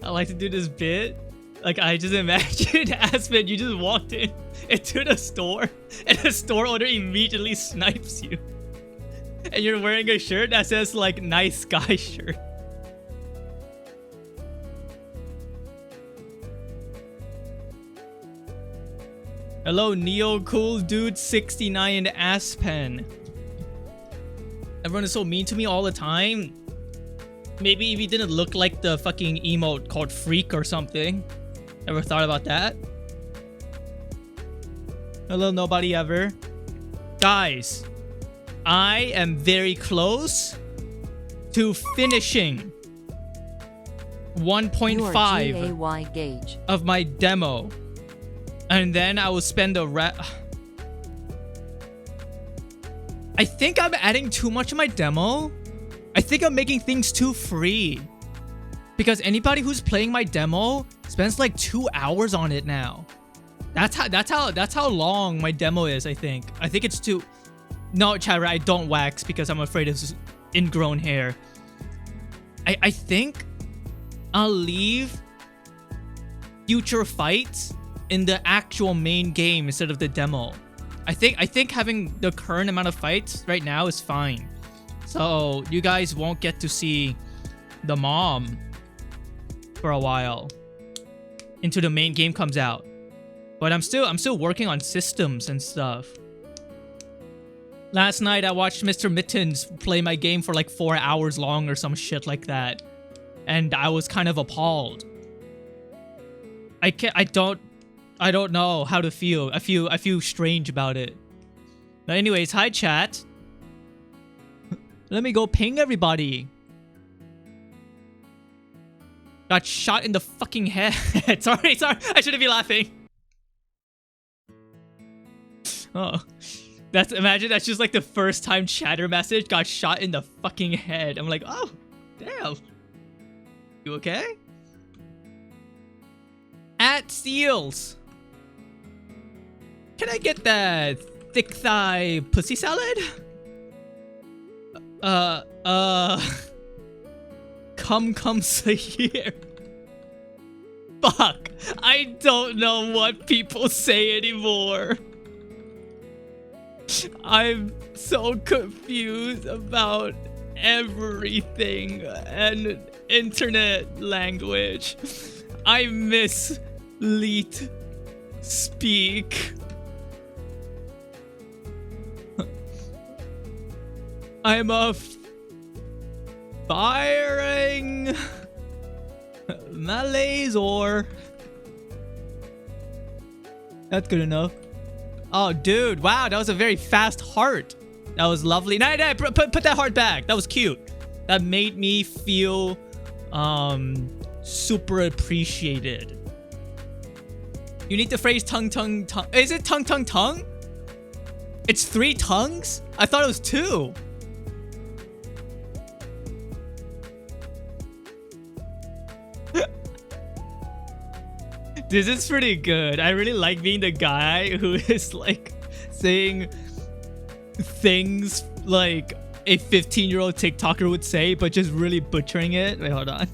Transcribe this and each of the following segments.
I like to do this bit. Like, I just imagine, Aspen, you just walked into the store, and the store owner immediately snipes you. And you're wearing a shirt that says, like, nice guy shirt. Hello, Neo Cool Dude 69 Aspen. Everyone is so mean to me all the time. Maybe if you didn't look like the fucking emote called Freak or something. Ever thought about that? Hello, nobody ever. Guys, I am very close to finishing 1.5 gauge of my demo. And then I will spend the rest. I think I'm adding too much to my demo. I think I'm making things too free. Because anybody who's playing my demo spends like 2 hours on it now. That's how long my demo is, I think. I think it's too... No, Chara, I don't wax because I'm afraid of ingrown hair. I think I'll leave future fights in the actual main game instead of the demo. I think having the current amount of fights right now is fine. So you guys won't get to see the mom for a while until the main game comes out. But I'm still working on systems and stuff. Last night I watched Mr. Mittens play my game for like 4 hours long or some shit like that. And I was kind of appalled. I don't know how to feel. I feel strange about it. But anyways, hi chat. Let me go ping everybody. Got shot in the fucking head. sorry. I shouldn't be laughing. Oh. Imagine that's just like the first time chatter message got shot in the fucking head. I'm like, oh, damn. You okay? At Seals. Can I get that thick thigh pussy salad? Comes here. Fuck. I don't know what people say anymore. I'm so confused about everything and internet language. I miss Leet speak. I'm firing Malays or that's good enough. Oh, dude. Wow, that was a very fast heart. That was lovely. No, put that heart back. That was cute. That made me feel super appreciated. You need the phrase tongue. Is it tongue? It's 3 tongues? I thought it was 2. This is pretty good. I really like being the guy who is like saying things like a 15-year-old TikToker would say, but just really butchering it. Wait, hold on.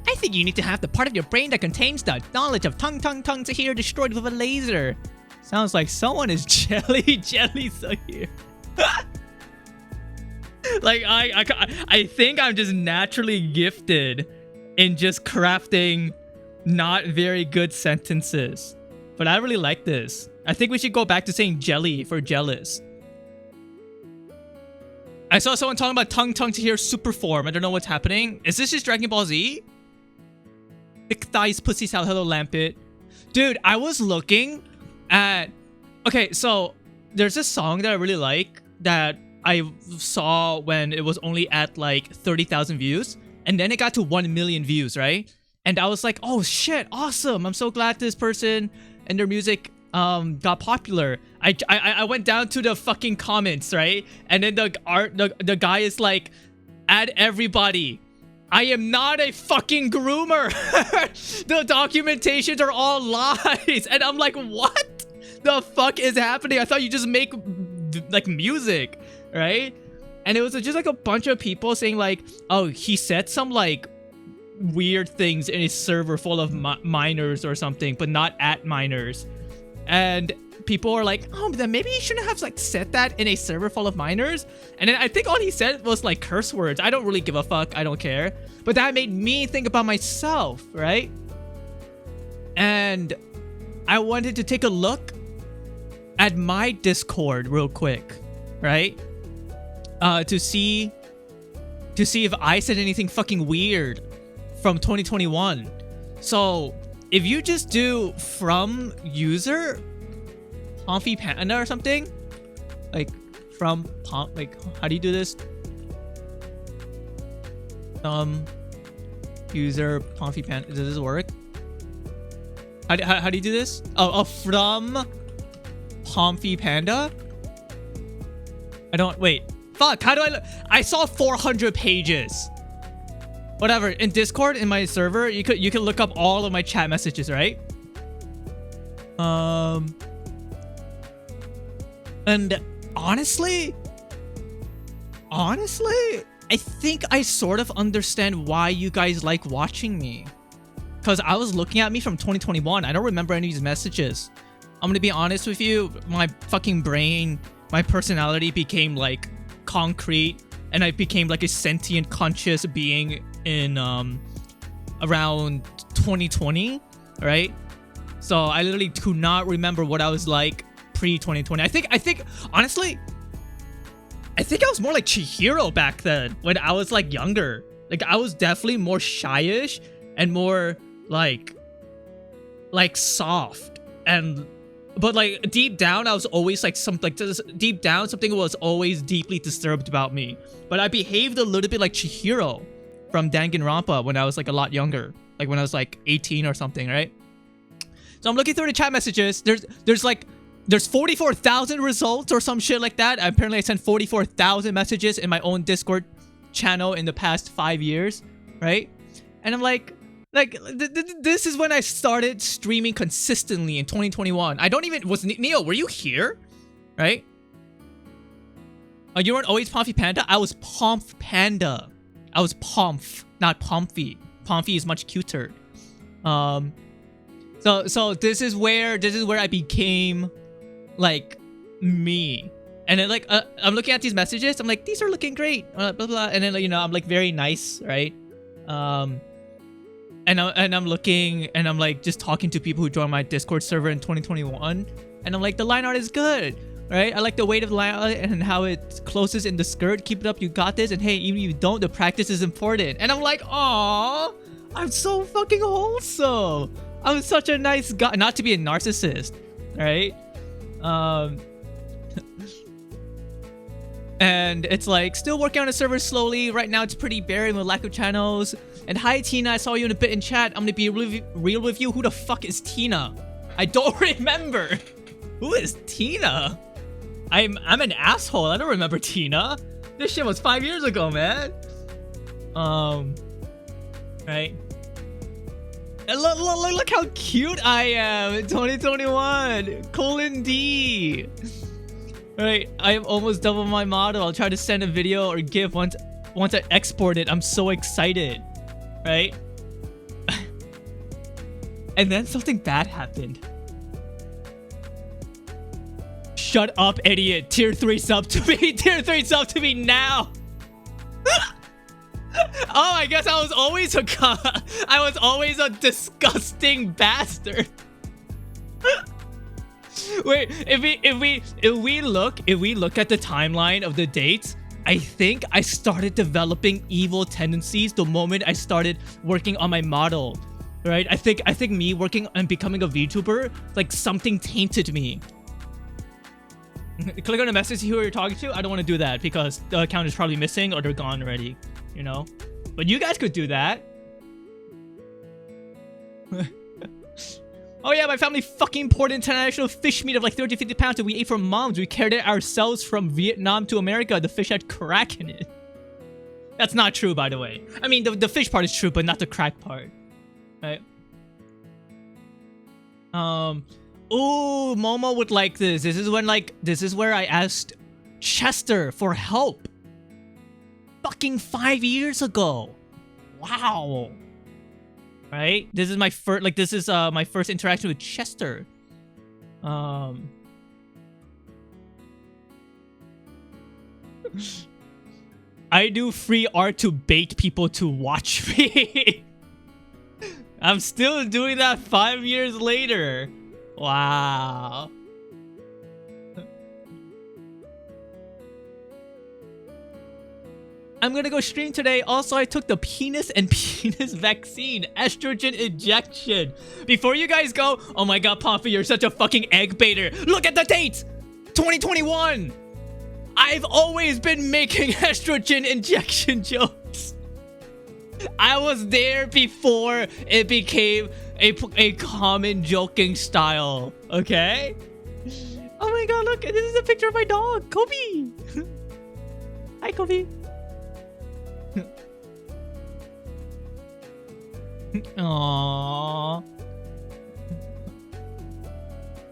I think you need to have the part of your brain that contains the knowledge of tongue to hear destroyed with a laser. Sounds like someone is jelly so here. Like I think I'm just naturally gifted in just crafting not very good sentences. But I really like this. I think we should go back to saying jelly for jealous. I saw someone talking about tongue to hear super form. I don't know what's happening. Is this just Dragon Ball Z? Thick thighs, pussy salad, hello Lampit. Dude, I was looking at... Okay, so there's this song that I really like that I saw when it was only at like 30,000 views. And then it got to 1 million views, right? And I was like, oh shit, awesome. I'm so glad this person and their music got popular, I went down to the fucking comments, right? And then the guy is like, add everybody. I am not a fucking groomer. The documentations are all lies. And I'm like, what the fuck is happening? I thought you just make like music, right? And it was just like a bunch of people saying like, oh, he said some like weird things in his server full of minors or something, but not at minors. And people are like, oh, then maybe you shouldn't have like said that in a server full of minors. And then I think all he said was like curse words. I don't really give a fuck. I don't care. But that made me think about myself, right? And I wanted to take a look at my Discord real quick, right? To see if I said anything fucking weird from 2021. So if you just do from user Pomfy Panda or something, like from like how do you do this? User Pomfy Panda. Does this work? How do you do this? Oh, from Pomfy Panda. I don't wait. Fuck. How do I saw 400 pages. Whatever. In Discord, in my server, you could look up all of my chat messages, right? And honestly, I think I sort of understand why you guys like watching me. Because I was looking at me from 2021. I don't remember any of these messages. I'm gonna be honest with you. My fucking brain, my personality became like concrete. And I became like a sentient, conscious being in around 2020, right? So I literally do not remember what I was like pre-2020. I think honestly, I think I was more like Chihiro back then when I was like younger. Like I was definitely more shyish and more like soft, and but like deep down I was always like deep down something was always deeply disturbed about me. But I behaved a little bit like Chihiro from Danganronpa when I was like a lot younger, like when I was like 18 or something, right? So I'm looking through the chat messages. There's 44,000 results or some shit like that. Apparently I sent 44,000 messages in my own Discord channel in the past 5 years, right? And I'm like this is when I started streaming consistently in 2021. I don't even was Neo, were you here? Right? You weren't always Pomfy Panda? I was Pomf Panda. I was Pomf, not Pomfy. Pomfy is much cuter. So this is where I became like me. And then like I'm looking at these messages. I'm like, these are looking great. Blah blah. And then I'm like very nice, right? And I'm looking and I'm like just talking to people who joined my Discord server in 2021. And I'm like, the line art is good, right? I like the weight of the line art and how it closes in the skirt. Keep it up, you got this. And hey, even if you don't, the practice is important. And I'm like, aw, I'm so fucking wholesome. I'm such a nice guy. Not to be a narcissist, right? And it's like still working on the server slowly. Right now it's pretty barren with lack of channels. And hi Tina, I saw you in a bit in chat. I'm gonna be real with you. Who the fuck is Tina? I don't remember. Who is Tina? I'm an asshole. I don't remember Tina. This shit was 5 years ago, man. Right. And look how cute I am in 2021. Colon D. Right, I am almost double my model. I'll try to send a video or GIF once I export it. I'm so excited, right? And then something bad happened. Shut up, idiot. Tier 3 sub to me. Tier 3 sub to me now. Oh, I guess I was always a disgusting bastard. Wait, if we look at the timeline of the dates, I think I started developing evil tendencies the moment I started working on my model, right? I think me working and becoming a VTuber, like something tainted me. Click on the message, see who you're talking to. I don't want to do that because the account is probably missing or they're gone already, you know? But you guys could do that. Oh yeah, my family fucking imported international fish meat of like 30 to 50 pounds that we ate from moms. We carried it ourselves from Vietnam to America. The fish had crack in it. That's not true, by the way. I mean, the fish part is true, but not the crack part. Right? Ooh, Momo would like this. This is where I asked Chester for help. Fucking 5 years ago. Wow. Right? This is my first my first interaction with Chester. I do free art to bait people to watch me. I'm still doing that 5 years later. Wow. I'm gonna go stream today. Also, I took the penis vaccine, estrogen injection. Before you guys go, oh my god, Pompey, you're such a fucking egg baiter. Look at the date! 2021! I've always been making estrogen injection jokes. I was there before it became a common joking style, okay? Oh my god, look, this is a picture of my dog, Kobe. Hi, Kobe. Aww.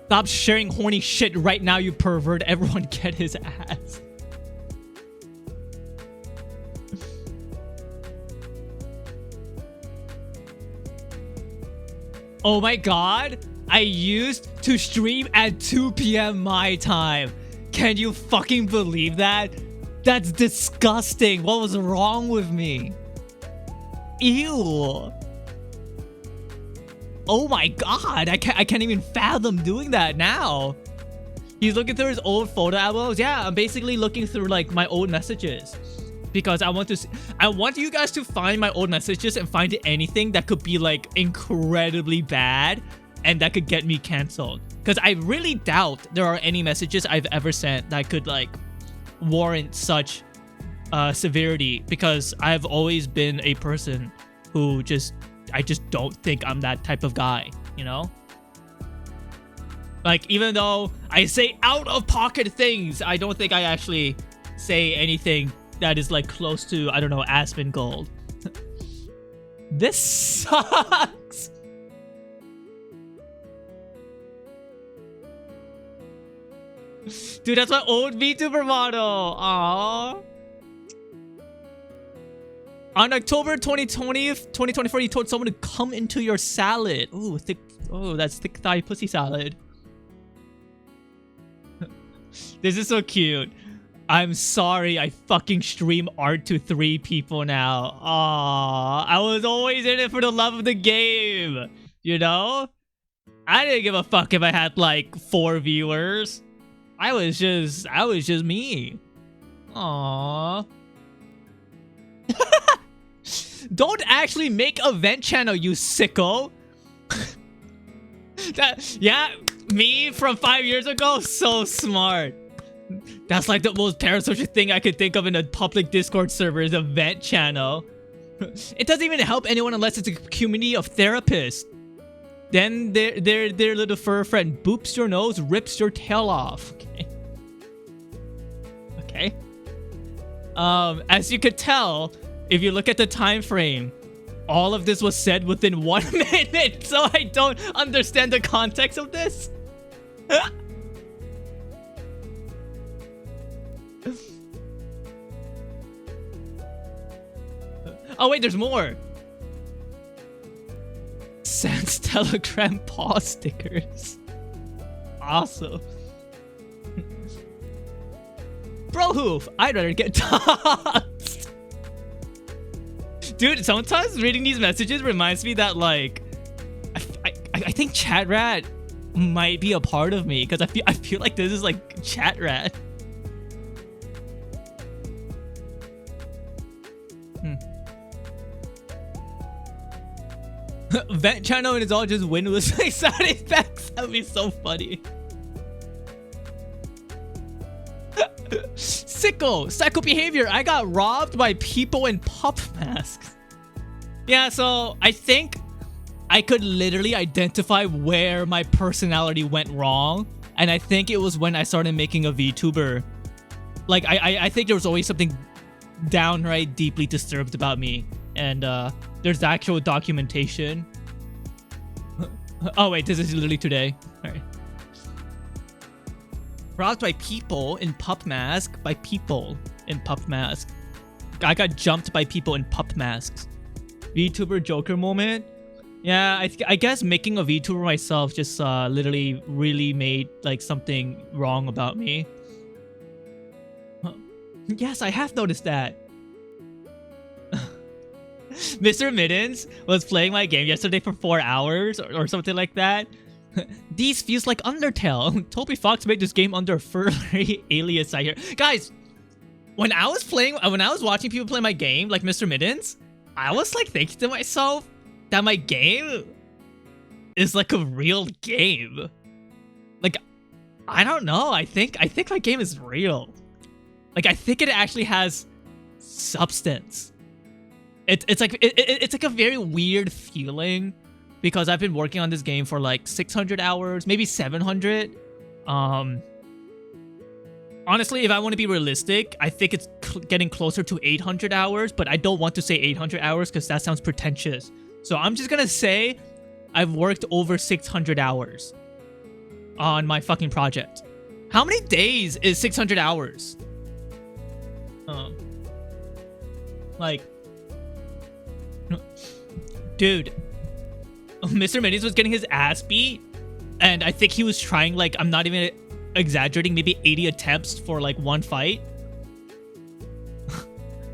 Stop sharing horny shit right now, you pervert. Everyone get his ass. Oh my god. I used to stream at 2 p.m. my time. Can you fucking believe that? That's disgusting. What was wrong with me? Ew. Oh my god, I can't even fathom doing that now. He's looking through his old photo albums. Yeah, I'm basically looking through like my old messages because I want you guys to find my old messages and find anything that could be like incredibly bad and that could get me canceled. Because I really doubt there are any messages I've ever sent that could like warrant such severity, because I've always been a person who I just don't think I'm that type of guy, you know? Like, even though I say out-of-pocket things, I don't think I actually say anything that is, like, close to, I don't know, Aspen Gold. This sucks! Dude, that's my old VTuber model! Aww. On October 2020th, 2024, you told someone to come into your salad. Ooh, thick. Oh, that's thick thigh pussy salad. This is so cute. I'm sorry, I fucking stream art to 3 people now. Aww, I was always in it for the love of the game. You know? I didn't give a fuck if I had like 4 viewers. I was just me. Aww. Don't actually make a vent channel, you sicko. Yeah, me from 5 years ago, so smart. That's like the most parasocial thing I could think of in a public Discord server is a vent channel. It doesn't even help anyone unless it's a community of therapists. Then their little fur friend boops your nose, rips your tail off. Okay. As you could tell, if you look at the time frame, all of this was said within 1 minute, so I don't understand the context of this. Oh wait, there's more. Sans Telegram paw stickers. Awesome. Bro hoof, I'd rather get tossed. Dude, sometimes reading these messages reminds me that like I think Chat Rat might be a part of me, because I feel like this is like Chat Rat. Vent channel and it's all just windless sound effects. That would be so funny. Psycho behavior. I got robbed by people in pup masks. Yeah, so I think I could literally identify where my personality went wrong. And I think it was when I started making a VTuber. Like, I think there was always something downright deeply disturbed about me. And there's actual documentation. Oh, wait, this is literally today. All right. Robbed by people in pup mask. By people in pup mask. I got jumped by people in pup masks. VTuber Joker moment. Yeah, I guess making a VTuber myself just literally really made like something wrong about me. Yes, I have noticed that. Mr. Middens was playing my game yesterday for 4 hours or something like that. These feels like Undertale. Toby Fox made this game under a furry alias I hear. Guys, when I was watching people play my game, like Mr. Middens, I was like thinking to myself that my game is like a real game. Like, I don't know. I think my game is real. Like, I think it actually has substance. It's like a very weird feeling because I've been working on this game for like 600 hours, maybe 700. Honestly, if I want to be realistic, I think it's getting closer to 800 hours, but I don't want to say 800 hours because that sounds pretentious. So I'm just gonna say I've worked over 600 hours on my fucking project. How many days is 600 hours? Like, dude, Mr. Minis was getting his ass beat, and I think he was trying, like, I'm not even exaggerating, maybe 80 attempts for like one fight.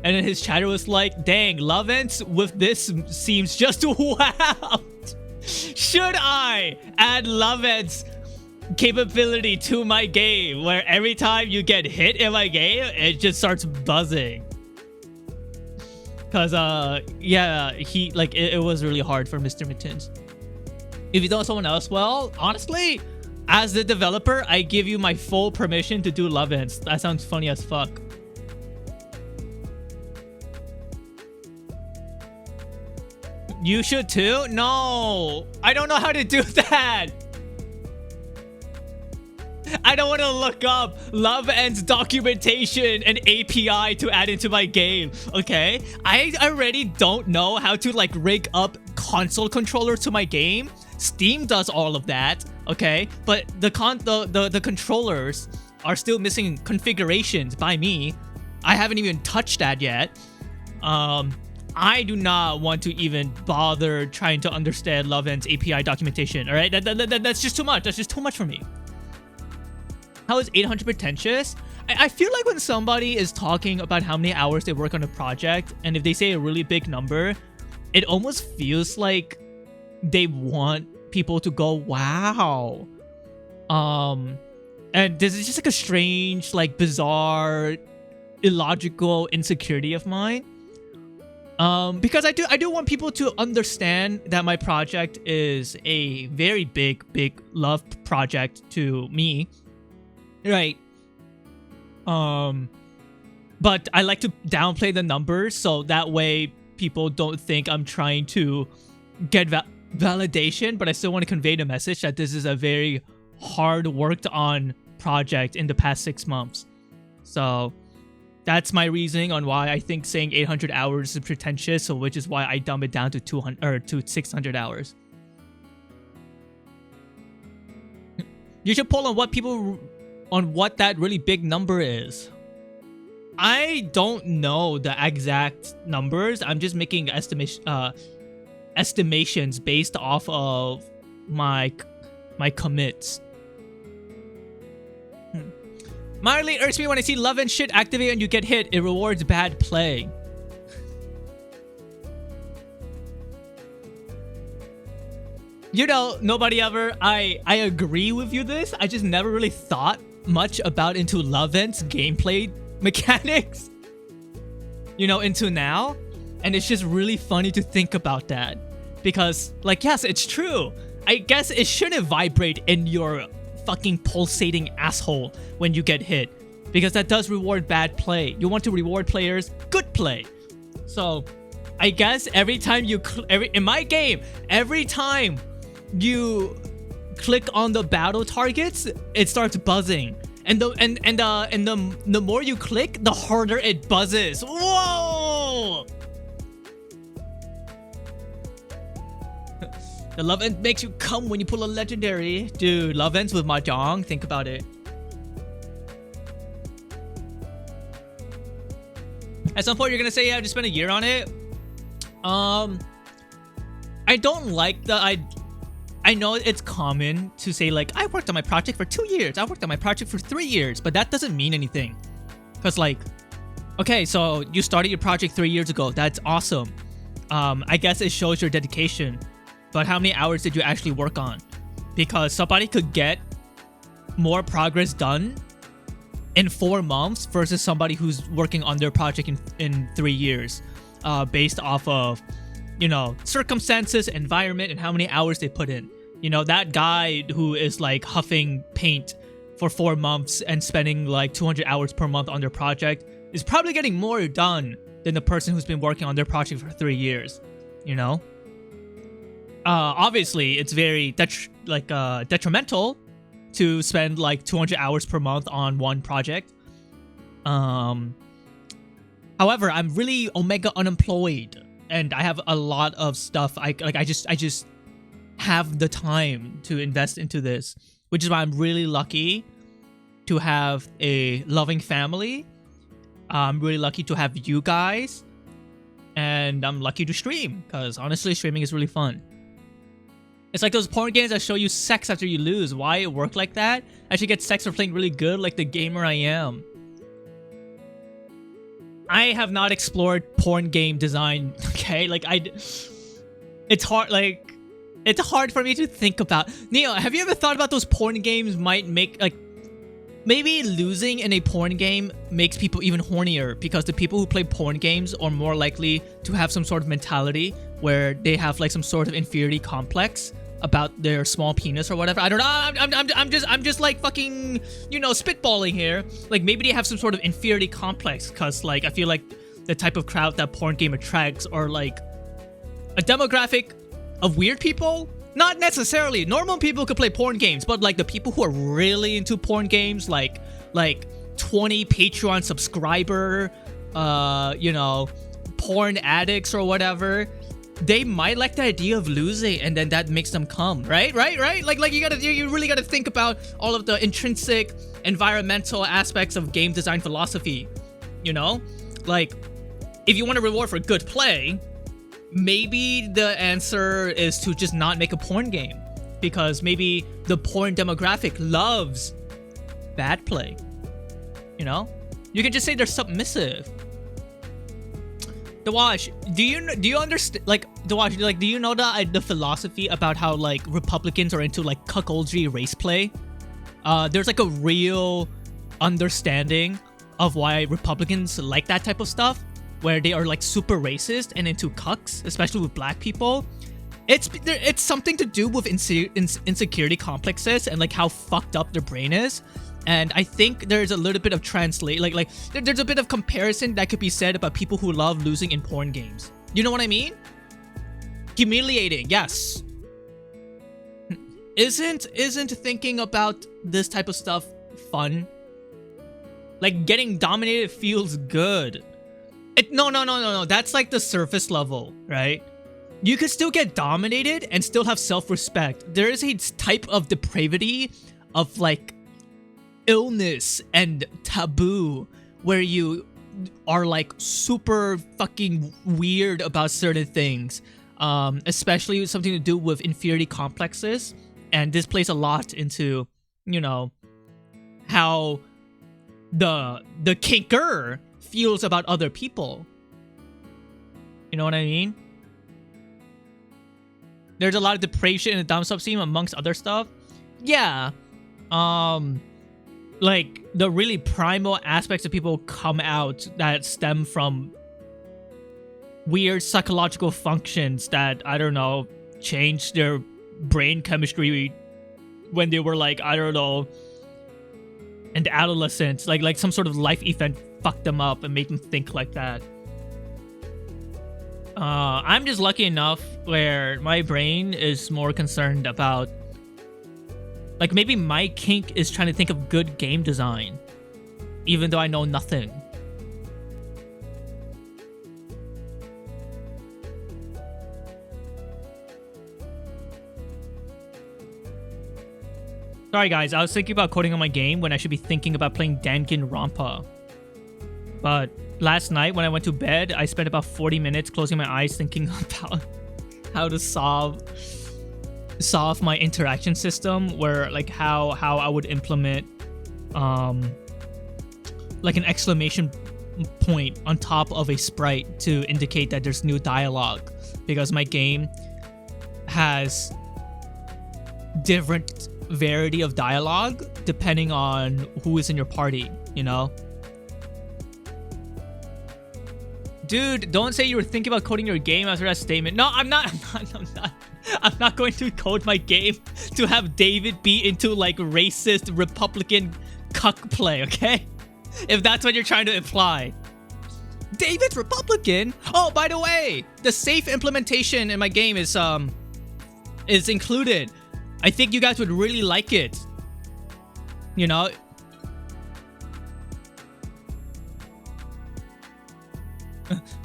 And then his chatter was like, dang, love ends with this seems just wow. Should I add love ends capability to my game where every time you get hit in my game it just starts buzzing? Cause yeah, he like it was really hard for Mr. Mittens. If you know someone else, well, honestly, as the developer, I give you my full permission to do love ends. That sounds funny as fuck. You should too? No, I don't know how to do that. I don't want to look up love ends documentation and API to add into my game, okay? I already don't know how to like rig up console controllers to my game. Steam does all of that, okay? But the controllers are still missing configurations by me. I haven't even touched that yet. I do not want to even bother trying to understand love ends API documentation, all right? That's just too much. That's just too much for me. How is 800 pretentious? I feel like when somebody is talking about how many hours they work on a project, and if they say a really big number, it almost feels like they want people to go, wow. And this is just like a strange, like bizarre, illogical insecurity of mine. Because I do want people to understand that my project is a very big love project to me. Right. But I like to downplay the numbers so that way people don't think I'm trying to get validation, but I still want to convey the message that this is a very hard worked on project in the past 6 months. So that's my reasoning on why I think saying 800 hours is pretentious, so which is why I dumb it down to 200 or to 600 hours. You should poll on what that really big number is. I don't know the exact numbers. I'm just making estimations based off of my commits. Mildly irks me when I see love and shit activate and you get hit. It rewards bad play. You know, nobody ever. I agree with you this. I just never really thought much about into love ends gameplay mechanics. You know, into now. And it's just really funny to think about that. Because, like, yes, it's true. I guess it shouldn't vibrate in your fucking pulsating asshole when you get hit, because that does reward bad play. You want to reward players good play. So I guess every time you in my game, every time you click on the battle targets, it starts buzzing. And the more you click, the harder it buzzes. Whoa! The love end makes you come when you pull a legendary. Dude, love ends with Mahjong. Think about it. At some point, you're gonna say, yeah, I just spent a year on it. I don't like the... I know it's common to say, like, I worked on my project for 2 years. I worked on my project for 3 years. But that doesn't mean anything. Because, like, okay, so you started your project 3 years ago. That's awesome. I guess it shows your dedication. But how many hours did you actually work on? Because somebody could get more progress done in 4 months versus somebody who's working on their project in 3 years. Based off of, you know, circumstances, environment, and how many hours they put in. You know, that guy who is like huffing paint for 4 months and spending like 200 hours per month on their project is probably getting more done than the person who's been working on their project for 3 years, you know? Obviously, it's very detrimental to spend like 200 hours per month on one project. However, I'm really omega unemployed, and I have a lot of stuff. I just have the time to invest into this, which is why I'm really lucky to have a loving family. I'm really lucky to have you guys, and I'm lucky to stream because honestly, streaming is really fun. It's like those porn games that show you sex after you lose. Why it work like that? I should get sex for playing really good, like the gamer I am. I have not explored porn game design, okay? Like, it's hard, like, it's hard for me to think about. Neo, have you ever thought about those porn games might make, like, maybe losing in a porn game makes people even hornier because the people who play porn games are more likely to have some sort of mentality where they have, like, some sort of inferiority complex about their small penis or whatever. I don't know. I'm just like fucking, you know, spitballing here. Like maybe they have some sort of inferiority complex because like I feel like the type of crowd that porn game attracts are like a demographic of weird people. Not necessarily. Normal people could play porn games, but like the people who are really into porn games, like 20 Patreon subscriber, you know, porn addicts or whatever. They might like the idea of losing, and then that makes them come, right? Like you really gotta think about all of the intrinsic environmental aspects of game design philosophy. You know, like if you want a reward for good play, maybe the answer is to just not make a porn game because maybe the porn demographic loves bad play. You know, you can just say they're submissive. Dawaj, do you understand, like, Dawaj, like, do you know the philosophy about how, like, Republicans are into, like, cuckoldry race play? There's, like, a real understanding of why Republicans like that type of stuff, where they are, like, super racist and into cucks, especially with black people. It's something to do with insecurity complexes and, like, how fucked up their brain is. And I think there's a little bit of there's a bit of comparison that could be said about people who love losing in porn games. You know what I mean? Humiliating, yes. Isn't thinking about this type of stuff fun? Like getting dominated feels good. No. That's like the surface level, right? You could still get dominated and still have self-respect. There is a type of depravity of like illness and taboo where you are like super fucking weird about certain things, especially something to do with inferiority complexes, and this plays a lot into, you know, how the kinker feels about other people. You know what I mean? There's a lot of depravation in the dom sub scene amongst other stuff. Yeah. Like, the really primal aspects of people come out that stem from weird psychological functions that, I don't know, changed their brain chemistry when they were, like, I don't know, in the adolescence. Like some sort of life event fucked them up and made them think like that. I'm just lucky enough where my brain is more concerned about, like, maybe my kink is trying to think of good game design, even though I know nothing. Sorry guys, I was thinking about coding on my game when I should be thinking about playing Danganronpa. But last night when I went to bed, I spent about 40 minutes closing my eyes thinking about how to solve my interaction system, where like how I would implement like an exclamation point on top of a sprite to indicate that there's new dialogue, because my game has different variety of dialogue depending on who is in your party, you know? Dude, don't say you were thinking about coding your game after that statement. No, I'm not going to code my game to have David be into like racist Republican cuck play, okay? If that's what you're trying to imply. David's Republican? Oh, by the way, the safe implementation in my game is included. I think you guys would really like it. You know?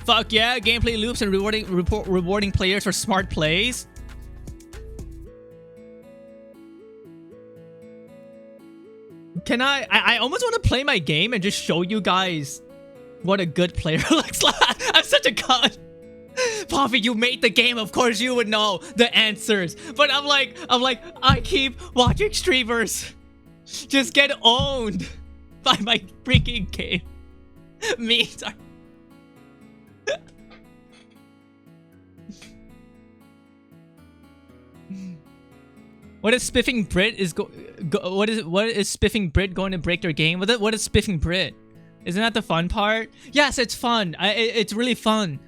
Fuck yeah, gameplay loops and rewarding players for smart plays. Can I almost want to play my game and just show you guys what a good player looks like. I'm such a cunt. Poppy, you made the game, of course you would know the answers. But I'm like, I keep watching streamers just get owned by my freaking game. Memes are... What is spiffing Brit is what is spiffing Brit going to break their game? What is spiffing Brit? Isn't that the fun part? Yes, it's fun. It's really fun.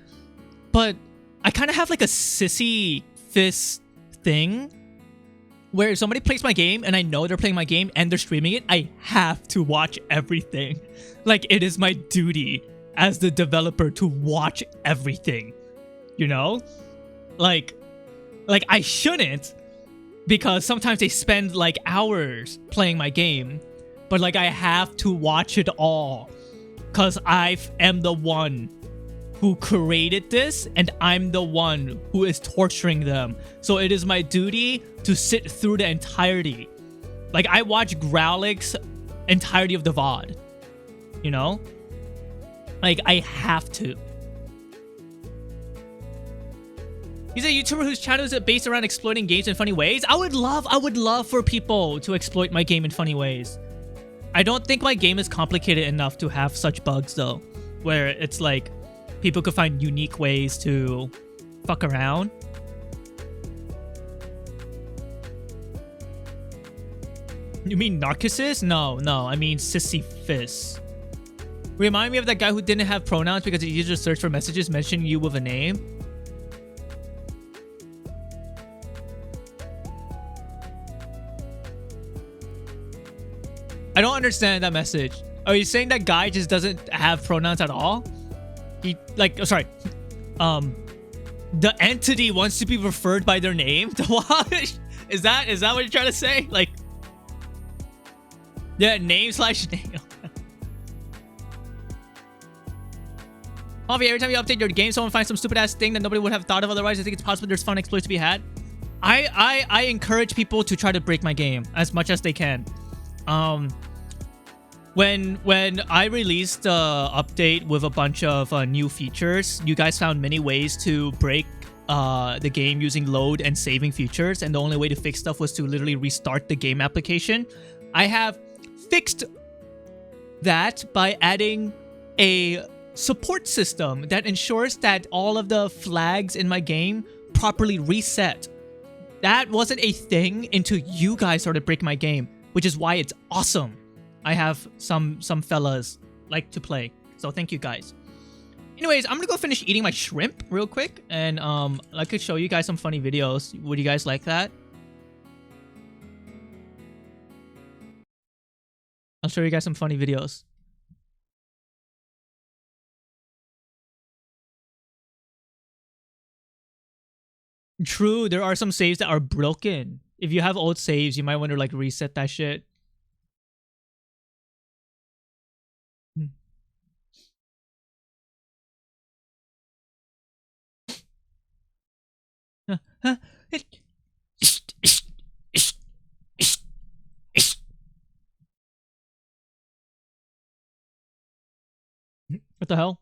But I kind of have like a sissy fist thing where if somebody plays my game and I know they're playing my game and they're streaming it, I have to watch everything. Like, it is my duty as the developer to watch everything, you know? Like I shouldn't, because sometimes they spend like hours playing my game, but like I have to watch it all because I am the one who created this and I'm the one who is torturing them. So it is my duty to sit through the entirety. Like, I watch Growlick's entirety of the VOD, you know? Like, I have to. He's a YouTuber whose channel is based around exploiting games in funny ways. I would love for people to exploit my game in funny ways. I don't think my game is complicated enough to have such bugs though, where it's like people could find unique ways to fuck around. You mean narcissist? No, I mean Sisyphus. Remind me of that guy who didn't have pronouns because he used to search for messages mentioning you with a name. I don't understand that message. Are you saying that guy just doesn't have pronouns at all? He, like, oh, sorry. The entity wants to be referred by their name? What? Is that what you're trying to say? Like, yeah, name/name. Javi, every time you update your game, someone finds some stupid ass thing that nobody would have thought of otherwise. I think it's possible there's fun exploits to be had. I encourage people to try to break my game as much as they can. When I released the update with a bunch of new features, you guys found many ways to break the game using load and saving features, and the only way to fix stuff was to literally restart the game application. I have fixed that by adding a support system that ensures that all of the flags in my game properly reset. That wasn't a thing until you guys started breaking my game, which is why it's awesome. I have some fellas like to play, so thank you guys. Anyways, I'm gonna go finish eating my shrimp real quick, and I could show you guys some funny videos. Would you guys like that? I'll show you guys some funny videos. True, there are some saves that are broken. If you have old saves, you might want to like reset that shit. What the hell?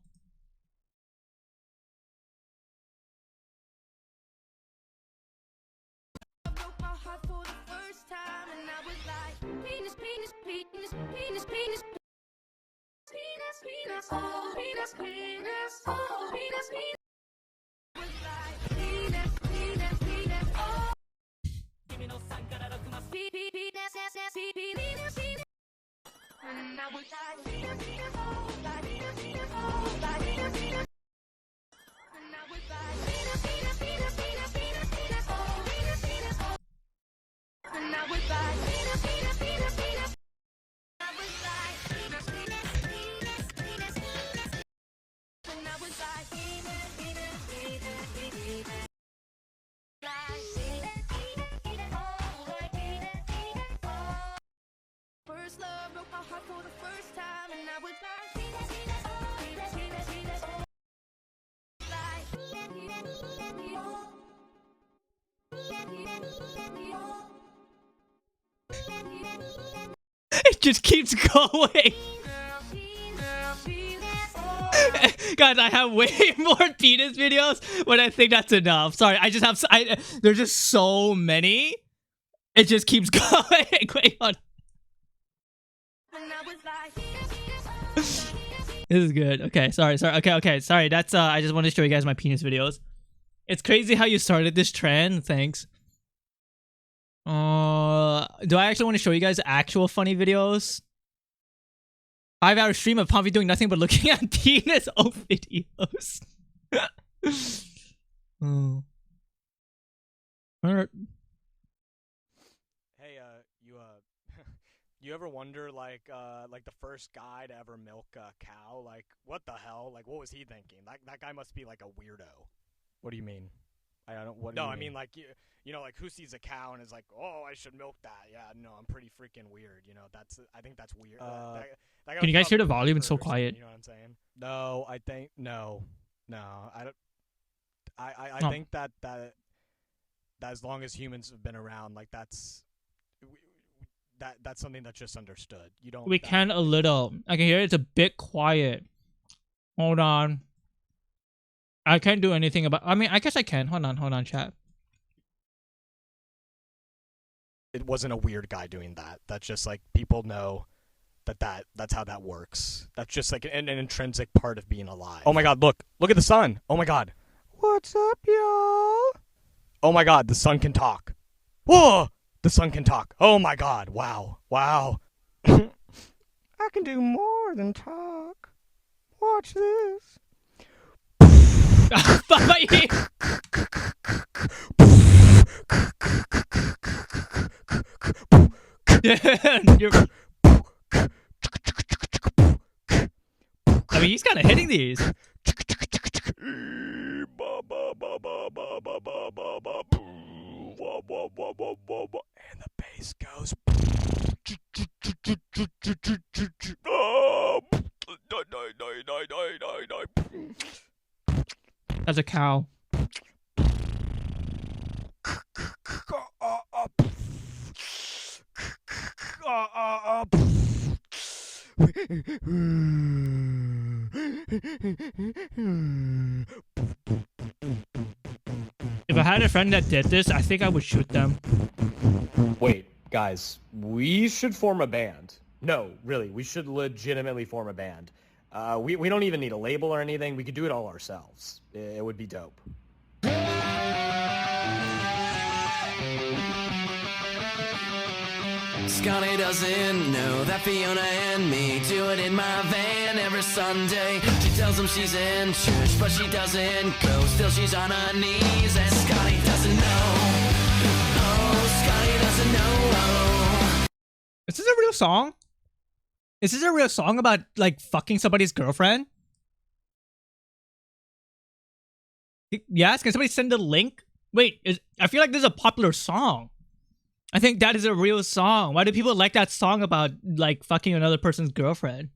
It just keeps going. Guys, I have way more penis videos, but I think that's enough. Sorry, I just have. There's just so many. It just keeps going. Wait on. This is good. Okay, sorry. Okay. Sorry. That's I just wanted to show you guys my penis videos. It's crazy how you started this trend. Thanks. Do I actually want to show you guys actual funny videos? 5-hour stream of Pompey doing nothing but looking at penis videos. Oh. Hey, you ever wonder like the first guy to ever milk a cow? Like, what the hell? Like, what was he thinking? That guy must be like a weirdo. What do you mean? I don't. What? No, I mean like you know, like who sees a cow and is like, oh, I should milk that? Yeah, no, I'm pretty freaking weird. You know, I think that's weird. Can you guys hear the volume? It's so quiet. You know what I'm saying? No, I think no. I don't. I think that as long as humans have been around, like that's something that's just understood. You don't. We can a little. I can hear it's a bit quiet. Hold on. I can't do anything about. I mean, I guess I can. Hold on, chat. It wasn't a weird guy doing that. That's just like people know that's how that works. That's just like an intrinsic part of being alive. Oh my god, look at the sun. Oh my god. What's up, y'all? Oh my god, the sun can talk. Whoa! The sun can talk. Oh my god. Wow. I can do more than talk. Watch this. I mean, he's kind of hitting these. And the bass goes. That's a cow. If I had a friend that did this, I think I would shoot them. Wait, guys, we should form a band. No, really, we should legitimately form a band. We don't even need a label or anything. We could do it all ourselves. It would be dope. Scotty doesn't know that Fiona and me do it in my van every Sunday. She tells him she's in church, but she doesn't go. Still she's on her knees, and Scotty doesn't know. Oh, Scotty doesn't know. Is this a real song? Is this a real song about like fucking somebody's girlfriend? Yes, can somebody send the link? Wait, I feel like this is a popular song. I think that is a real song. Why do people like that song about like fucking another person's girlfriend?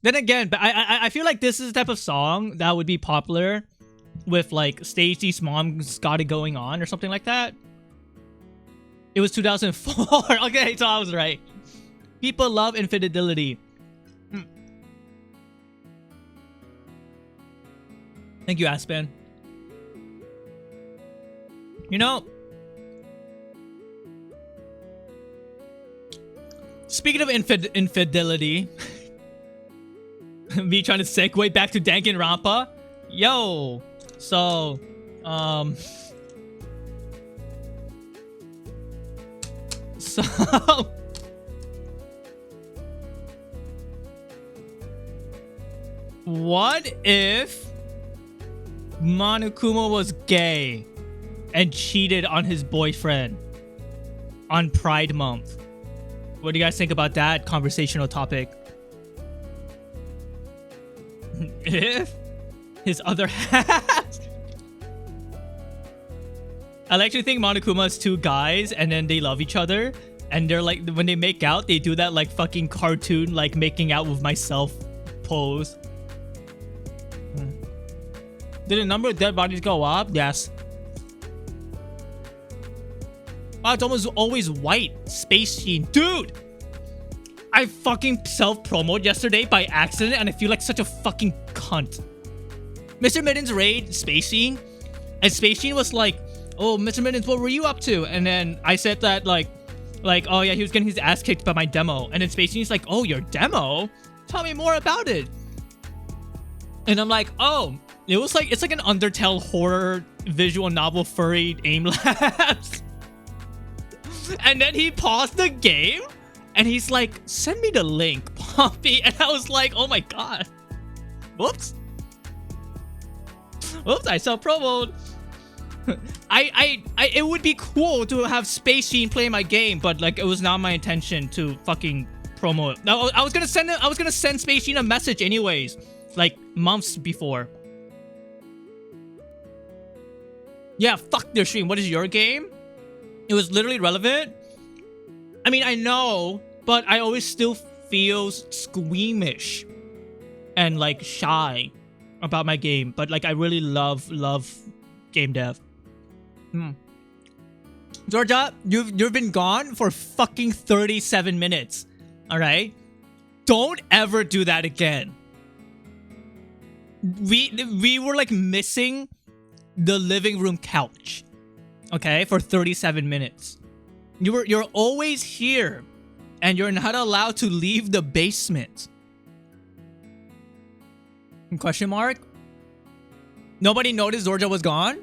Then again, but I feel like this is the type of song that would be popular with like Stacey's Mom's Got It Going On or something like that. It was 2004. Okay, so I was right. People love infidelity. Thank you, Aspen. You know, speaking of infidelity, me trying to segue back to Danganronpa. Yo, so, what if Monokuma was gay and cheated on his boyfriend on Pride Month? What do you guys think about that conversational topic? If his other half... I actually think Monokuma is two guys and then they love each other. And they're like, when they make out, they do that like fucking cartoon, like making out with myself pose. Did the number of dead bodies go up? Yes. Wow, it's always white. Space Sheen. Dude! I fucking self-promoted yesterday by accident and I feel like such a fucking cunt. Mr. Middens raid Space Sheen. And Space Sheen was like, oh, Mr. Middens, what were you up to? And then I said that like, oh yeah, he was getting his ass kicked by my demo. And then Space Sheen's like, oh, your demo? Tell me more about it. And I'm like, oh, it's like an Undertale horror visual novel furry aim labs. And then he paused the game and he's like, send me the link, Poppy. And I was like, oh my god. Whoops. Whoops, I self-promoted. It would be cool to have Space Sheen play my game, but like it was not my intention to fucking promo it. No, I was gonna send Space Sheen a message anyways, like months before. Yeah, fuck their stream. What is your game? It was literally relevant. I mean, I know, but I always still feel squeamish and like shy about my game. But like, I really love game dev. Georgia, you've been gone for fucking 37 minutes. All right, don't ever do that again. We were like missing the living room couch, okay, for 37 minutes. You're always here, and you're not allowed to leave the basement. Question mark? Nobody noticed Georgia was gone?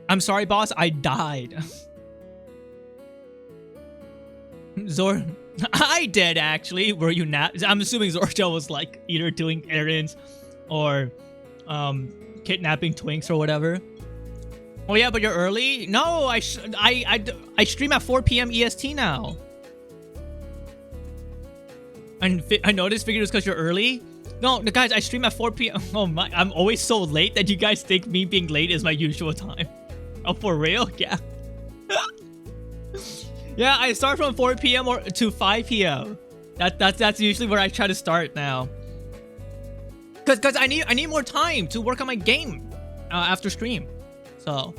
I'm sorry, boss. I died. I did actually. Were you not? I'm assuming Zorja was like either doing errands or kidnapping twinks or whatever. Oh yeah, but you're early? No, I stream at 4 p.m. EST now. And I noticed figured it was because you're early. No, guys, I stream at 4 p.m. Oh my, I'm always so late that you guys think me being late is my usual time. Oh, for real? Yeah. Yeah, I start from 4 p.m. or to 5 p.m. That's usually where I try to start now. Cause I need more time to work on my game after stream. So.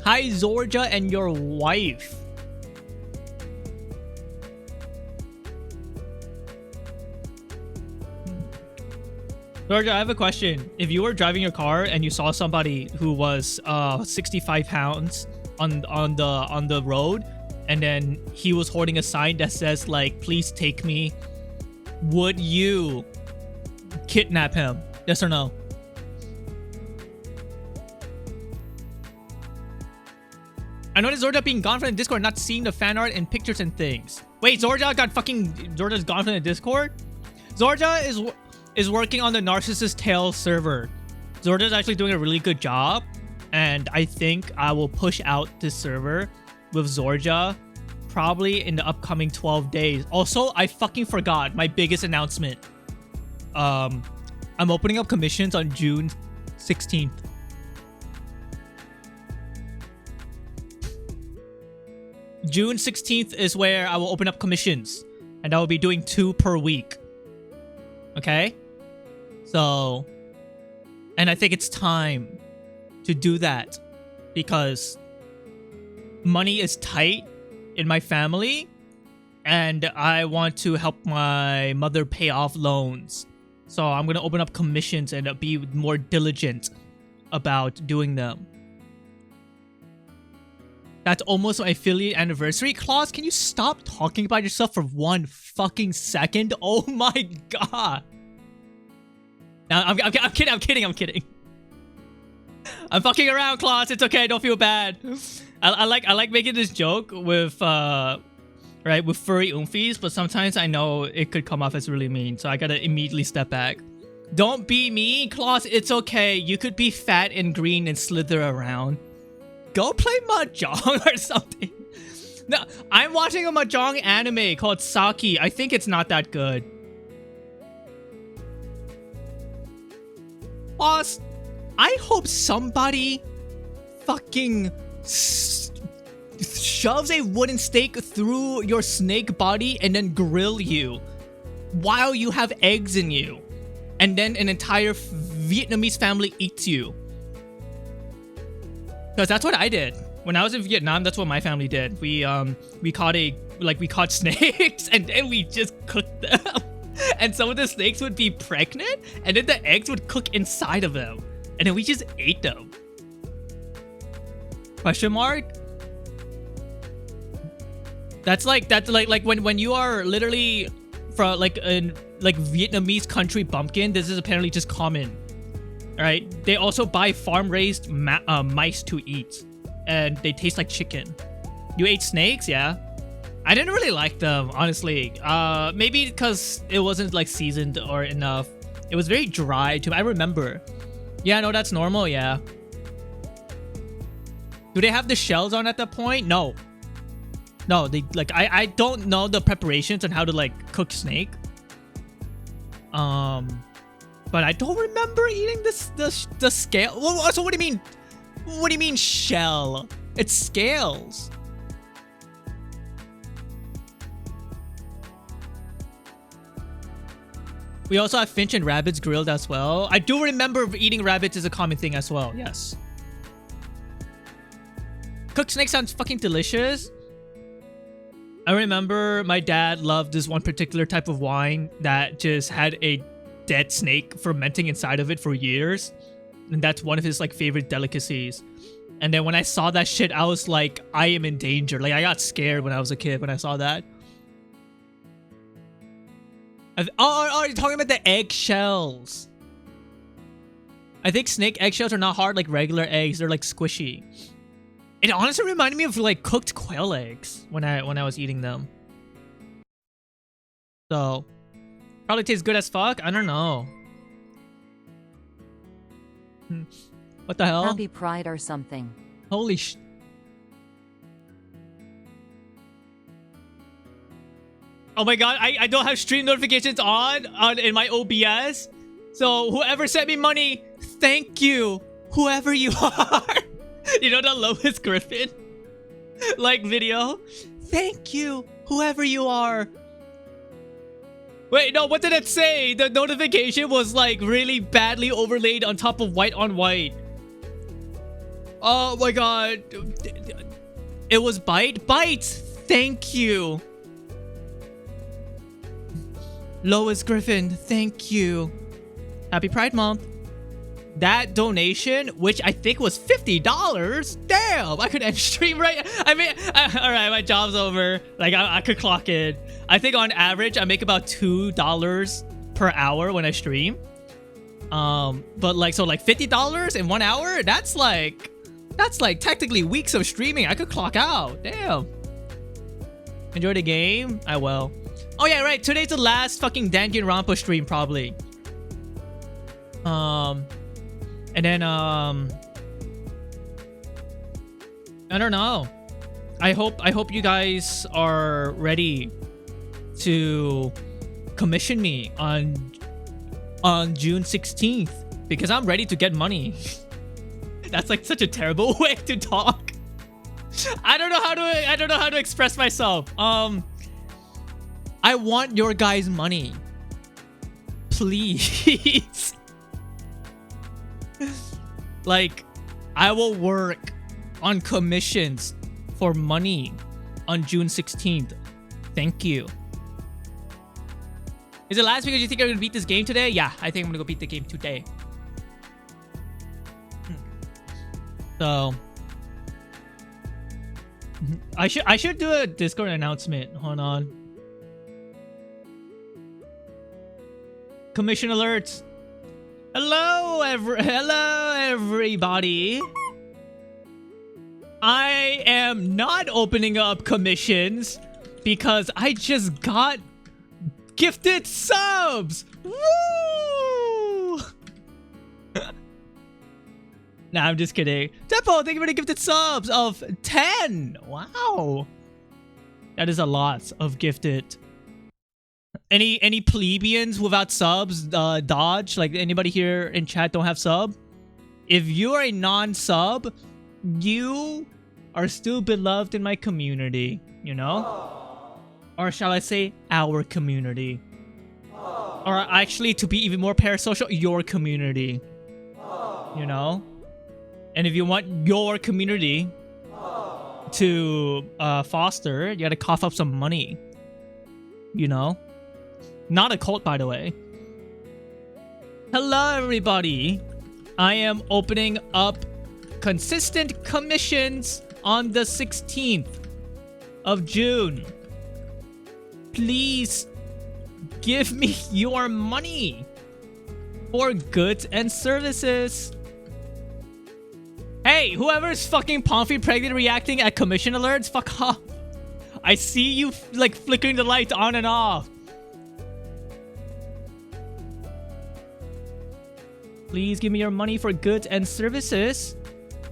Hi, Zorja and your wife. Georgia, I have a question. If you were driving your car and you saw somebody who was 65 pounds on the road, and then he was holding a sign that says like, "Please take me," would you kidnap him? Yes or no? I noticed Zorja being gone from the Discord, not seeing the fan art and pictures and things. Wait, Zorja's gone from the Discord? Zorja is working on the Narcissist Tale server. Zorja's actually doing a really good job, and I think I will push out this server with Zorja probably in the upcoming 12 days. Also, I fucking forgot my biggest announcement. I'm opening up commissions on June 16th. June 16th is where I will open up commissions, and I will be doing 2 per week. Okay? So, and I think it's time to do that because money is tight in my family and I want to help my mother pay off loans. So I'm going to open up commissions and be more diligent about doing them. That's almost my affiliate anniversary. Claus, can you stop talking about yourself for 1 fucking second? Oh my god. No, I'm kidding. I'm fucking around, Claus. It's okay. Don't feel bad. I like making this joke with right, with furry oomfies, but sometimes I know it could come off as really mean, so I gotta immediately step back. Don't be mean, Claus. It's okay. You could be fat and green and slither around. Go play mahjong or something. No, I'm watching a mahjong anime called Saki. I think it's not that good. Boss, I hope somebody fucking shoves a wooden stake through your snake body and then grill you while you have eggs in you. And then an entire Vietnamese family eats you. Because that's what I did. When I was in Vietnam, that's what my family did. We caught snakes and then we just cooked them. And some of the snakes would be pregnant and then the eggs would cook inside of them. And then we just ate them. Question mark? That's like when you are literally from like in like Vietnamese country bumpkin, this is apparently just common. Alright, they also buy farm-raised mice to eat, and they taste like chicken. You ate snakes? Yeah. I didn't really like them, honestly. Maybe because it wasn't like seasoned or enough. It was very dry too. I remember. Yeah, no, that's normal, yeah. Do they have the shells on at that point? No. No, they like I don't know the preparations on how to like cook snake. But I don't remember eating the scale. So what do you mean? What do you mean shell? It's scales. We also have finch and rabbits grilled as well. I do remember eating rabbits is a common thing as well. Yes. Cooked snake sounds fucking delicious. I remember my dad loved this one particular type of wine that just had a dead snake fermenting inside of it for years, and that's one of his like favorite delicacies. And then when I saw that shit, I was like, I am in danger. Like I got scared when I was a kid when I saw that. Oh, you're talking about the eggshells. I think snake eggshells are not hard like regular eggs. They're like squishy. It honestly reminded me of like cooked quail eggs when I was eating them. So probably tastes good as fuck. I don't know. What the hell? Happy Pride or something. Holy sh... Oh my god, I don't have stream notifications on in my OBS. So whoever sent me money, thank you. Whoever you are. You know the Lois Griffin like video? Thank you, whoever you are. Wait, no, what did it say? The notification was like really badly overlaid on top of white on white. Oh my god. It was Bites. Thank you. Lois Griffin, thank you. Happy Pride Month. That donation, which I think was $50. Damn, I could end stream right. I mean, all right, my job's over. Like I could clock in. I think on average I make about $2 per hour when I stream. But like so like $50 in 1 hour. That's like technically weeks of streaming. I could clock out. Damn. Enjoy the game. I will. Oh yeah, right. Today's the last fucking Danganronpa stream probably. And then I don't know. I hope you guys are ready to commission me on June 16th because I'm ready to get money. That's like such a terrible way to talk. I don't know how to express myself. I want your guys' money. Please. Like, I will work on commissions for money on June 16th. Thank you. Is it last week? Do you think I'm gonna beat this game today? Yeah, I think I'm gonna go beat the game today. So I should do a Discord announcement. Hold on. Commission alerts. Hello everybody. I am not opening up commissions because I just got gifted subs. Woo! Nah, I'm just kidding. Tempo, thank you for the gifted subs of 10. Wow. That is a lot of gifted. Any plebeians without subs, dodge? Like, anybody here in chat don't have sub? If you're a non-sub, you are still beloved in my community, you know? Or shall I say, our community. Or actually, to be even more parasocial, your community. You know? And if you want your community to foster, you gotta cough up some money. You know? Not a cult, by the way. Hello, everybody. I am opening up consistent commissions on the 16th of June. Please give me your money for goods and services. Hey, whoever's fucking Pomfrey pregnant reacting at commission alerts, fuck off. I see you like flickering the lights on and off. Please give me your money for goods and services.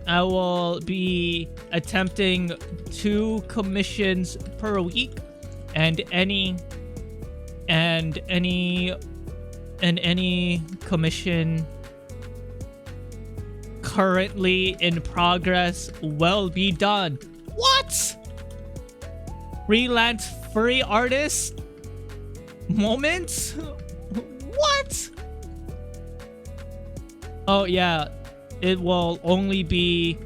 I will be attempting 2 commissions per week, and any commission currently in progress will be done. What? Freelance furry artist moments? What? Oh yeah, it will only be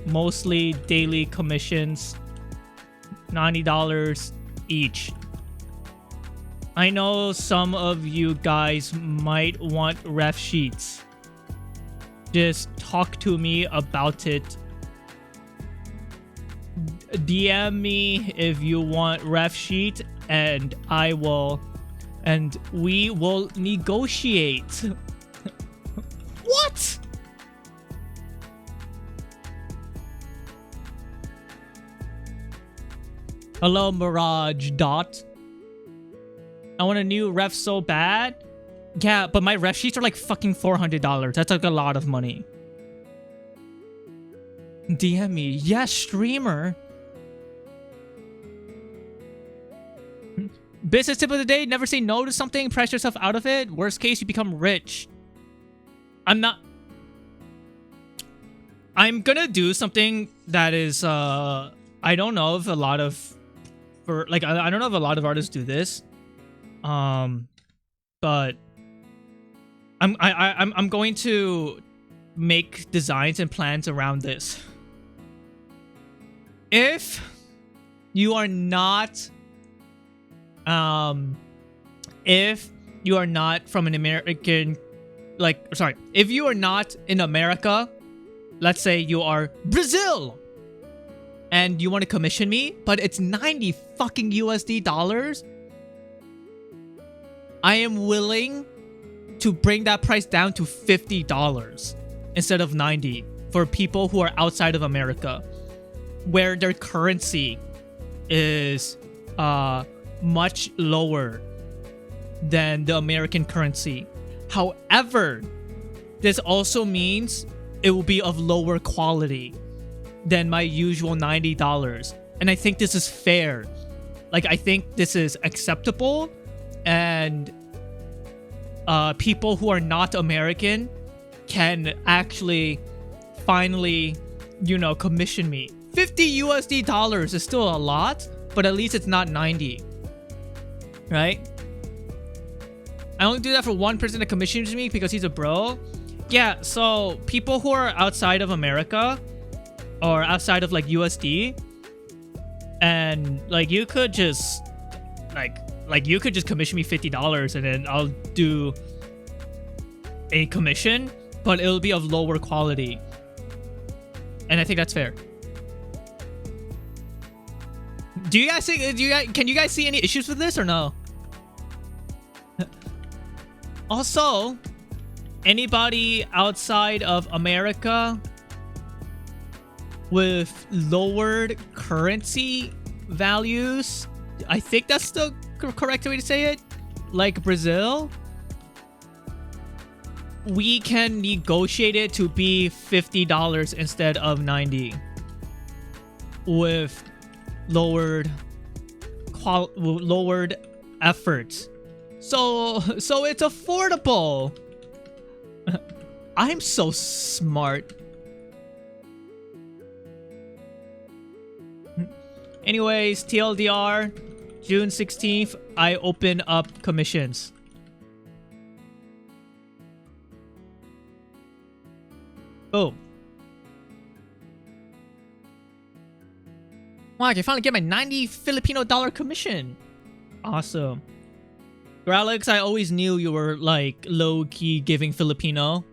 mostly daily commissions, $90 each. I know some of you guys might want ref sheets. Just talk to me about it. DM me if you want ref sheet, and we will negotiate. What? Hello, Mirage Dot. I want a new ref so bad. Yeah, but my ref sheets are like fucking $400. That's like a lot of money. DM me. Yes, streamer. Business tip of the day. Never say no to something. Press yourself out of it. Worst case, you become rich. I'm gonna do something that is I don't know if a lot of I don't know if a lot of artists do this, but I'm going to make designs and plans around this. If you are not from an American, if you are not in America, let's say you are Brazil, and you want to commission me, but it's 90 fucking USD dollars, I am willing to bring that price down to $50 instead of 90 for people who are outside of America, where their currency is much lower than the American currency. However, this also means it will be of lower quality than my usual $90. And I think this is fair. Like, I think this is acceptable. And people who are not American can actually finally, you know, commission me. 50 USD dollars is still a lot, but at least it's not 90. Right? I only do that for one person that commissions me because he's a bro. Yeah, so people who are outside of America or outside of like USD, and like you could just like you could just commission me $50 and then I'll do a commission, but it'll be of lower quality. And I think that's fair. Do you guys think, can you guys see any issues with this or no? Also, anybody outside of America with lowered currency values, I think that's the correct way to say it, like Brazil, we can negotiate it to be $50 instead of 90 with lowered effort. So it's affordable. I'm so smart. Anyways, TLDR, June 16th, I open up commissions. Oh. Wow, I can finally get my 90 Filipino dollar commission. Awesome. Alex, I always knew you were like low-key giving Filipino.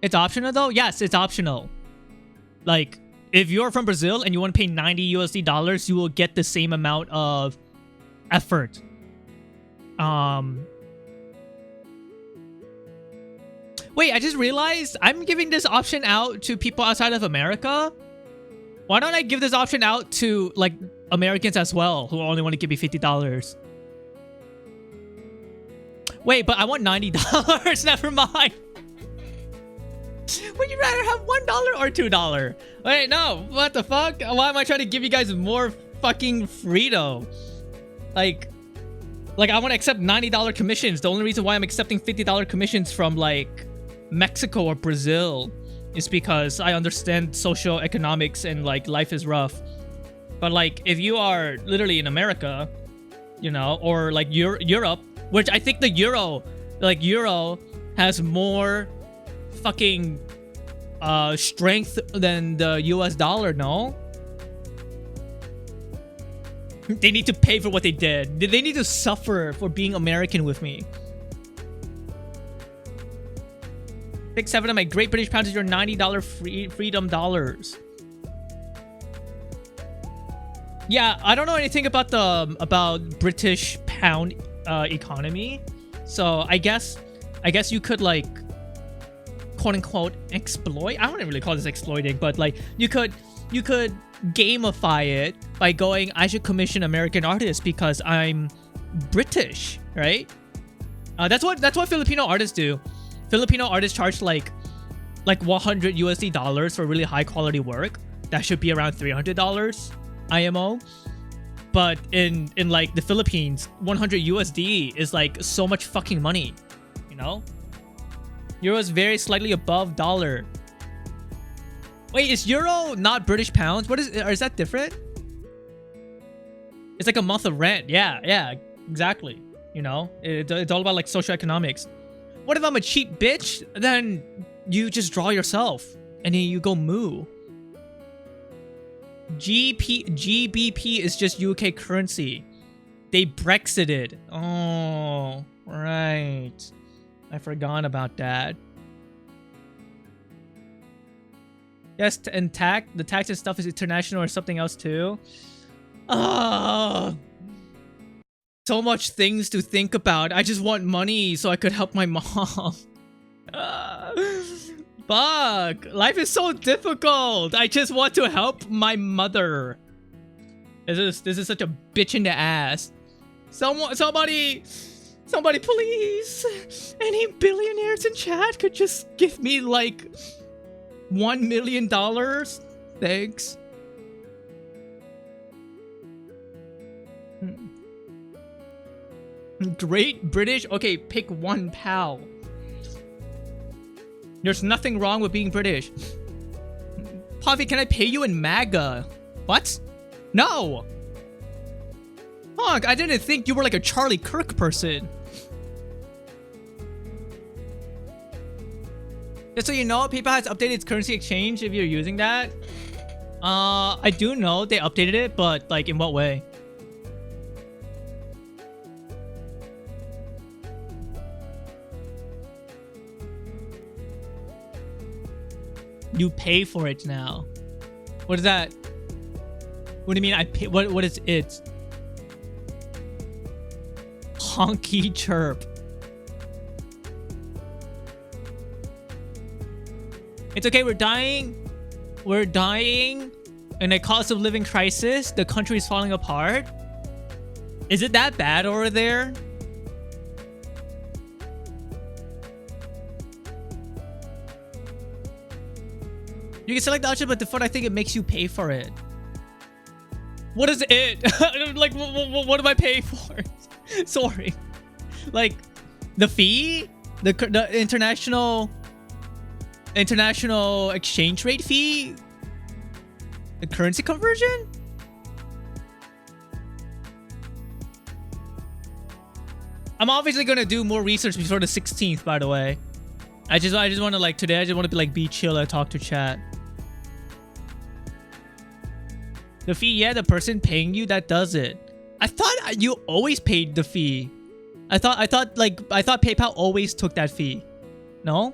It's optional though? Yes, it's optional. Like, if you're from Brazil and you want to pay 90 USD dollars, you will get the same amount of effort. Wait, I just realized I'm giving this option out to people outside of America. Why don't I give this option out to like Americans as well who only want to give me $50? Wait, but I want $90. Never mind. Would you rather have $1 or $2? Wait, no. What the fuck? Why am I trying to give you guys more fucking freedom? Like I want to accept $90 commissions. The only reason why I'm accepting $50 commissions from like Mexico or Brazil is because I understand social economics and like life is rough. But like if you are literally in America, you know, or like Europe, which I think the euro has more fucking strength than the US dollar, no? They need to pay for what they did. They need to suffer for being American with me. 6-7 of my Great British Pounds is your $90 freedom dollars. Yeah, I don't know anything about the British pound economy, so I guess you could like quote unquote exploit. I wouldn't really call this exploiting, but like you could gamify it by going, I should commission American artists because I'm British, right? That's what Filipino artists do. Filipino artists charge like 100 USD dollars for really high quality work. That should be around $300 IMO. But in like the Philippines, 100 USD is like so much fucking money, you know? Euro is very slightly above dollar. Wait, is euro not British pounds? Or is that different? It's like a month of rent. Yeah, exactly. You know, it's all about like socioeconomics. What if I'm a cheap bitch? Then you just draw yourself and then you go moo. GBP is just UK currency. They Brexited. Oh, right. I forgot about that. Yes, and the tax and stuff is international or something else too. Oh, so much things to think about. I just want money so I could help my mom. Fuck, life is so difficult. I just want to help my mother. This is such a bitch in the ass. Somebody please. Any billionaires in chat could just give me like $1 million Thanks. Great British. Okay, pick one, pal. There's nothing wrong with being British. Puffy, can I pay you in MAGA? What? No. Fuck, I didn't think you were like a Charlie Kirk person. Just so you know, PayPal has updated its currency exchange if you're using that. I do know they updated it, but like in what way? You pay for it now. What is that? What do you mean I pay? What is it? Honky chirp. It's okay, we're dying. We're dying in a cost of living crisis. The country is falling apart. Is it that bad over there? You can select the option, but default, I think it makes you pay for it. What is it? Like, what am I paying for? Sorry. Like, the fee? The international exchange rate fee? The currency conversion? I'm obviously gonna do more research before the 16th, by the way. I just want to like today. I just want to be chill and talk to chat. The fee, yeah, the person paying you that does it. I thought you always paid the fee. I thought PayPal always took that fee. No?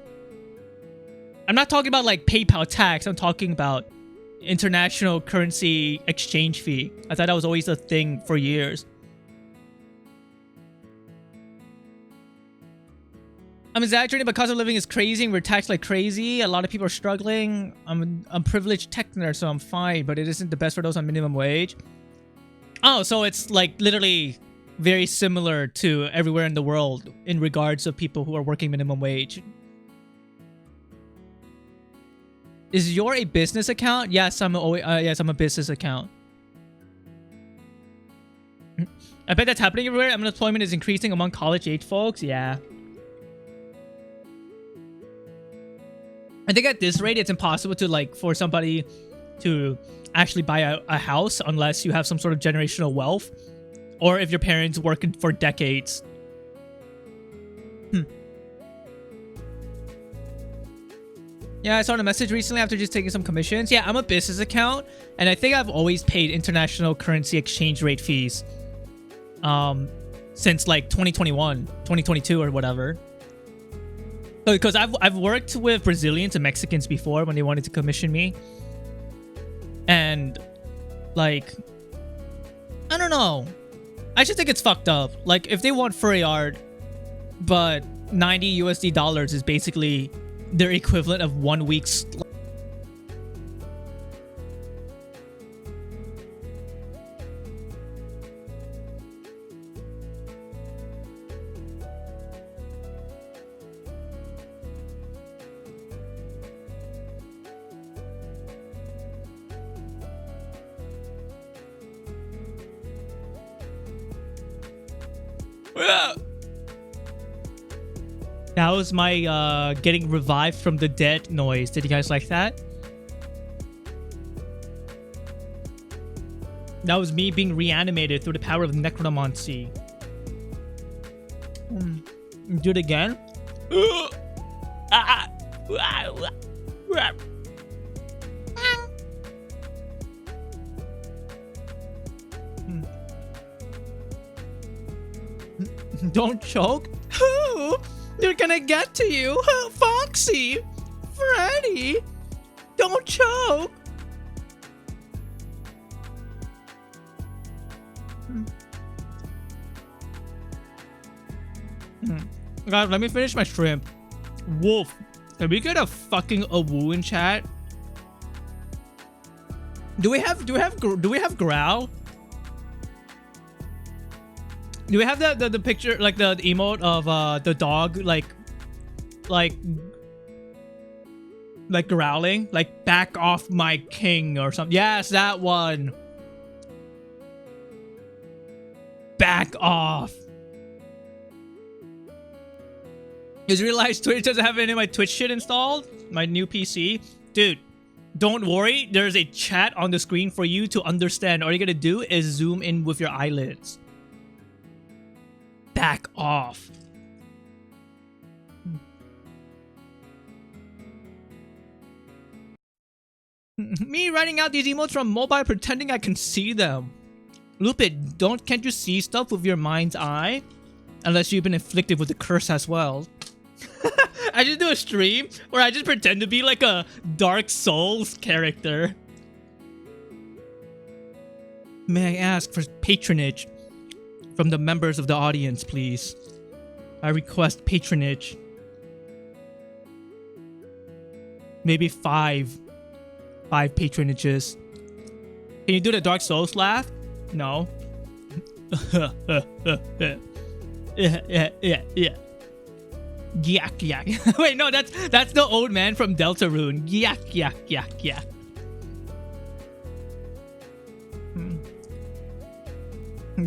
I'm not talking about like PayPal tax. I'm talking about international currency exchange fee. I thought that was always a thing for years. I'm exaggerating, but cost of living is crazy and we're taxed like crazy. A lot of people are struggling. I'm a privileged tech nerd, so I'm fine, but it isn't the best for those on minimum wage. Oh, so it's like literally very similar to everywhere in the world in regards of people who are working minimum wage. Is your a business account? Yes, I'm a business account. I bet that's happening everywhere. Unemployment is increasing among college-age folks. Yeah. I think at this rate, it's impossible to like for somebody to actually buy a house unless you have some sort of generational wealth, or if your parents working for decades. Yeah, I saw a message recently after just taking some commissions. Yeah, I'm a business account, and I think I've always paid international currency exchange rate fees since like 2021, 2022 or whatever. Because I've worked with Brazilians and Mexicans before when they wanted to commission me. And like, I don't know. I just think it's fucked up. Like if they want furry art, but 90 USD dollars is basically their equivalent of 1 week's. That was my getting revived from the dead noise. Did you guys like that? That was me being reanimated through the power of necromancy. Do it again. Don't choke. They're gonna get to you. Foxy, Freddy, don't choke. Guys, let me finish my shrimp. Wolf, can we get a fucking woo in chat? Do we have growl? Do we have the picture, like the emote of the dog, like Like growling, like back off my king or something. Yes, that one. Back off. Just realized Twitch doesn't have any of my Twitch shit installed. My new PC. Dude, don't worry. There's a chat on the screen for you to understand. All you gotta do is zoom in with your eyelids. Back off. Me writing out these emotes from mobile pretending I can see them. Lupit, can't you see stuff with your mind's eye? Unless you've been inflicted with a curse as well. I just do a stream where I just pretend to be like a Dark Souls character. May I ask for patronage from the members of the audience, please? I request patronage. Maybe five patronages. Can you do the Dark Souls laugh? No. Yeah. Yak yak. Wait, no, that's the old man from Deltarune. Yak yak yak yak.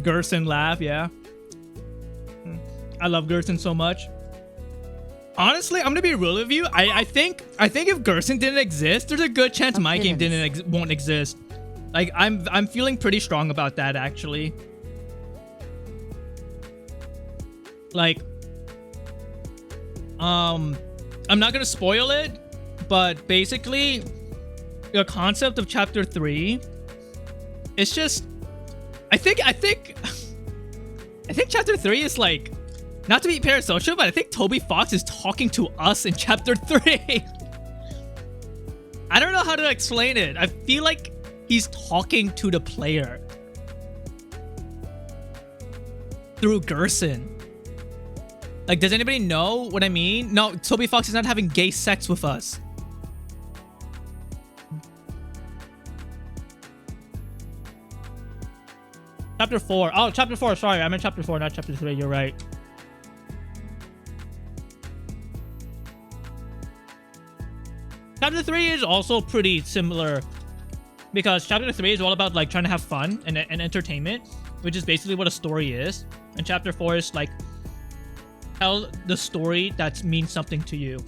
Gerson laugh, yeah. I love Gerson so much. Honestly, I'm gonna be real with you. I think if Gerson didn't exist, there's a good chance my game won't exist. Like I'm feeling pretty strong about that actually. Like I'm not gonna spoil it, but basically the concept of chapter 3, it's just I think chapter 3 is like, not to be parasocial, but I think Toby Fox is talking to us in chapter 3. I don't know how to explain it. I feel like he's talking to the player through Gerson. Like, does anybody know what I mean? No, Toby Fox is not having gay sex with us. Chapter 4. Oh, chapter 4. Sorry, I meant chapter 4, not chapter 3. You're right. Chapter 3 is also pretty similar because chapter 3 is all about like trying to have fun and entertainment, which is basically what a story is. And chapter 4 is like, tell the story that means something to you.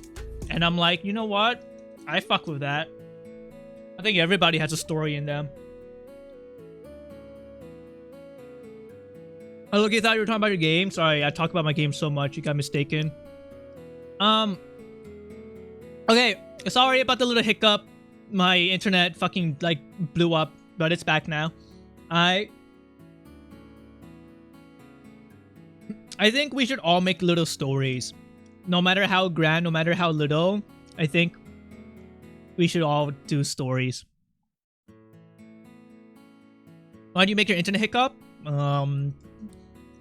And I'm like, you know what? I fuck with that. I think everybody has a story in them. Oh, look, you thought you were talking about your game? Sorry, I talk about my game so much. You got mistaken. Okay, sorry about the little hiccup. My internet fucking, like, blew up, but it's back now. I think we should all make little stories. No matter how grand, no matter how little, I think we should all do stories. Why do you make your internet hiccup?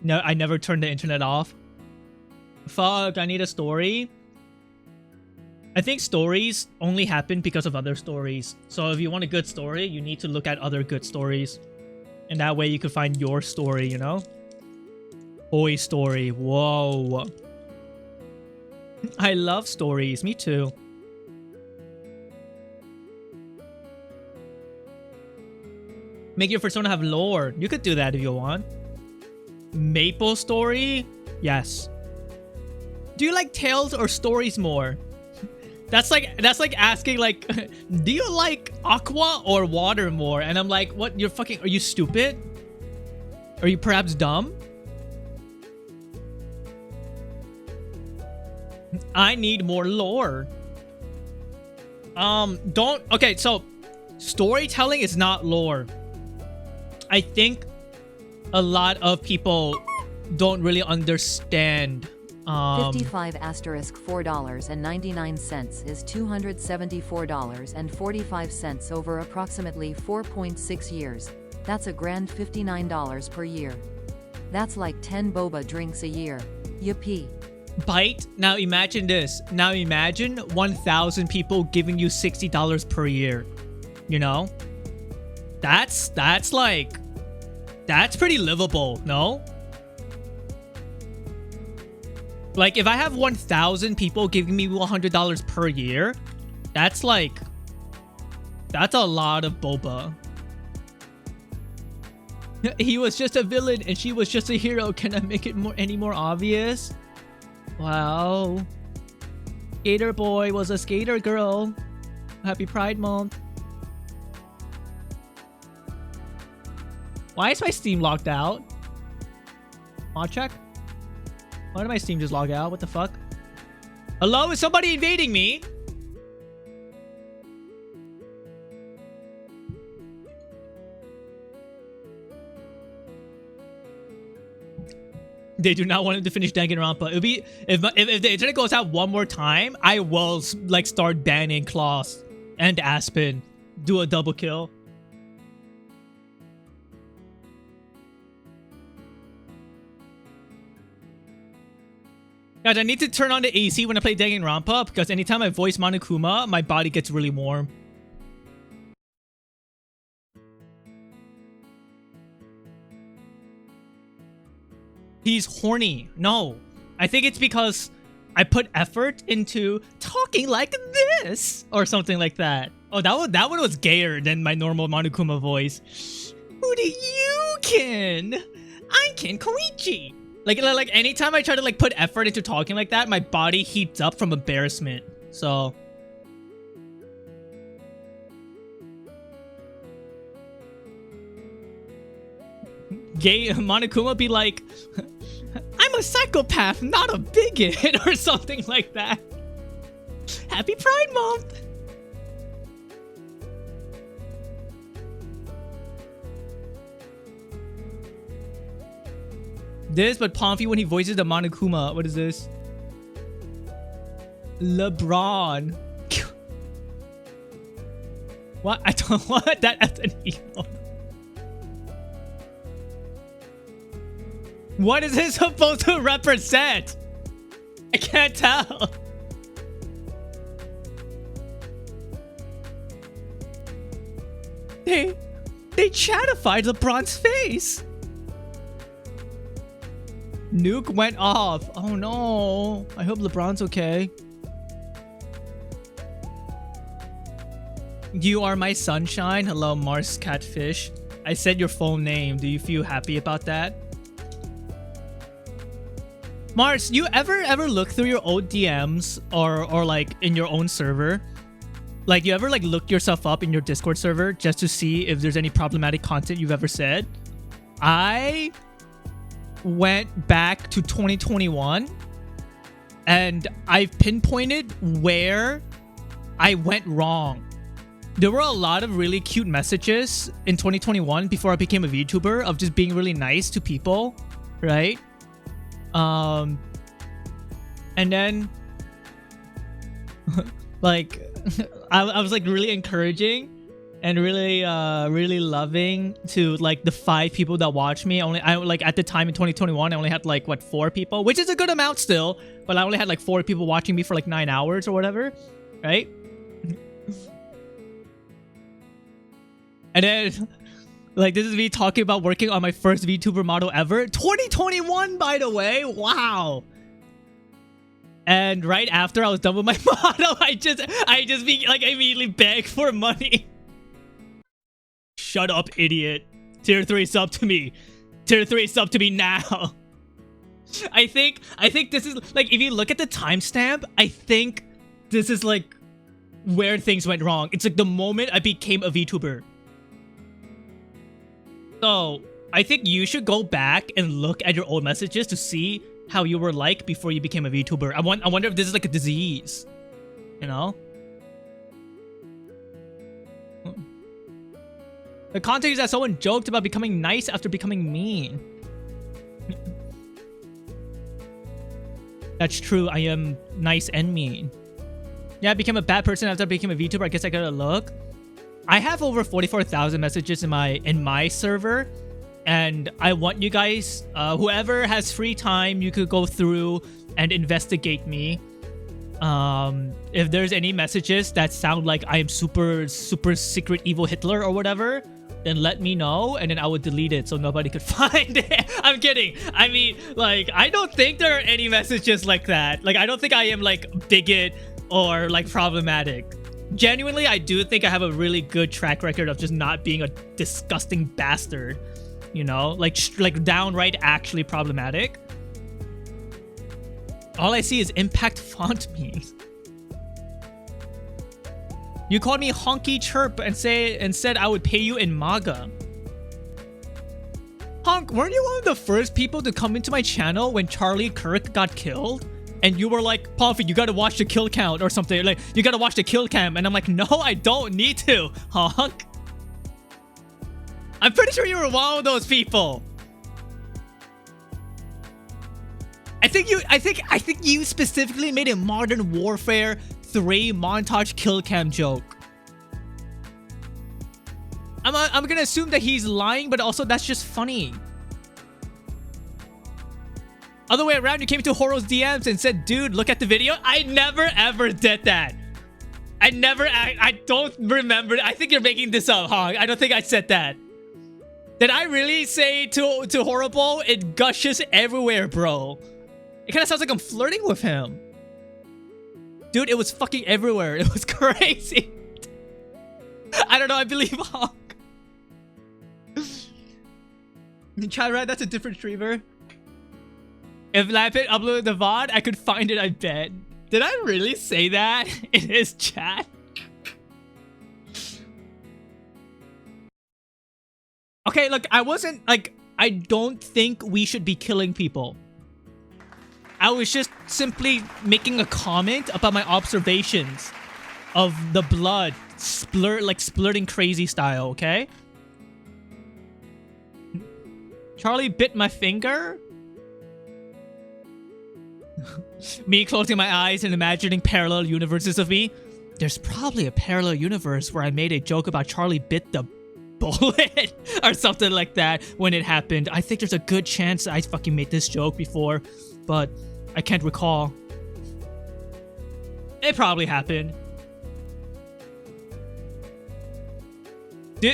No, I never turned the internet off. Fuck, I need a story. I think stories only happen because of other stories. So if you want a good story, you need to look at other good stories. And that way you can find your story, you know? Boy story. Whoa. I love stories. Me too. Make your persona have lore. You could do that if you want. Maple story? Yes. Do you like tales or stories more? That's like asking like, do you like aqua or water more? And I'm like, what? You're fucking, are you stupid? Are you perhaps dumb? I need more lore. Okay, so storytelling is not lore. I think a lot of people don't really understand. 55 asterisk $4.99 is $274.45 over approximately 4.6 years. That's a grand $59 per year. That's like 10 boba drinks a year. Yippee. Bite. Now imagine this. Now imagine 1,000 people giving you $60 per year. You know? That's pretty livable, no? Like, if I have 1,000 people giving me $100 per year, That's like... That's a lot of boba. He was just a villain and she was just a hero. Can I make it any more obvious? Wow. Skater boy was a skater girl. Happy Pride Month. Why is my Steam locked out? Mod check? Why did my Steam just log out? What the fuck? Hello? Is somebody invading me? They do not want him to finish Danganronpa. It'll be if the internet goes out one more time, I will like start banning Klaus and Aspen. Do a double kill. Guys, I need to turn on the AC when I play Danganronpa because anytime I voice Monokuma, my body gets really warm. He's horny. No. I think it's because I put effort into talking like this or something like that. Oh, that one was gayer than my normal Monokuma voice. Who do you ken? I ken Koichi. Like anytime I try to like put effort into talking like that, my body heats up from embarrassment. So gay Monokuma be like, I'm a psychopath, not a bigot, or something like that. Happy Pride Month! This, but Pomfrey when he voices the Monokuma. What is this? LeBron. What? I don't want that as an emo. What is this supposed to represent? I can't tell. They chatified LeBron's face. Nuke went off. Oh no. I hope LeBron's okay. You are my sunshine. Hello, Mars Catfish. I said your full name. Do you feel happy about that? Mars, you ever look through your old DMs or like in your own server? Like you ever like look yourself up in your Discord server just to see if there's any problematic content you've ever said? I went back to 2021 and I've pinpointed where I went wrong. There were a lot of really cute messages in 2021 before I became a VTuber of just being really nice to people, right? And then like I was like really encouraging and really really loving to like the 5 people that watch me. I like at the time in 2021 I only had like what 4 people, which is a good amount still, but I only had like 4 people watching me for like 9 hours or whatever, right? And then like this is me talking about working on my first VTuber model ever. 2021, by the way. Wow. And right after I was done with my model, I just immediately begged for money. Shut up, idiot. Tier 3 sub to me. Tier 3 sub to me now. I think this is like, if you look at the timestamp, I think this is like where things went wrong. It's like the moment I became a VTuber. So I think you should go back and look at your old messages to see how you were like before you became a VTuber. I wonder if this is like a disease, you know? The context is that someone joked about becoming nice after becoming mean. That's true. I am nice and mean. Yeah, I became a bad person after I became a VTuber. I guess I gotta look. I have over 44,000 messages in my server, and I want you guys, whoever has free time, you could go through and investigate me. If there's any messages that sound like I am super secret evil Hitler or whatever, then let me know, and then I would delete it so nobody could find it. I'm kidding. I mean, like, I don't think there are any messages like that. Like, I don't think I am like bigot or like problematic. Genuinely, I do think I have a really good track record of just not being a disgusting bastard. You know, like downright actually problematic. All I see is impact font memes. You called me honky chirp and said I would pay you in MAGA. Honk, weren't you one of the first people to come into my channel when Charlie Kirk got killed? And you were like, Puffy, you gotta watch the kill count or something. Like, you gotta watch the kill cam. And I'm like, no, I don't need to, Honk. I'm pretty sure you were one of those people. I think you specifically made a Modern Warfare 3 montage kill cam joke. I'm gonna assume that he's lying, but also that's just funny. Other way around, you came to Horo's DMs and said, dude, look at the video. I never ever did that. I don't remember. I think you're making this up, Hong. I don't think I said that. Did I really say to Horrible? It gushes everywhere, bro. It kind of sounds like I'm flirting with him. Dude, it was fucking everywhere. It was crazy. I don't know. I believe Hong. Chat right? That's a different streamer. If Lampit uploaded the VOD, I could find it, I bet. Did I really say that in his chat? Okay, look, I wasn't, like, I don't think we should be killing people. I was just simply making a comment about my observations of the blood splurting crazy style, okay? Charlie bit my finger? Me closing my eyes and imagining parallel universes of me. There's probably a parallel universe where I made a joke about Charlie bit the bullet or something like that when it happened. I think there's a good chance I fucking made this joke before, but I can't recall. It probably happened.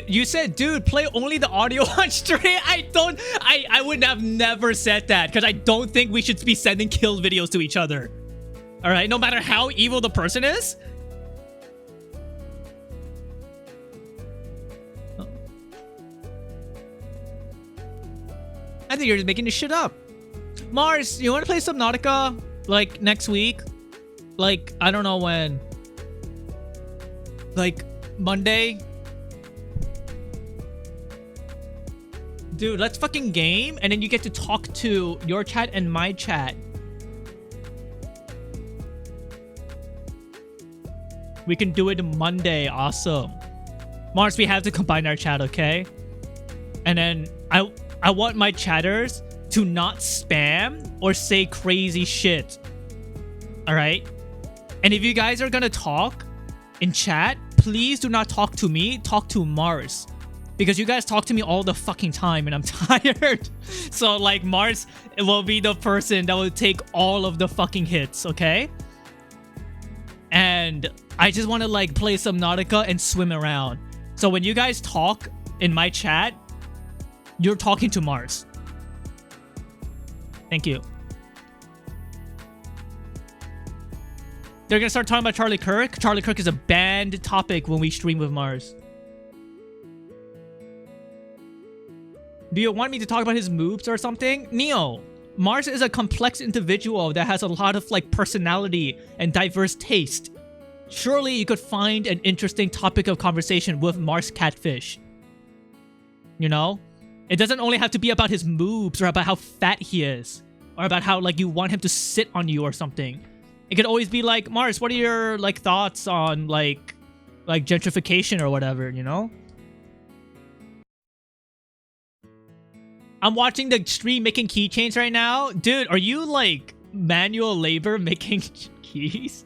You said, dude, play only the audio on stream. I would have never said that because I don't think we should be sending kill videos to each other. All right, no matter how evil the person is. Oh. I think you're just making this shit up. Mars, you want to play Subnautica like next week? Like, I don't know when. Like Monday? Dude, let's fucking game, and then you get to talk to your chat and my chat. We can do it Monday. Awesome. Mars, we have to combine our chat, okay? And then I want my chatters to not spam or say crazy shit. Alright? And if you guys are gonna talk in chat, please do not talk to me. Talk to Mars. Because you guys talk to me all the fucking time and I'm tired. So like Mars will be the person that will take all of the fucking hits, okay? And I just want to like play Subnautica and swim around. So when you guys talk in my chat, you're talking to Mars. Thank you. They're gonna start talking about Charlie Kirk. Charlie Kirk is a banned topic when we stream with Mars. Do you want me to talk about his moves or something? Neo, Mars is a complex individual that has a lot of like personality and diverse taste. Surely you could find an interesting topic of conversation with Mars Catfish. You know? It doesn't only have to be about his moves or about how fat he is. Or about how like you want him to sit on you or something. It could always be like, Mars, what are your like thoughts on like gentrification or whatever, you know? I'm watching the stream making keychains right now. Dude, are you like manual labor making keys?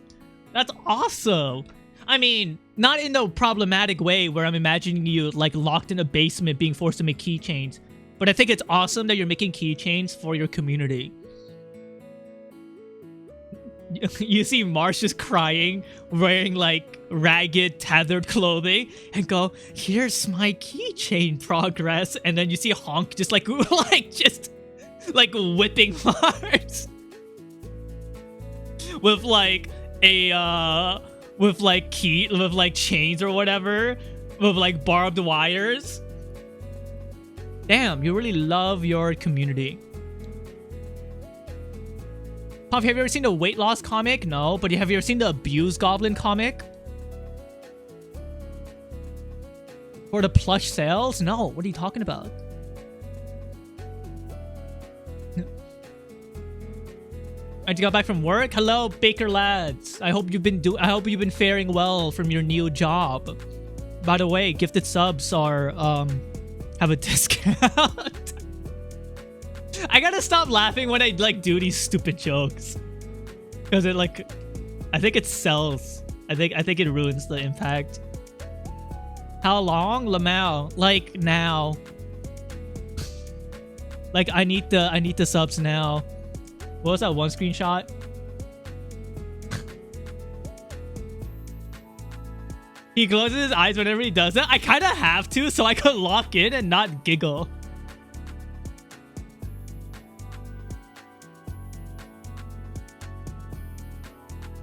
That's awesome. I mean, not in a problematic way where I'm imagining you like locked in a basement being forced to make keychains. But I think it's awesome that you're making keychains for your community. You see Mars just crying, wearing like ragged, tethered clothing, and go, here's my keychain progress. And then you see Honk just like, like whipping Mars with like a with like chains or whatever, with like barbed wires. Damn, you really love your community. Puff, have you ever seen the weight loss comic? No, but have you ever seen the Abuse Goblin comic? For the plush sales? No, what are you talking about? I just got back from work. Hello, Baker lads. I hope you've been faring well from your new job. By the way, gifted subs are have a discount. I gotta stop laughing when I like do these stupid jokes, because it like, I think it sells. I think it ruins the impact. How long, Lamau? Like now. Like I need the subs now. What was that one screenshot? He closes his eyes whenever he does it. I kind of have to, so I could lock in and not giggle.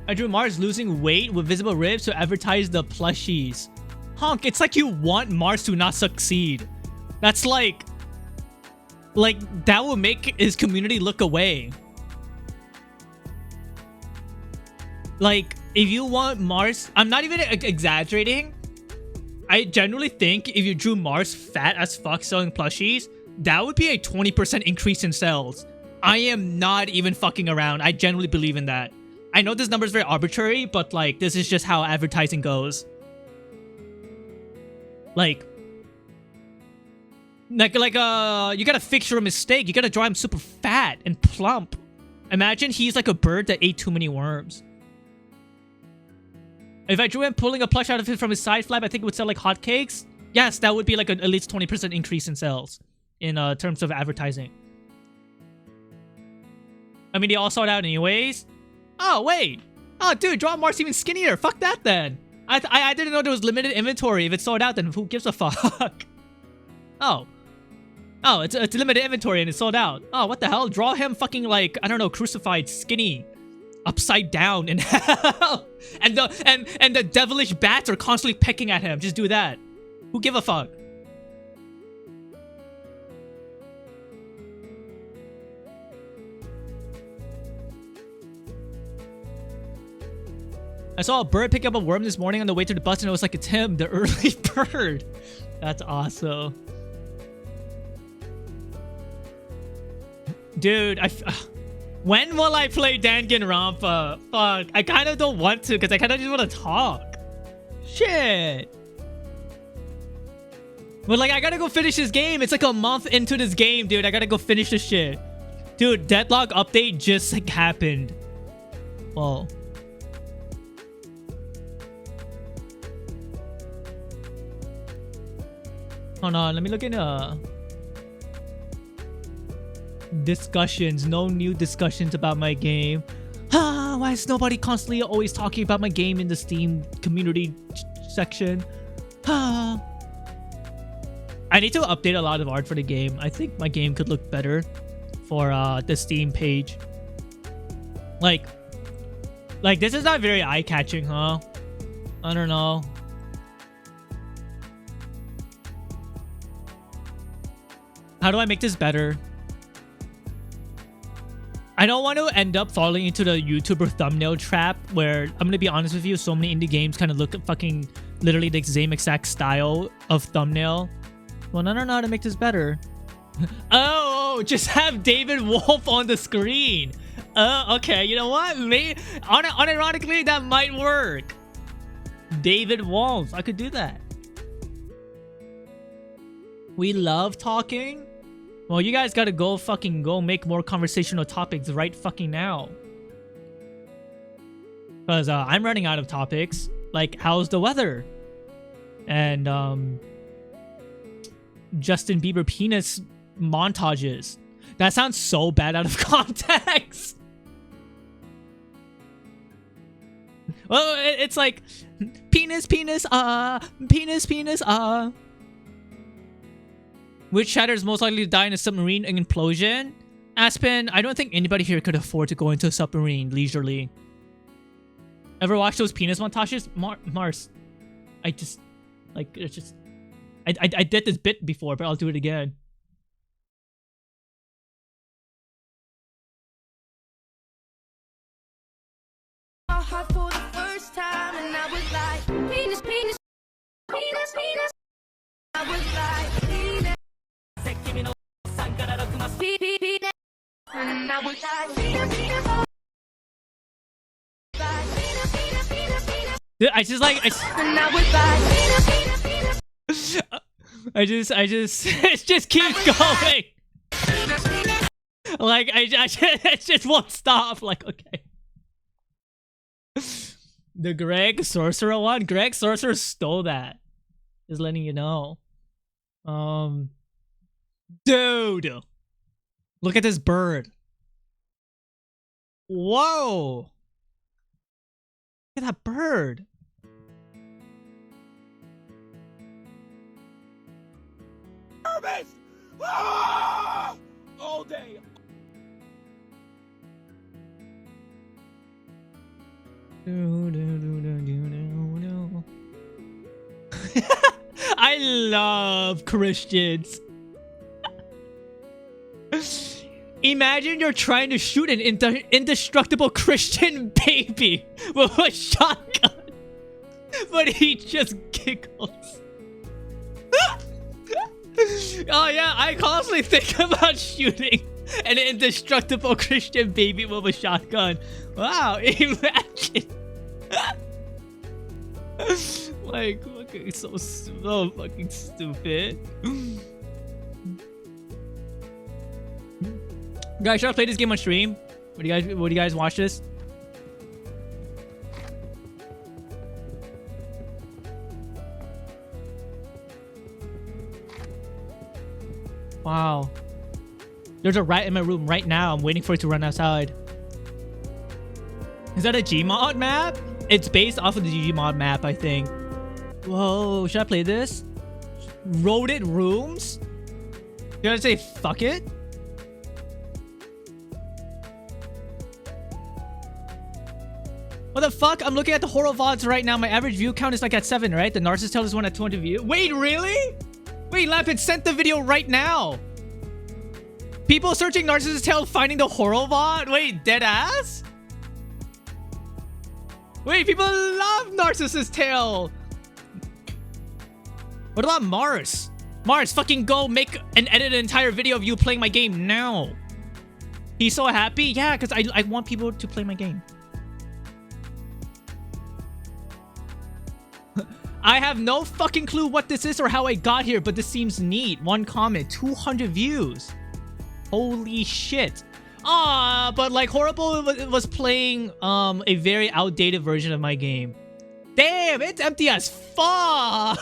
I drew Mars losing weight with visible ribs to advertise the plushies. Honk, it's like you want Mars to not succeed. That's like that will make his community look away. Like, if you want Mars, I'm not even exaggerating. I generally think if you drew Mars fat as fuck selling plushies, that would be a 20% increase in sales. I am not even fucking around. I genuinely believe in that. I know this number is very arbitrary, but like, this is just how advertising goes. Like you gotta fix your mistake. You gotta draw him super fat and plump. Imagine he's like a bird that ate too many worms. If I drew him pulling a plush out of it from his side flap, I think it would sell like hotcakes. Yes, that would be like at least 20% increase in sales in terms of advertising. I mean, they all sold out anyways. Oh, wait. Oh, dude, draw Mars even skinnier. Fuck that then. I didn't know there was limited inventory. If it's sold out, then who gives a fuck? Oh. Oh, it's limited inventory and it's sold out. Oh, what the hell? Draw him fucking like, I don't know, crucified, skinny, upside down in hell. And the devilish bats are constantly pecking at him. Just do that. Who give a fuck? I saw a bird pick up a worm this morning on the way to the bus and it was like, it's him, the early bird. That's awesome. Dude, when will I play Danganronpa? Fuck, I kind of don't want to because I kind of just want to talk. Shit. But like, I gotta go finish this game. It's like a month into this game, dude. I gotta go finish this shit. Dude, Deadlock update just like happened. Whoa. Hold on, let me look into discussions. No new discussions about my game. Why is nobody constantly always talking about my game in the Steam community section? I need to update a lot of art for the game. I think my game could look better for the Steam page. Like this is not very eye-catching, huh? I don't know. How do I make this better? I don't want to end up falling into the YouTuber thumbnail trap where, I'm going to be honest with you, so many indie games kind of look at fucking literally the same exact style of thumbnail. Well, I don't know how to make this better. Oh, just have David Wolf on the screen. Okay, you know what? Unironically, that might work. David Wolf, I could do that. We love talking. Well, you guys gotta go make more conversational topics right fucking now. Because I'm running out of topics. Like, how's the weather? And Justin Bieber penis montages. That sounds so bad out of context. Well, it's like penis, penis, penis, penis, Which shatter is most likely to die in a submarine implosion? Aspen, I don't think anybody here could afford to go into a submarine leisurely. Ever watch those penis montages? Mars. I just like it's just I did this bit before, but I'll do it again. For the first time, and I was like, penis, penis, penis, penis. I was like, penis, penis, and I was like, penis, penis, I just like and I was like, penis, penis, I just it just keeps going. Like it just won't stop. Like okay. The Greg Sorcerer one? Greg Sorcerer stole that. Just letting you know. Dude. Look at this bird. Whoa. Look at that bird. All day. I love Christians. Imagine you're trying to shoot an indestructible Christian baby with a shotgun, but he just giggles. Oh yeah, I constantly think about shooting an indestructible Christian baby with a shotgun. Wow, imagine. Like, fucking so fucking stupid. Guys, should I play this game on stream? Would you guys watch this? Wow. There's a rat in my room right now. I'm waiting for it to run outside. Is that a Gmod map? It's based off of the Gmod map, I think. Whoa, should I play this? Rodent rooms? Should I say fuck it? What the fuck? I'm looking at the horror VODs right now. My average view count is like at 7, right? The Narcissist Tale is one at 200 views. Wait, really? Wait, Lampin sent the video right now. People searching Narcissist Tale finding the horror VOD? Wait, dead ass? Wait, people love Narcissist Tale. What about Mars? Mars, fucking go make and edit an entire video of you playing my game now. He's so happy? Yeah, because I want people to play my game. I have no fucking clue what this is or how I got here, but this seems neat. 1 comment, 200 views. Holy shit. Ah, but like Horrible was playing a very outdated version of my game. Damn, it's empty as fuck.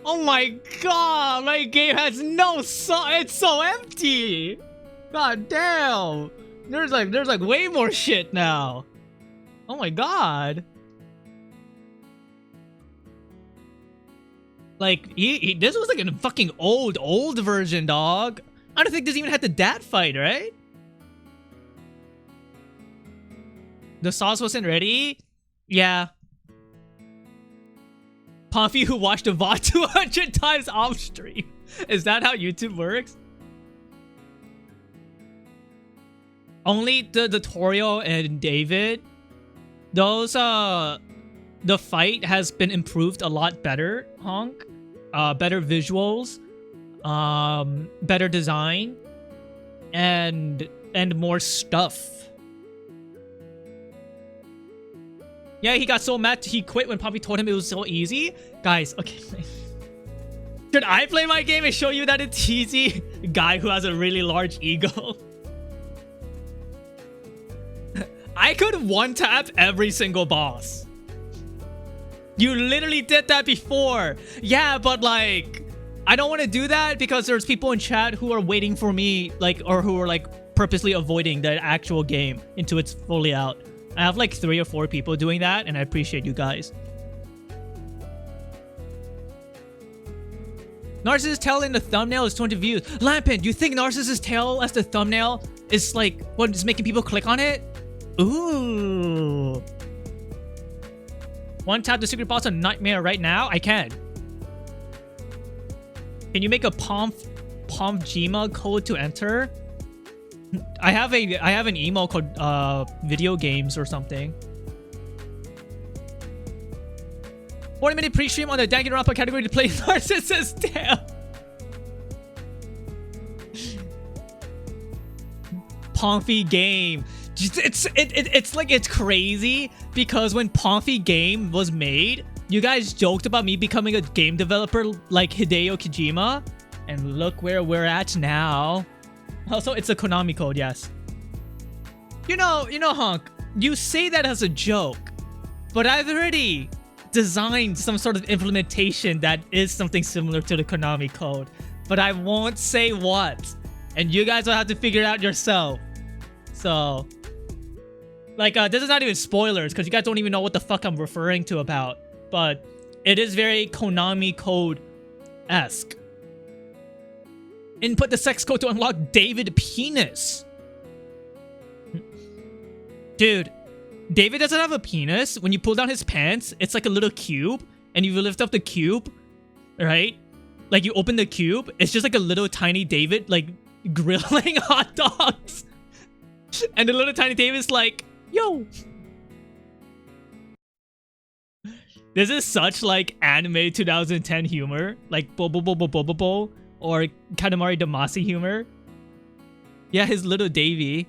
Oh my god, my game has no song. It's so empty. God damn. There's like way more shit now. Oh my god. Like, this was like a fucking old version, dog. I don't think this even had the dat fight, right? The sauce wasn't ready? Yeah. Pompey who watched a VOD 200 times off stream. Is that how YouTube works? Only the tutorial and David. Those, the fight has been improved a lot better, Honk. Better visuals, better design, and more stuff. Yeah, he got so mad he quit when Poppy told him it was so easy. Guys, okay. Should I play my game and show you that it's easy? Guy who has a really large ego. I could one-tap every single boss. You literally did that before. Yeah, but like, I don't want to do that because there's people in chat who are waiting for me, like, or who are like purposely avoiding the actual game until it's fully out. I have like 3 or 4 people doing that, and I appreciate you guys. Narcissist Tale in the thumbnail is 20 views. Lampin, do you think Narcissist Tale as the thumbnail is like what is making people click on it? Ooh. One tap the secret boss on Nightmare right now? I can. Can you make a Gma code to enter? I have an email called video games or something. 40-minute pre-stream on the Danganronpa category to play Narcissist. Damn. Pomfy game. It's like it's crazy because when Pomfy game was made, you guys joked about me becoming a game developer like Hideo Kojima, and look where we're at now. Also, it's a Konami code, yes. You know, Honk, you say that as a joke, but I've already designed some sort of implementation that is something similar to the Konami code, but I won't say what, and you guys will have to figure it out yourself. So, like, this is not even spoilers because you guys don't even know what the fuck I'm referring to about, but it is very Konami code-esque. Input the sex code to unlock David penis. Dude, David doesn't have a penis. When you pull down his pants, it's like a little cube, and you lift up the cube, right? Like you open the cube, it's just like a little tiny David like grilling hot dogs. And the little tiny David's like, yo. This is such like anime 2010 humor, like Bobo or Katamari Damacy humor. Yeah, his little Davy.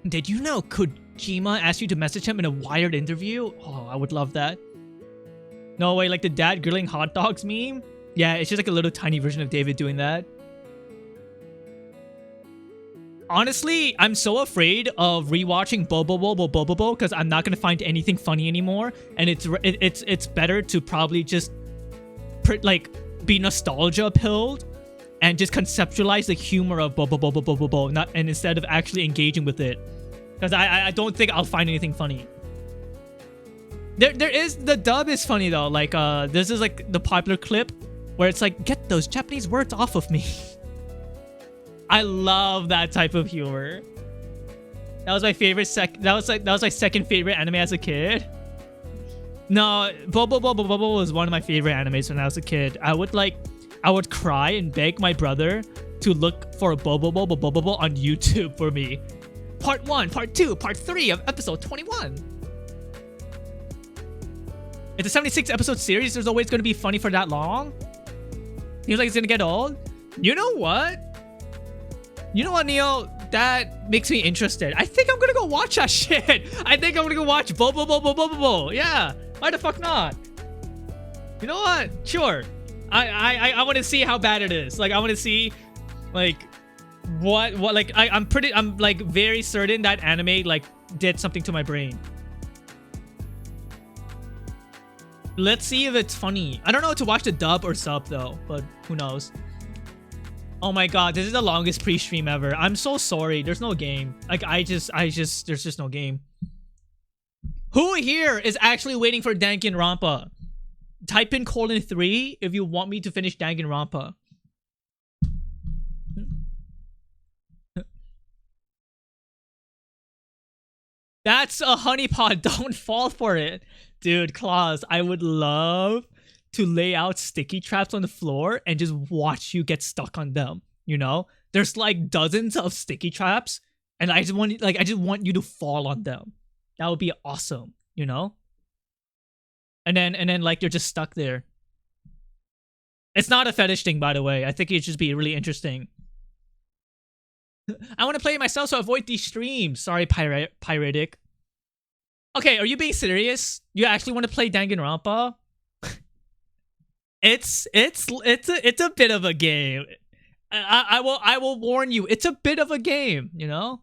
Did you know Kojima asked you to message him in a Wired interview? Oh, I would love that. No way, like the dad grilling hot dogs meme? Yeah, it's just like a little tiny version of David doing that. Honestly, I'm so afraid of rewatching Bobo because I'm not gonna find anything funny anymore, and it's better to probably just like be nostalgia pilled and just conceptualize the humor of Bobo, not and instead of actually engaging with it, because I don't think I'll find anything funny. There is the dub is funny though. Like this is like the popular clip where it's like, get those Japanese words off of me. I love that type of humor. That was my favorite that was my second favorite anime as a kid. No, Bobo was one of my favorite animes when I was a kid. I would cry and beg my brother to look for Bobo on YouTube for me. Part 1, Part 2, Part 3 of episode 21. It's a 76 episode series. There's always going to be funny for that long. Seems like it's going to get old. You know what? You know what, Neo? That makes me interested. I think I'm gonna go watch that shit. I think I'm gonna go watch Bobo. Yeah. Why the fuck not? You know what? Sure. I want to see how bad it is. Like I want to see, like, what like I'm like very certain that anime like did something to my brain. Let's see if it's funny. I don't know to watch the dub or sub though, but who knows? Oh my god, this is the longest pre-stream ever. I'm so sorry. There's no game. Like there's just no game. Who here is actually waiting for Danganronpa? Type in :3 if you want me to finish Danganronpa. That's a honeypot. Don't fall for it. Dude, Claus, I would love to lay out sticky traps on the floor and just watch you get stuck on them. You know, there's like dozens of sticky traps, and I just want you to fall on them. That would be awesome. You know, and then like you're just stuck there. It's not a fetish thing, by the way. I think it'd just be really interesting. I want to play it myself, so avoid these streams. Sorry, Piratic. Okay, are you being serious? You actually want to play Danganronpa? It's a bit of a game. I will warn you. It's a bit of a game, you know.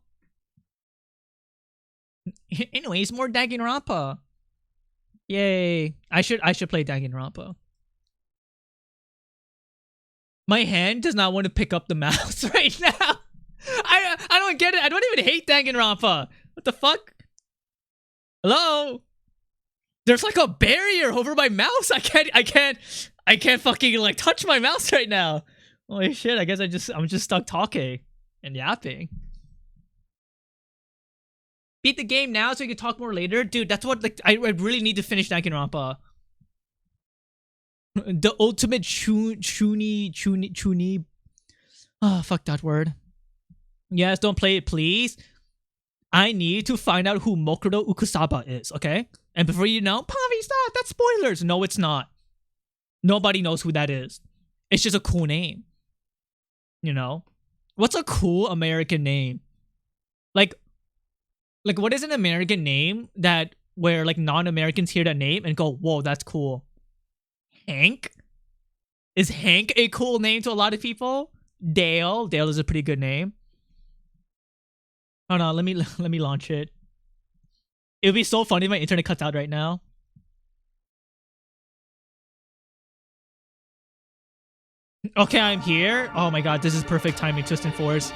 Anyways, more Danganronpa. Yay! I should play Danganronpa. My hand does not want to pick up the mouse right now. I don't get it. I don't even hate Danganronpa. What the fuck? Hello? There's like a barrier over my mouse. I can't fucking like touch my mouse right now. Holy shit, I guess I'm just stuck talking. and yapping. Beat the game now so you can talk more later, dude. That's what like I really need to finish Danganronpa. The ultimate chuni. Oh, fuck that word. Yes, don't play it, please. I need to find out who Mokudo Ukusaba is, okay? And before you know, Pavi, stop, that's spoilers. No, it's not. Nobody knows who that is. It's just a cool name. You know? What's a cool American name? Like what is an American name that where like non-Americans hear that name and go, whoa, that's cool? Hank? Is Hank a cool name to a lot of people? Dale is a pretty good name. Oh no, let me launch it. It would be so funny if my internet cuts out right now. Okay, I'm here. Oh my god, this is perfect timing, Twist and Force.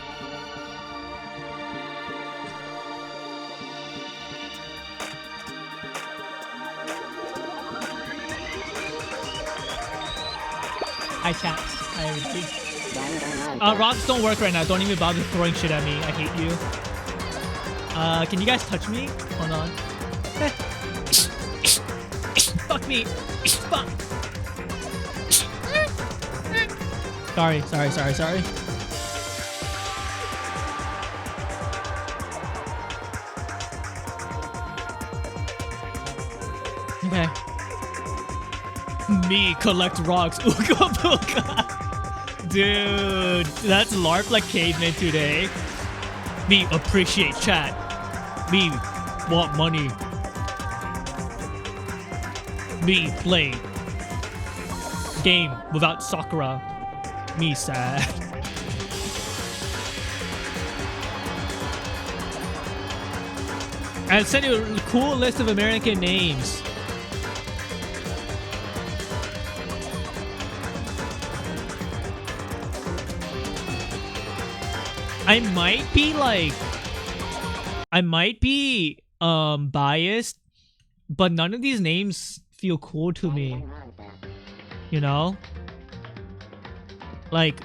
Hi chat. Hi everybody. Rocks don't work right now. Don't even bother throwing shit at me. I hate you. Can you guys touch me? Hold on. Fuck me. Fuck. Sorry. Okay. Me collect rocks. Ooga booga. Dude, that's LARP like caveman today. Me appreciate chat. Me want money. Me play game without Sakura. Me sad. I'll send you a cool list of American names. I might be biased, but none of these names feel cool to me. You know? Like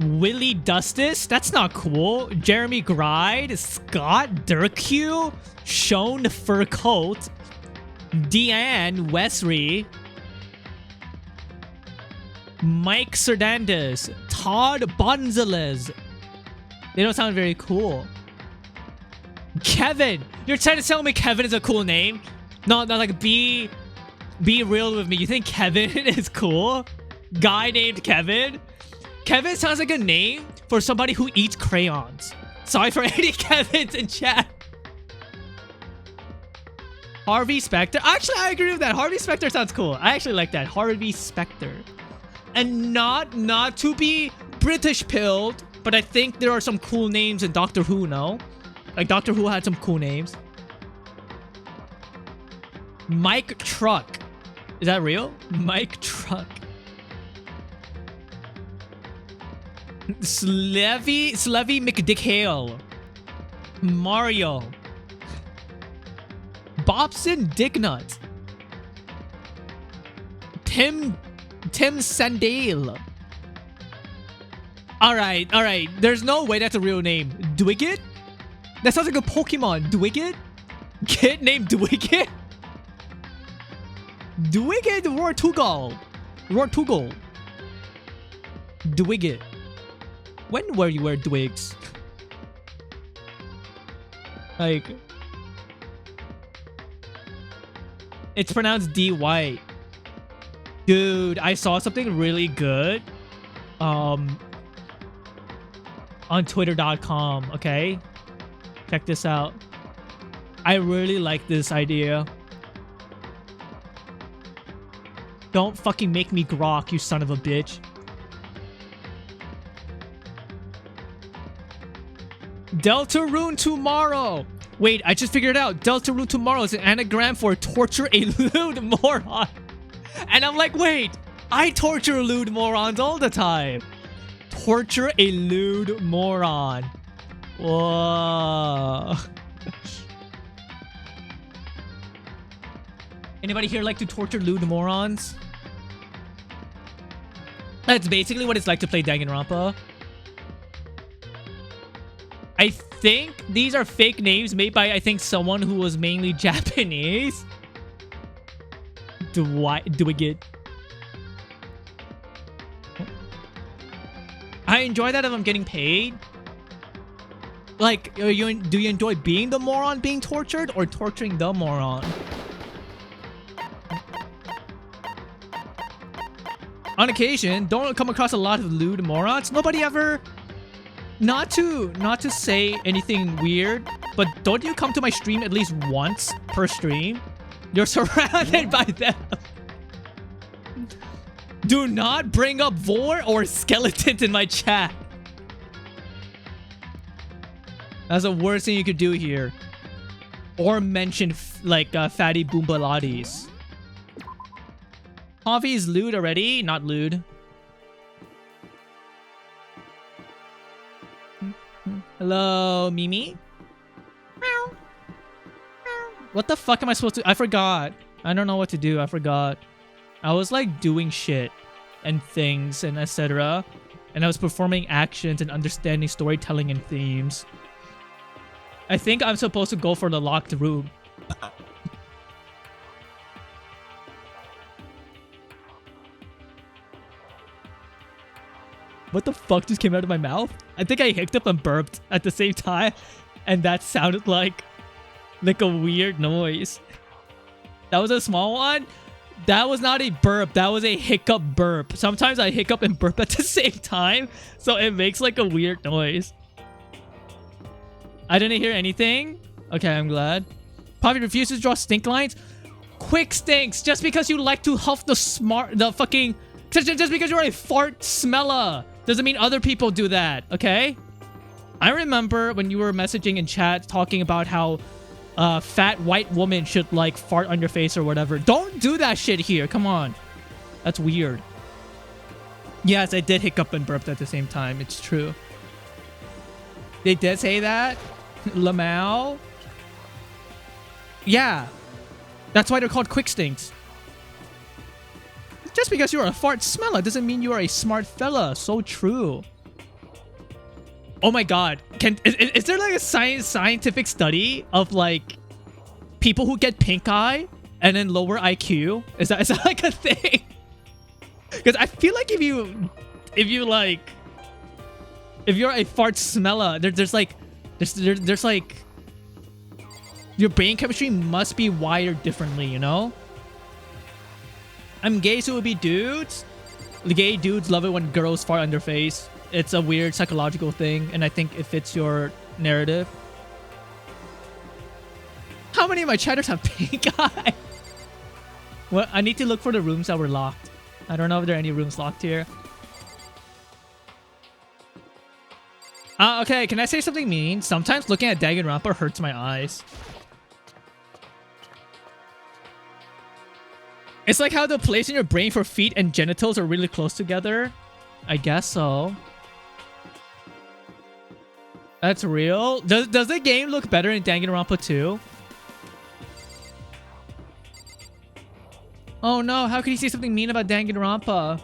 Willie Dustis? That's not cool. Jeremy Gride, Scott Durkew, Sean Furcoat, Deanne Wesry, Mike Cerdandis, Todd Bonzales. They don't sound very cool. Kevin! You're trying to tell me Kevin is a cool name? No, like be real with me. You think Kevin is cool? Guy named Kevin? Kevin sounds like a name for somebody who eats crayons. Sorry for any Kevins in chat. Harvey Specter? Actually, I agree with that. Harvey Specter sounds cool. I actually like that. Harvey Specter. And not to be British pilled, but I think there are some cool names in Doctor Who, no? Like Doctor Who had some cool names. Mike Truck. Is that real? Mike Truck. Slevy McDickhale. Mario. Bobson Dignut. Tim Sandale. Alright. There's no way that's a real name. Dwigget? That sounds like a Pokemon. Dwigget? Kid named Dwigget? Dwigget Rortugal. Dwigget. When were you wear Dwigs? Like... It's pronounced D White. Dude, I saw something really good. On twitter.com, okay? Check this out. I really like this idea. Don't fucking make me grok, you son of a bitch. Deltarune tomorrow. Wait, I just figured it out. Deltarune tomorrow is an anagram for torture a lewd moron. And I'm like, wait, I torture lewd morons all the time. Torture a lewd moron. Whoa. Anybody here like to torture lewd morons? That's basically what it's like to play Danganronpa. I think these are fake names made by, I think, someone who was mainly Japanese. Do we get... I enjoy that if I'm getting paid. Like, do you enjoy being the moron being tortured or torturing the moron? On occasion, don't come across a lot of lewd morons. Nobody ever... Not to say anything weird, but don't you come to my stream at least once per stream? You're surrounded by them. Do not bring up vor or skeletons in my chat. That's the worst thing you could do here. Or mention fatty boombalotties. Coffee is lewd already? Not lewd. Hello, Mimi? What the fuck am I supposed to... I forgot. I don't know what to do. I forgot. I was like doing shit and things and etc. And I was performing actions and understanding storytelling and themes. I think I'm supposed to go for the locked room. What the fuck just came out of my mouth? I think I hiccuped and burped at the same time. And that sounded like a weird noise. That was a small one? That was not a burp. That was a hiccup burp. Sometimes I hiccup and burp at the same time. So it makes like a weird noise. I didn't hear anything. Okay, I'm glad. Poppy refuses to draw stink lines. Quick stinks. Just because you like to huff just because you're a fart smeller doesn't mean other people do that, okay? I remember when you were messaging in chat talking about how fat white woman should like fart on your face or whatever. Don't do that shit here. Come on. That's weird. Yes, I did hiccup and burp at the same time. It's true. They did say that? Lamau? Yeah. That's why they're called quick stinks. Just because you're a fart smeller doesn't mean you are a smart fella. So true. Oh my god. Is there like a scientific study of like people who get pink eye and then lower IQ? Is that like a thing? Because I feel like if you're a fart smeller, there's like your brain chemistry must be wired differently, you know? I'm gay, so it would be dudes. The gay dudes love it when girls fart on their face. It's a weird psychological thing, and I think it fits your narrative. How many of my chatters have pink eye? Well, I need to look for the rooms that were locked. I don't know if there are any rooms locked here. Okay, can I say something mean? Sometimes looking at Danganronpa hurts my eyes. It's like how the place in your brain for feet and genitals are really close together. I guess so. That's real. Does the game look better in Danganronpa 2? Oh no, how could you say something mean about Danganronpa?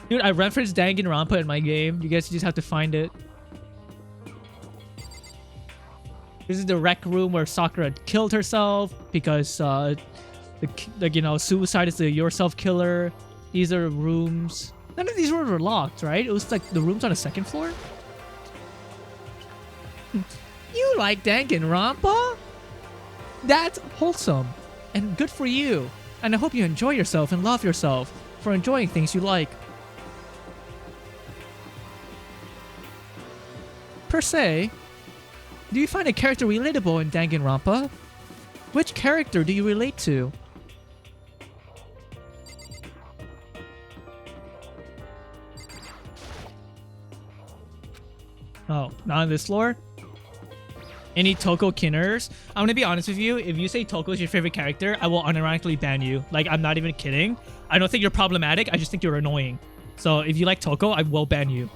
Dude, I referenced Danganronpa in my game. You guys just have to find it. This is the rec room where Sakura killed herself because suicide is the yourself killer. These are rooms. None of these rooms were locked, right? It was like the rooms on the second floor. You like Danganronpa? That's wholesome and good for you. And I hope you enjoy yourself and love yourself for enjoying things you like. Per se, do you find a character relatable in Danganronpa? Which character do you relate to? Oh, not on this floor? Any Toko Kinners? I'm gonna be honest with you. If you say Toko is your favorite character, I will unironically ban you. Like, I'm not even kidding. I don't think you're problematic. I just think you're annoying. So if you like Toko, I will ban you.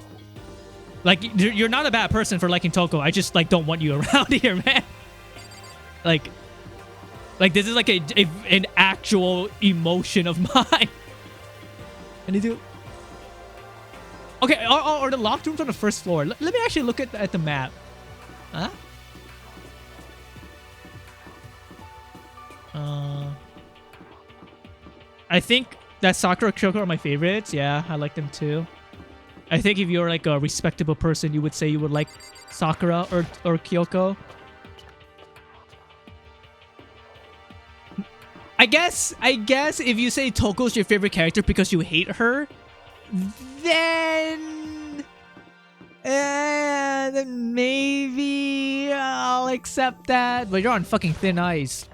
Like, you're not a bad person for liking Toko. I just, like, don't want you around here, man. Like this is like an actual emotion of mine. And you do... Okay, or the locked rooms on the first floor. Let me actually look at the map. Huh? I think that Sakura and Kyoko are my favorites. Yeah, I like them too. I think if you're like a respectable person, you would say you would like Sakura or Kyoko. I guess if you say Toko's your favorite character because you hate her, then maybe I'll accept that. But you're on fucking thin ice.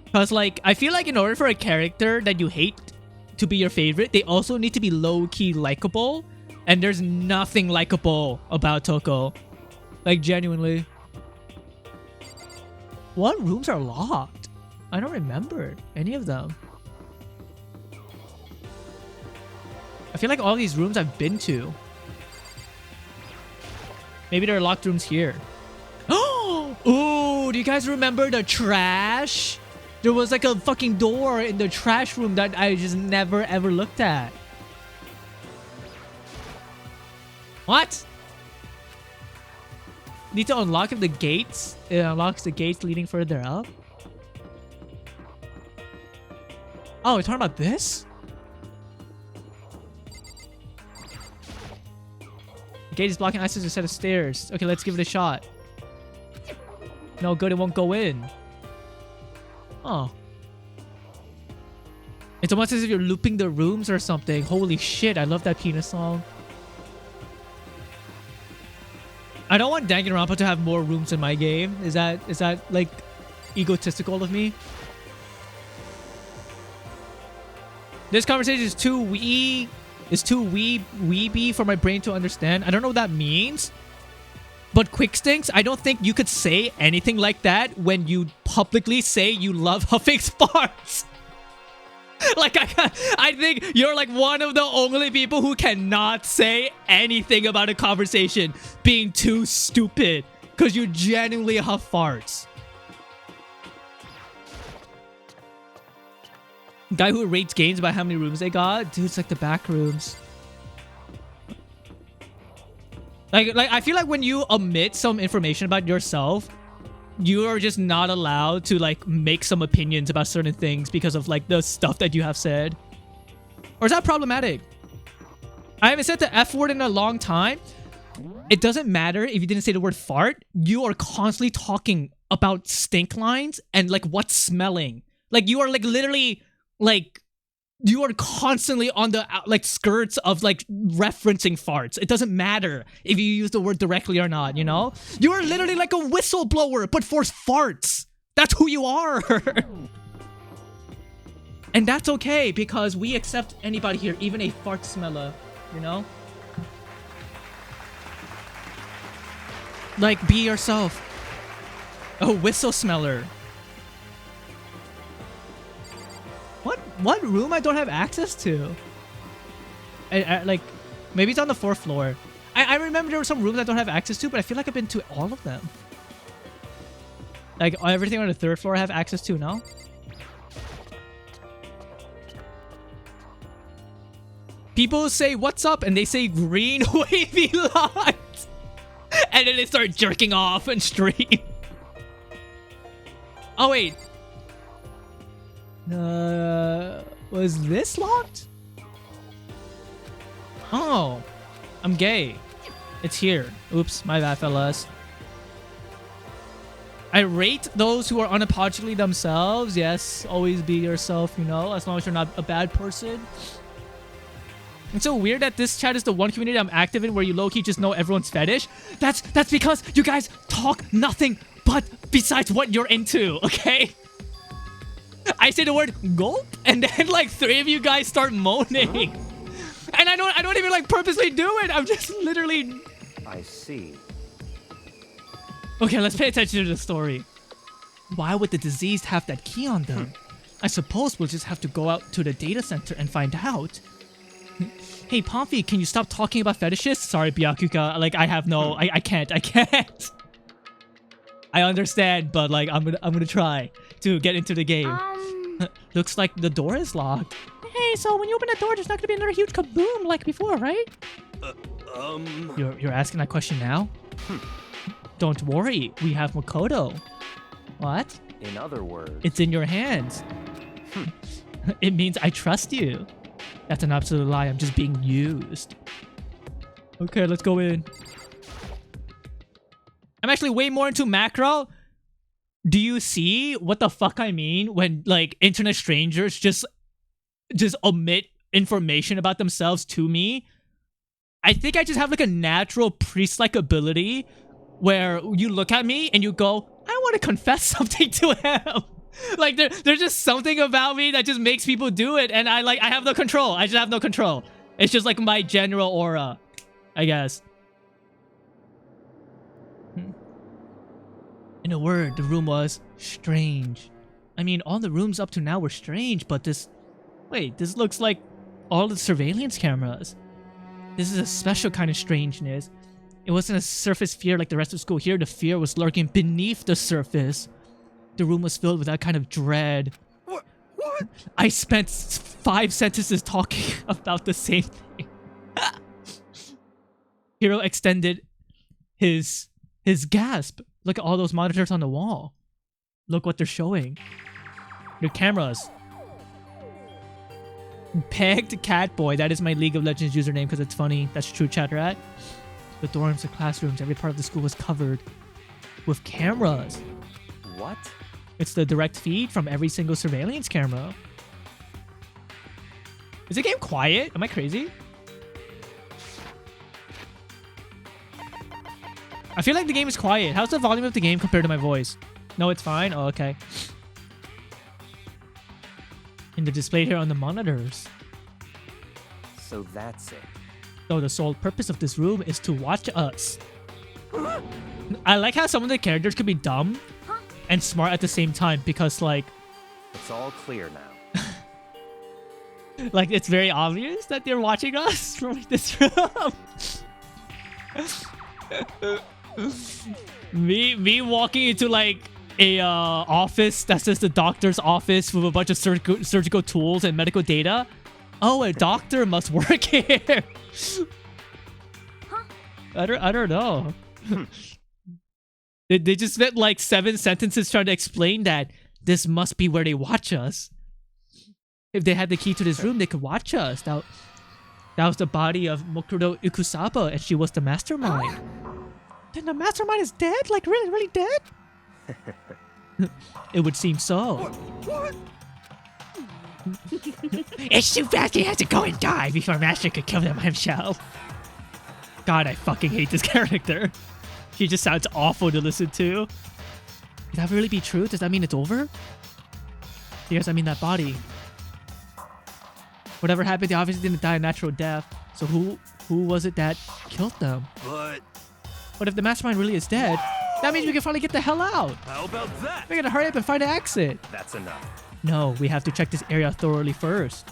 Because, like, I feel like in order for a character that you hate to be your favorite, they also need to be low-key likable. And there's nothing likable about Toko. Like, genuinely. What rooms are locked? I don't remember any of them. I feel like all these rooms I've been to. Maybe there are locked rooms here. Oh! Ooh, do you guys remember the trash? There was like a fucking door in the trash room that I just never ever looked at. What? Need to unlock the gates? It unlocks the gates leading further up? Oh, we're talking about this? The gate is blocking access to a set of stairs. Okay, let's give it a shot. No good, it won't go in. Oh. It's almost as if you're looping the rooms or something. Holy shit, I love that penis song. I don't want Danganronpa to have more rooms in my game. Is that like egotistical of me? This conversation is too weeby for my brain to understand. I don't know what that means. But Quick Stinks, I don't think you could say anything like that when you publicly say you love huffing farts. Like, I think you're like one of the only people who cannot say anything about a conversation being too stupid because you genuinely huff farts. Guy who rates games by how many rooms they got? Dude, it's like the back rooms. Like I feel like when you omit some information about yourself, you are just not allowed to like make some opinions about certain things because of like the stuff that you have said. Or is that problematic? I haven't said the F word in a long time. It doesn't matter if you didn't say the word fart. You are constantly talking about stink lines and like what's smelling. Like you are like literally like you are constantly on the like skirts of like referencing farts. It doesn't matter if you use the word directly or not, you know? You are literally like a whistleblower, but for farts. That's who you are. And that's okay because we accept anybody here, even a fart smeller, you know? Like, be yourself. A whistle smeller. What room I don't have access to? Like, maybe it's on the 4th floor. I remember there were some rooms I don't have access to, but I feel like I've been to all of them. Like, everything on the 3rd floor I have access to, no? People say, what's up? And they say green wavy lines. And then they start jerking off and stream. Oh, wait. Was this locked? Oh, I'm gay. It's here. Oops, my bad, fellas. I rate those who are unapologetically themselves. Yes, always be yourself, you know, as long as you're not a bad person. It's so weird that this chat is the one community I'm active in where you low-key just know everyone's fetish. That's because you guys talk nothing but besides what you're into, okay? I say the word gulp, and then like 3 of you guys start moaning. And I don't even like purposely do it. I'm just literally... I see. Okay, let's pay attention to the story. Why would the diseased have that key on them? I suppose we'll just have to go out to the data center and find out. Hey, Pomfy, can you stop talking about fetishes? Sorry, Byakuka. Like, I have no... I can't. I understand, but like, I'm gonna try to get into the game. Looks like the door is locked. Hey, so when you open that door, there's not gonna be another huge kaboom like before, right? You're asking that question now? Don't worry, we have Makoto. What? In other words... It's in your hands. It means I trust you. That's an absolute lie. I'm just being used. Okay, let's go in. I'm actually way more into macro. Do you see what the fuck I mean when like internet strangers just omit information about themselves to me? I think I just have like a natural priest-like ability where you look at me and you go, I want to confess something to him. Like there's just something about me that just makes people do it, and I have no control. I just have no control. It's just like my general aura, I guess. In a word, the room was strange. I mean, all the rooms up to now were strange, but this... Wait, this looks like all the surveillance cameras. This is a special kind of strangeness. It wasn't a surface fear like the rest of school here. The fear was lurking beneath the surface. The room was filled with that kind of dread. What? I spent 5 sentences talking about the same thing. Hiro extended his gasp. Look at all those monitors on the wall. Look what they're showing. Your cameras. Pegged Catboy. That is my League of Legends username because it's funny. That's true, chat, right? The dorms, the classrooms, every part of the school was covered with cameras. What? It's the direct feed from every single surveillance camera. Is the game quiet? Am I crazy? I feel like the game is quiet. How's the volume of the game compared to my voice? No, it's fine? Oh, okay. And they're displayed here on the monitors. So that's it. So the sole purpose of this room is to watch us. I like how some of the characters could be dumb and smart at the same time because, like... It's all clear now. Like, it's very obvious that they're watching us from this room. me walking into, like, a office that's just the doctor's office with a bunch of surgical tools and medical data. Oh, a doctor must work here. I don't know. They just spent like 7 sentences trying to explain that this must be where they watch us. If they had the key to this room, they could watch us. That was the body of Mokuro Ikusaba, and she was the mastermind. Then the mastermind is dead? Like really, really dead? It would seem so. What? It's too fast. He has to go and die before Master could kill him himself. God, I fucking hate this character. She just sounds awful to listen to. Could that really be true? Does that mean it's over? Yes, I mean that body. Whatever happened, they obviously didn't die a natural death. So who was it that killed them? But if the mastermind really is dead, that means we can finally get the hell out. How about that? We're gonna hurry up and find an exit. That's enough. No, we have to check this area thoroughly first.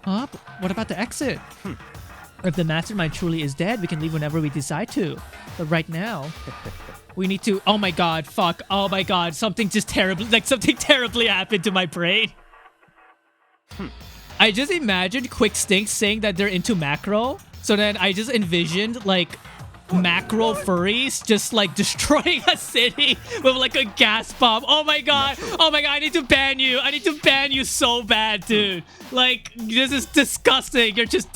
Huh? What about the exit? If the mastermind truly is dead, we can leave whenever we decide to. But right now, we need to... Oh my god, fuck. Oh my god, something terribly happened to my brain. I just imagined Quick Stink saying that they're into macro. So then I just envisioned, like, macro furries just, like, destroying a city with, like, a gas bomb. Oh my god. Oh my god, I need to ban you. I need to ban you so bad, dude. Like, this is disgusting. You're just...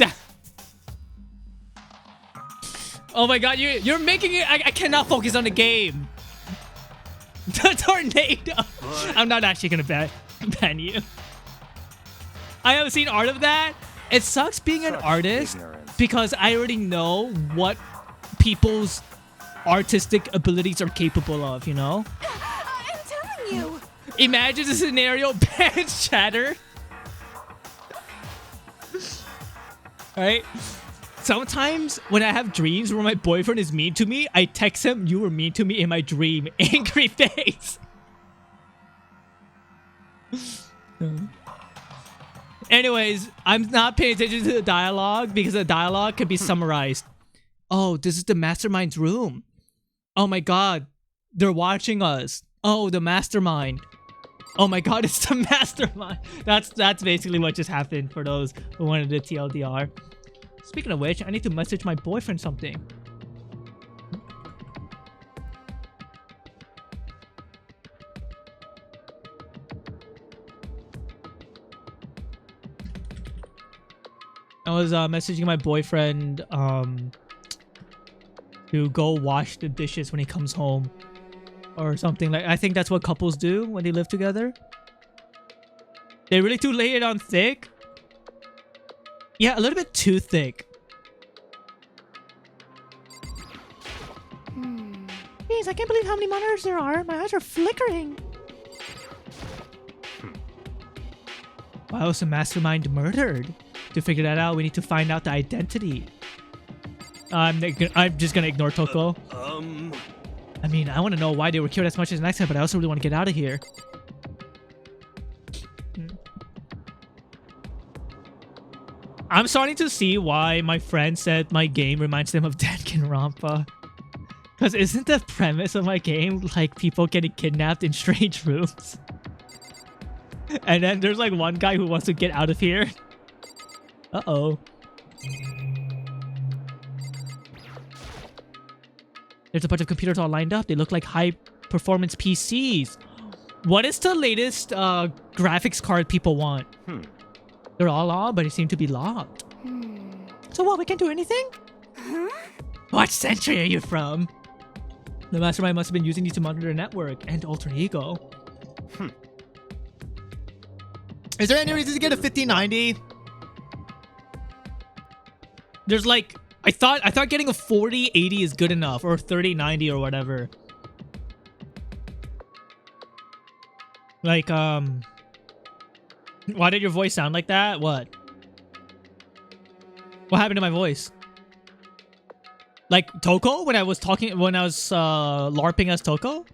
Oh my god, you're making it... I cannot focus on the game. The tornado. I'm not actually gonna ban you. I have seen art of that. It sucks being an artist because I already know what people's artistic abilities are capable of, you know? I'm telling you. Imagine the scenario, bans chatter. Alright? Sometimes when I have dreams where my boyfriend is mean to me, I text him, "You were mean to me in my dream." Angry face. Anyways, I'm not paying attention to the dialogue because the dialogue can be summarized. Oh, this is the mastermind's room. Oh my god, they're watching us. Oh, the mastermind. Oh my god, it's the mastermind. That's basically what just happened for those who wanted the TLDR. Speaking of which, I need to message my boyfriend something. I was messaging my boyfriend to go wash the dishes when he comes home or something. Like, I think that's what couples do when they live together. They really do lay it on thick. Yeah, a little bit too thick. Jeez, I can't believe how many monitors there are. My eyes are flickering. Why was the mastermind murdered? To figure that out, we need to find out the identity. I'm just gonna ignore Toko. I mean, I want to know why they were killed as much as next time, but I also really want to get out of here. I'm starting to see why my friend said my game reminds them of Danganronpa. Because isn't the premise of my game like people getting kidnapped in strange rooms? And then there's like one guy who wants to get out of here. Uh-oh. There's a bunch of computers all lined up. They look like high-performance PCs. What is the latest graphics card people want? They're all on, but it seemed to be locked. So what, we can't do anything? What century are you from? The mastermind must have been using these to monitor their network and alter ego. Is there any reason to get a 5090? There's like, I thought getting a 4080 is good enough, or 3090 or whatever. Like, why did your voice sound like that? What? What happened to my voice? Like Toko when I was LARPing as Toko?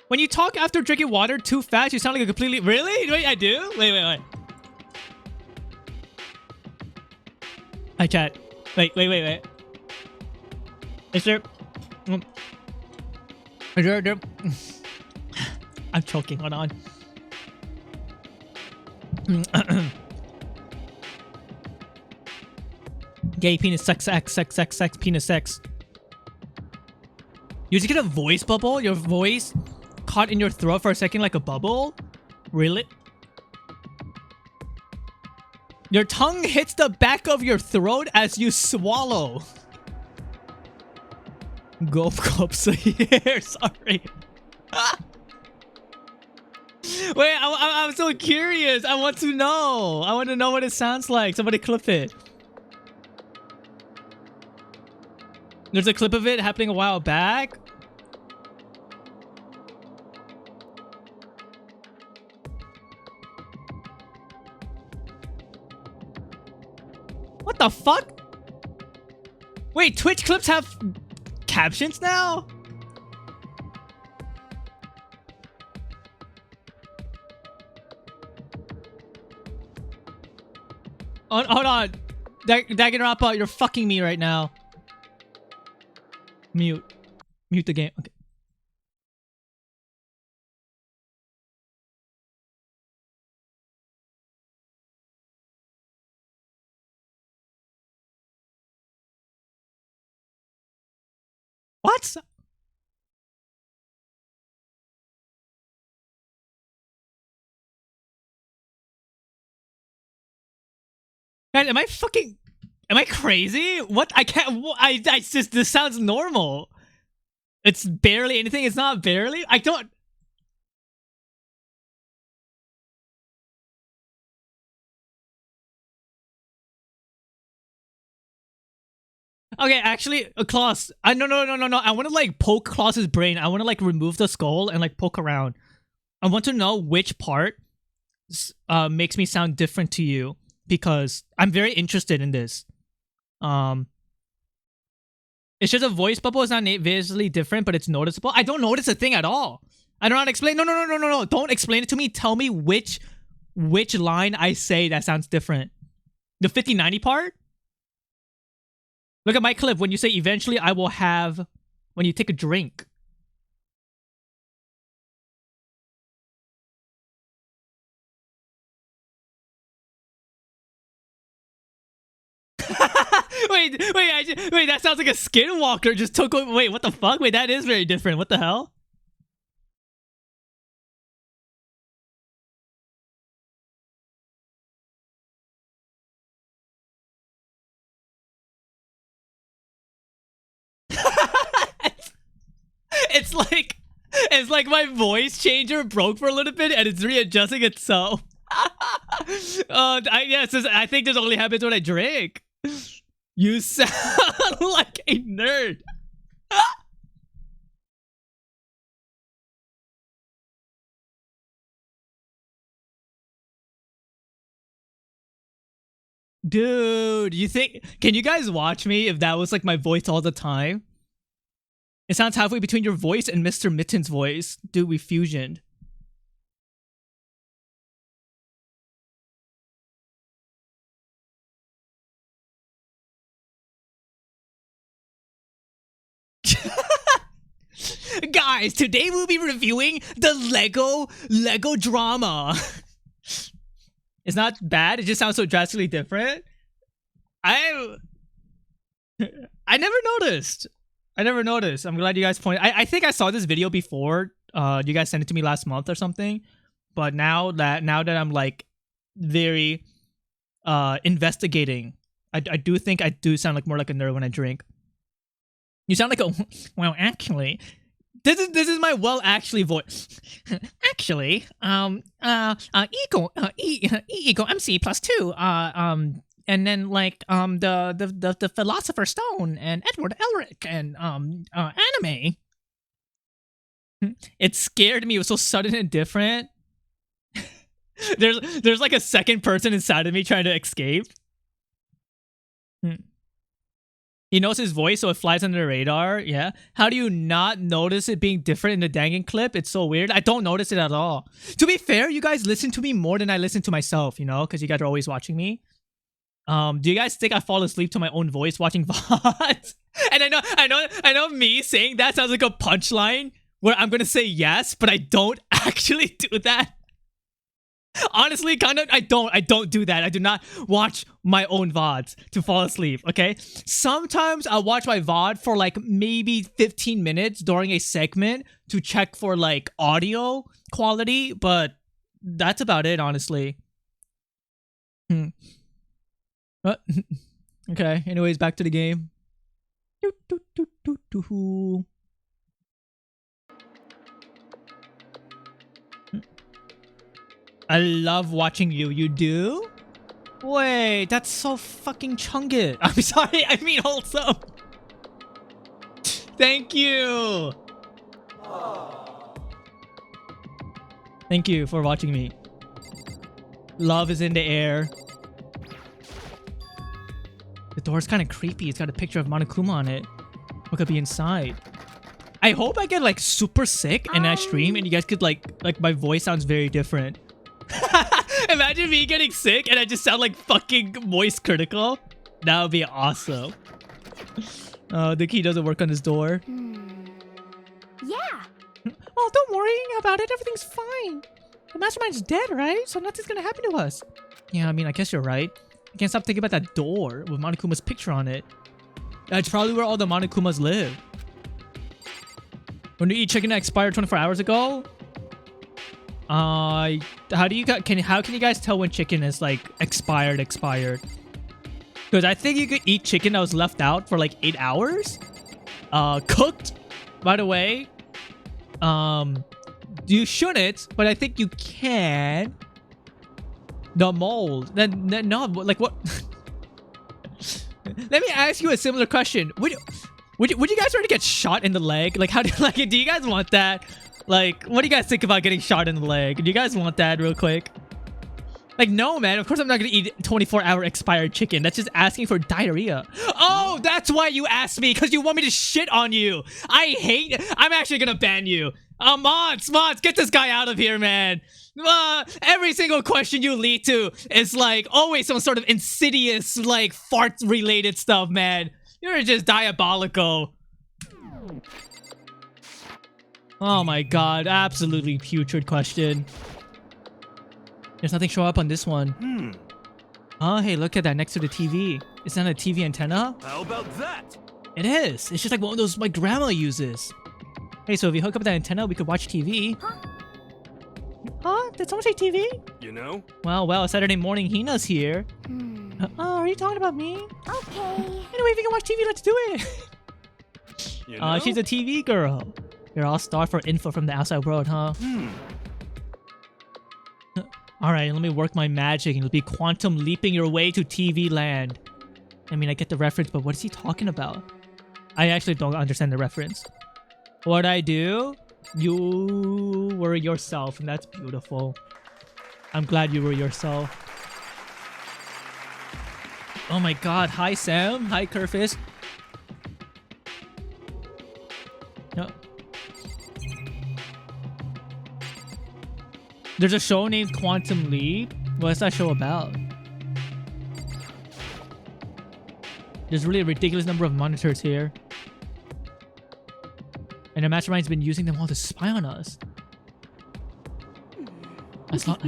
When you talk after drinking water too fast, you sound like a completely... Really? Wait, I do? Wait. Hi, chat. Wait. Is there... Is there... I'm choking. Hold on. Gay penis sex penis sex. You just get a voice bubble? Your voice caught in your throat for a second like a bubble? Really? Your tongue hits the back of your throat as you swallow. Gulp cups here. Sorry. Wait, I'm so curious. I want to know. I want to know what it sounds like. Somebody clip it. There's a clip of it happening a while back. What the fuck? Wait, Twitch clips have captions now? Hold on. Danganronpa, you're fucking me right now. Mute the game. Okay. What? Man, am I crazy? What? I can't. I just. This sounds normal. It's barely anything. It's not barely. I don't. Okay, actually, Klaus. No. I want to like poke Klaus's brain. I want to like remove the skull and like poke around. I want to know which part makes me sound different to you because I'm very interested in this. It's just a voice bubble. It's not visually different, but it's noticeable. I don't notice a thing at all. I don't know how to explain. No. Don't explain it to me. Tell me which line I say that sounds different. The 5090 part? Look at my clip when you say eventually I will have when you take a drink. Wait, that sounds like a skinwalker just took over. Wait, what the fuck? Wait, that is very different. What the hell? It's like my voice changer broke for a little bit and it's readjusting itself. I think this only happens when I drink. You sound like a nerd. Dude, can you guys watch me if that was like my voice all the time? It sounds halfway between your voice and Mr. Mitten's voice. Dude, we fusioned. Guys, today we'll be reviewing the Lego drama. It's not bad, it just sounds so drastically different. I never noticed. I'm glad you guys pointed. I think I saw this video before. You guys sent it to me last month or something. But now that I'm like very investigating, I do think I do sound like more like a nerd when I drink. You sound like a well actually. This is my well actually voice. Actually, equal MC plus 2. And then like the Philosopher's Stone and Edward Elric and anime. It scared me. It was so sudden and different. There's like a second person inside of me trying to escape. He knows his voice, so it flies under the radar. Yeah. How do you not notice it being different in the Dangan clip? It's so weird. I don't notice it at all. To be fair, you guys listen to me more than I listen to myself, you know, because you guys are always watching me. Do you guys think I fall asleep to my own voice watching VODs? And I know me saying that sounds like a punchline where I'm gonna say yes, but I don't actually do that. Honestly, kind of, I don't do that. I do not watch my own VODs to fall asleep, okay? Sometimes I'll watch my VOD for like maybe 15 minutes during a segment to check for like audio quality, but that's about it, honestly. Okay, anyways, back to the game. I love watching you. You do? Wait, that's so fucking chungit. I'm sorry, I mean wholesome. Thank you. Thank you for watching me. Love is in the air. The door's kind of creepy. It's got a picture of Monokuma on it. What could be inside? I hope I get like super sick and I stream and you guys could like my voice sounds very different. Imagine me getting sick and I just sound like fucking voice critical. That would be awesome. The key doesn't work on this door. Yeah. Oh, don't worry about it. Everything's fine. The mastermind's dead, right? So nothing's gonna happen to us. Yeah, I mean, I guess you're right. I can't stop thinking about that door with Monokuma's picture on it. That's probably where all the Monokumas live. When you eat chicken that expired 24 hours ago? How can you guys tell when chicken is like expired? Because I think you could eat chicken that was left out for like 8 hours. Cooked, by the way. You shouldn't, but I think you can. The mold. No, like what? Let me ask you a similar question. Would you guys already get shot in the leg? Like, how do do you guys want that? Like, what do you guys think about getting shot in the leg? Do you guys want that real quick? Like, no, man. Of course I'm not gonna eat 24-hour expired chicken. That's just asking for diarrhea. Oh, that's why you asked me, because you want me to shit on you. I'm actually gonna ban you. Mods, get this guy out of here, man. Every single question you lead to is like always some sort of insidious, like fart-related stuff, man. You're just diabolical. Oh my god, absolutely putrid question. There's nothing show up on this one. Oh, hey, look at that next to the TV. Is that a TV antenna? How about that? It is. It's just like one of those my grandma uses. Hey, so if you hook up that antenna, we could watch TV. Huh? Did someone say TV? You know? Well, Saturday morning, Hina's here. Oh, are you talking about me? Okay. Anyway, if you can watch TV, let's do it. You know? She's a TV girl. You're all starved for info from the outside world, huh? Alright, let me work my magic and you'll be quantum leaping your way to TV land. I mean, I get the reference, but what is he talking about? I actually don't understand the reference. What I do? You were yourself, and that's beautiful. I'm glad you were yourself. Oh my god, hi Sam, hi Kerfist. No. There's a show named Quantum Leap. What's that show about? There's really a ridiculous number of monitors here. And the mastermind's been using them all to spy on us. As long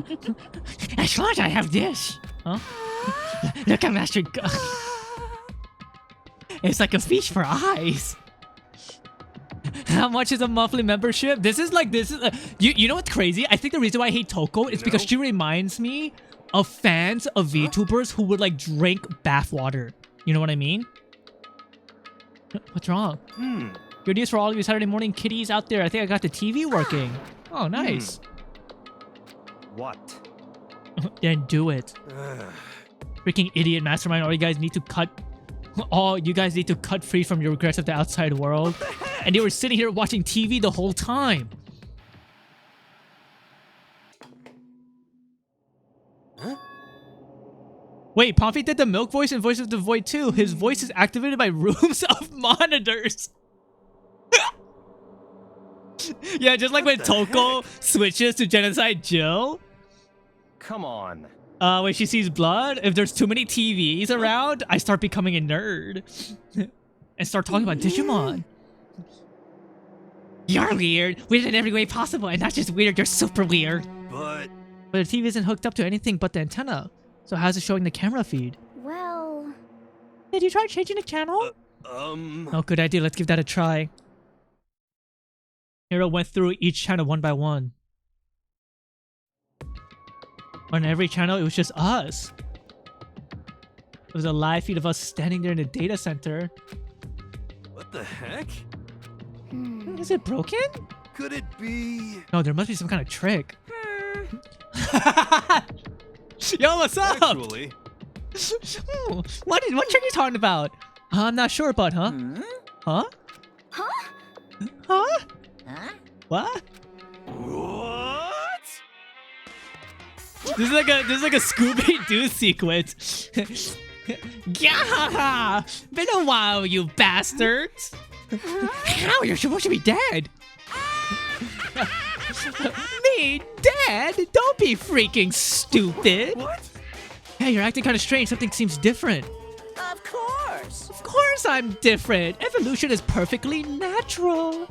as I have this. Huh? Look at Master Go. It's like a fish for eyes. How much is a monthly membership? You know what's crazy? I think the reason why I hate Toko is because she reminds me of fans of VTubers who would like drink bathwater. You know what I mean? What's wrong? Good news for all of you Saturday morning kitties out there. I think I got the TV working. Oh, nice. What? Then do it. Freaking idiot mastermind. All you guys need to cut free from your regrets of the outside world. And you were sitting here watching TV the whole time. Huh? Wait, Pompey did the milk voice and voice of the void too. His voice is activated by rooms of monitors. Yeah, just like when Toko switches to Genocide Jill. Come on. When she sees blood, if there's too many TVs around, I start becoming a nerd. And start talking about Digimon. You're weird. Weird in every way possible. And not just weird, you're super weird. But the TV isn't hooked up to anything but the antenna. So how's it showing the camera feed? Well... Did you try changing the channel? Oh, good idea. Let's give that a try. Hero went through each channel one by one. On every channel, it was just us. It was a live feed of us standing there in the data center. what the heck? Is it broken? Could it be? No, there must be some kind of trick. Yo, what's up? Actually, What trick are you talking about? I'm not sure, but huh? Huh? Huh? Huh? Huh? What? what? This is like a Scooby-Doo sequence. Yeah! Been a while, you bastards! How? You're supposed to be dead! Me? Dead? Don't be freaking stupid! What? Yeah, you're acting kind of strange. Something seems different. Of course. Of course I'm different. Evolution is perfectly natural.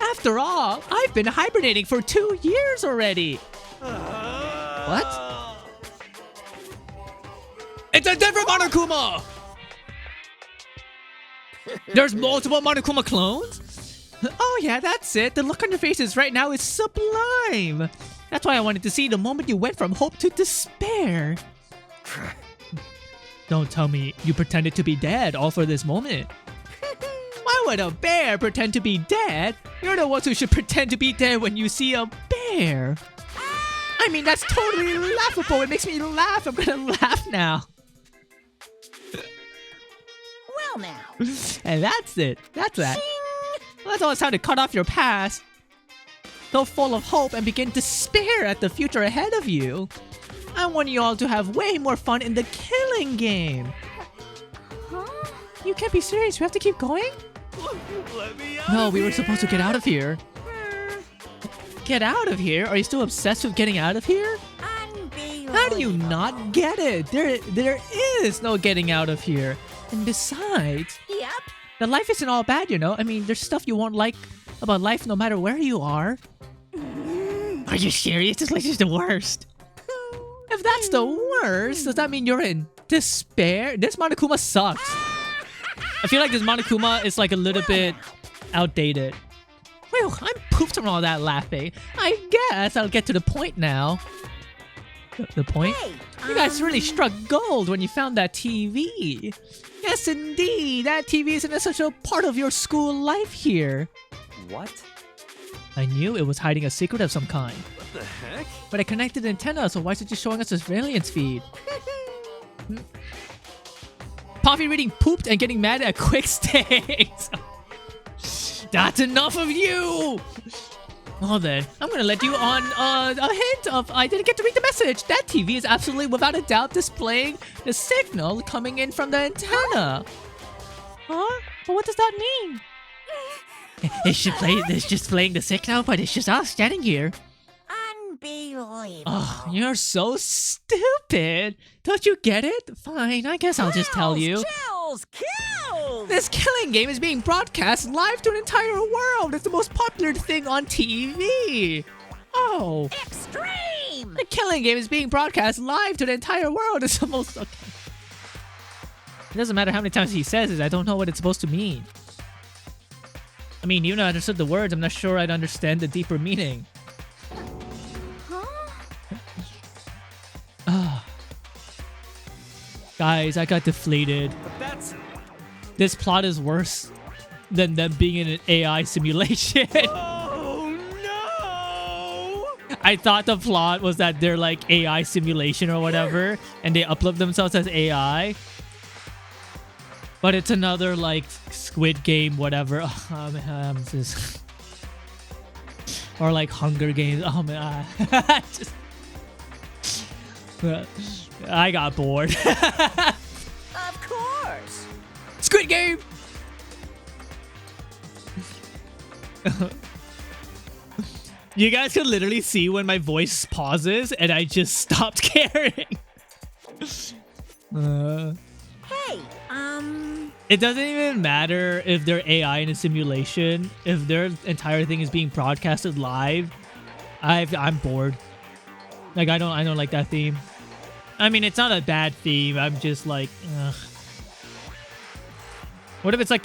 After all, I've been hibernating for 2 years already. What? It's a different Monokuma! There's multiple Monokuma clones? Oh yeah, that's it. The look on your faces right now is sublime. That's why I wanted to see the moment you went from hope to despair. Don't tell me you pretended to be dead all for this moment. Why would a bear pretend to be dead? You're the ones who should pretend to be dead when you see a bear. I mean, that's totally laughable. It makes me laugh. I'm gonna laugh now. Well now. And that's it. That's that. Well, that's all it's time to cut off your past. Go full of hope and begin despair at the future ahead of you. I want you all to have way more fun in the killing game. Huh? You can't be serious. We have to keep going? Let me out. No, we were supposed to get out of here. Get out of here? Are you still obsessed with getting out of here? Unbelievable. How do you not get it? There is no getting out of here. And besides, Yep. the life isn't all bad, you know? I mean, there's stuff you won't like about life no matter where you are. Are you serious? This place is the worst. if that's the worst, does that mean you're in despair? This Monokuma sucks. I feel like this Monokuma is like a little bit outdated. Well, I'm pooped from all that laughing. I guess I'll get to the point now. The point? You guys really struck gold when you found that TV. Yes, indeed. That TV is an essential part of your school life here. What? I knew it was hiding a secret of some kind. What the heck? But I connected the antenna, so why is it just showing us a surveillance feed? Poppy reading pooped and getting mad at quick stays. That's enough of you! Well then, I'm gonna let you on a hint of I didn't get to read the message. That TV is absolutely without a doubt displaying the signal coming in from the antenna. Huh? But what does that mean? It's just playing the signal, but it's just us standing here. Unbelievable. Oh, you're so stupid. Don't you get it? Fine, I guess I'll just tell you. Kills! Kills! This killing game is being broadcast live to an entire world. It's the most popular thing on TV. Oh. Extreme! The killing game is being broadcast live to the entire world. It's the most... Okay. It doesn't matter how many times he says it. I don't know what it's supposed to mean. I mean, even though I understood the words, I'm not sure I'd understand the deeper meaning. Guys, I got deflated. But that's... This plot is worse than them being in an AI simulation. Oh no! I thought the plot was that they're like AI simulation or whatever, and they upload themselves as AI. But it's another like Squid Game, whatever. Oh, man, I'm just... Or like Hunger Games. Oh man, just... I got bored. Of course! Squid Game! You guys could literally see when my voice pauses and I just stopped caring. Hey, It doesn't even matter if they're AI in a simulation. If their entire thing is being broadcasted live, I'm bored. Like I don't like that theme. I mean, it's not a bad theme. I'm just like, ugh. What if it's like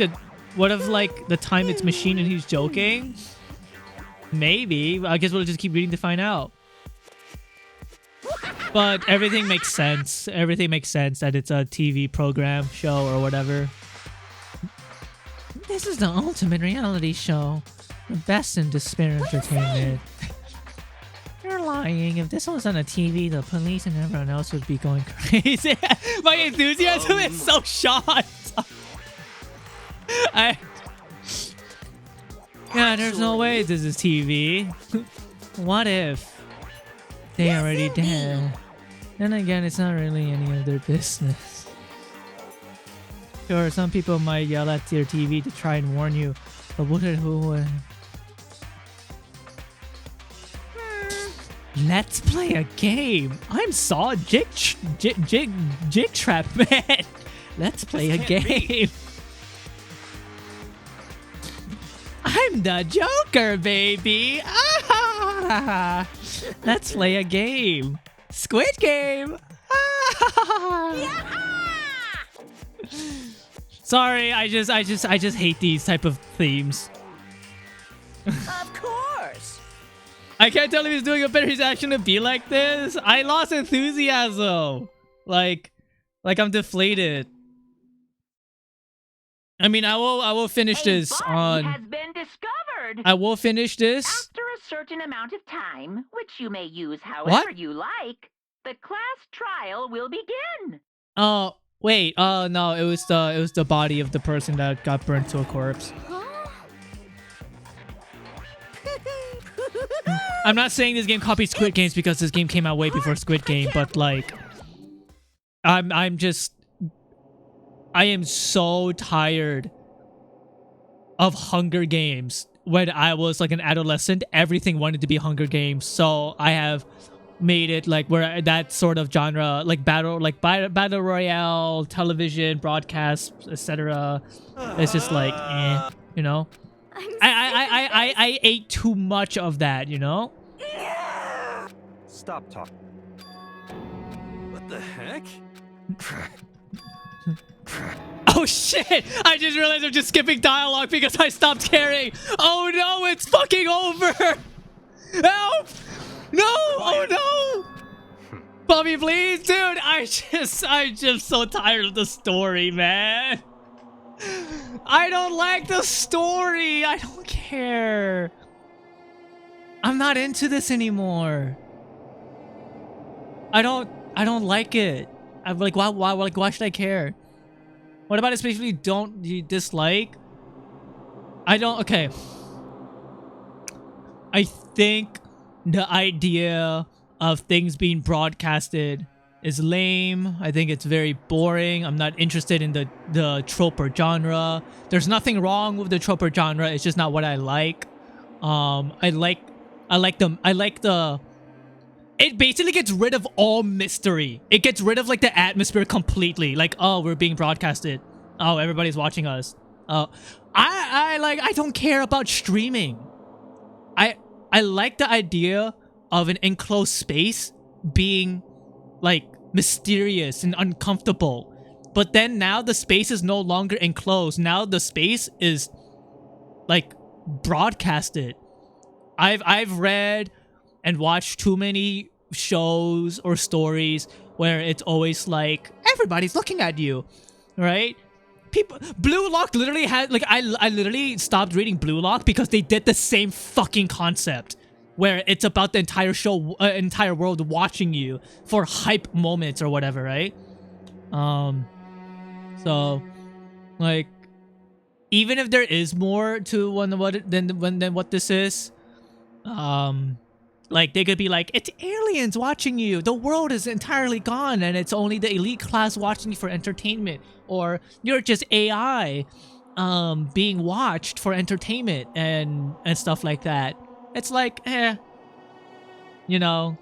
the time it's machine and he's joking? Maybe. I guess we'll just keep reading to find out. But everything makes sense. Everything makes sense that it's a TV program, show, or whatever. This is the ultimate reality show. The best in despair entertainment. You're lying. If this was on a TV, the police and everyone else would be going crazy. My enthusiasm is so shot. Yeah, there's no way this is TV. What if they already did? Then again, it's not really any of their business. Sure, some people might yell at their TV to try and warn you, but who would? Let's play a game. I'm Saw Jig Trap Man. Let's play a game. I'm the Joker, baby. Ah! Let's play a game. Squid Game. Ah! Sorry, I just hate these type of themes. of course! I can't tell if he's doing a better reaction to be like this. I lost enthusiasm. Like I'm deflated. I mean, I will finish this on... has been discovered. I will finish this. After a certain amount of time, which you may use however What? you like, the class trial will begin. Oh, wait. Oh, no. It was the body of the person that got burnt to a corpse. I'm not saying this game copied Squid Games because this game came out way before Squid Game, but like... I am so tired of Hunger Games. When I was like an adolescent, everything wanted to be Hunger Games. So I have made it like where that sort of genre, like battle royale, television, broadcast, etc. It's just like, you know. I ate too much of that, you know. Stop talking. heck? Oh shit! I just realized I'm just skipping dialogue because I stopped caring. Oh no, it's fucking over! Help! No! Oh no! Bobby, please, dude! I'm just so tired of the story, man. I don't like the story. I don't care. I'm not into this anymore. I don't like it. I'm like, why should I care? What about especially you dislike? Okay. I think the idea of things being broadcasted is lame. I think it's very boring. I'm not interested in the trope or genre. There's nothing wrong with the trope or genre. It's just not what I like. I like the it basically gets rid of all mystery. It gets rid of like the atmosphere completely. Like, oh, we're being broadcasted. Oh, everybody's watching us. Oh, I don't care about streaming. I like the idea of an enclosed space being like mysterious and uncomfortable. But then now the space is no longer enclosed. Now the space is like broadcasted. I've read and watched too many shows or stories where it's always like everybody's looking at you, right? Blue Lock literally had like I literally stopped reading Blue Lock because they did the same fucking concept where it's about the entire show, entire world watching you for hype moments or whatever, right? So like even if there is more to than what this is, like they could be like, it's aliens watching you, the world is entirely gone and it's only the elite class watching you for entertainment, or you're just AI being watched for entertainment and stuff like that. It's like, you know,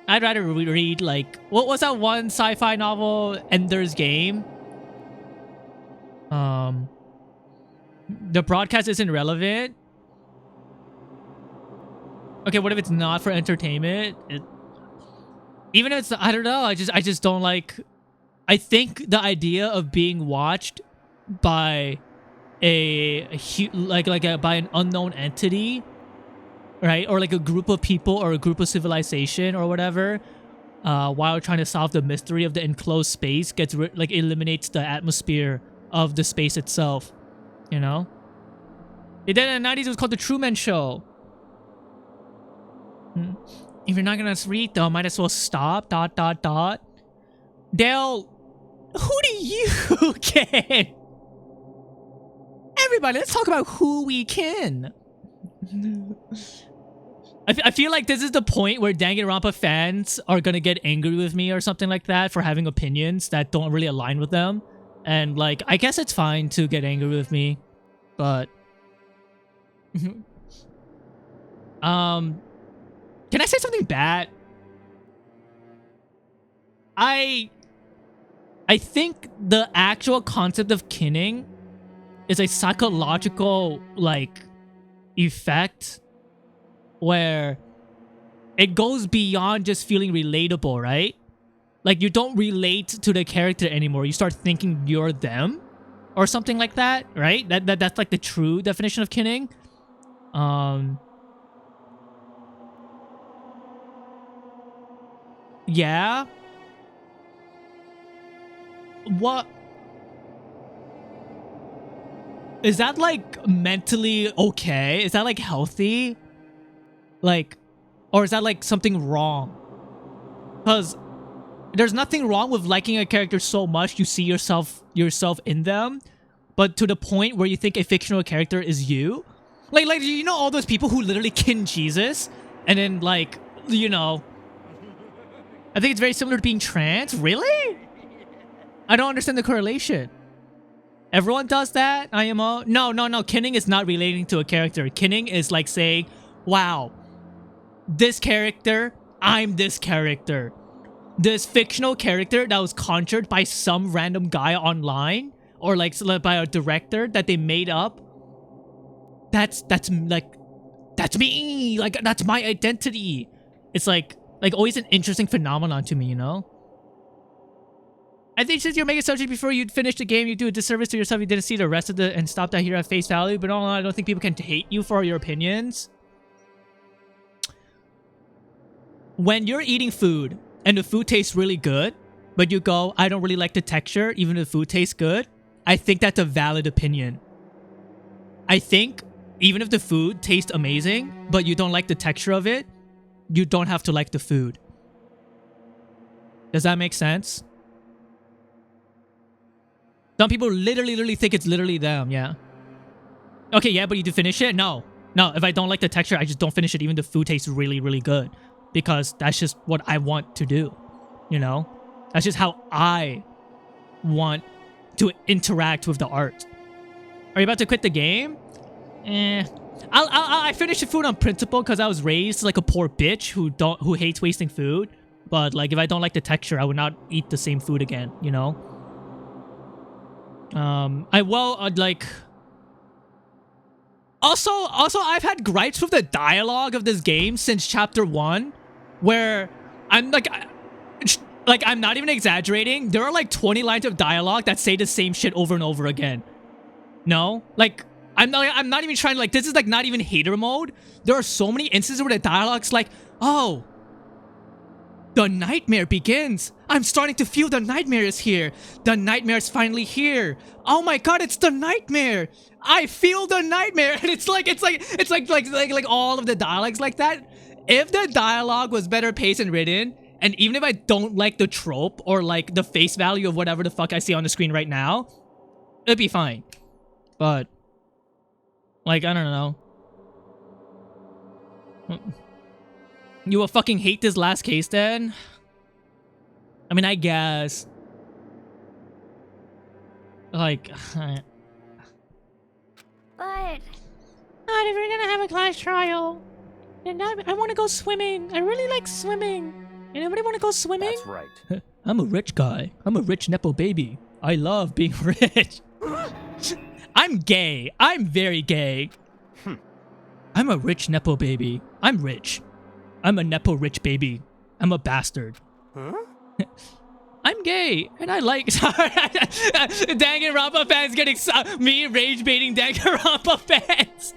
I'd rather read like, what was that one sci-fi novel, Ender's Game? The broadcast isn't relevant. Okay, what if it's not for entertainment? Even if it's, I don't know, I just don't like. I think the idea of being watched by by an unknown entity, right, or like a group of people or a group of civilization or whatever, while trying to solve the mystery of the enclosed space, eliminates the atmosphere of the space itself. You know, they did it in the 90s. It was called The Truman Show. If you're not gonna read though, might as well stop. ... Dale, who do you ken? Everybody, let's talk about who we ken. I feel like this is the point where Danganronpa fans are gonna get angry with me or something like that for having opinions that don't really align with them. And like, I guess it's fine to get angry with me, but can I say something bad? I think the actual concept of kinning is a psychological like effect where it goes beyond just feeling relatable, right? Like you don't relate to the character anymore. You start thinking you're them or something like that, right? That's like the true definition of kinning. Yeah. What? Is that like mentally okay? Is that like healthy? Like, or is that like something wrong? Because there's nothing wrong with liking a character so much you see yourself in them, but to the point where you think a fictional character is you. Like you know all those people who literally kin Jesus, and then like, you know, I think it's very similar to being trans. Really? I don't understand the correlation. Everyone does that, IMO? No. Kinning is not relating to a character. Kinning is like saying, wow, this character, I'm this character. This fictional character that was conjured by some random guy online, or like by a director that they made up. That's me. Like, that's my identity. It's like always an interesting phenomenon to me, you know? I think since you're making a subject before you finish the game, you do a disservice to yourself. You didn't see the rest of the and stop that here at face value. But all in all, I don't think people can hate you for your opinions. When you're eating food and the food tastes really good, but you go, I don't really like the texture, even if the food tastes good, I think that's a valid opinion. I think even if the food tastes amazing, but you don't like the texture of it, you don't have to like the food. Does that make sense? Some people literally think it's literally them, yeah. Okay, yeah, but you do finish it? No. No, if I don't like the texture, I just don't finish it even if the food tastes really, really good. Because that's just what I want to do, you know? That's just how I want to interact with the art. Are you about to quit the game? I finished the food on principle because I was raised like a poor bitch who hates wasting food. But like if I don't like the texture, I would not eat the same food again, you know? Like also I've had gripes with the dialogue of this game since chapter 1 where I'm like I'm not even exaggerating. There are like 20 lines of dialogue that say the same shit over and over again. No? Like I'm not even trying to like this is like not even hater mode. There are so many instances where the dialogue's like, "Oh, the nightmare begins. I'm starting to feel the nightmare is here. The nightmare is finally here. Oh my god, it's the nightmare. I feel the nightmare." And it's like all of the dialogues like that. If the dialogue was better paced and written, and even if I don't like the trope or like the face value of whatever the fuck I see on the screen right now, it'd be fine. But like I don't know. You will fucking hate this last case then? I mean, I guess. Like, But not if we're gonna have a class trial. And I want to go swimming. I really like swimming. Anybody want to go swimming? That's right. I'm a rich guy. I'm a rich Nepo baby. I love being rich. I'm gay. I'm very gay. I'm a rich Nepo baby. I'm rich. I'm a Nepo rich baby. I'm a bastard. Huh? I'm gay, and I like... Sorry, Danganronpa fans getting... me rage baiting Danganronpa fans.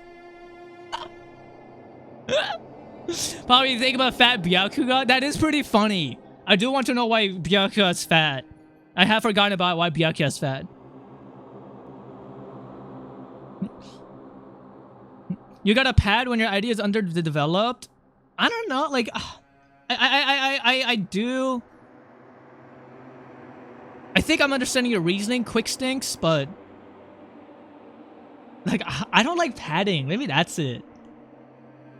Probably think about fat Byakuga. That is pretty funny. I do want to know why Byakuga is fat. I have forgotten about why Byakuga is fat. You got a pad when your idea is underdeveloped? I don't know, like, I do. I think I'm understanding your reasoning, quick stinks, but like, I don't like padding. Maybe that's it.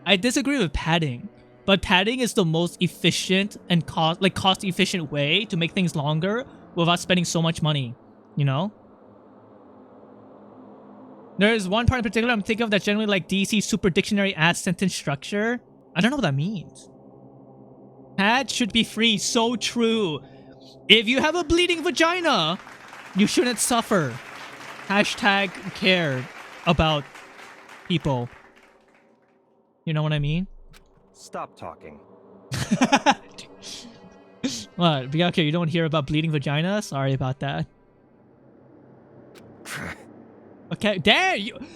I disagree with padding, but padding is the most efficient and cost-efficient way to make things longer without spending so much money, you know? There is one part in particular I'm thinking of that generally like DC super dictionary ass sentence structure. I don't know what that means. Pad should be free. So true. If you have a bleeding vagina, you shouldn't suffer. Hashtag care about people. You know what I mean? Stop talking. What? Byakuya, you don't hear about bleeding vagina? Sorry about that. Okay, damn.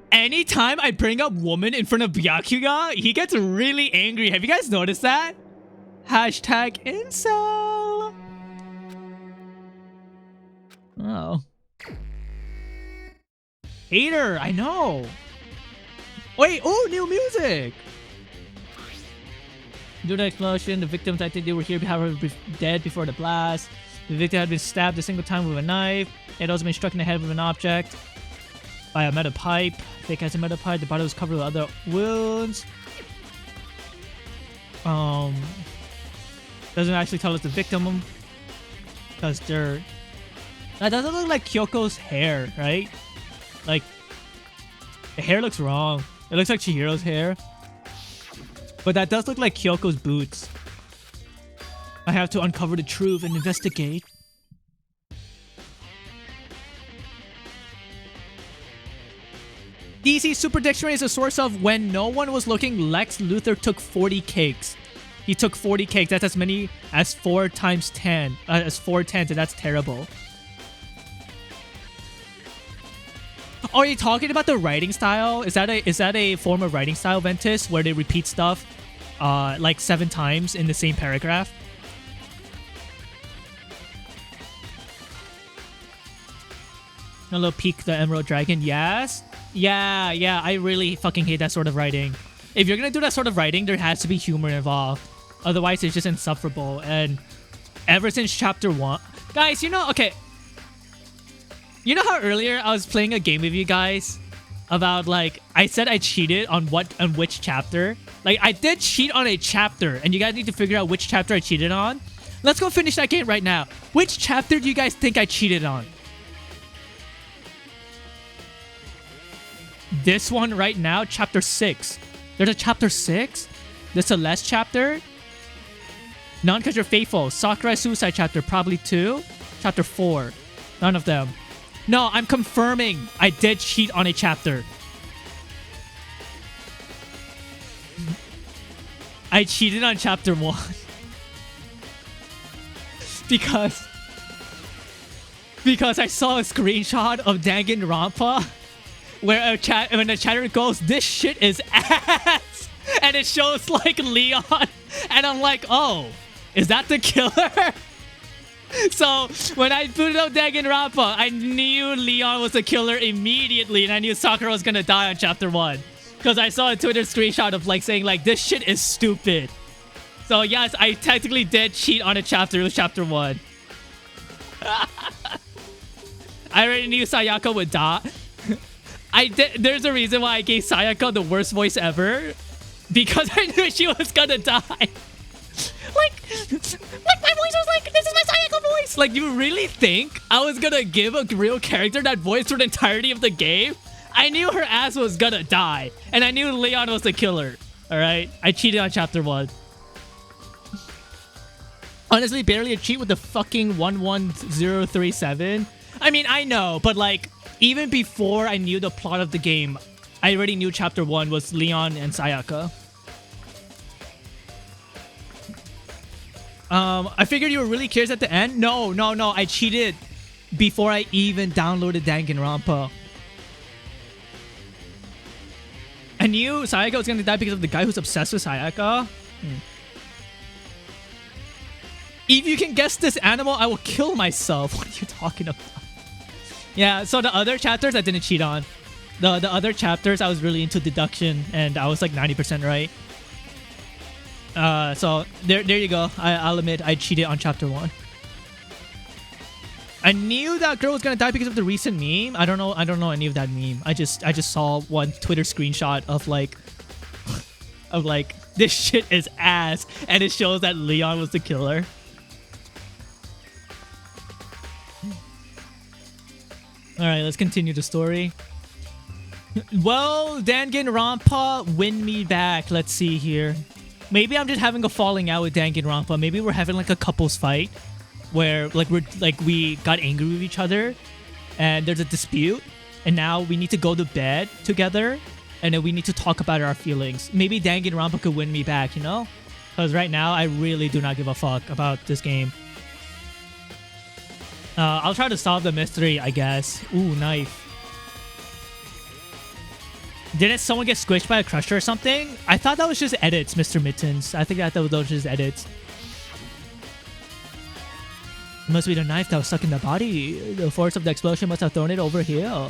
Anytime I bring up woman in front of Byakuya, he gets really angry. Have you guys noticed that? Hashtag incel. Oh. Hater, I know. Wait, oh, new music. Due to the explosion, the victims, I think they were here, however, dead before the blast. The victim had been stabbed a single time with a knife. It had also been struck in the head with an object by a metal pipe. Fake as a metal pipe. The body was covered with other wounds. Doesn't actually tell us the victim because they're... That doesn't look like Kyoko's hair, right? Like, the hair looks wrong. It looks like Chihiro's hair. But that does look like Kyoko's boots. I have to uncover the truth and investigate. DC Super Dictionary is a source of when no one was looking, Lex Luthor took 40 cakes. He took 40 cakes. That's as many as 4 times 10. As 4 tens, and that's terrible. Are you talking about the writing style? Is that a form of writing style, Ventus, where they repeat stuff like 7 times in the same paragraph? A little peek the Emerald Dragon. Yes. Yeah. I really fucking hate that sort of writing. If you're gonna do that sort of writing, there has to be humor involved. Otherwise, it's just insufferable. And ever since chapter 1, guys, okay. You know how earlier I was playing a game with you guys about like I said I cheated on which chapter? Like I did cheat on a chapter, and you guys need to figure out which chapter I cheated on. Let's go finish that game right now. Which chapter do you guys think I cheated on? This one right now, chapter 6. There's a chapter 6? The Celeste chapter? None because you're faithful. Sakurai Suicide chapter, probably 2. Chapter 4. None of them. No, I'm confirming I did cheat on a chapter. I cheated on chapter 1. Because I saw a screenshot of Danganronpa where when the chatter goes, "This shit is ass," and it shows like Leon, and I'm like, oh, is that the killer? So when I booted up Danganronpa, I knew Leon was the killer immediately, and I knew Sakura was gonna die on chapter 1 because I saw a Twitter screenshot of like saying like this shit is stupid. So yes, I technically did cheat on a chapter. It was chapter 1. I already knew Sayaka would die. There's a reason why I gave Sayaka the worst voice ever, because I knew she was gonna die. Like my voice was like, this is my Sayaka voice. Like, you really think I was gonna give a real character that voice for the entirety of the game? I knew her ass was gonna die, and I knew Leon was the killer. All right, I cheated on chapter 1. Honestly, barely a cheat with the fucking 11037. I mean, I know, but like, even before I knew the plot of the game, I already knew chapter 1 was Leon and Sayaka. I figured you were really curious at the end. No. I cheated before I even downloaded Danganronpa. I knew Sayaka was gonna die because of the guy who's obsessed with Sayaka. If you can guess this animal, I will kill myself. What are you talking about? Yeah, so the other chapters I didn't cheat on. The other chapters I was really into deduction, and I was like 90% right. So there you go. I'll admit I cheated on chapter 1. I knew that girl was gonna die because of the recent meme. I don't know any of that meme. I just saw one Twitter screenshot of like this shit is ass, and it shows that Leon was the killer. All right, let's continue the story. Well, Danganronpa, win me back. Let's see here. Maybe I'm just having a falling out with Danganronpa. Maybe we're having like a couples fight where we got angry with each other and there's a dispute, and now we need to go to bed together and then we need to talk about our feelings. Maybe Danganronpa could win me back, you know? Because right now I really do not give a fuck about this game. I'll try to solve the mystery, I guess. Ooh, knife. Didn't someone get squished by a crusher or something? I thought that was just edits, Mr. Mittens. I think that those were just edits. It must be the knife that was stuck in the body. The force of the explosion must have thrown it over here.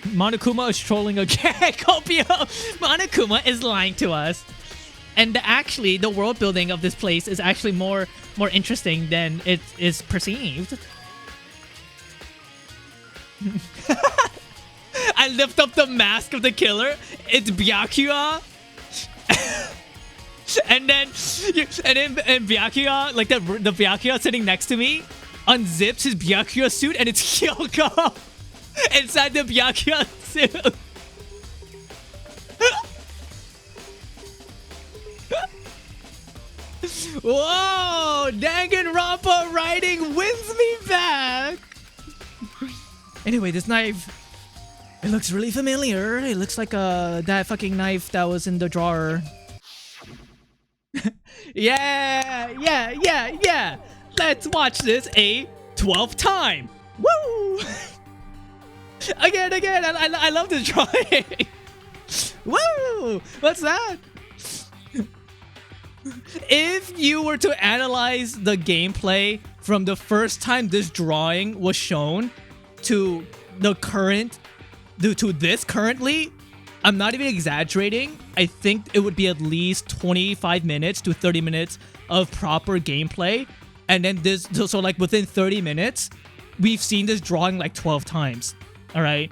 Monokuma is trolling again. Copio! Monokuma is lying to us. And actually, the world building of this place is actually more interesting than it is perceived. I lift up the mask of the killer. It's Byakuya. and then Byakuya, like the Byakuya sitting next to me, unzips his Byakuya suit, and it's Hyoko inside the Byakuya suit. Whoa! Danganronpa writing wins me back! Anyway, this knife, it looks really familiar. It looks like that fucking knife that was in the drawer. Yeah, yeah, yeah, yeah. Let's watch this a 12th time. Woo! Again. I love this drawing. Woo! What's that? If you were to analyze the gameplay from the first time this drawing was shown to the current, to this currently, I'm not even exaggerating. I think it would be at least 25 minutes to 30 minutes of proper gameplay. And then this, so like within 30 minutes, we've seen this drawing like 12 times. All right.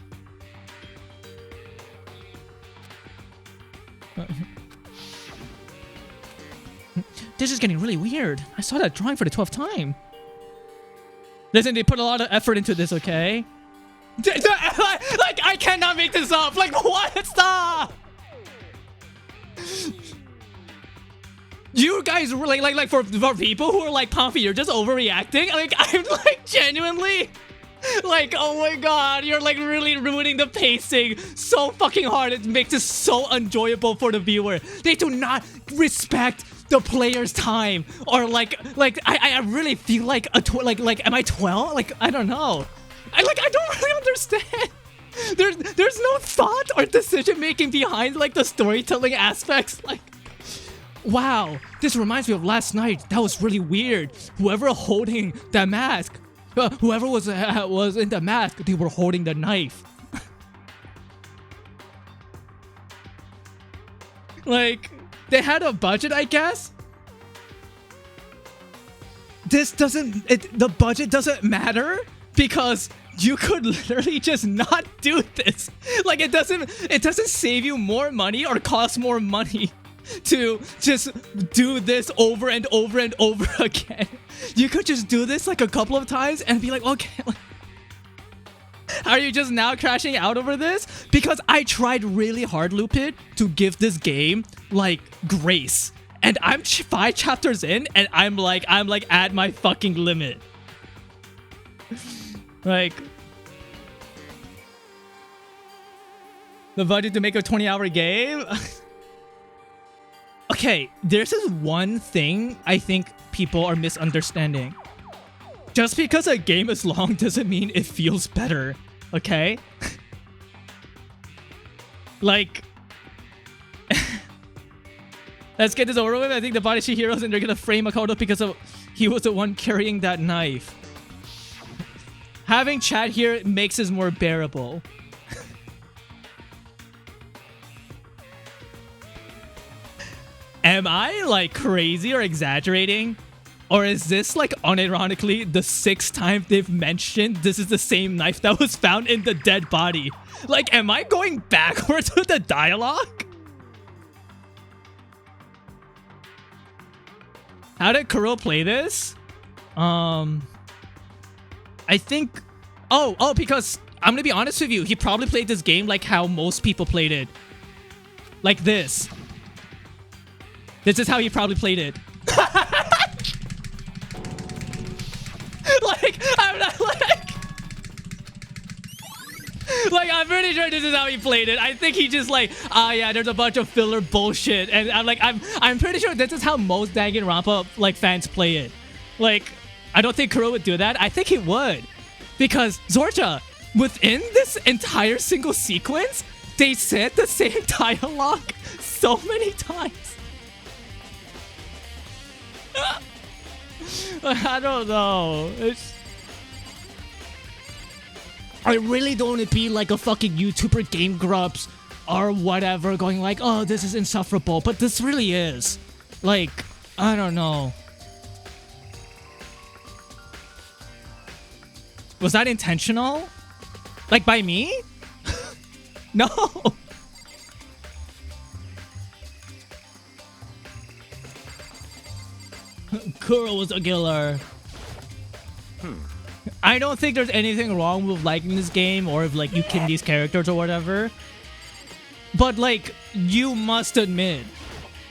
This is getting really weird. I saw that drawing for the 12th time. Listen, they put a lot of effort into this, okay? Like, I cannot make this up. Like, what? Stop! You guys were like for people who are like, Puffy, you're just overreacting. Like, I'm like genuinely like, oh my god, you're like really ruining the pacing so fucking hard. It makes it so enjoyable for the viewer. They do not respect the player's time, or like I really feel like am I 12? Like, I don't know. I don't really understand. There's no thought or decision making behind like the storytelling aspects. Like, wow, this reminds me of last night. That was really weird. Whoever holding that mask, whoever was in the mask, they were holding the knife. Like, they had a budget, I guess. The budget doesn't matter because you could literally just not do this. Like, it doesn't save you more money or cost more money to just do this over and over and over again. You could just do this like a couple of times and be like, okay, like, are you just now crashing out over this? Because I tried really hard, Lupit, to give this game like grace, and I'm 5 chapters in, and I'm like at my fucking limit. Like, the budget to make a 20-hour game. Okay, there's this one thing I think people are misunderstanding. Just because a game is long doesn't mean it feels better, okay? Like, let's get this over with. I think the Badashi heroes, and they're gonna frame Makoto because he was the one carrying that knife. Having chat here makes this more bearable. Am I like crazy or exaggerating? Or is this like unironically the 6th time they've mentioned this is the same knife that was found in the dead body? Like, am I going backwards with the dialogue? How did Kuro play this? I think... Oh, because I'm gonna be honest with you. He probably played this game like how most people played it. Like this. This is how he probably played it. Like, I'm not like, I'm pretty sure this is how he played it. I think he just like, yeah, there's a bunch of filler bullshit, and I'm pretty sure this is how most Danganronpa like fans play it. Like, I don't think Kuro would do that. I think he would, because Zorja, within this entire single sequence, they said the same dialogue so many times. I don't know. I really don't want to be like a fucking YouTuber Game Grumps or whatever going like, oh, this is insufferable. But this really is. Like, I don't know. Was that intentional? Like, by me? No. Kuro was a killer. I don't think there's anything wrong with liking this game or if like you kin these characters or whatever. But like, you must admit,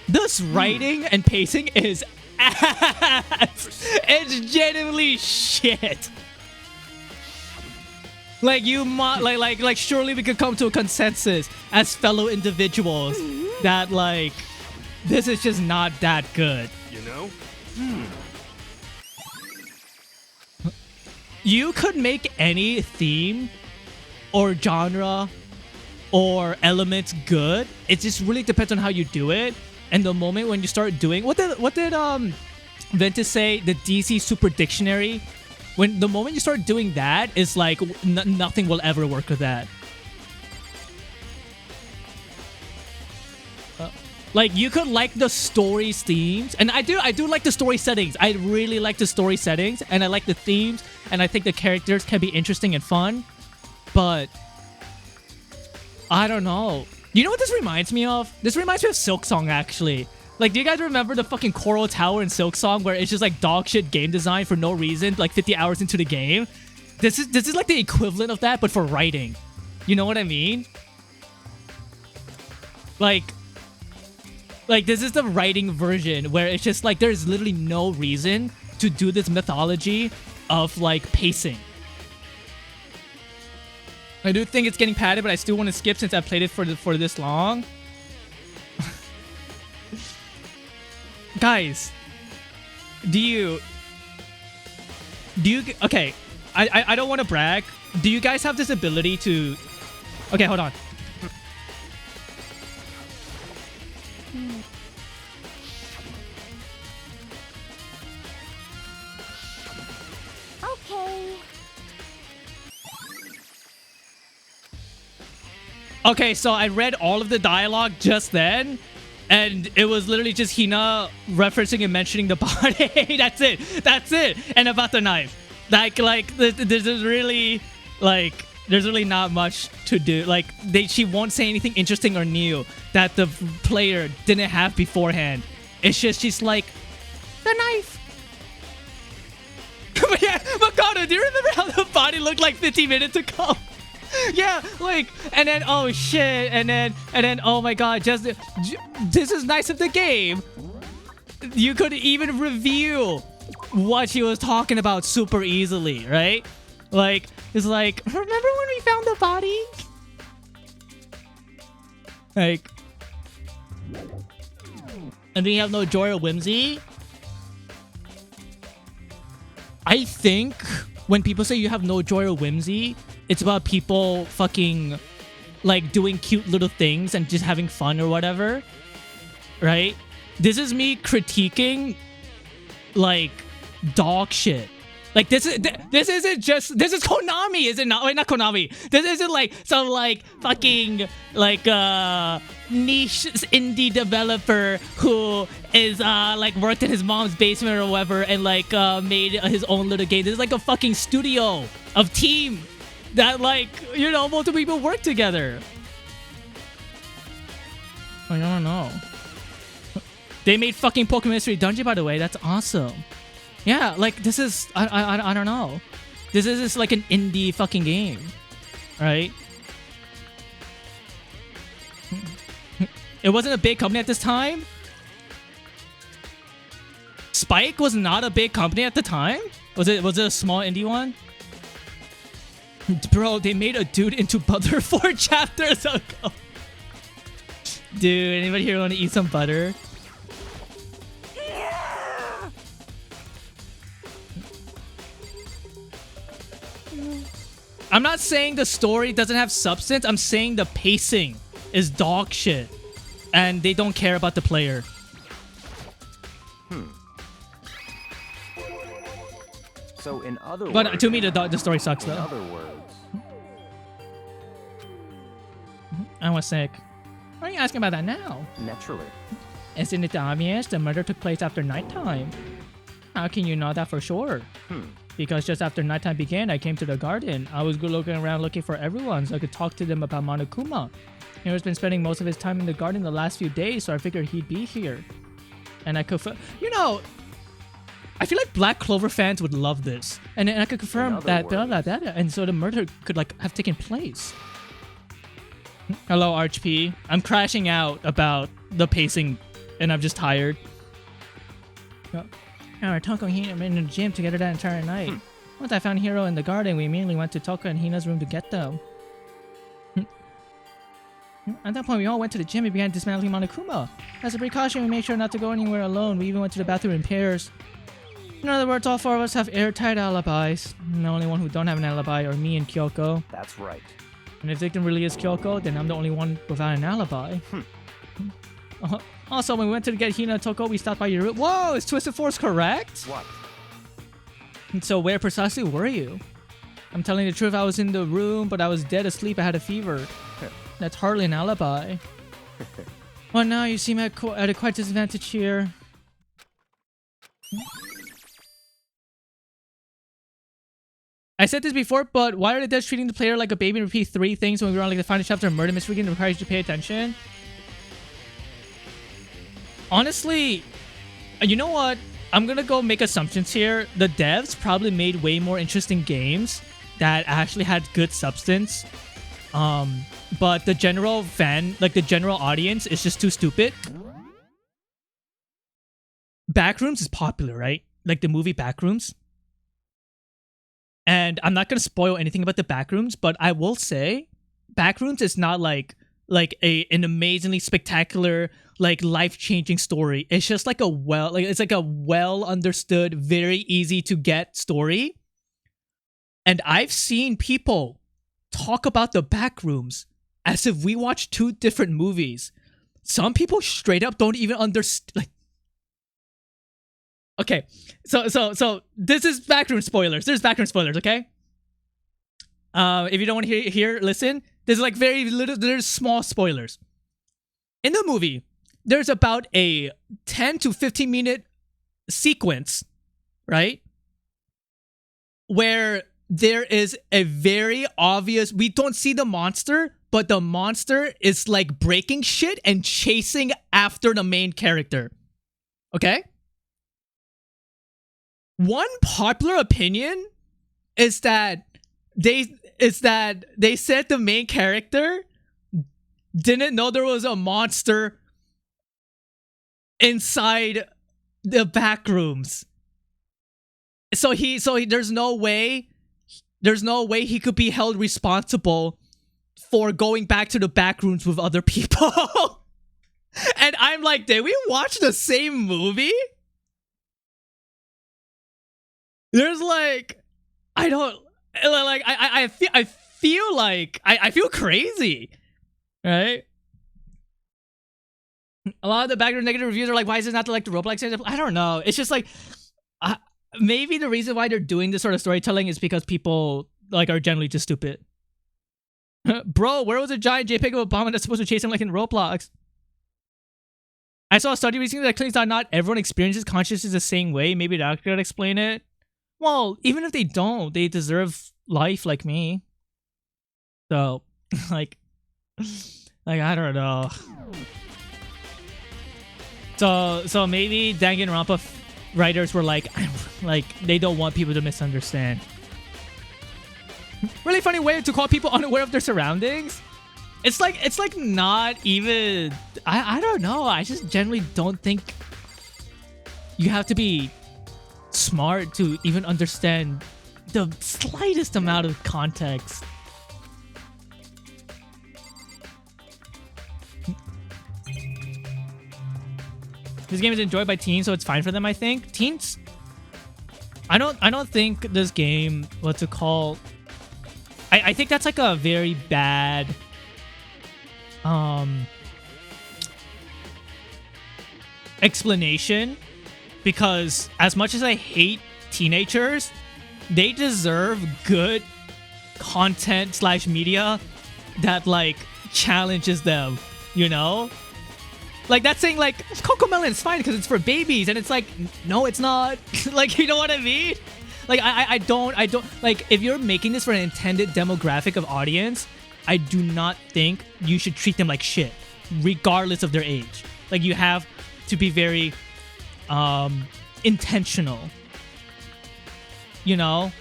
this writing and pacing is ass. It's genuinely shit. Like, you like surely we could come to a consensus as fellow individuals that like this is just not that good. you know? You could make any theme or genre or element good. It just really depends on how you do it. And the moment when you start doing what did Ventus say? The DC Super Dictionary. When the moment you start doing that, it's like nothing will ever work with that. Like you could like the story's themes, and I do like the story settings. I really like the story settings, and I like the themes, and I think the characters can be interesting and fun. But I don't know. You know what this reminds me of? This reminds me of Silk Song, actually. Like, do you guys remember the fucking Coral Tower in Silk Song, where it's just like dog shit game design for no reason, like 50 hours into the game? This is like the equivalent of that, but for writing. You know what I mean? Like this is the writing version where it's just like there's literally no reason to do this mythology of like pacing. I do think it's getting padded, but I still want to skip since I've played it for this long. Guys, do you okay, I don't want to brag. Do you guys have this ability to... Okay, hold on. Okay. Okay, so I read all of the dialogue just then, and it was literally just Hina referencing and mentioning the body. That's it. And about the knife. Like there's really not much to do. Like she won't say anything interesting or new that the player didn't have beforehand. It's just she's like, the knife. But yeah, Makoto, do you remember how the body looked like 15 minutes ago? Yeah, like, and then oh shit, and then oh my god, just this is nice of the game. You could even review what she was talking about super easily, right? Like, it's like, remember when we found the body? Like, and then you have no joy or whimsy. I think when people say you have no joy or whimsy, it's about people fucking like doing cute little things and just having fun or whatever, right? This is me critiquing like dog shit. Like this is Konami, is it not? Wait, not Konami. This isn't like some like fucking like niche indie developer who is like worked in his mom's basement or whatever and like made his own little game. This is like a fucking studio of team that like, you know, multiple people work together. I don't know. They made fucking Pokemon Mystery Dungeon, by the way. That's awesome. Yeah, like this is I don't know. This is just like an indie fucking game, right? It wasn't a big company at this time. Spike was not a big company at the time. Was it a small indie one? Bro, they made a dude into butter 4 chapters ago. Dude, anybody here want to eat some butter? I'm not saying the story doesn't have substance. I'm saying the pacing is dog shit. And they don't care about the player. So in other words... But to me, the story sucks, though. In other words... I was sick. Why are you asking about that now? Naturally. Isn't it obvious? The murder took place after nighttime. How can you know that for sure? Because just after nighttime began, I came to the garden. I was looking around looking for everyone so I could talk to them about Monokuma. Hero's been spending most of his time in the garden the last few days, so I figured he'd be here. And I could... You know, I feel like Black Clover fans would love this. And I could confirm that... And so the murder could like have taken place. Hello, RHP. I'm crashing out about the pacing, and I'm just tired. Our Toko and Hina were in the gym together that entire night. Once I found Hiro in the garden, we immediately went to Toko and Hina's room to get them. At that point, we all went to the gym and began dismantling Monokuma. As a precaution, we made sure not to go anywhere alone. We even went to the bathroom in pairs. In other words, all four of us have airtight alibis. And the only one who don't have an alibi are me and Kyoko. That's right. And if victim really is Kyoko, then I'm the only one without an alibi. Also, when we went to get Hina and Toko, we stopped by your room. Whoa, is Twisted Force correct? What? So where precisely were you? I'm telling the truth, I was in the room, but I was dead asleep. I had a fever. That's hardly an alibi. Well, now you seem at a quite disadvantage here. I said this before, but why are the devs treating the player like a baby and repeat 3 things when we were on like the final chapter of Murder Mystery Game that requires you to pay attention? Honestly, you know what? I'm gonna go make assumptions here. The devs probably made way more interesting games that actually had good substance. But the general fan, like the general audience, is just too stupid. Backrooms is popular, right? Like the movie Backrooms. And I'm not gonna spoil anything about the Backrooms, but I will say, Backrooms is not like an amazingly spectacular, like life-changing story. It's just like it's like a well understood, very easy to get story. And I've seen people talk about the Backrooms as if we watched 2 different movies. Some people straight up don't even understand. Like, okay, so this is Backroom spoilers. There's Backroom spoilers, okay? If you don't want to hear, listen. There's like very little, there's small spoilers. In the movie, there's about a 10 to 15 minute sequence, right? Where there is a very obvious, we don't see the monster, but the monster is like breaking shit and chasing after the main character. Okay? One popular opinion is that they said the main character didn't know there was a monster inside the back rooms. So there's no way he could be held responsible for going back to the back rooms with other people. And I'm like, did we watch the same movie? There's like, I don't like, I feel crazy, right? A lot of the background negative reviews are like, why is it not like the Roblox? I don't know. It's just like, maybe the reason why they're doing this sort of storytelling is because people like are generally just stupid. Bro, where was a giant JPEG of a bomb that's supposed to chase him like in Roblox? I saw a study recently that claims that not everyone experiences consciousness the same way. Maybe that could explain it. Well, even if they don't, they deserve life like me. So, like I don't know. So maybe Danganronpa writers were like they don't want people to misunderstand. Really funny way to call people unaware of their surroundings. It's like not even. I don't know. I just generally don't think you have to be smart to even understand the slightest amount of context. This game is enjoyed by teens, so it's fine for them, I think. Teens, I don't think this game, what's it called? I think that's like a very bad explanation, because as much as I hate teenagers, they deserve good content / media that like challenges them, you know? Like that's saying like Cocomelon is fine because it's for babies, and it's like, no, it's not. Like, you know what I mean? Like I don't like, if you're making this for an intended demographic of audience, I do not think you should treat them like shit, regardless of their age. Like, you have to be very intentional, you know?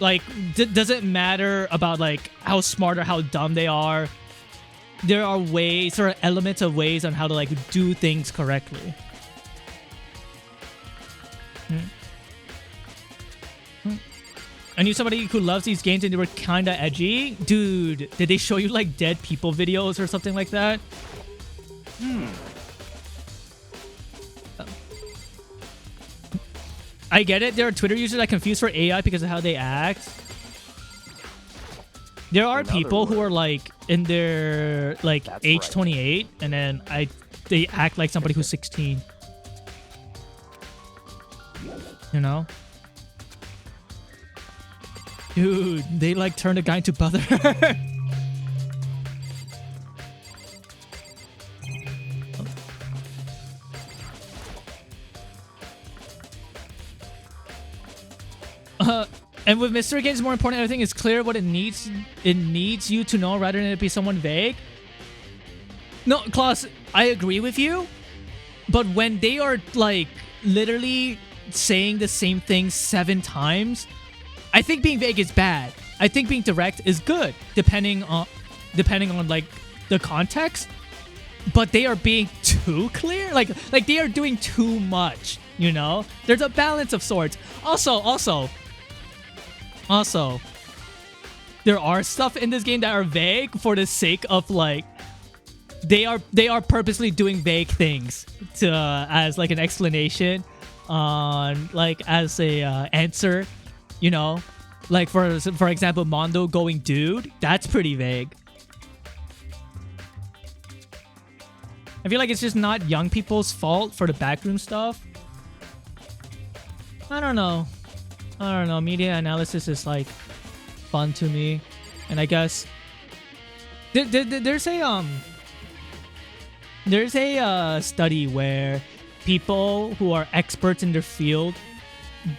Like, doesn't matter about like how smart or how dumb they are. There are ways, there are elements of ways on how to like do things correctly. I knew somebody who loves these games and they were kind of edgy. Dude, did they show you like dead people videos or something like that? I get it. There are Twitter users that confuse for AI because of how they act. There are people who are like in their like age 28 and then they act like somebody who's 16. You know? Dude, they like turned a guy into butter. And with mystery games, more important, everything is clear what it needs you to know rather than it be someone vague. No, Klaus, I agree with you. But when they are like literally saying the same thing 7 times, I think being vague is bad. I think being direct is good, depending on like the context. But they are being too clear. Like they are doing too much, you know? There's a balance of sorts. Also, there are stuff in this game that are vague for the sake of like they are purposely doing vague things to as like an explanation on like as a answer, you know, like for example Mondo going dude, that's pretty vague. I feel like it's just not young people's fault for the backroom stuff. I don't know. Media analysis is like fun to me, and I guess there's a study where people who are experts in their field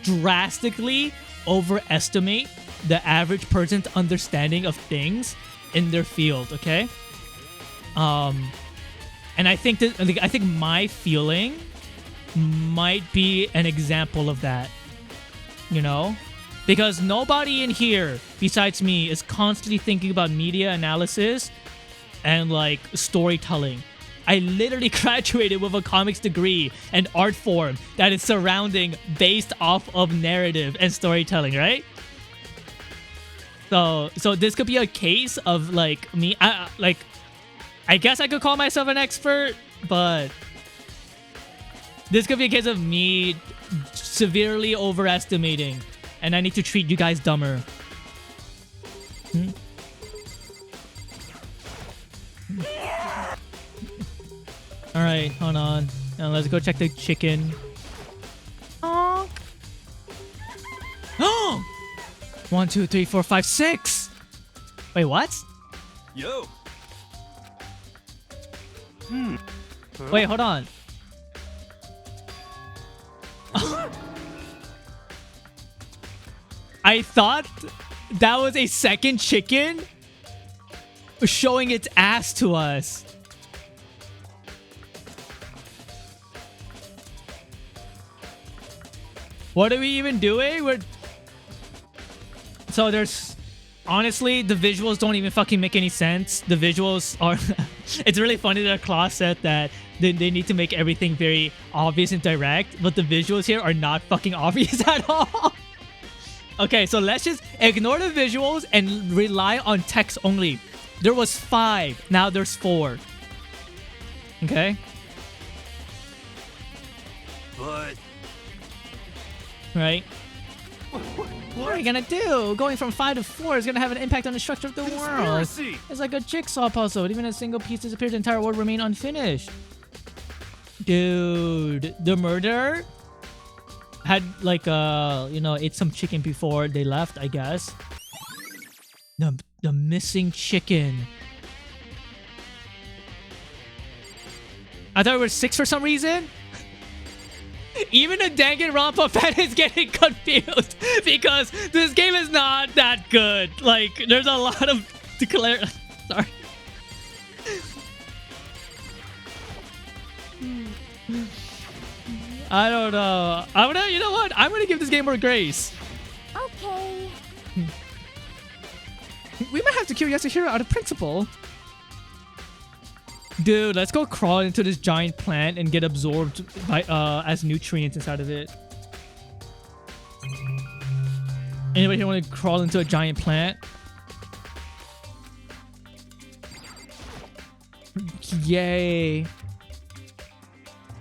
drastically overestimate the average person's understanding of things in their field. Okay, and I think my feeling might be an example of that. You know, because nobody in here besides me is constantly thinking about media analysis and like storytelling. I literally graduated with a comics degree and art form that is surrounding based off of narrative and storytelling, right? So this could be a case of like me. I guess I could call myself an expert, but this could be a case of me severely overestimating, and I need to treat you guys dumber. All right, hold on. Now let's go check the chicken. Oh. 1, 2, 3, 4, 5, 6. Wait, what? Yo. Wait, hold on. I thought that was a second chicken showing its ass to us. What are we even doing? So there's... Honestly, the visuals don't even fucking make any sense. The visuals are... It's really funny that Klaus said that they need to make everything very obvious and direct, but the visuals here are not fucking obvious at all. Okay, so let's just ignore the visuals and rely on text only. There was 5, now there's 4. Okay? But... Right? What are you gonna do? Going from 5 to 4 is gonna have an impact on the structure of the world. It's like a jigsaw puzzle. Even a single piece disappears, the entire world remain unfinished. Dude, the murderer had like ate some chicken before they left, I guess. The missing chicken. I thought it was 6 for some reason. Even a Danganronpa fan is getting confused because this game is not that good. Like, there's a lot of Sorry. I don't know. You know what? I'm gonna give this game more grace. Okay. We might have to kill Yasuhiro out of principle. Dude, let's go crawl into this giant plant and get absorbed by as nutrients inside of it. Anybody here want to crawl into a giant plant? Yay.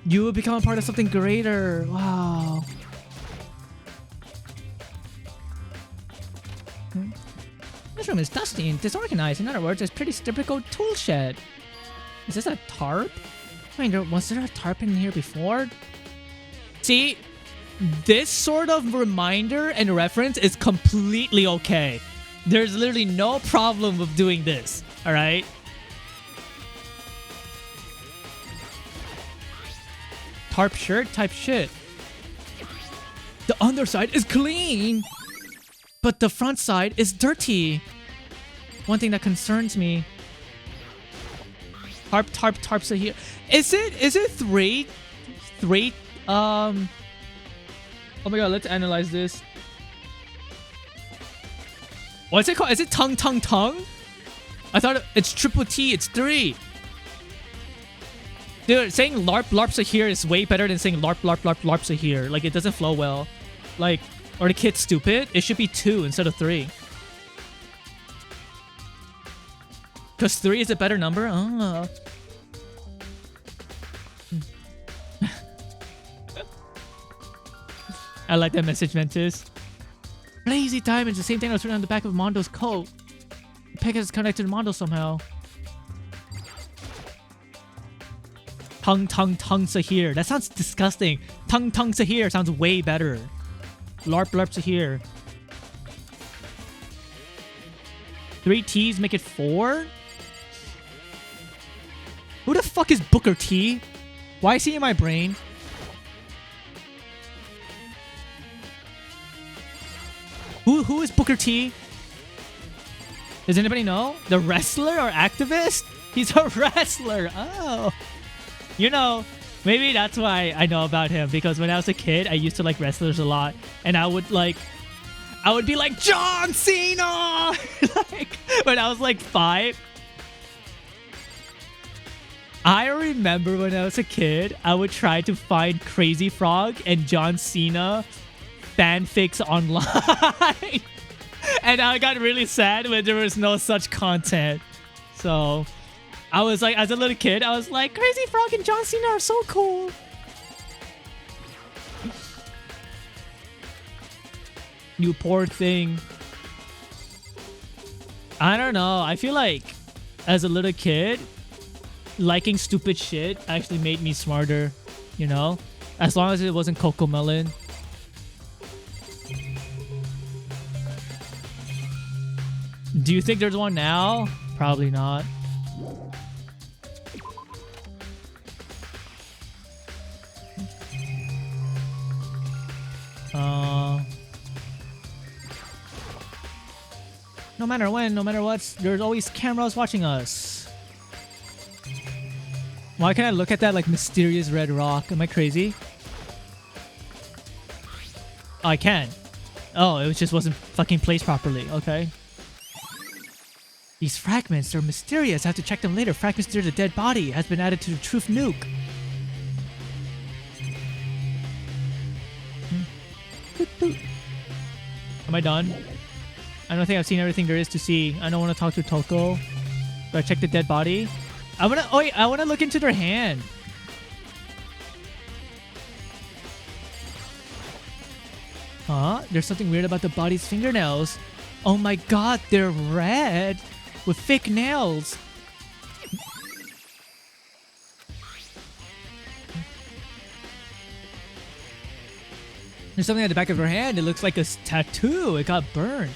You will become a part of something greater. Wow. This room is dusty and disorganized. In other words, it's pretty typical tool shed. Is this a tarp? Wait, was there a tarp in here before? See, this sort of reminder and reference is completely okay. There's literally no problem with doing this. All right. Tarp shirt type shit. The underside is clean, but the front side is dirty. One thing that concerns me. Tarps are here. Is it three? Oh my god, let's analyze this. What's it called? Is it tongue? I thought it's triple T, it's 3. Dude, saying LARPs are here is way better than saying LARPs are here. Like, it doesn't flow well. Like, are the kids stupid? It should be 2 instead of 3. Because 3 is a better number? Oh. I like that message, Ventus. Lazy diamonds, the same thing that was written on the back of Mondo's coat. The peg is connected to Mondo somehow. Tongue Sahir. That sounds disgusting. Tongue Sahir sounds way better. LARP Sahir. 3 T's make it 4? Who the fuck is Booker T? Why is he in my brain? Who is Booker T? Does anybody know? The wrestler or activist? He's a wrestler. Oh. You know, maybe that's why I know about him. Because when I was a kid, I used to like wrestlers a lot. And I would be like, John Cena! Like, when I was like 5. I remember when I was a kid, I would try to find Crazy Frog and John Cena fanfics online. And I got really sad when there was no such content. So I was like, as a little kid, I was like, Crazy Frog and John Cena are so cool. You poor thing. I don't know. I feel like as a little kid, liking stupid shit actually made me smarter, you know? As long as it wasn't Coco Melon. Do you think there's one now? Probably not. No matter when, no matter what, there's always cameras watching us. Why can't I look at that like mysterious red rock? Am I crazy? Oh, I can. Oh, it just wasn't fucking placed properly. Okay. These fragments, they're mysterious. I have to check them later. Fragments near the dead body has been added to the truth nuke. Am I done? I don't think I've seen everything there is to see. I don't want to talk to Toko. Do I check the dead body? I wanna look into their hand. Huh? There's something weird about the body's fingernails. Oh my god, they're red with fake nails. There's something at the back of her hand. It looks like a tattoo. It got burned.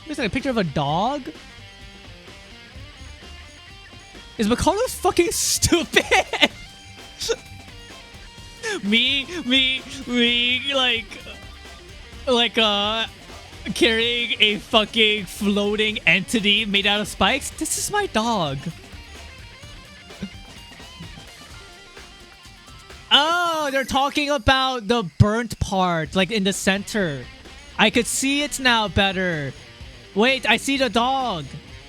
It looks like a picture of a dog. Is Makoto fucking stupid? me, carrying a fucking floating entity made out of spikes? This is my dog. Oh, they're talking about the burnt part, like in the center. I could see it now better. Wait, I see the dog.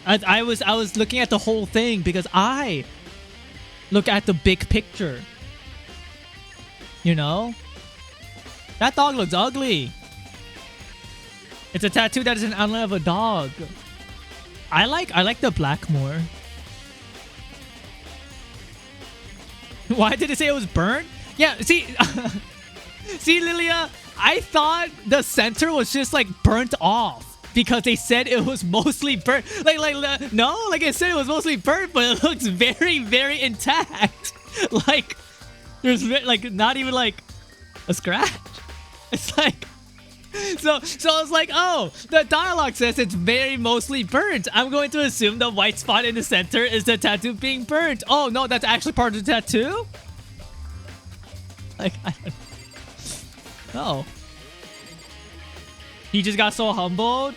I was looking at the whole thing because I look at the big picture. You know? That dog looks ugly. It's a tattoo that is an outline of a dog. I like the black more. Why did it say it was burnt? Yeah, see, see, Lilia, I thought the center was just like burnt off because they said it was mostly burnt. No, like I said, it was mostly burnt, but it looks very, very intact. Like, there's like not even like a scratch. It's like, so I was like, oh, the dialogue says it's very mostly burnt. I'm going to assume the white spot in the center is the tattoo being burnt. Oh no, that's actually part of the tattoo? Like, I don't know. He just got so humbled?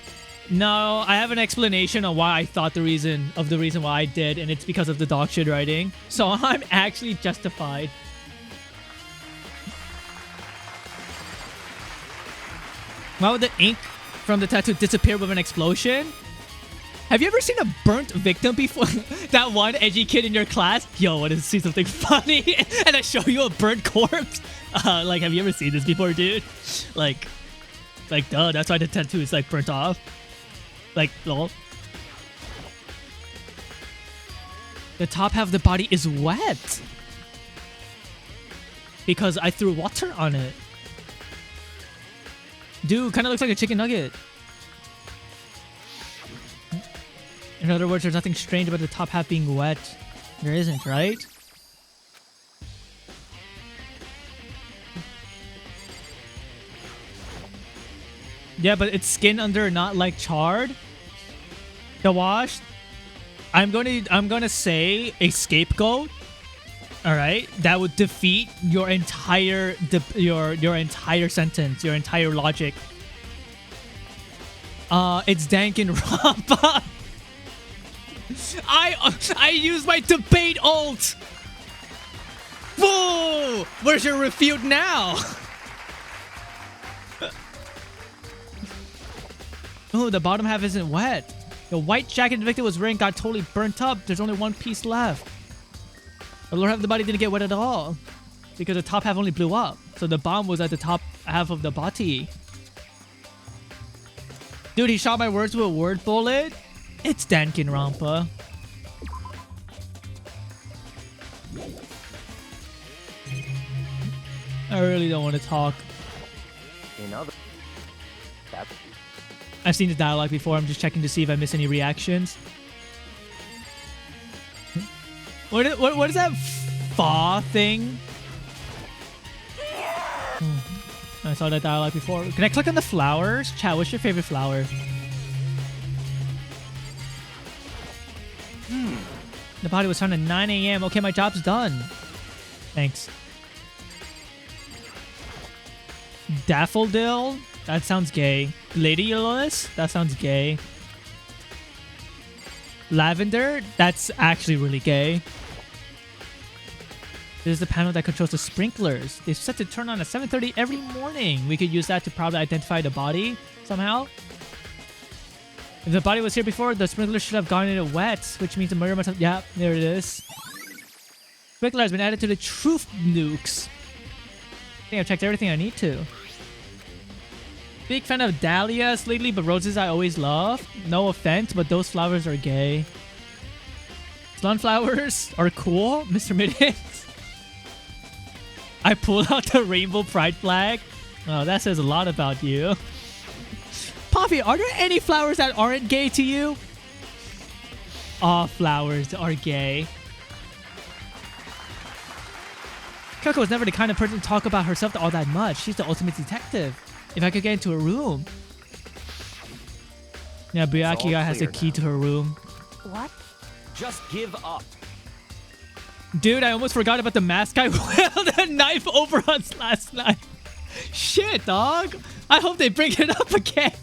No, I have an explanation on why I thought the reason why I did, and it's because of the dog shit writing. So I'm actually justified. Why would the ink from the tattoo disappear with an explosion? Have you ever seen a burnt victim before? That one edgy kid in your class? Yo, want to see something funny? And I show you a burnt corpse? Like, have you ever seen this before, dude? Like, duh, that's why the tattoo is, like, burnt off. Like, lol. The top half of the body is wet. Because I threw water on it. Dude, kind of looks like a chicken nugget. In other words, there's nothing strange about the top half being wet. There isn't, right? Yeah, but it's skin under, not like charred. The wash. I'm gonna say a scapegoat. All right, that would defeat your entire your entire sentence, your entire logic. It's Danganronpa. I use my debate ult. Whoa! Where's your refute now? Oh, the bottom half isn't wet. The white jacket the victim was wearing got totally burnt up. There's only one piece left. The lower half of the body didn't get wet at all because the top half only blew up. So the bomb was at the top half of the body. Dude, he shot my words with a word bullet. It's Danganronpa. I really don't want to talk. I've seen the dialogue before. I'm just checking to see if I miss any reactions. What is that fa thing? I saw that dialogue before. Can I click on the flowers? Chat, what's your favorite flower? The body was found at 9 a.m. Okay, my job's done. Thanks. Daffodil? That sounds gay. Lady Yellowness? That sounds gay. Lavender? That's actually really gay. This is the panel that controls the sprinklers. They're set to turn on at 7:30 every morning. We could use that to probably identify the body somehow. If the body was here before, the sprinkler should have gone in it wet, which means the murder must have... Yeah, there it is. Sprinkler has been added to the truth nukes. I think I've checked everything I need to. Big fan of dahlias lately, but roses I always love. No offense, but those flowers are gay. Sunflowers are cool, Mr. Mittens. I pulled out the rainbow pride flag. Oh, that says a lot about you. Poppy, are there any flowers that aren't gay to you? All flowers are gay. Coco was never the kind of person to talk about herself all that much. She's the ultimate detective. If I could get into her room. Yeah, Byakuya has the key to her room. What? Just give up. Dude, I almost forgot about the mask I wielded a knife over us last night. Shit, dog. I hope they bring it up again.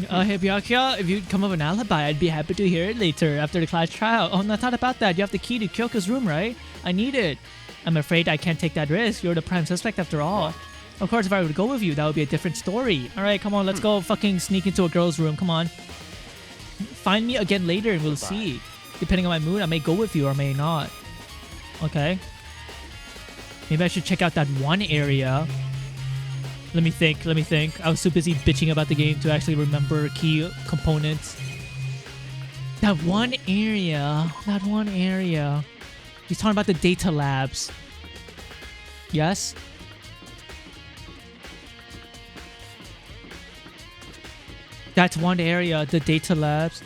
Hey, Byakuya, if you'd come up with an alibi, I'd be happy to hear it later after the class trial. Oh, no, not about that. You have the key to Kyoko's room, right? I need it. I'm afraid I can't take that risk. You're the prime suspect after all. Of course, if I would go with you, that would be a different story. All right, come on, let's go fucking sneak into a girl's room. Come on. Find me again later and we'll see. Depending on my mood, I may go with you or may not. Okay. Maybe I should check out that one area. Let me think. I was too busy bitching about the game to actually remember key components. That one area. He's talking about the data labs. Yes? That's one area, the data labs.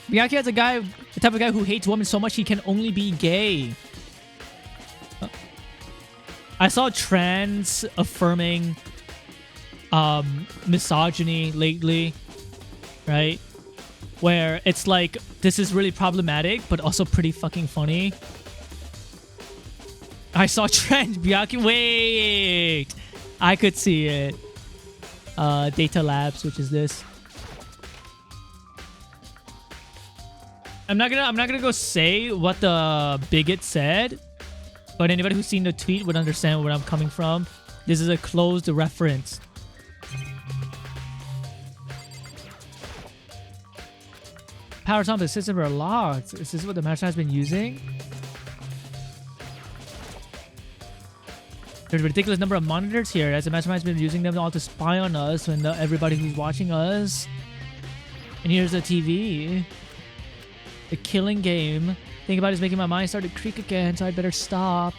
Miyake is the type of guy who hates women so much he can only be gay. I saw trans affirming misogyny lately, right? Where it's like, this is really problematic, but also pretty fucking funny. I saw trans Miyake. Wait, I could see it. Data labs, which is this. I'm not gonna go say what the bigot said, but anybody who's seen the tweet would understand where I'm coming from. This is a closed reference. Powers on the system are locked. Is this what the master has been using? There's a ridiculous number of monitors here, as the mastermind has been using them all to spy on us and everybody who's watching us. And here's the TV. The killing game. Thinking about it is making my mind start to creak again, so I'd better stop.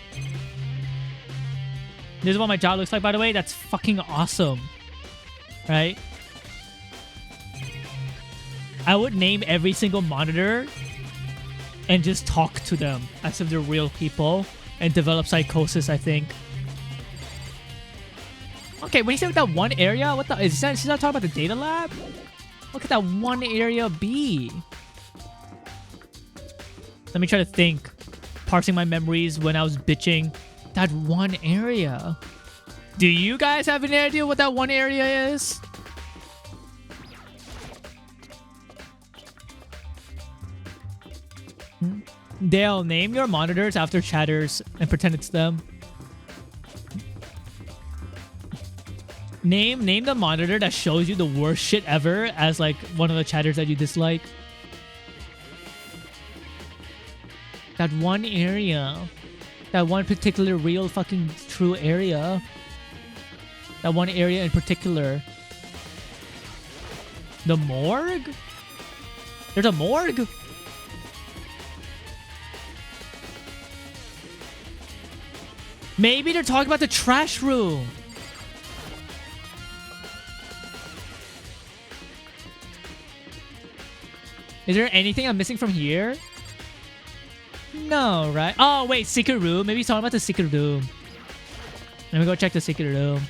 This is what my job looks like, by the way. That's fucking awesome. Right? I would name every single monitor and just talk to them as if they're real people and develop psychosis, I think. Okay, when you say that one area, what the is that? She's not talking about the data lab? Look at that one area B. Let me try to think. Parsing my memories when I was bitching. That one area. Do you guys have any idea what that one area is? Dale, name your monitors after chatters and pretend it's them. Name the monitor that shows you the worst shit ever as like one of the chatters that you dislike. That one area. That one particular real fucking true area. That one area in particular. The morgue? There's a morgue? Maybe they're talking about the trash room. Is there anything I'm missing from here? No, right? Oh, wait, secret room. Maybe he's talking about the secret room. Let me go check the secret room.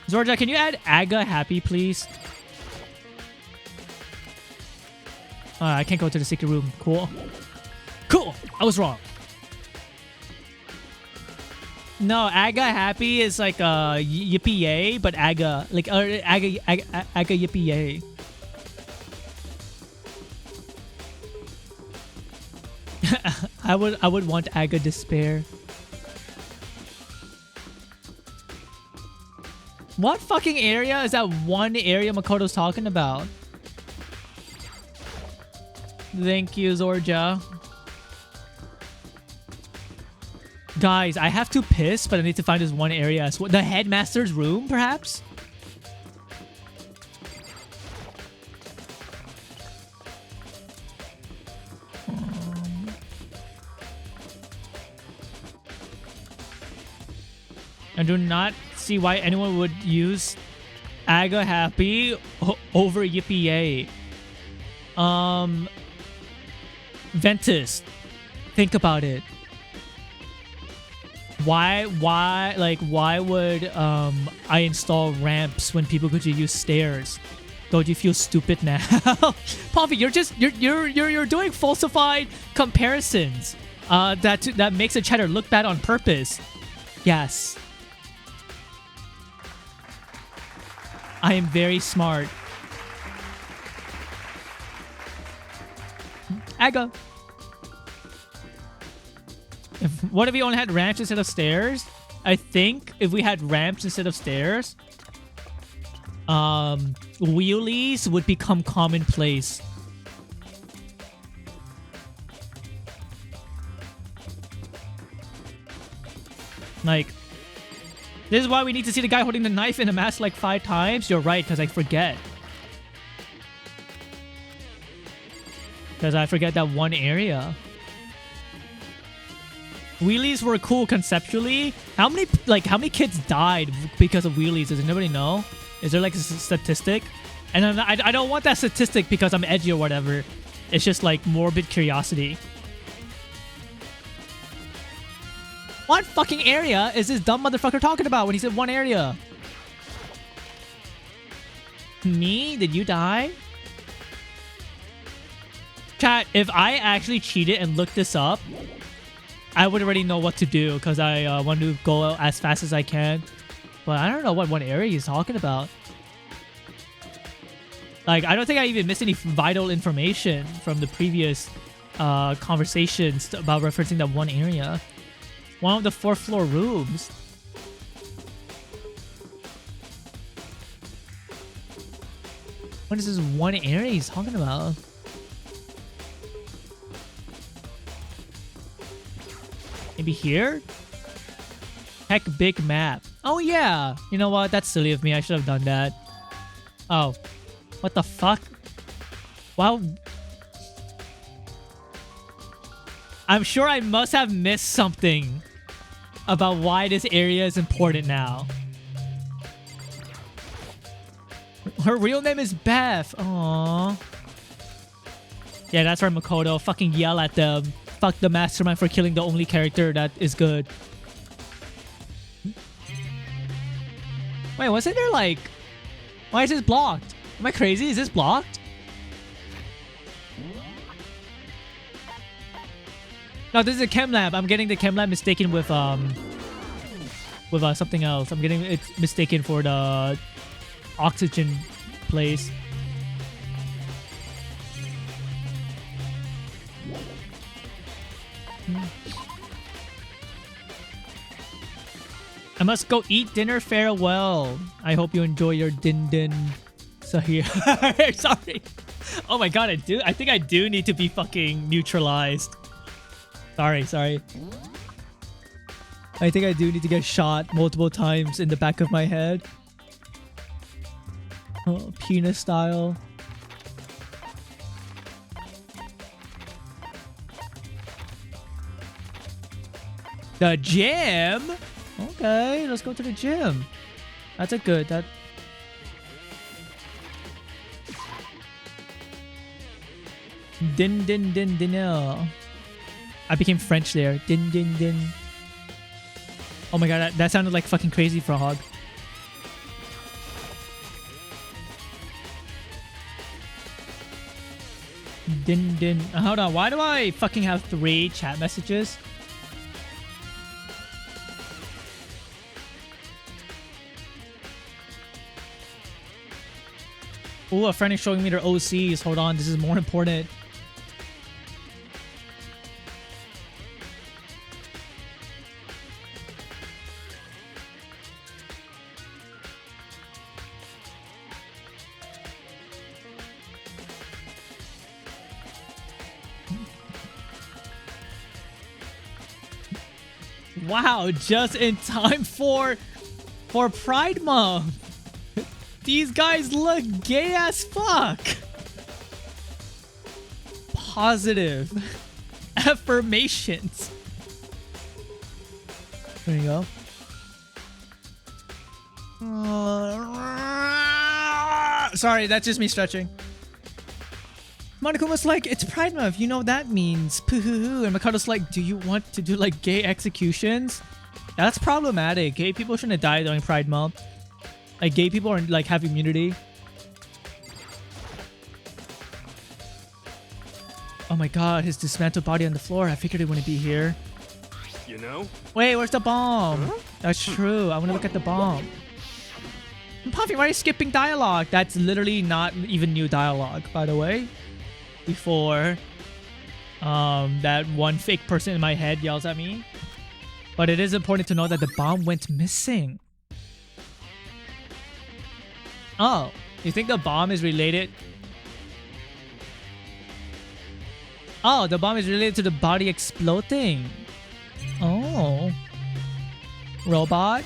Zorja, can you add Aga Happy, please? I can't go to the secret room. Cool. Cool! I was wrong. No, Aga Happy is like Yippee Yay, but Aga. Like, Aga Yippee Yay. I would want Aga Despair. What fucking area is that one area Makoto's talking about? Thank you, Zorja. Guys, I have to piss, but I need to find this one area as well. The headmaster's room, perhaps? I do not see why anyone would use Aga Happy over Yippee Yay. Ventus, think about it. Why would I install ramps when people could use stairs? Don't you feel stupid now? Pompey, you're doing falsified comparisons. That makes a chatter look bad on purpose. Yes. I am very smart. Aga. What if we only had ramps instead of stairs? I think if we had ramps instead of stairs, wheelies would become commonplace. Like, this is why we need to see the guy holding the knife in a mask like 5 times. You're right, because I forget. Because I forget that one area. Wheelies were cool conceptually. How many kids died because of wheelies? Does anybody know? Is there like a statistic? And I don't want that statistic because I'm edgy or whatever. It's just like morbid curiosity. What fucking area is this dumb motherfucker talking about when he said one area? Me? Did you die? Chat, if I actually cheated and looked this up, I would already know what to do because I want to go as fast as I can. But I don't know what one area he's talking about. Like, I don't think I even missed any vital information from the previous conversations about referencing that one area. One of the 4th floor rooms. What is this one area he's talking about? Maybe here? Heck, big map. Oh yeah! You know what? That's silly of me. I should have done that. Oh. What the fuck? Wow. I'm sure I must have missed something about why this area is important now. Her real name is Beth. Aww. Yeah, that's right, Makoto. Fucking yell at them. Fuck the mastermind for killing the only character that is good. Wait, wasn't there like... Why is this blocked? Am I crazy? Is this blocked? No, this is a chem lab. I'm getting the chem lab mistaken with something else. I'm getting it mistaken for the oxygen place. I must go eat dinner. Farewell. I hope you enjoy your din. So here. Sorry. Oh my god, I think I do need to be fucking neutralized. Sorry. I think I do need to get shot multiple times in the back of my head. Oh, penis style. The gym? Okay, let's go to the gym. That's a good... Din. I became French there. Din. Oh my god, that sounded like fucking Crazy Frog. Din. Hold on, why do I fucking have 3 chat messages? Ooh, a friend is showing me their OCs. Hold on, this is more important. Wow, just in time for Pride Month. These guys look gay as fuck. Positive affirmations. There you go. Sorry, that's just me stretching. Monica was like, it's Pride Month, you know what that means. Poo-hoo-hoo. And Mikado's like, do you want to do like gay executions? That's problematic. Gay people shouldn't die during Pride Month. Like, gay people are like have immunity. Oh my god, his dismantled body on the floor. I figured it wouldn't be here. You know? Wait, where's the bomb? Huh? That's true. I want to look at the bomb. Puffy, why are you skipping dialogue? That's literally not even new dialogue, by the way. Before that one fake person in my head yells at me. But it is important to know that the bomb went missing. Oh, You think the bomb is related? Oh, the bomb is related to the body exploding. Oh. Robot?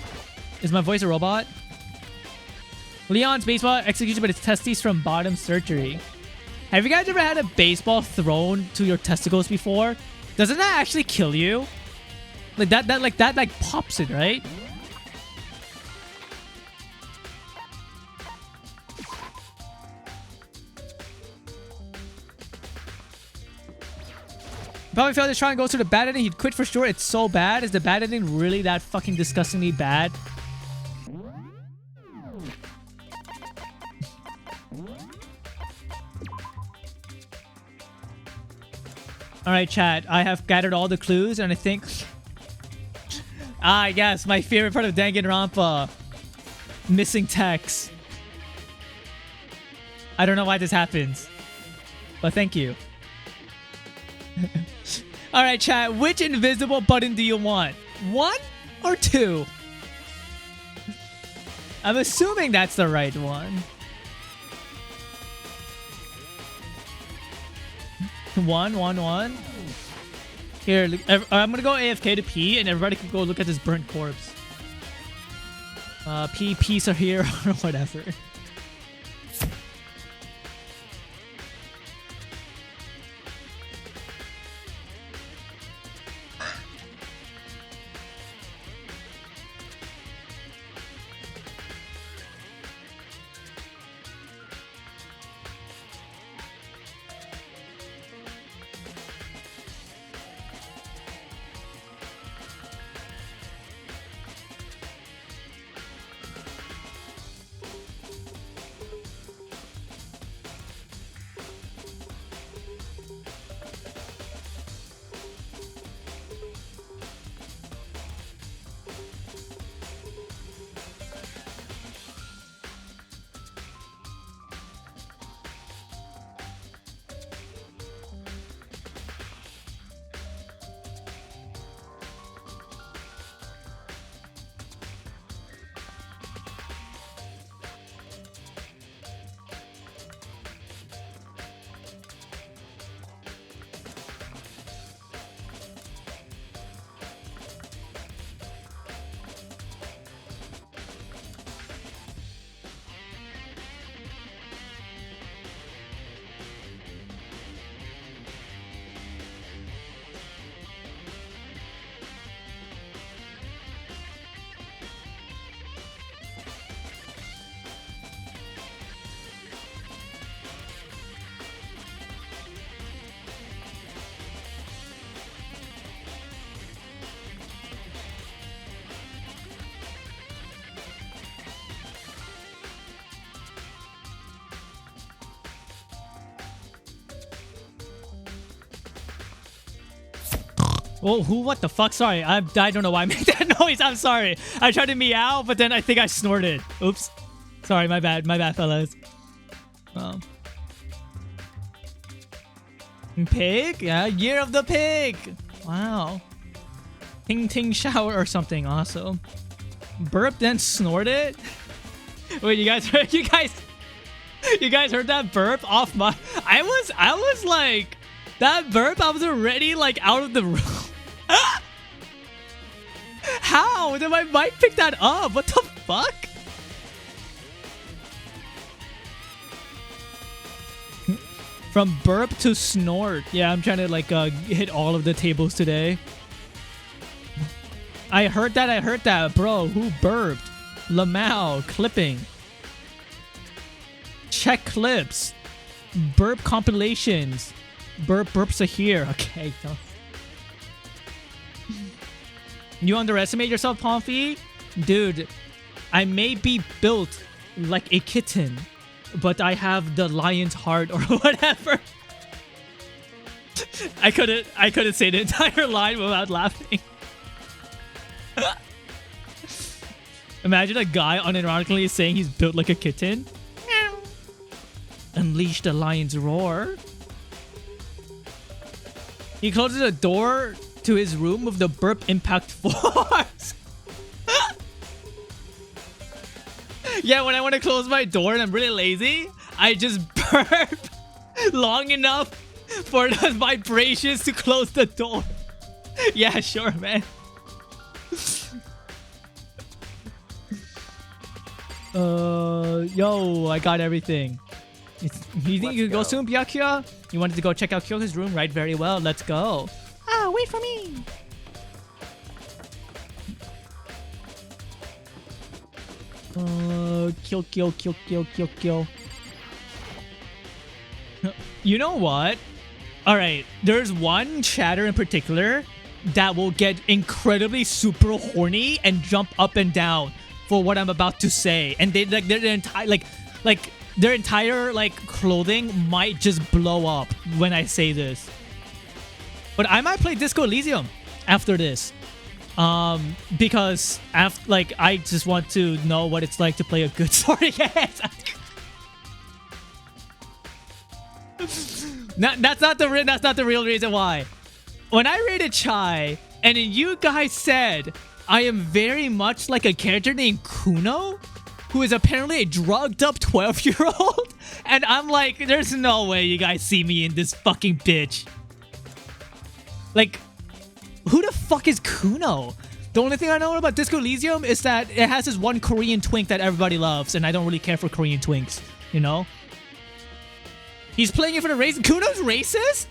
Is my voice a robot? Leon's baseball execution but its testes from bottom surgery. Have you guys ever had a baseball thrown to your testicles before? Doesn't that actually kill you? Like that pops it, right? Probably felt this trying to go through the bad ending. He'd quit for sure. It's so bad. Is the bad ending really that fucking disgustingly bad? Alright, chat. I have gathered all the clues and I think... yes. My favorite part of Danganronpa. Missing text. I don't know why this happens. But thank you. Alright, chat. Which invisible button do you want? 1 or 2? I'm assuming that's the right one. 1. Here, I'm gonna go AFK to pee, and everybody can go look at this burnt corpse. Peas are here, or whatever. Oh, who? What the fuck? Sorry, I don't know why I made that noise. I'm sorry. I tried to meow, but then I think I snorted. Oops. Sorry, my bad. My bad, fellas. Pig? Yeah, Year of the Pig. Wow. Ting ting shower or something. Awesome. Burp then snorted. Wait, you guys heard? You guys heard that burp off my? I was like, that burp. I was already like out of the room. How did my mic pick that up? What the fuck? From burp to snort. Yeah, I'm trying to like hit all of the tables today. I heard that, bro. Who burped? Lamau clipping. Check clips. Burp compilations. Burps are here. Okay. You underestimate yourself, Pomfy? Dude, I may be built like a kitten, but I have the lion's heart or whatever. I couldn't say the entire line without laughing. Imagine a guy unironically saying he's built like a kitten. Unleash the lion's roar. He closes the door to his room with the burp impact force. Yeah, when I want to close my door and I'm really lazy, I just burp long enough for the vibrations to close the door. Yeah, sure, man. Yo, I got everything. You think you can go soon, Byakuya? You wanted to go check out Kyoko's room, right? Very well, let's go. Ah, wait for me. Kyo. You know what? Alright, there's one chatter in particular that will get incredibly super horny and jump up and down for what I'm about to say. And they like their entire clothing might just blow up when I say this. But I might play Disco Elysium after this. Because I just want to know what it's like to play a good story. Yes. That's not the real reason why. When I rated Chai, and you guys said I am very much like a character named Kuno, who is apparently a drugged up 12-year-old, and I'm like, there's no way you guys see me in this fucking bitch. Like, who the fuck is Kuno? The only thing I know about Disco Elysium is that it has this one Korean twink that everybody loves, and I don't really care for Korean twinks, you know? He's playing it for the race. Kuno's racist?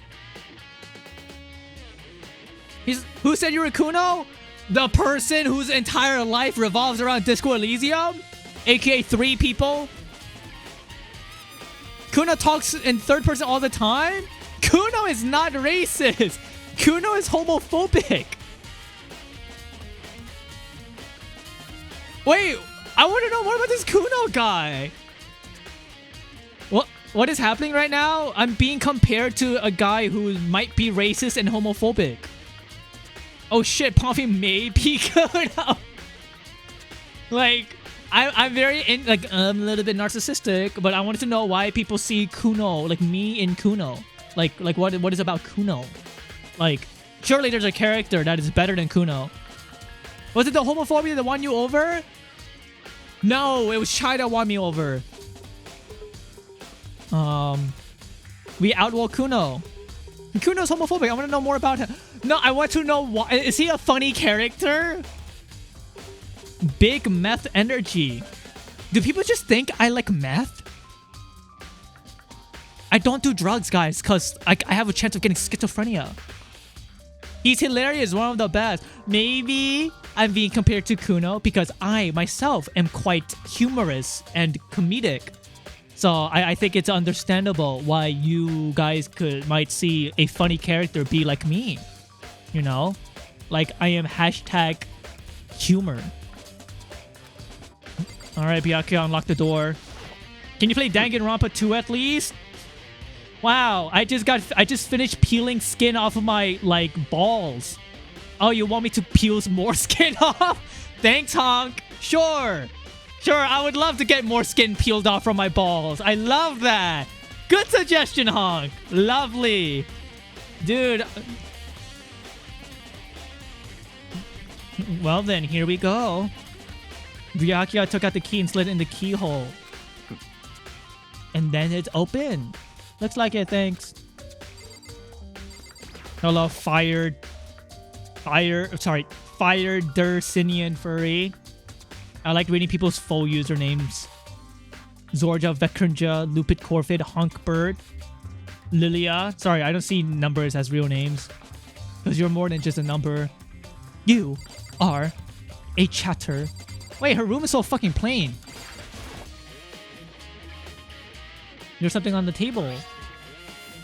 Who said you were Kuno? The person whose entire life revolves around Disco Elysium? AKA 3 people? Kuno talks in third person all the time? Kuno is not racist. Kuno is homophobic. Wait, I want to know more about this Kuno guy. What is happening right now? I'm being compared to a guy who might be racist and homophobic. Oh shit, Pompey may be Kuno. Like, I'm very I'm a little bit narcissistic, but I wanted to know why people see Kuno, like me in Kuno. Like what is about Kuno? Like, surely there's a character that is better than Kuno. Was it the homophobia that won you over? No, it was Chai that won me over. We outlaw Kuno. Kuno's homophobic. I want to know more about him. No, I want to know why. Is he a funny character? Big meth energy. Do people just think I like meth? I don't do drugs, guys, because I have a chance of getting schizophrenia. He's hilarious, one of the best. Maybe I'm being compared to Kuno because I, myself, am quite humorous and comedic. So I think it's understandable why you guys might see a funny character be like me. You know? Like, I am hashtag humor. Alright, Byakuya, unlock the door. Can you play Danganronpa 2 at least? Wow, I just finished peeling skin off of my, balls. Oh, you want me to peel some more skin off? Thanks, Honk. Sure, I would love to get more skin peeled off from my balls. I love that. Good suggestion, Honk. Lovely. Dude. Well then, here we go. Byakuya took out the key and slid it in the keyhole. And then it's open. Looks like it, thanks. Hello, Fire Dursinian Furry. I like reading people's full usernames. Zorja, Vekrinja, Lupit Corfid, Honkbird, Lilia. Sorry, I don't see numbers as real names. Because you're more than just a number. You are a chatter. Wait, her room is so fucking plain. There's something on the table.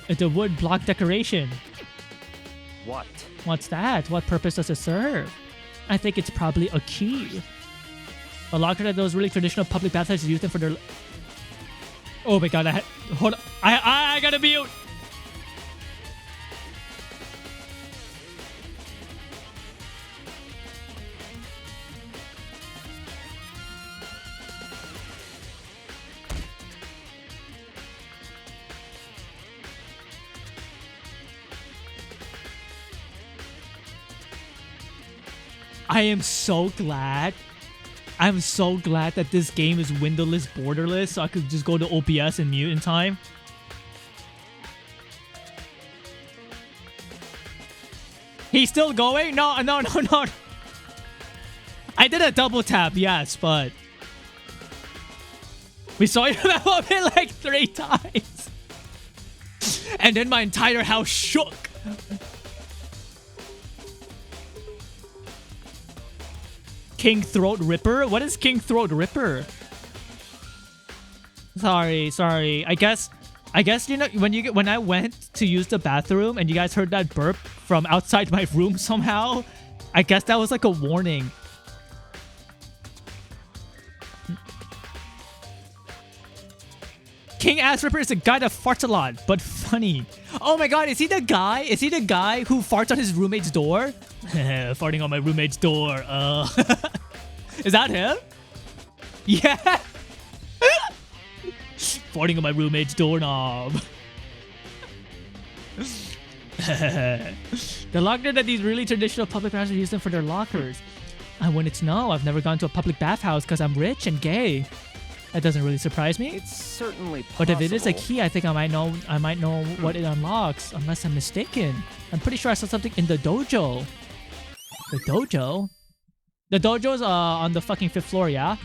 It's a wood block decoration. What? What's that? What purpose does it serve? I think it's probably a key. A locker that those really traditional public bathrooms use them for their... Oh my god, hold on. I gotta mute. I am so glad I'm so glad that this game is windowless, borderless, so I could just go to OBS and mute in time. He's still going? No. I did a double tap, yes, but we saw you that moment like 3 times. And then my entire house shook. King Throat Ripper? What is King Throat Ripper? Sorry. I guess you know when I went to use the bathroom and you guys heard that burp from outside my room somehow, I guess that was like a warning. King Ass Ripper is a guy that farts a lot, but funny. Oh my god, is he the guy? Is he the guy who farts on his roommate's door? Farting on my roommate's door. Is that him? Yeah. Farting on my roommate's doorknob. The locker that these really traditional public bathhouses use them for their lockers. I wouldn't know. I've never gone to a public bathhouse because I'm rich and gay. That doesn't really surprise me. It's certainly possible. But if it is a key, I think I might know what it unlocks, unless I'm mistaken. I'm pretty sure I saw something in the dojo. The dojo? The dojo's on the fucking 5th floor, yeah?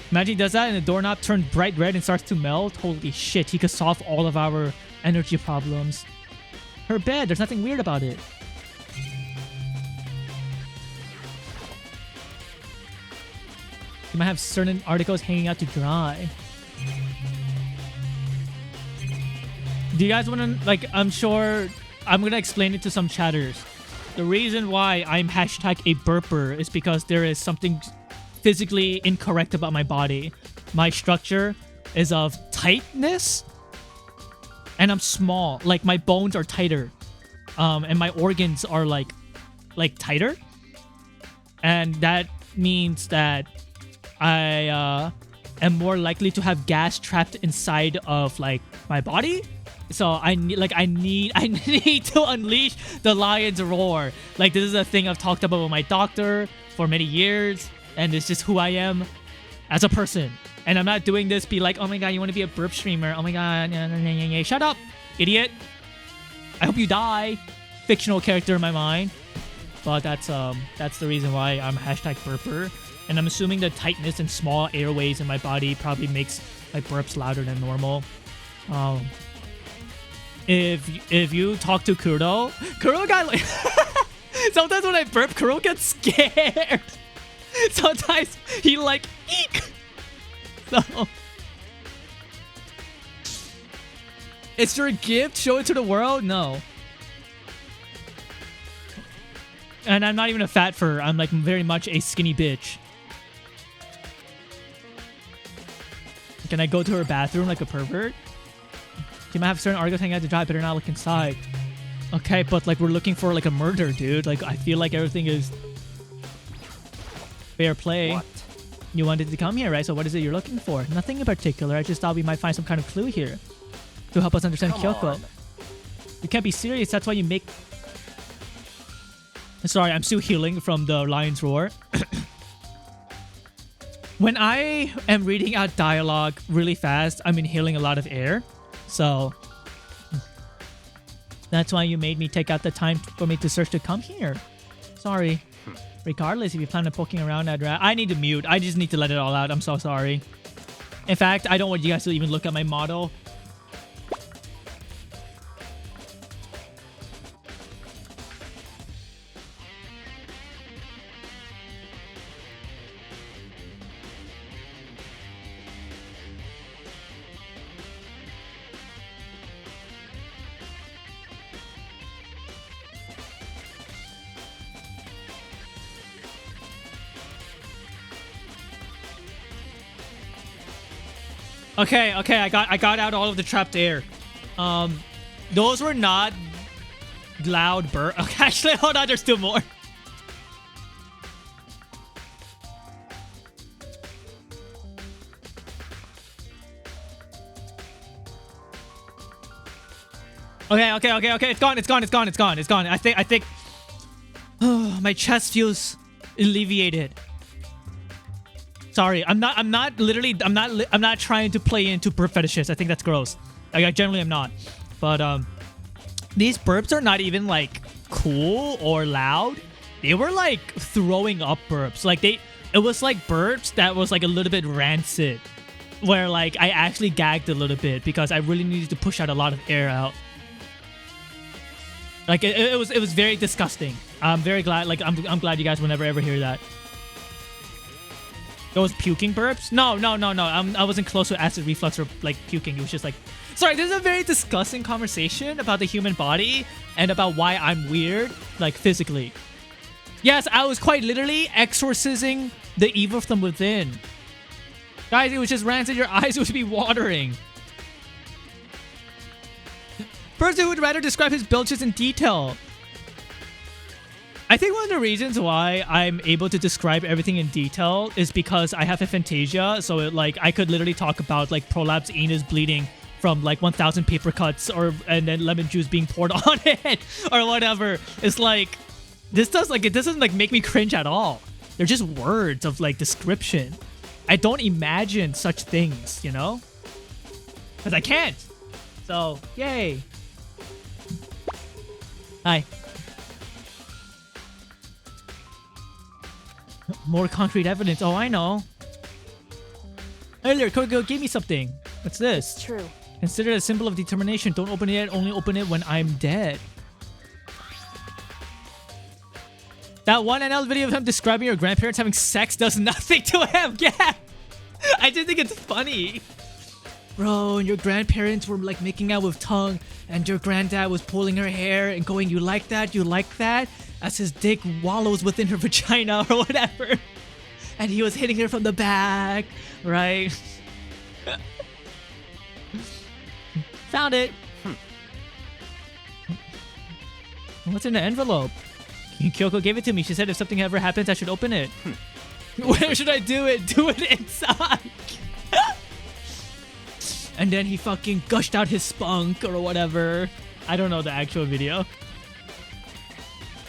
Imagine he does that and the doorknob turns bright red and starts to melt. Holy shit, he could solve all of our energy problems. Her bed, there's nothing weird about it. You might have certain articles hanging out to dry. Do you guys want to, like, I'm sure I'm going to explain it to some chatters. The reason why I'm hashtag a burper is because there is something physically incorrect about my body. My structure is of tightness and I'm small. Like, my bones are tighter. And my organs are like tighter. And that means that I am more likely to have gas trapped inside of like my body. So I need to unleash the lion's roar. Like, this is a thing I've talked about with my doctor for many years, and it's just who I am as a person. And I'm not doing this be like, oh my god, you want to be a burp streamer? Oh my god, shut up, idiot. I hope you die. Fictional character in my mind. But that's the reason why I'm hashtag burper. And I'm assuming the tightness and small airways in my body probably makes my burps louder than normal. If you talk to Kuro got like sometimes when I burp, Kuro gets scared. Sometimes he like eek. So it's your gift. Show it to the world. No. And I'm not even a fat fur. I'm like very much a skinny bitch. Can I go to her bathroom like a pervert? You might have certain articles hanging out to dry, better not look inside. Okay, but like we're looking for like a murder, dude. Like I feel like everything is fair play. What? You wanted to come here, right? So what is it you're looking for? Nothing in particular. I just thought we might find some kind of clue here to help us understand Kyoko. You can't be serious. That's why you make... Sorry, I'm still healing from the lion's roar. When I am reading out dialogue really fast, I'm inhaling a lot of air. So that's why you made me take out the time for me to search to come here. Sorry. Regardless, if you plan on poking around, I need to mute. I just need to let it all out. I'm so sorry. In fact, I don't want you guys to even look at my model. Okay, I got out all of the trapped air. Those were not loud burp. Okay, actually, hold on, there's still more. Okay. It's gone. I think My chest feels alleviated. Sorry, I'm not trying to play into burp fetishes. I think that's gross. Like, I generally am not. But these burps are not even like cool or loud. They were like throwing up burps. Like it was like burps that was like a little bit rancid, where like I actually gagged a little bit because I really needed to push out a lot of air out. Like it was very disgusting. I'm very glad. Like I'm glad you guys will never ever hear that. Those puking burps? No. I wasn't close to acid reflux or like puking. It was just like, sorry. This is a very disgusting conversation about the human body and about why I'm weird, like physically. Yes, I was quite literally exorcising the evil from within. Guys, it was just rancid. Your eyes would be watering. Person would rather describe his belches in detail. I think one of the reasons why I'm able to describe everything in detail is because I have aphantasia. So like I could literally talk about like prolapse anus bleeding from like 1,000 paper cuts and then lemon juice being poured on it or whatever. It's like it doesn't like make me cringe at all. They're just words of like description. I don't imagine such things, you know? Because I can't. So, yay. Hi. More concrete evidence. Oh, I know. Earlier, Kogo gave me something. What's this? It's true. Consider it a symbol of determination. Don't open it. Only open it when I'm dead. That one NL video of him describing your grandparents having sex does nothing to him. Yeah. I just think it's funny. Bro, and your grandparents were like making out with tongue and your granddad was pulling her hair and going, you like that? You like that? As his dick wallows within her vagina or whatever. And he was hitting her from the back, right? Found it. What's in the envelope? Kyoko gave it to me. She said if something ever happens, I should open it. Where should I do it? Do it inside. And then he fucking gushed out his spunk or whatever. I don't know the actual video.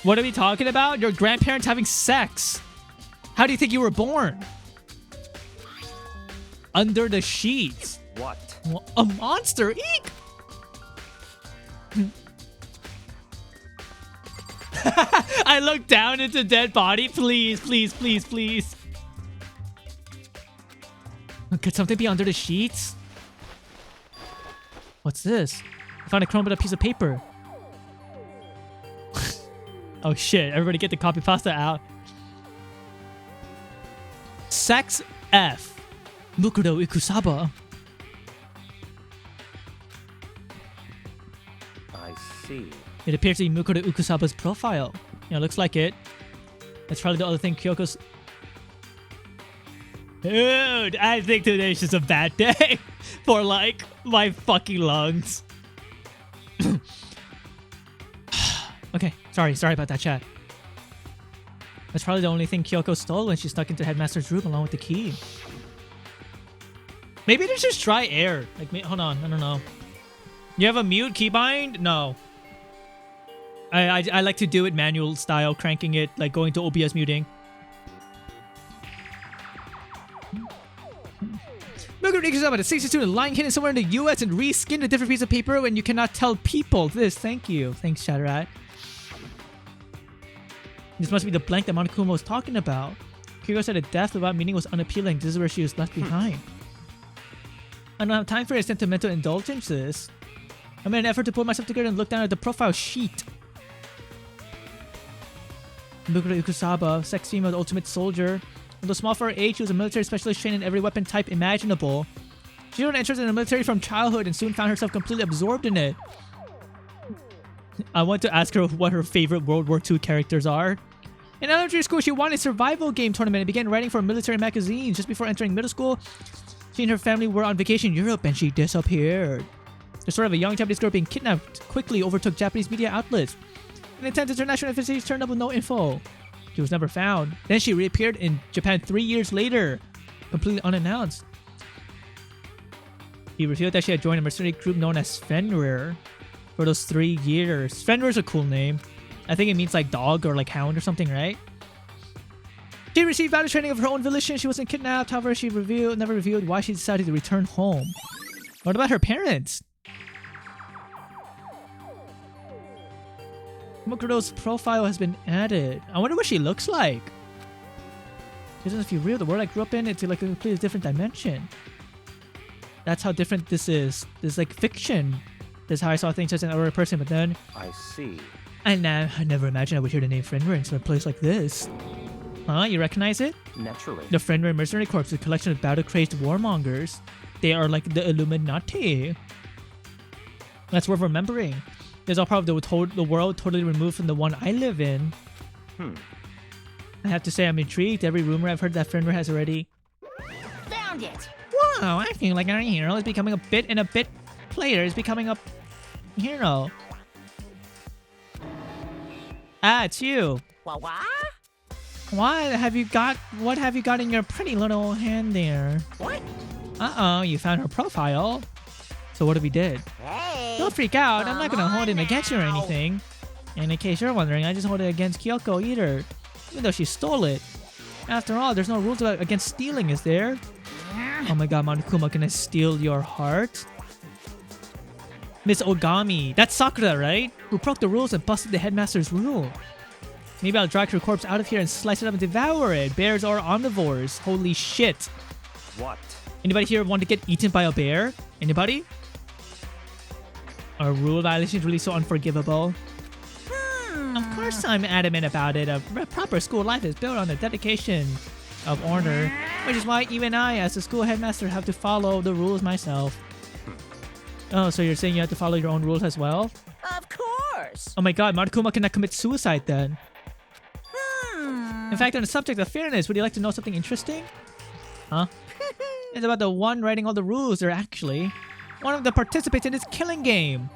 What are we talking about? Your grandparents having sex. How do you think you were born? Under the sheets. What? A monster? Eek! I look down into dead body. Please, please, please, please. Could something be under the sheets? What's this? I found a crumbled up piece of paper. Oh shit, everybody get the copy pasta out. Sex F. Mukuro Ikusaba. I see. It appears to be Mukuro Ukusaba's profile. Yeah, looks like it. That's probably the other thing Kyoko's... Dude, I think today's just a bad day for, like, my fucking lungs. Okay, sorry about that, chat. That's probably the only thing Kyoko stole when she snuck into Headmaster's room along with the key. Maybe they just try air. Like, hold on, I don't know. You have a mute keybind? No. I like to do it manual style, cranking it, like going to OBS muting. Mugger Nick's about a 62 lying hidden somewhere in the US and reskinned a different piece of paper when you cannot tell people this. Thank you. Thanks, Shatterat. This must be the blank that Monokuma was talking about. Kyoko said a death without meaning was unappealing. This is where she was left behind. I don't have time for your sentimental indulgences. I made an effort to pull myself together and look down at the profile sheet. Mukuro Ikusaba, sex female, the ultimate soldier. Although small for her age, she was a military specialist trained in every weapon type imaginable. She showed interest in the military from childhood and soon found herself completely absorbed in it. I want to ask her what her favorite World War II characters are. In elementary school, she won a survival game tournament and began writing for military magazines. Just before entering middle school, she and her family were on vacation in Europe and she disappeared. The story of a young Japanese girl being kidnapped quickly overtook Japanese media outlets. An attempt at international investigations turned up with no info. She was never found. Then she reappeared in Japan 3 years later, completely unannounced. He revealed that she had joined a mercenary group known as Fenrir for those 3 years. Fenrir's a cool name. I think it means like dog or like hound or something, right? She received battle training of her own volition. She wasn't kidnapped. However, she never revealed why she decided to return home. What about her parents? Mokuro's profile has been added. I wonder what she looks like. It doesn't feel real. The world I grew up in, it's like a completely different dimension. That's how different this is. This is like fiction. This is how I saw things as an other person, but then... I see. And now, I never imagined I would hear the name Fenrir in a place like this. Huh? You recognize it? Naturally. The Fenrir Mercenary Corps is a collection of battle-crazed warmongers. They are like the Illuminati. That's worth remembering. There's all part of the world totally removed from the one I live in. I have to say I'm intrigued. Every rumor I've heard that Fenrir has already... Found it. Wow, I feel like our hero is becoming a bit player is becoming a hero. Ah, it's you. What? What have you got in your pretty little hand there? What? Uh-oh, you found her profile. So what have we did? Hey. Don't freak out. I'm not come gonna hold it on against you or now. anything. And in case you're wondering, I just hold it against Kyoko either. Even though she stole it. After all, there's no rules against stealing, is there? Oh my god, Monokuma, can I steal your heart? Miss Ogami. That's Sakura, right? Who broke the rules and busted the headmaster's rule. Maybe I'll drag her corpse out of here and slice it up and devour it. Bears are omnivores. Holy shit. What? Anybody here want to get eaten by a bear? Anybody? Are rule violations really so unforgivable? Of course I'm adamant about it. A proper school life is built on the dedication of order, which is why even I, as a school headmaster, have to follow the rules myself. Oh, so you're saying you have to follow your own rules as well? Of course. Oh my god, Monokuma cannot commit suicide then. In fact, on the subject of fairness, would you like to know something interesting? Huh? It's about the one writing all the rules. They're actually one of the participants in this killing game.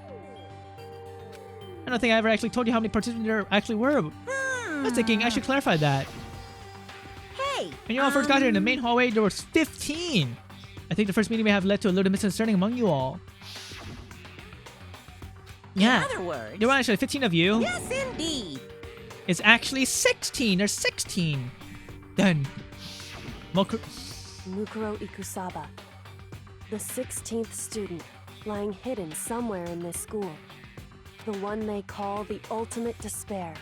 I don't think I ever actually told you how many participants there actually were. I was thinking I should clarify that. Hey. When you all first got here in the main hallway, there was 15. I think the first meeting we have led to a little misunderstanding among you all. Yeah. In other words. There were actually 15 of you. Yes, indeed. It's actually 16. There's 16. Then, Mukuro Ikusaba, the 16th student, lying hidden somewhere in this school. The one they call the ultimate despair.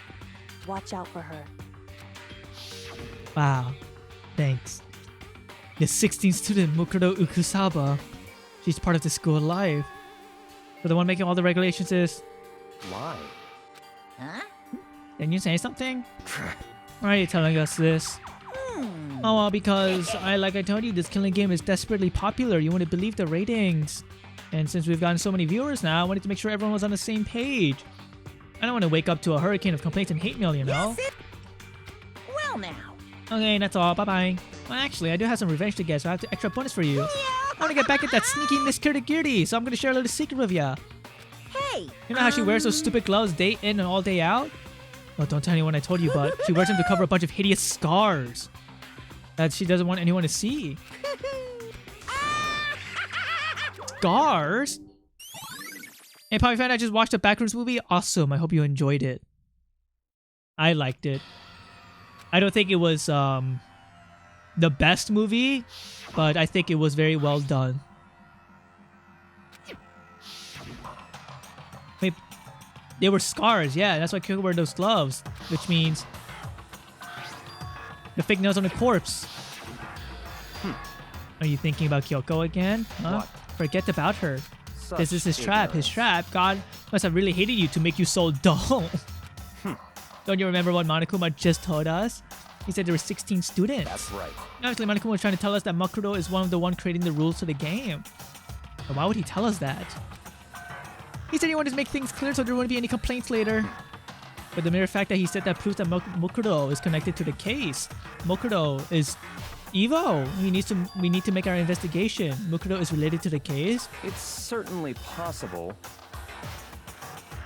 Watch out for her. Wow. Thanks. The 16th student, Mukuro Ikusaba. She's part of the school life. But the one making all the regulations is... Why? Huh? Didn't you say something? Why are you telling us this? Oh, well, because like I told you, this killing game is desperately popular. You wouldn't believe the ratings. And since we've gotten so many viewers now, I wanted to make sure everyone was on the same page. I don't want to wake up to a hurricane of complaints and hate mail, you know? Yes, well now. Okay, that's all. Bye-bye. Well, actually, I do have some revenge to get, so I have an extra bonus for you. I want to get back at that sneaky Miss Kirigiri, so I'm going to share a little secret with ya. Hey. You know how she wears those stupid gloves day in and all day out? Well, don't tell anyone I told you, but she wears them to cover a bunch of hideous scars that she doesn't want anyone to see. Scars? Hey, Poppy fan, I just watched the Backrooms movie. Awesome. I hope you enjoyed it. I liked it. I don't think it was the best movie, but I think it was very well done. Wait, they were scars, yeah. That's why Kyoko wear those gloves, which means the fake nails on the corpse. Are you thinking about Kyoko again? Huh? What? Forget about her. Such This is his trap. His ignorance. trap. God must have really hated you to make you so dull. Don't you remember what Monokuma just told us? He said there were 16 students. That's right. Obviously, Monokuma was trying to tell us that Makuro is one of the one creating the rules to the game. But why would he tell us that? He said he wanted to make things clear so there wouldn't be any complaints later. But the mere fact that he said that proves that Mokuro is connected to the case. Mokuro is Evo. We need to make our investigation. Mokuro is related to the case. It's certainly possible.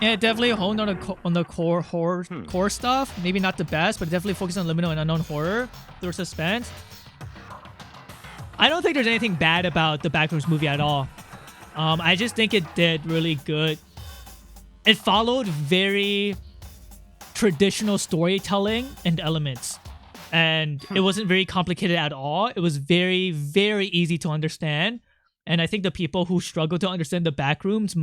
Yeah, definitely honed on the core horror core stuff. Maybe not the best, but definitely focused on liminal and unknown horror through suspense. I don't think there's anything bad about the Backrooms movie at all. I just think it did really good. It followed very traditional storytelling and elements. And it wasn't very complicated at all. It was very, very easy to understand. And I think the people who struggle to understand the backrooms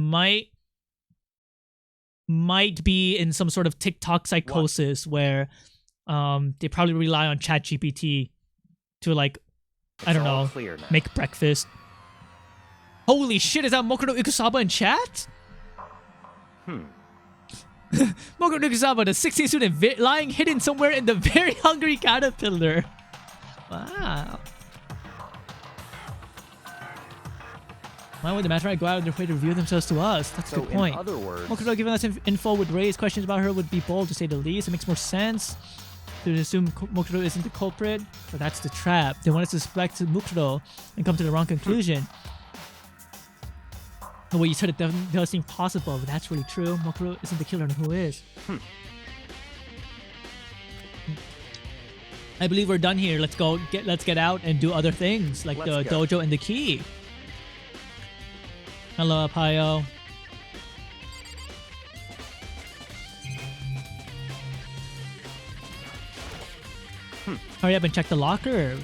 might be in some sort of TikTok psychosis where they probably rely on ChatGPT to like, I don't know, make breakfast. Holy shit, is that Mokuno Ikusaba in chat? Mokuno Ikusaba, the 16th student lying hidden somewhere in the very hungry caterpillar. Wow. Why would the Mastermind go out of their way to reveal themselves to us? That's a good point. In other words, Mokuno giving us info would raise questions about her would be bold to say the least. It makes more sense to assume Mokuno isn't the culprit, but that's the trap. They want us to suspect Mokuno and come to the wrong conclusion. The way you said it does seem possible, but that's really true. Mokuno isn't the killer, and who is? I believe we're done here. Let's get out and do other things like the dojo and the key. Hello, Apayo. Hurry up and check the locker.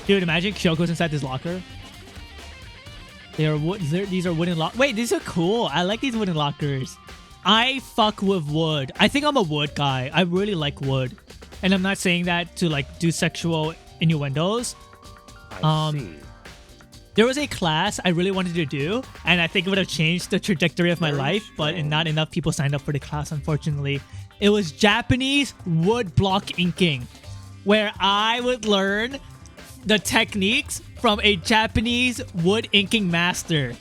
Dude, imagine Kyoko's inside this locker. These are wooden lockers. Wait, these are cool. I like these wooden lockers. I fuck with wood. I think I'm a wood guy. I really like wood. And I'm not saying that to like do sexual innuendos. I see. There was a class I really wanted to do, and I think it would have changed the trajectory of my life, but not enough people signed up for the class, unfortunately. It was Japanese wood block inking, where I would learn the techniques from a Japanese wood inking master.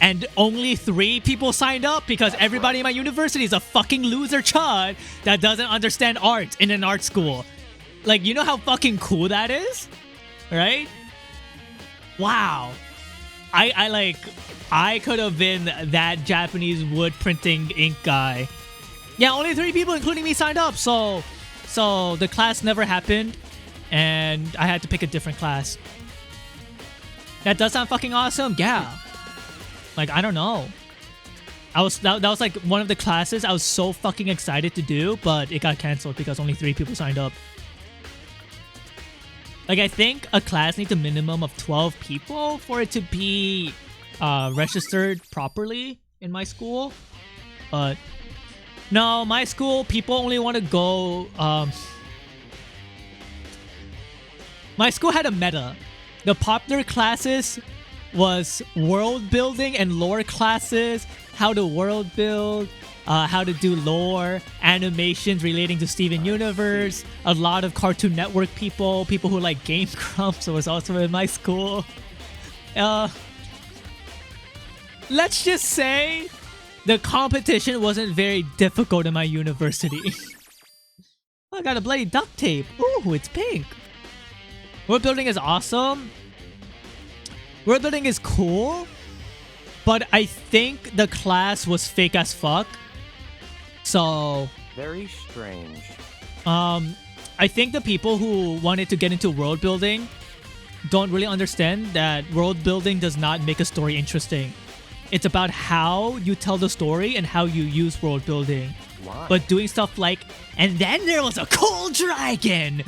And only 3 people signed up because everybody in my university is a fucking loser chud that doesn't understand art in an art school. Like, you know how fucking cool that is? Right? Wow. I could have been that Japanese wood printing ink guy. Yeah, only 3 people, including me, signed up. So the class never happened, and I had to pick a different class. That does sound fucking awesome. Yeah. Like, I don't know. That was like one of the classes I was so fucking excited to do, but it got canceled because only 3 people signed up. Like, I think a class needs a minimum of 12 people for it to be registered properly in my school. But no, my school, people only want to go... my school had a meta. The popular classes was world building and lore classes, how to world build, how to do lore, animations relating to Steven Universe, a lot of Cartoon Network people who like Game Grumps was also in my school. Let's just say the competition wasn't very difficult in my university. I got a bloody duct tape. Ooh, it's pink. World building is awesome. World building is cool. But I think the class was fake as fuck. So... very strange. I think the people who wanted to get into world building don't really understand that world building does not make a story interesting. It's about how you tell the story and how you use world building. Why? But doing stuff like, and then there was a cool dragon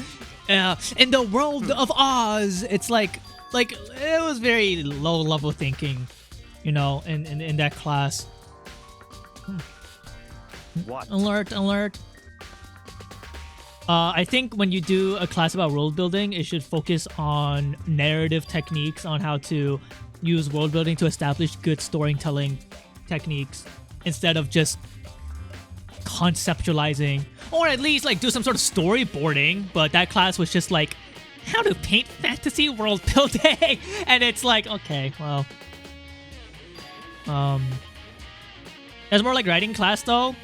in the world of Oz. It's like it was very low level thinking, you know, in that class. What? Alert. I think when you do a class about world building, it should focus on narrative techniques on how to use world building to establish good storytelling techniques instead of just conceptualizing, or at least like do some sort of storyboarding. But that class was just like how to paint fantasy world building, and it's like, okay, well, that's more like writing class though.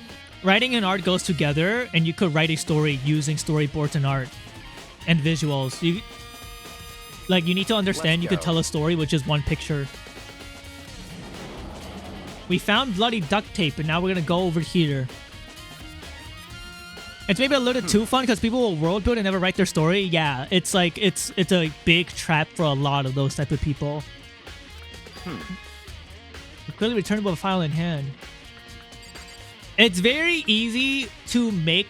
Writing and art goes together, and you could write a story using storyboards and art and visuals. You need to understand you could tell a story with just one picture. We found bloody duct tape, and now we're gonna go over here. It's maybe a little too fun because people will world build and never write their story. Yeah, it's like it's a big trap for a lot of those type of people. Clearly returnable file in hand. It's very easy to make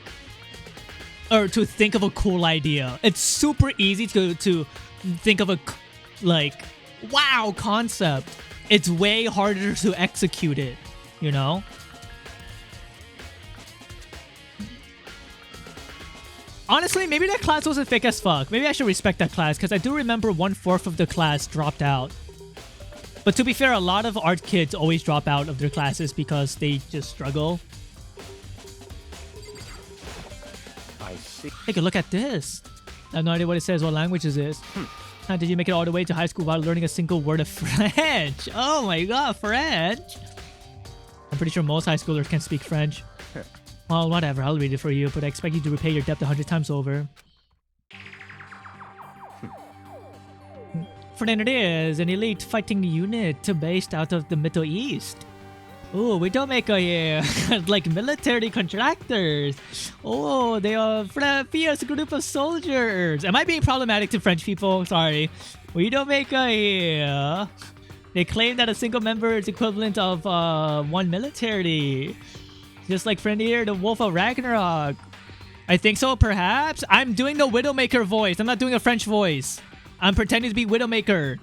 or to think of a cool idea. It's super easy to think of a like wow concept. It's way harder to execute it, you know? Honestly, maybe that class wasn't fake as fuck. Maybe I should respect that class because I do remember 1/4 of the class dropped out. But to be fair, a lot of art kids always drop out of their classes because they just struggle. I see. Take a look at this. I have no idea what it says. What language is this? How did you make it all the way to high school without learning a single word of French? Oh my god, French! I'm pretty sure most high schoolers can speak French. Well, whatever. I'll read it for you, but I expect you to repay your debt 100 times over. Friend is an elite fighting unit based out of the Middle East. Oh, we don't make a like military contractors. Oh, they are a fierce group of soldiers. Am I being problematic to French people? Sorry. We don't make a They claim that a single member is equivalent of one military. Just like Fenrir, the Wolf of Ragnarok. I think so, perhaps? I'm doing the Widowmaker voice. I'm not doing a French voice. I'm pretending to be Widowmaker.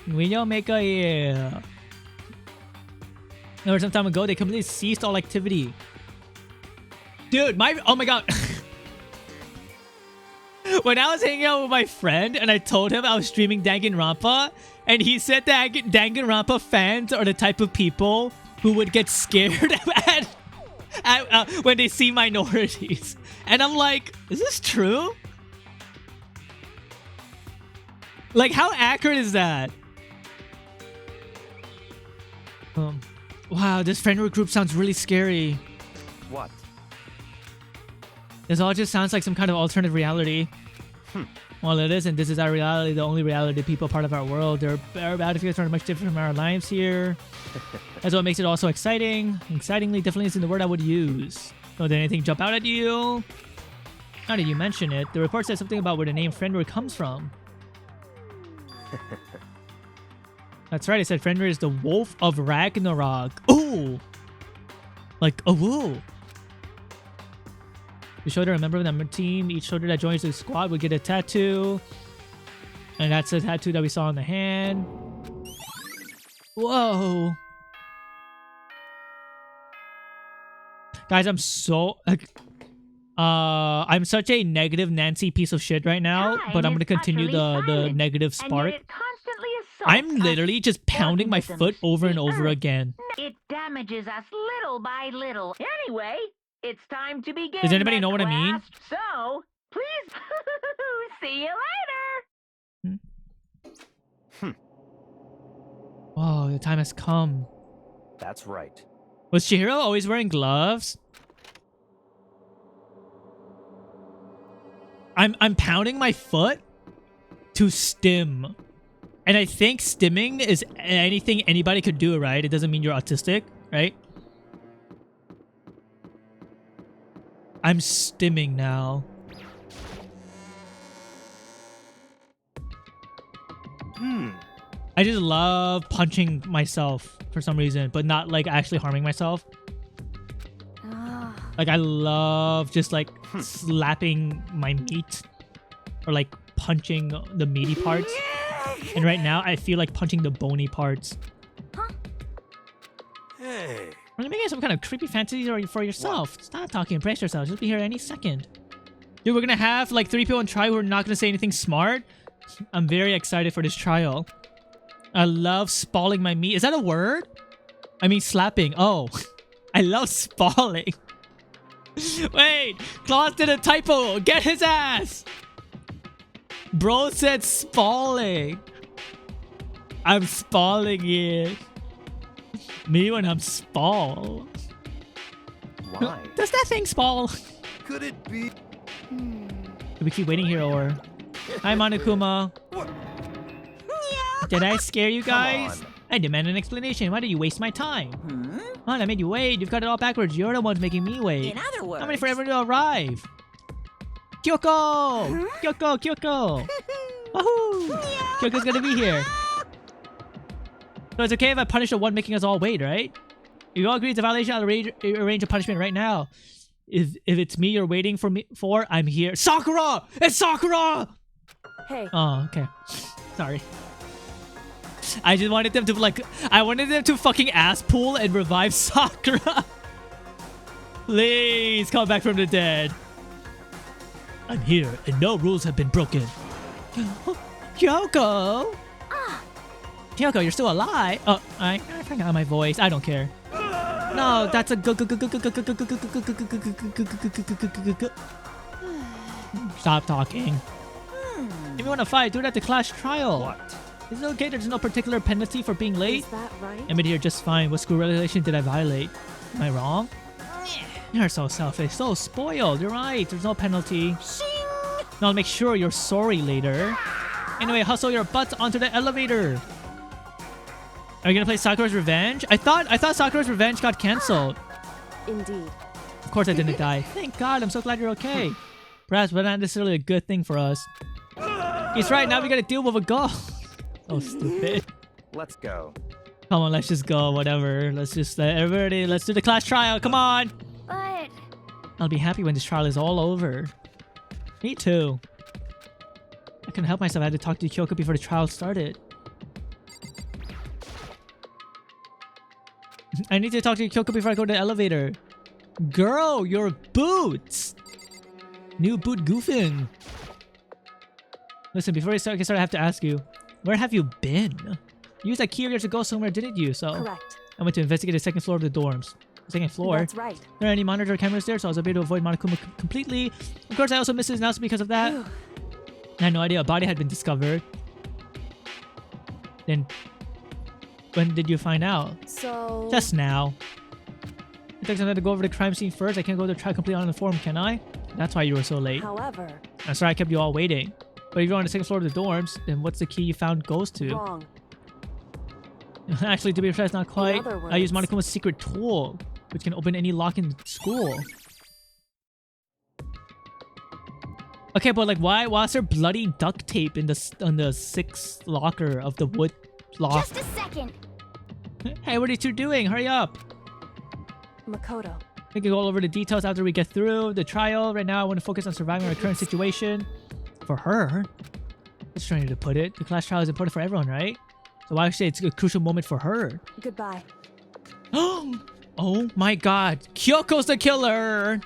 Widowmaker, yeah. Or some time ago, they completely ceased all activity. Dude, oh my god. When I was hanging out with my friend and I told him I was streaming Danganronpa, and he said that Danganronpa fans are the type of people who would get scared when they see minorities. And I'm like, is this true? Like, how accurate is that? Wow, this Fenrir group sounds really scary. What? This all just sounds like some kind of alternate reality. Well, it isn't. This is our reality, the only reality people part of our world. Our battlefields are much different from our lives here. That's what makes it all so exciting. Excitingly definitely isn't the word I would use. So did anything jump out at you? How did you mention it? The report said something about where the name Fenrir comes from. That's right, I said Fenrir is the Wolf of Ragnarok. Ooh! Like, oh, woo! You shoulder a member of the team. Each shoulder that joins the squad would get a tattoo. And that's the tattoo that we saw on the hand. Whoa! Guys, I'm so... I'm such a negative Nancy piece of shit right now, but I'm gonna continue the negative spark. I'm literally just pounding my foot over and over again. It damages us little by little. Anyway, it's time to begin. Does anybody know what I mean? So, please, see you later. Oh, the time has come. That's right. Was Chihiro always wearing gloves? I'm pounding my foot to stim. And I think stimming is anything anybody could do, right? It doesn't mean you're autistic, right? I'm stimming now. I just love punching myself for some reason, but not like actually harming myself. Like I love just like slapping my meat or like punching the meaty parts. And right now I feel like punching the bony parts. Hey. Are you making some kind of creepy fantasies for yourself? Stop talking, brace yourself. Just be here any second. Dude, we're gonna have like 3 people in trial who are not gonna say anything smart. I'm very excited for this trial. I love spalling my meat. Is that a word? I mean slapping. Oh. I love spalling. Wait, Claus did a typo. Get his ass. Bro said spalling. I'm spalling it. Me when I'm spall. Why? Does that thing spall? Could it be? Do we keep waiting here or? Hi, Monokuma. Did I scare you guys? I demand an explanation. Why did you waste my time? Oh, I made you wait. You've got it all backwards. You're the ones making me wait. In other words, I'm waiting for everyone to arrive. Kyoko! Kyoko! Kyoko! Wahoo! Kyoko's gonna be here. No, it's okay if I punish the one making us all wait, right? If you all agree it's a violation, I'll arrange a punishment right now. If it's me you're waiting for, I'm here. Sakura! It's Sakura! Hey. Oh, okay. Sorry. I just wanted them to I wanted them to fucking ass pull and revive Sakura. Please come back from the dead. I'm here and no rules have been broken. Kyoko! Kyoko, you're still alive. Oh, I forgot my voice. I don't care. No, that's a Stop talking. If you want to fight, do it at the class trial. What? Is it okay? There's no particular penalty for being late? Is that right? I'm in here just fine. What school regulation did I violate? Am I wrong? You're so selfish, so spoiled. You're right. There's no penalty. No, I'll make sure you're sorry later. Anyway, hustle your butts onto the elevator. Are you gonna play Sakura's Revenge? I thought Sakura's Revenge got cancelled. Indeed. Of course I didn't die. Thank God, I'm so glad you're okay. Perhaps, but not necessarily a good thing for us. He's right, now we gotta deal with a ghost. So stupid. Let's go. Come on, let's just go, whatever. Let's just, everybody, let's do the class trial, come on! But I'll be happy when this trial is all over. Me too. I couldn't help myself, I had to talk to Kyoko before the trial started. I need to talk to Kyoko before I go to the elevator. Girl, your boots! New boot goofing. Listen, before we start, I have to ask you, where have you been? You used that key earlier to go somewhere, didn't you? So Correct. I went to investigate the second floor of the dorms. Second floor? That's right. There are any monitor cameras there, so I was able to avoid Monokuma completely. Of course, I also missed his announcement because of that. I had no idea a body had been discovered. Then, when did you find out? So... Just now. It takes time to go over the crime scene first. I can't go to try completely uninformed, can I? That's why you were so late. However... I'm sorry I kept you all waiting. But if you're on the second floor of the dorms, then what's the key you found goes to? Wrong. Actually, to be precise, not quite. other I used words- Monokuma's secret tool, which can open any lock in school. Okay, but like, why was there bloody duct tape in the sixth locker of the wood lock? just a second. Hey, what are you two doing? Hurry up! Makoto. We can go over the details after we get through the trial. Right now, I want to focus on surviving our current situation. For her? That's trying to put it. The class trial is important for everyone, right? So why say it's a crucial moment for her? Goodbye. Oh my god. Kyoko's the killer!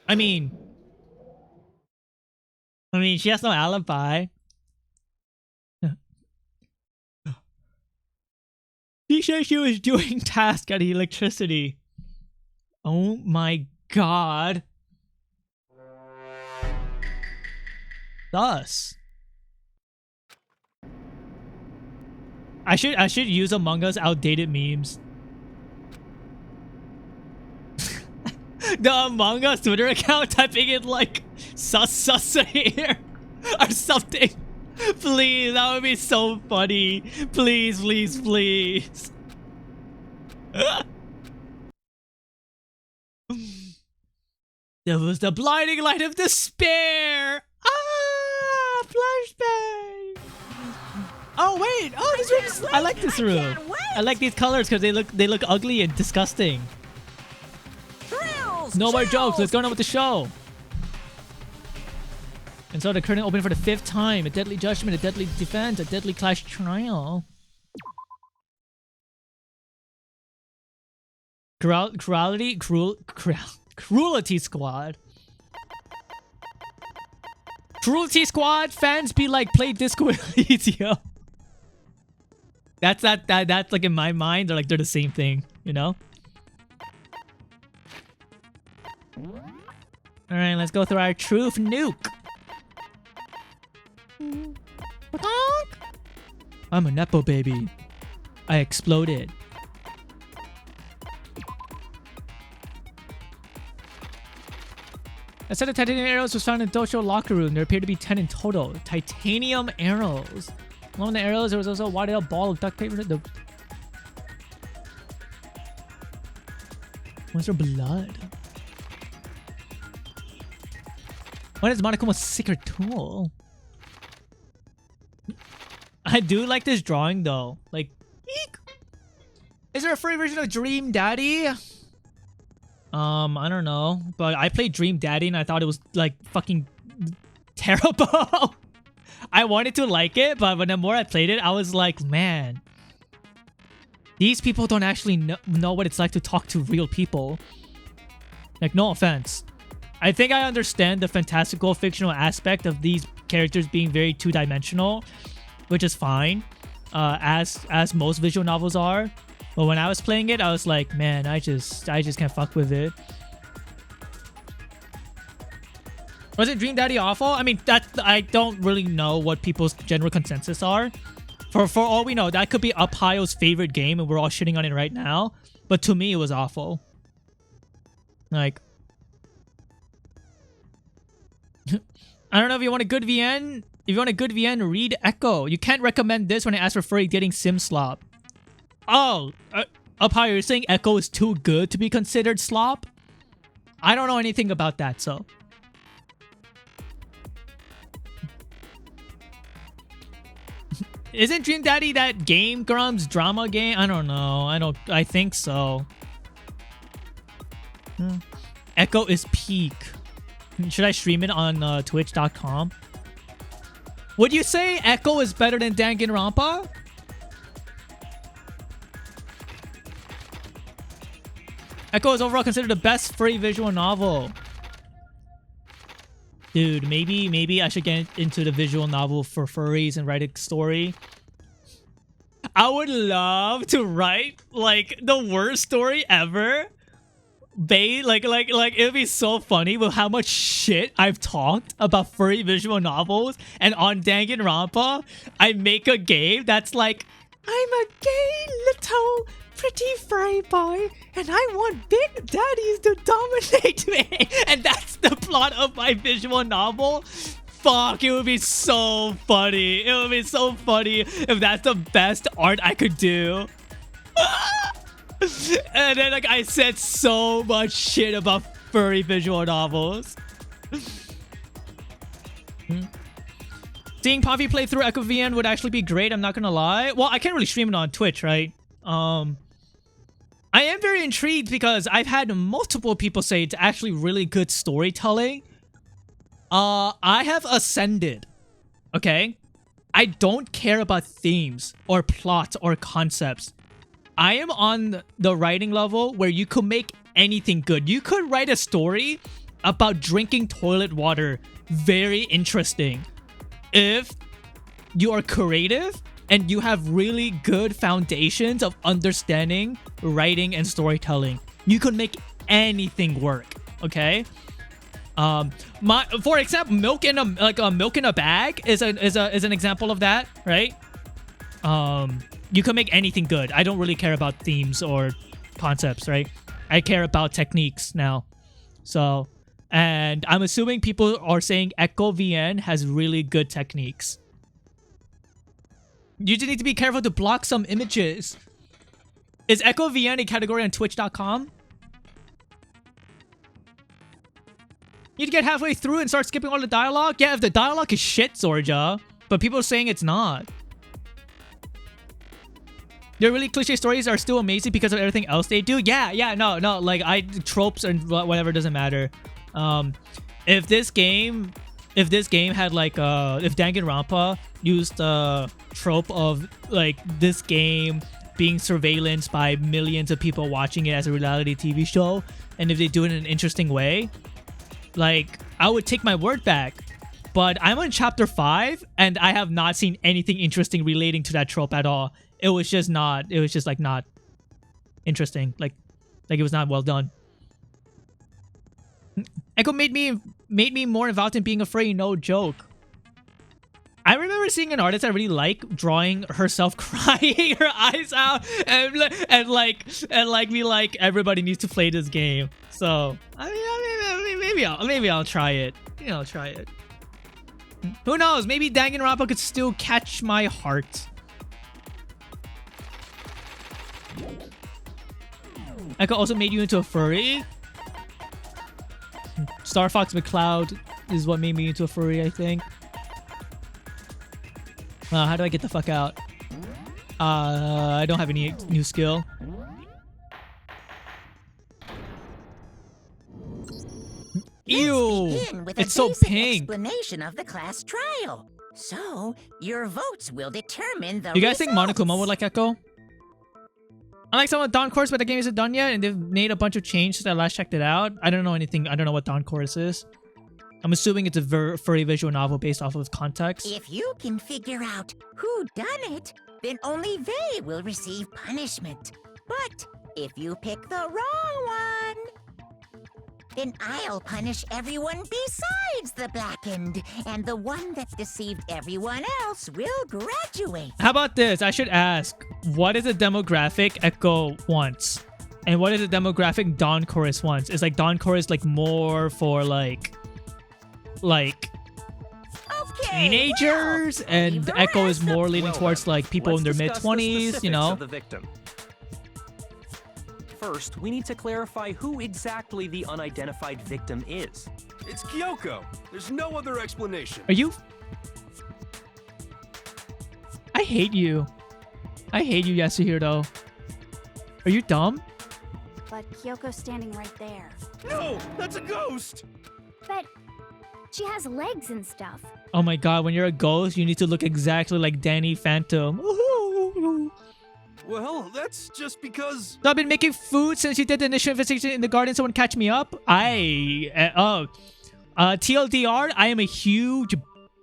I mean, she has no alibi. She said she was doing task at the electricity. Oh my god. Thus. I should use Among Us outdated memes. The Among Us Twitter account typing in like sus here or something. Please, that would be so funny. Please, please, please. There was the blinding light of despair. Ah, flashbang. Oh wait. Oh, this room. I like this room. I like these colors because they look ugly and disgusting. No more jokes. Let's go on with the show. And so the curtain opened for the 5th time. A deadly judgment, a deadly defense, a deadly clash trial. Cruelty Squad. Cruelty Squad fans be like, play Disco Elysium. That's like in my mind, they're the same thing, you know? Alright, let's go through our truth nuke. I'm a Nepo baby. I exploded. A set of titanium arrows was found in Dojo locker room. There appeared to be 10 in total. Titanium arrows. Along with the arrows, there was also a wadded out ball of duct paper. Was there blood? When is Monokuma's secret tool? I do like this drawing though. Like, eek. Is there a free version of Dream Daddy? I don't know. But I played Dream Daddy and I thought it was like fucking terrible. I wanted to like it, but when the more I played it, I was like, man, these people don't actually know what it's like to talk to real people. Like, no offense. I think I understand the fantastical fictional aspect of these characters being very two-dimensional, which is fine, as most visual novels are. But when I was playing it, I was like, man, I just can't fuck with it. Was it Dream Daddy awful? I mean, I don't really know what people's general consensus are. For all we know, that could be Uphayo's favorite game, and we're all shitting on it right now. But to me, it was awful. Like, I don't know if you want a good VN. If you want a good VN, read Echo. You can't recommend this when I ask for free getting sim slop. Oh, Uphayo, you're saying Echo is too good to be considered slop? I don't know anything about that, so. Isn't Dream Daddy that Game Grumps drama game? I don't know. I think so. Echo is peak. Should I stream it on twitch.com? Would you say Echo is better than Danganronpa? Echo is overall considered the best free visual novel. Dude, maybe I should get into the visual novel for furries and write a story. I would love to write like the worst story ever. Like it would be so funny with how much shit I've talked about furry visual novels, and on Danganronpa, I make a game that's like, I'm a gay little pretty furry boy, and I want big daddies to dominate me, and that's the plot of my visual novel. Fuck, it would be so funny. It would be so funny if that's the best art I could do. And then like I said so much shit about furry visual novels. Seeing Puffy play through Echo VN would actually be great, I'm not gonna lie. Well, I can't really stream it on Twitch, right? I am very intrigued because I've had multiple people say it's actually really good storytelling. I have ascended, okay? I don't care about themes or plot or concepts. I am on the writing level where you could make anything good. You could write a story about drinking toilet water. Very interesting. If you are creative and you have really good foundations of understanding writing and storytelling, you could make anything work, okay? For example, milk in a bag is an example of that, right? You can make anything good. I don't really care about themes or concepts, right? I care about techniques now. So, and I'm assuming people are saying Echo VN has really good techniques. You just need to be careful to block some images. Is Echo VN a category on twitch.com? You need to get halfway through and start skipping all the dialogue? Yeah, if the dialogue is shit, Zorja. But people are saying it's not. Their really cliche stories are still amazing because of everything else they do. Yeah, no, like tropes and whatever doesn't matter. If this game had like if Danganronpa used the trope of like this game being surveillanced by millions of people watching it as a reality TV show, and if they do it in an interesting way, like I would take my word back. But I'm on chapter 5 and I have not seen anything interesting relating to that trope at all. It was just not interesting. Like it was not well done. Echo made me more involved in being afraid, no joke. I remember seeing an artist I really like drawing herself crying her eyes out and be like, everybody needs to play this game. So maybe I'll try it. I'll try it. Who knows? Maybe Danganronpa could still catch my heart. Echo also made you into a furry. Star Fox McCloud is what made me into a furry, I think. How do I get the fuck out? I don't have any new skill. Ew! Begin with a It's so basic pink. explanation of the class trial. So, your votes will determine the You guys think results. Monokuma would like Echo? I like some of Dawn Chorus, but the game isn't done yet, and they've made a bunch of changes since I last checked it out. I don't know anything. I don't know what Dawn Chorus is. I'm assuming it's a furry visual novel based off of context. If you can figure out who done it, then only they will receive punishment. But if you pick the wrong one, then I'll punish everyone besides the blackened, and the one that deceived everyone else will graduate. How about this? I should ask, what is the demographic Echo wants? And what is the demographic Dawn Chorus wants? Is like Dawn Chorus like more for like Okay, teenagers, well, and leave the Echo is rest more up- leaning Well towards then, like people in let's their discuss the mid-20s, you specifics know? of the victim. First, we need to clarify who exactly the unidentified victim is. It's Kyoko. There's no other explanation. Are you? I hate you. I hate you, Yasuhiro. Are you dumb? But Kyoko's standing right there. No, that's a ghost. But she has legs and stuff. Oh my god, when you're a ghost, you need to look exactly like Danny Phantom. Well, that's just because. So I've been making food since you did the initial investigation in the garden. Someone catch me up. TLDR, I am a huge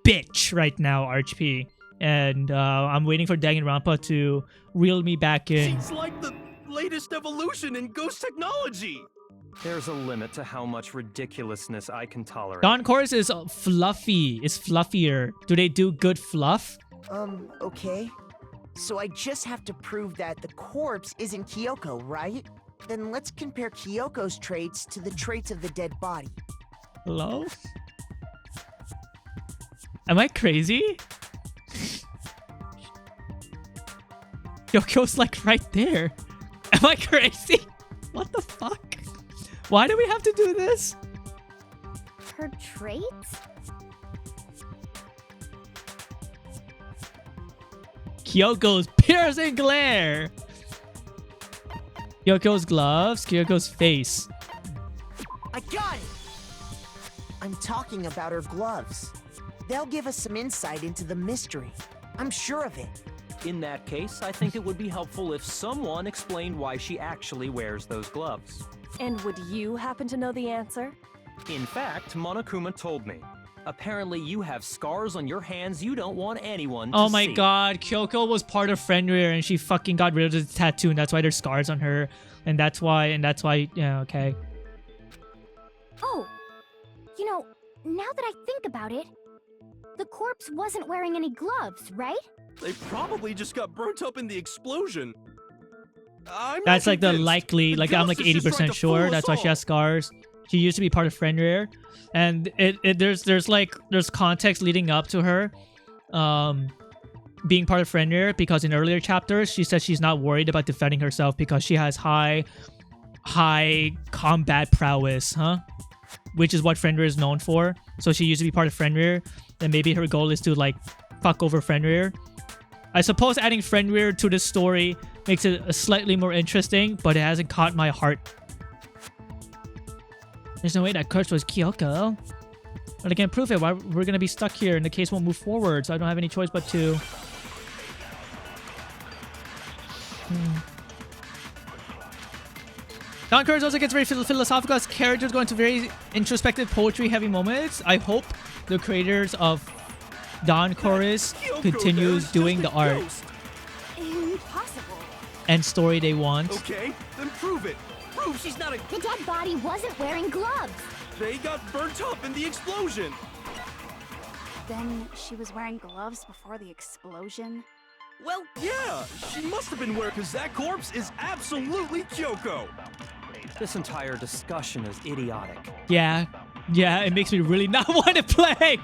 bitch right now, RHP. And I'm waiting for Danganronpa to reel me back in. She's like the latest evolution in ghost technology. There's a limit to how much ridiculousness I can tolerate. Dawn Chorus is fluffy. It's fluffier. Do they do good fluff? Okay. So I just have to prove that the corpse isn't Kyoko, right? Then let's compare Kyoko's traits to the traits of the dead body. Hello? Am I crazy? Kyoko's like right there. Am I crazy? What the fuck? Why do we have to do this? Her traits? Kyoko's piercing glare. Kyoko's gloves. Kyoko's face. I got it! I'm talking about her gloves. They'll give us some insight into the mystery. I'm sure of it. In that case, I think it would be helpful if someone explained why she actually wears those gloves. And would you happen to know the answer? In fact, Monokuma told me. Apparently, you have scars on your hands you don't want anyone to Oh my see. god, Kyoko was part of Fenrir and she fucking got rid of the tattoo and that's why there's scars on her. And that's why, yeah, okay. Oh, you know, now that I think about it, the corpse wasn't wearing any gloves, right? They probably just got burnt up in the explosion. I'm That's not like the convinced. likely, like I'm like ghost is just trying 80% to sure. fool That's us why she all. has scars. She used to be part of Fenrir, and there's context leading up to her, being part of Fenrir because in earlier chapters she said she's not worried about defending herself because she has high combat prowess, which is what Fenrir is known for. So she used to be part of Fenrir, and maybe her goal is to like fuck over Fenrir. I suppose adding Fenrir to this story makes it slightly more interesting, but it hasn't caught my heart. There's no way that curse was Kyoko. But I can't prove it. We're gonna be stuck here and the case won't move forward, so I don't have any choice but to. Dawn Chorus also gets very philosophical as characters go into very introspective poetry-heavy moments. I hope the creators of Dawn Chorus Kyoko continues there is doing just the a art ghost. Impossible. and story they want. Okay, then prove it. Prove she's not a. The dead body wasn't wearing gloves. They got burnt up in the explosion. Then she was wearing gloves before the explosion. Well, yeah, she must have been wearing because that corpse is absolutely Kyoko. This entire discussion is idiotic. Yeah, it makes me really not want to play.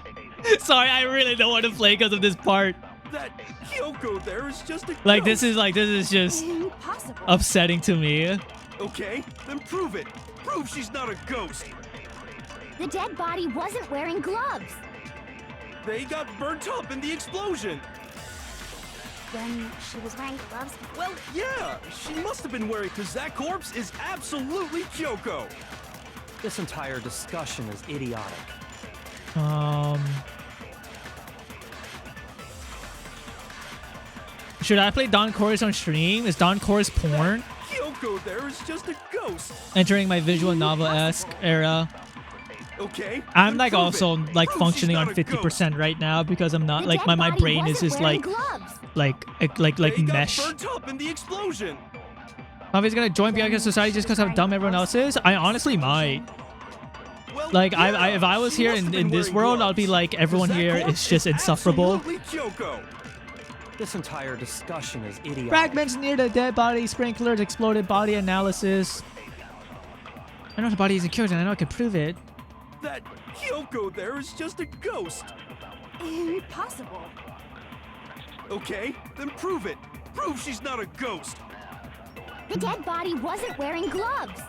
Sorry, I really don't want to play because of this part. That Kyoko there is just a Like ghost. this is just Impossible. upsetting to me. Okay, then prove it. Prove she's not a ghost. The dead body wasn't wearing gloves. They got burnt up in the explosion. Then she was wearing gloves. Well, yeah, she must have been wearing, because that corpse is absolutely Kyoko. This entire discussion is idiotic. Should I play Don Chorus on stream? Is Don Chorus porn? Kyoko there is just a ghost. Entering my visual novel-esque era. Okay. I'm like prove also it. like Prove functioning she's on not a 50% right now because I'm not The like dead my body brain is wasn't just wearing like gloves. like They mesh. got burnt up in the explosion. If he's gonna join Bianca Society just because how dumb everyone else is, I honestly might. Well, Like yeah, if I was she here must have in been this wearing world, I'll be gloves. like everyone 'Cause that here corpse is just insufferable. Absolutely Kyoko. This entire discussion is idiotic. Fragments near the dead body, sprinklers, exploded body analysis. I know the body isn't killed and I know I can prove it. That Kyoko there is just a ghost. Impossible. Okay, then prove it. Prove she's not a ghost. The dead body wasn't wearing gloves.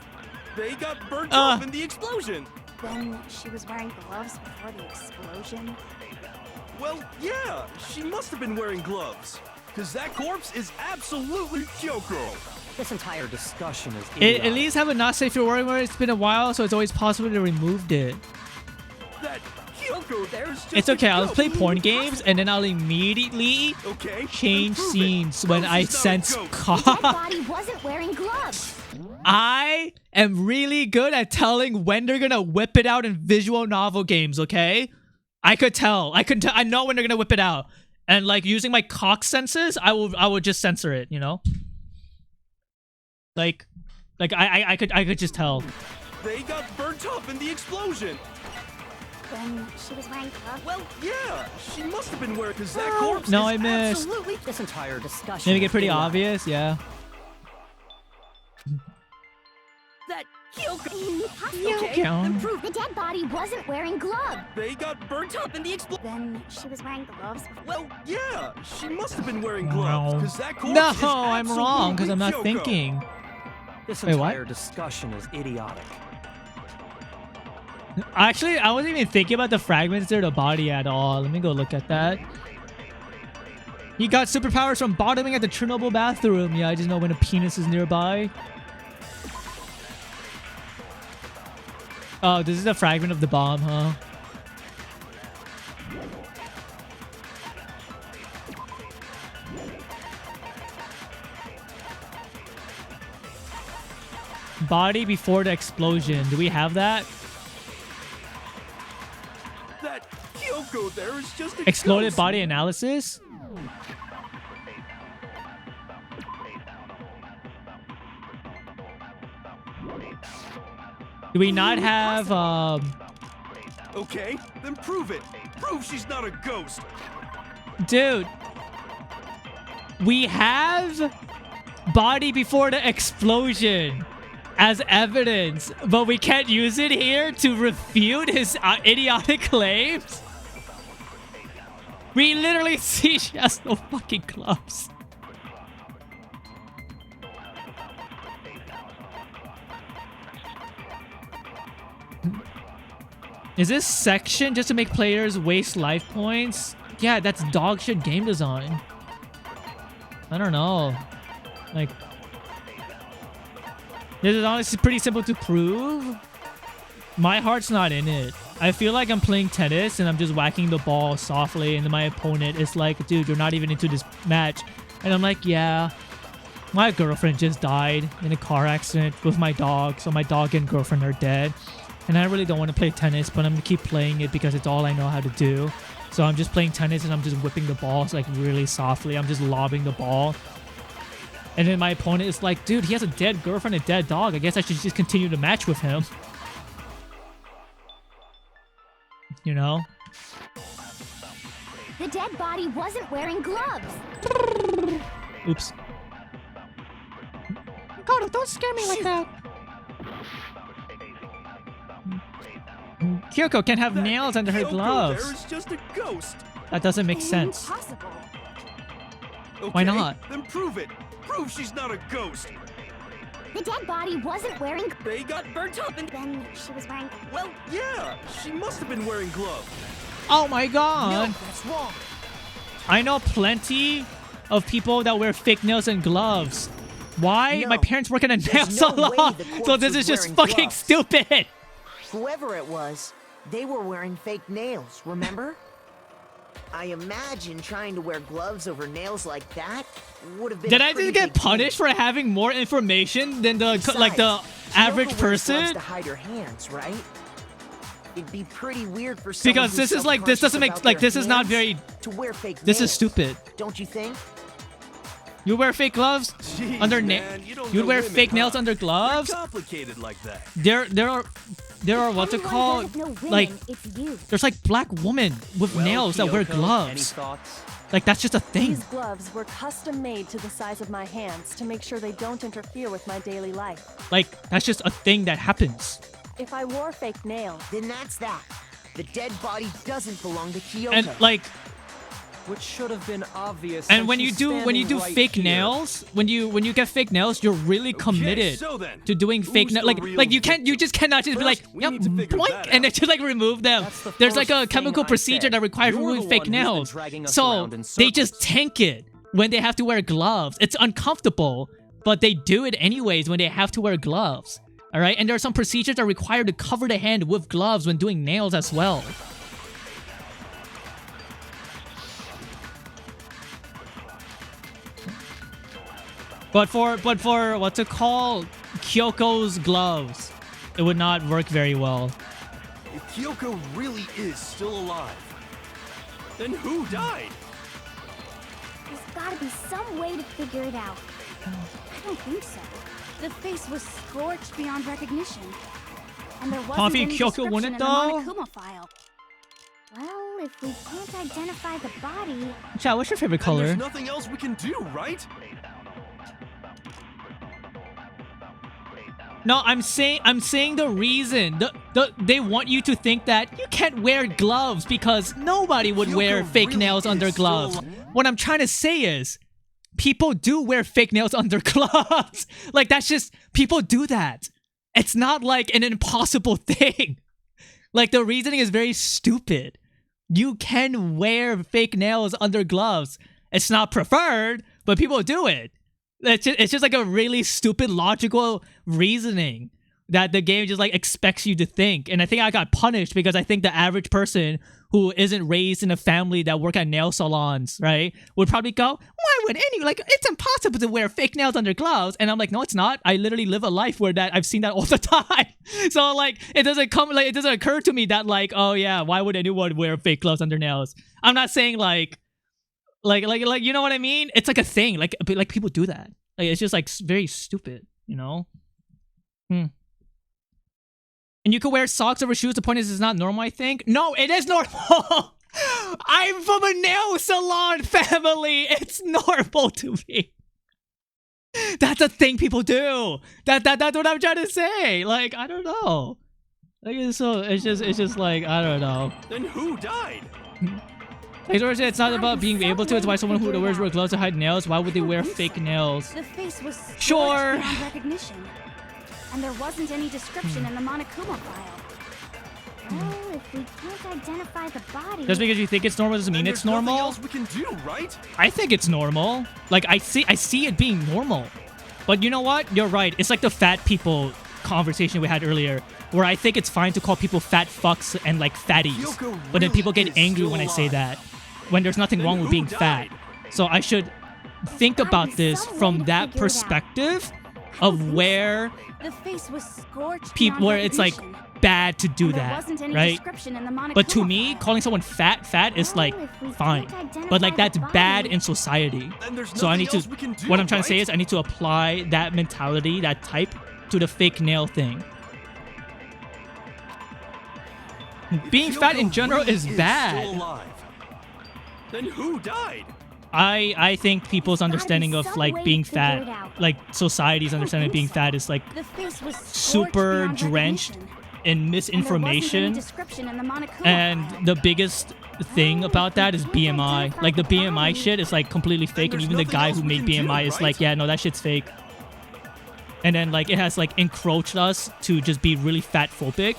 They got burnt up in the explosion. Then she was wearing gloves before the explosion. Well, yeah, she must have been wearing gloves. Because that corpse is absolutely Kyoko. This entire discussion is idiotic. At least have a not safe for work where it's been a while, so it's always possible to removed it. That Kyoko there's just It's okay, a I'll ghost. play porn games and then I'll immediately Okay, change then prove scenes it. when Prove I she's not a sense ghost. The dead cock. body wasn't wearing gloves. I am really good at telling when they're gonna whip it out in visual novel games, okay? I could tell. I know when they're gonna whip it out. And like using my cock senses, I will just censor it, you know? Like I could just tell. They got burnt up in the explosion. Then she was wearing gloves. Well, yeah, she must have been wearing, because that corpse No, is I missed. absolutely... This entire discussion Maybe get is pretty idiotic. obvious, yeah. That Kyoko... Impossible. Okay, then Prove the dead body wasn't wearing gloves. They got burnt up in the explosion. Then she was wearing gloves. Well, yeah, she must have been wearing No. gloves, because that corpse No, is I'm wrong because I'm not absolutely Kyoko. thinking. This Wait, what? entire discussion is idiotic. Actually, I wasn't even thinking about the fragments near the body at all. Let me go look at that. He got superpowers from bottoming at the Chernobyl bathroom. Yeah, I just know when a penis is nearby. Oh, this is a fragment of the bomb, huh? Body before the explosion. Do we have that? That Kyoko there is just a Exploded ghost. body analysis? Do we not have Okay, then prove it. Prove she's not a ghost. dude, we have body before the explosion as evidence, but we can't use it here to refute his idiotic claims? We literally see she has no fucking gloves. Is this section just to make players waste life points? Yeah, that's dog shit game design. I don't know. Like, this is honestly pretty simple to prove. My heart's not in it. I feel like I'm playing tennis and I'm just whacking the ball softly, and then my opponent is like, dude, you're not even into this match. And I'm like, yeah, my girlfriend just died in a car accident with my dog, so my dog and girlfriend are dead. And I really don't want to play tennis, but I'm going to keep playing it because it's all I know how to do. So I'm just playing tennis and I'm just whipping the balls like really softly. I'm just lobbing the ball. And then my opponent is like, dude, he has a dead girlfriend and a dead dog. I guess I should just continue to match with him. You know? The dead body wasn't wearing gloves. Oops. God, don't scare me like that. Kyoko can't have nails under her Kyoko gloves. there is just a ghost. That doesn't make sense. Okay, Why not? Then prove it. Prove she's not a ghost. The dead body wasn't wearing... They got burnt up and... Then she was wearing... Well, yeah, she must have been wearing gloves. Oh my god. No, that's wrong. I know plenty of people that wear fake nails and gloves. Why? No, My parents work in a nail there's no way salon. the corpse So this was is just wearing fucking gloves. stupid. Whoever it was, they were wearing fake nails, remember? I imagine trying to wear gloves over nails like that would have been Did a I pretty just get big punished for having more information than the Besides, like the average Kyoko wears gloves person? to hide her hands, right? It'd be pretty weird for someone Because who's this is like this doesn't self-conscious make like about this their is not hands very. to wear fake This nails. is stupid. Don't you think? You wear fake gloves Jeez, under man, you don't You'd know wear women, fake nails huh? under They're gloves. complicated like that. There are what's it Everyone called? doesn't know women, Like it's you. there's like black women with Well, nails that wear Kyoko, Any gloves. thoughts? Like that's just a thing. These gloves were custom made to the size of my hands to make sure they don't interfere with my daily life. Like that's just a thing that happens. If I wore fake nails, Then that's that. The dead body doesn't belong to Kyoko. And like Which should have been obvious. and since when you she's do standing right fake here. nails, when you get fake nails, you're really committed so then, to doing fake who's nails. the Like real you just cannot just be like, First, we yep, need to figure boink, that and then out. just like remove them. That's the There's like first a thing chemical I procedure said. that requires You're removing the fake one who's been nails. dragging us So around in they just circles. tank it when they have to wear gloves. It's uncomfortable, but they do it anyways when they have to wear gloves. All right, and there are some procedures that are required to cover the hand with gloves when doing nails as well. But for what's it called? Kyoko's gloves, it would not work very well. If Kyoko really is still alive, then who died? There's gotta be some way to figure it out. I don't think so. The face was scorched beyond recognition. And there wasn't Coffee any Kyoko won description it, in the though? Monokuma file. Well, if we can't identify the body... Chat, what's your favorite Then color? there's nothing else we can do, right? No, I'm saying the reason. They want you to think that you can't wear gloves because nobody would wear Kyoko fake really nails is under still gloves. alive. What I'm trying to say is, people do wear fake nails under gloves. Like that's just people do that. It's not like an impossible thing. Like the reasoning is very stupid. You can wear fake nails under gloves. It's not preferred, but people do it. It's just like a really stupid logical reasoning that the game just like expects you to think. And I think I got punished because I think the average person who isn't raised in a family that work at nail salons, right, would probably go, why would any, like, it's impossible to wear fake nails under gloves. And I'm like, no, it's not. I literally live a life where that I've seen that all the time. So like, it doesn't occur to me that like, oh yeah, why would anyone wear fake gloves under nails? I'm not saying like, you know what I mean? It's like a thing. Like people do that. Like it's just like very stupid, you know? And you can wear socks over shoes. The point is, it's not normal, I think. No, it is normal. I'm from a nail salon family. It's normal to me. That's a thing people do. That's what I'm trying to say. Like, I don't know. Like, it's just like, I don't know. Then who died? Like George said, it's not about being able to. It's why someone who wears gloves to hide nails. Why would they wear fake nails? The face was scorched Sure. beyond recognition. And there wasn't any description in the Monokuma file. Well, if we can't identify the body... Just because you think it's normal doesn't mean Then it's there's nothing normal. else we can do, right? I think it's normal. Like I see it being normal. But you know what? You're right. It's like the fat people conversation we had earlier, where I think it's fine to call people fat fucks and like fatties. Kyoko But then really people get is angry still when I say alive. that. When there's nothing Then wrong with who being died? fat. So I should think gotta about be this some way from to that figure it out. perspective I don't of think so. where The face was scorched people, beyond where it's like recognition. bad to do And there that, wasn't any right? description in the Monokuma But to me, file. calling someone fat is like Well, if we fine. can't identify But like that's the bad body- in society. Then there's So I nothing need to. else we can do, What I'm trying to say right? is I need to apply that mentality, that type, to the fake nail thing. Being Kyoko fat in general really is still bad. alive. Then who died? I think people's There's gotta be understanding of some like way being to figure it fat, out. like society's I don't understanding of think being so. fat is like The face was scorched super beyond drenched recognition. in And there wasn't any misinformation. description in the Monokuma And file. the biggest thing about that is BMI. Like the BMI shit is like completely fake, and there's even the nothing guy else who we made can do, BMI is right? like, yeah, no, that shit's fake. And then like it has like encroached us to just be really fat phobic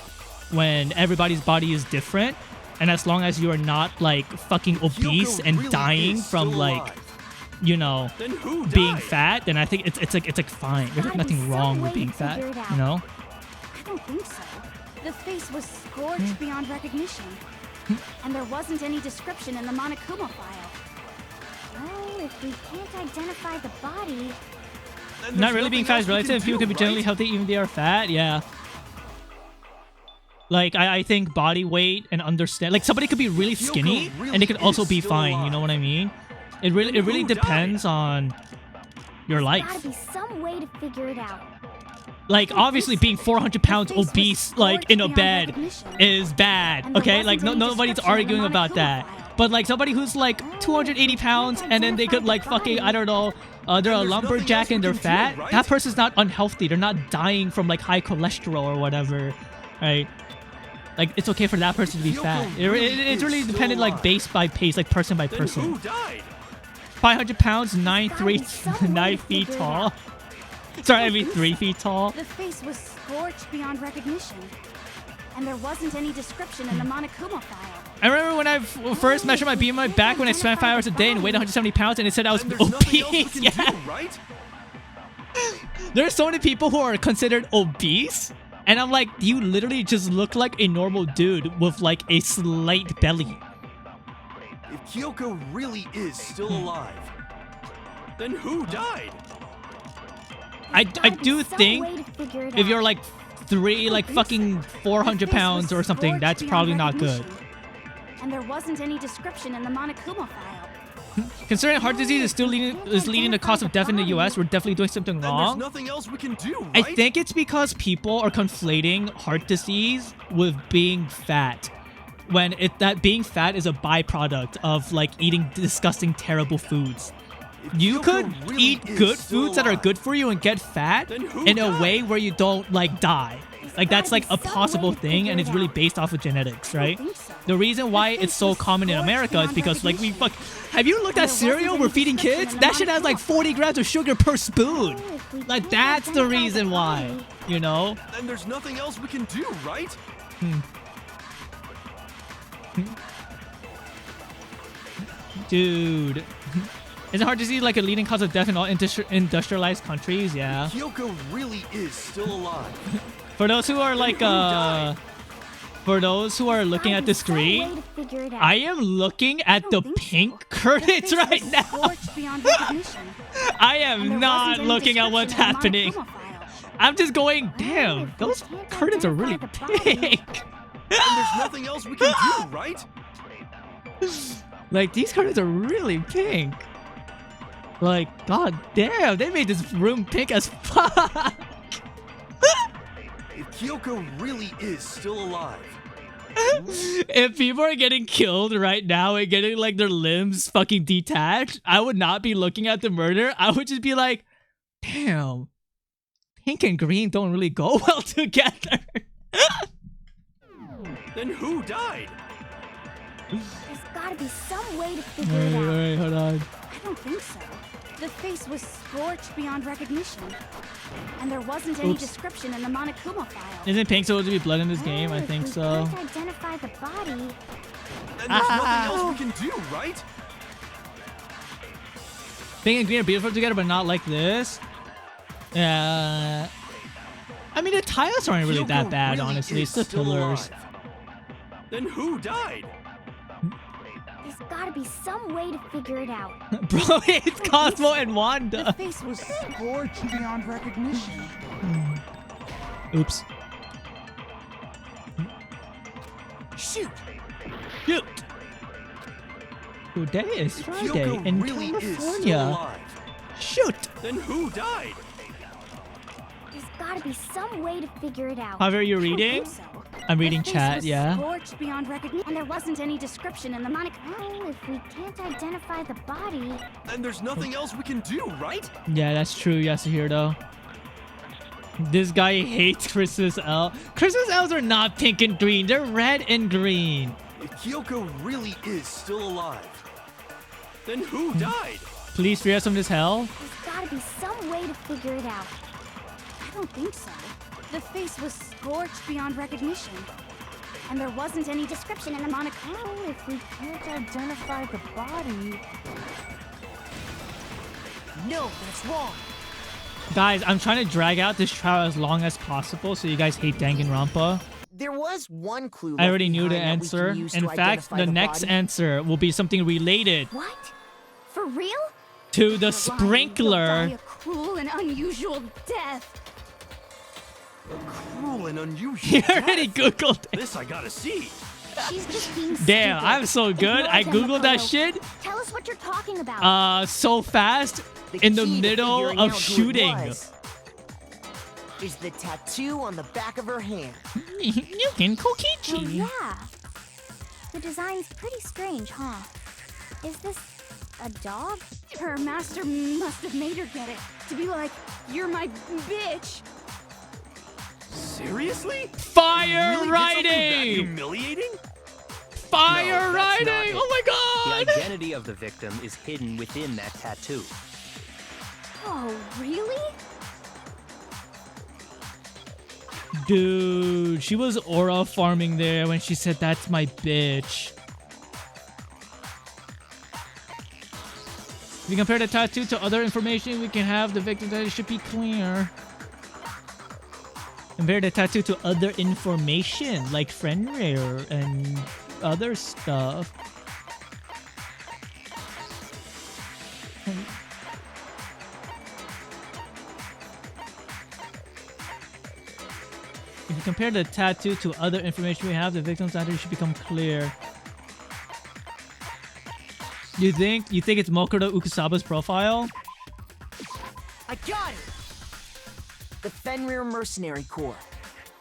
when everybody's body is different. And as long as you are not like fucking obese and really dying is from still like, alive. you know, Then who being died? fat, then I think it's like fine. There's like Gotta be nothing some wrong way with to being fat, figure it out. you know? I don't think so. The face was scorched beyond recognition. And there wasn't any description in the Monokuma file. Well, if we can't identify the body... Then Not there's really being nothing fat else is we relative. can People do, can be generally right? healthy even if they are fat. Yeah. Like I think body weight and understand like somebody could be really skinny really and they could also is be still fine. You alive. know what I mean? It really Who died? depends on your Gotta life. be some way to figure it out. Like obviously being 400 pounds The face was obese like in a scorched bed beyond recognition. is bad. And there Okay, like wasn't any nobody's description in the arguing about Monokuma that. file. But like somebody who's like 280 pounds and then they could like fucking I don't know, they're a there's nothing lumberjack else we and they're can do, fat. right? That person's not unhealthy. They're not dying from like high cholesterol or whatever, right? Like it's okay for that person to be Kyoko fat. really It's is really still dependent like alive. base by pace, like person by Then person. who died? 500 pounds, Gotta be some way 9 to feet figure it tall. out. Sorry, I mean 3 feet tall. The face was scorched beyond recognition. And there wasn't any description in the Monokuma file. I remember when I first measured my BMI back when I spent 5 hours a day and weighed 170 pounds and it said I was Then there's nothing else we obese. can Yeah. do, right? There's so many people who are considered obese, and I'm like, you literally just look like a normal dude with like a slight belly. If Kyoko really is still alive, then who died? I Gotta be do some think way to figure it if out. you're like fucking 400 pounds or something, that's probably not good. And there wasn't any description in the Monokuma file. Considering heart disease is still leading the cause of death in the US, we're definitely doing something Then there's wrong. nothing else we can do, I right? think it's because people are conflating heart disease with being fat. When that being fat is a byproduct of like eating disgusting, terrible foods. You Kyoko could really eat is good still foods that are alive. good for you and get fat Then who in a died? way where you don't like die. Like that's like a gotta be some possible way to thing, figure and it it's really out. based off of genetics, I don't right? think so. The reason why The it's face so was common in scorched America is beyond because like we recognition. have you looked And at there cereal wasn't we're any feeding description kids? in the That shit has like Monokuma 40 grams of sugar per spoon. Well, if we Like can't that's the identify reason why, body, you know? Then there's nothing else we can do, right? Dude. Isn't heart disease like a leading cause of death in all industrialized countries? Yeah. Kyoko really is still alive. For those who are like who died? for those who are looking gotta at be the some way screen, to figure it out. I am looking at the don't think so. pink The curtains face right was now. scorched beyond recognition. I And there am not wasn't any looking at what's description in the happening. Monokuma file. I'm just going, damn, if we those can't curtains are really identify the body- pink. Then there's nothing else we can do, right? Like these curtains are really pink. Like, god damn, they made this room pink as fuck. If Kyoko really is still alive, If people are getting killed right now and getting like their limbs fucking detached, I would not be looking at the murder. I would just be like, damn, pink and green don't really go well together. then who died? There's gotta be some way to figure it out. Alright, hold on. I don't think so. The face was scorched beyond recognition. And there wasn't any Oops. description in the Monokuma file. Isn't pink supposed to be blood in this game? I Well, think if we so. can't identify the body, Then there's nothing else we can do, right? Pink and green are beautiful together, but not like this. Yeah. I mean, the tiles aren't really that Kyoko bad, really honestly. is It's the still pillars. alive. Then who died? there's gotta be some way to figure it out. Bro, it's Cosmo and The Wanda. face was Scorched beyond recognition. Oops. Shoot! Shoot. Today is If Friday Kyoko in really is still California. alive, Shoot. then who died? There's gotta be some way to figure it out. Javier, are you I don't reading? think so. I'm reading The face chat, was yeah. Scorched beyond recognition, and there wasn't any description in the Monokuma. Well, if we can't identify the body, Then there's nothing else we can do, right? Yeah, that's true, Yasuhiro. This guy hates Christmas elf. Christmas elves are not pink and green. They're red and green. If Kyoko really is still alive, then who died? Please free us from this hell. there's gotta be some way to figure it out. don't think so. The face was scorched beyond recognition. And there wasn't any description in the Monokuma. Well, if we can't identify the body... No, that's wrong. Guys, I'm trying to drag out this trial as long as possible so you guys hate Danganronpa. There was one clue. I already left knew the behind that we answer. can use In to fact, identify the the next body. answer will be something related What? For real? to the You'll sprinkler. die a cruel and unusual death. Cruel and unusual. You already Googled it. This I gotta see. She's just being Damn, stupid. I'm so good. Ignore I them, Googled that Makoto. shit Tell us what you're talking about. so fast The in the key to middle figuring of out who it shooting. was is the tattoo on the back of her hand. You can Oh, Kokichi. yeah. The design's pretty strange, huh? Is this a dog? Her master must have made her get it. To be like, you're my bitch. Seriously? Fire Really did something that writing! humiliating? Fire No, that's not writing! it. Oh my The god! identity of the victim is hidden within that tattoo. Oh, really? Dude, she was aura farming there when she said that's my bitch. If we compare the tattoo to other information we can have, the victim that it should be clear. Compare the tattoo to other information like friend rare and other stuff. If you compare the tattoo to other information we have, the victim's identity should become clear. You think it's Mokoto Ukusaba's profile? I got it! The Fenrir Mercenary Corps.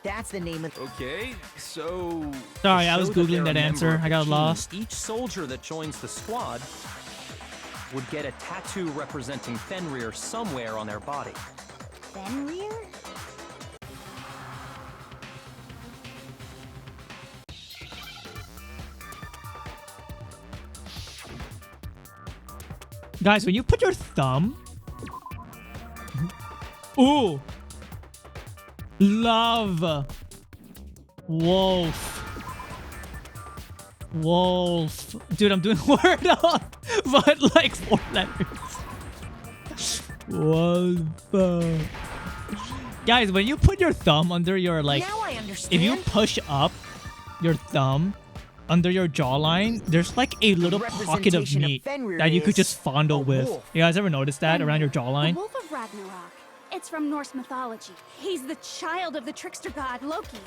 That's the name of... Okay, so... Sorry, To I was show that googling they're that a member answer. of the I got team, lost. Each soldier that joins the squad would get a tattoo representing Fenrir somewhere on their body. Fenrir? Guys, when you put your thumb... Ooh! Love! Wolf. Wolf. Dude, I'm doing word up, but like 4 letters. Wolf. Guys, when you put your thumb under your like... Now I understand. If you push up your thumb under your jawline, there's like a little pocket of representation of meat Fenrir that you could is just fondle a with. wolf. You guys ever noticed that around your The jawline? Wolf of Ragnarok. It's from Norse mythology. He's the child of the trickster god Loki,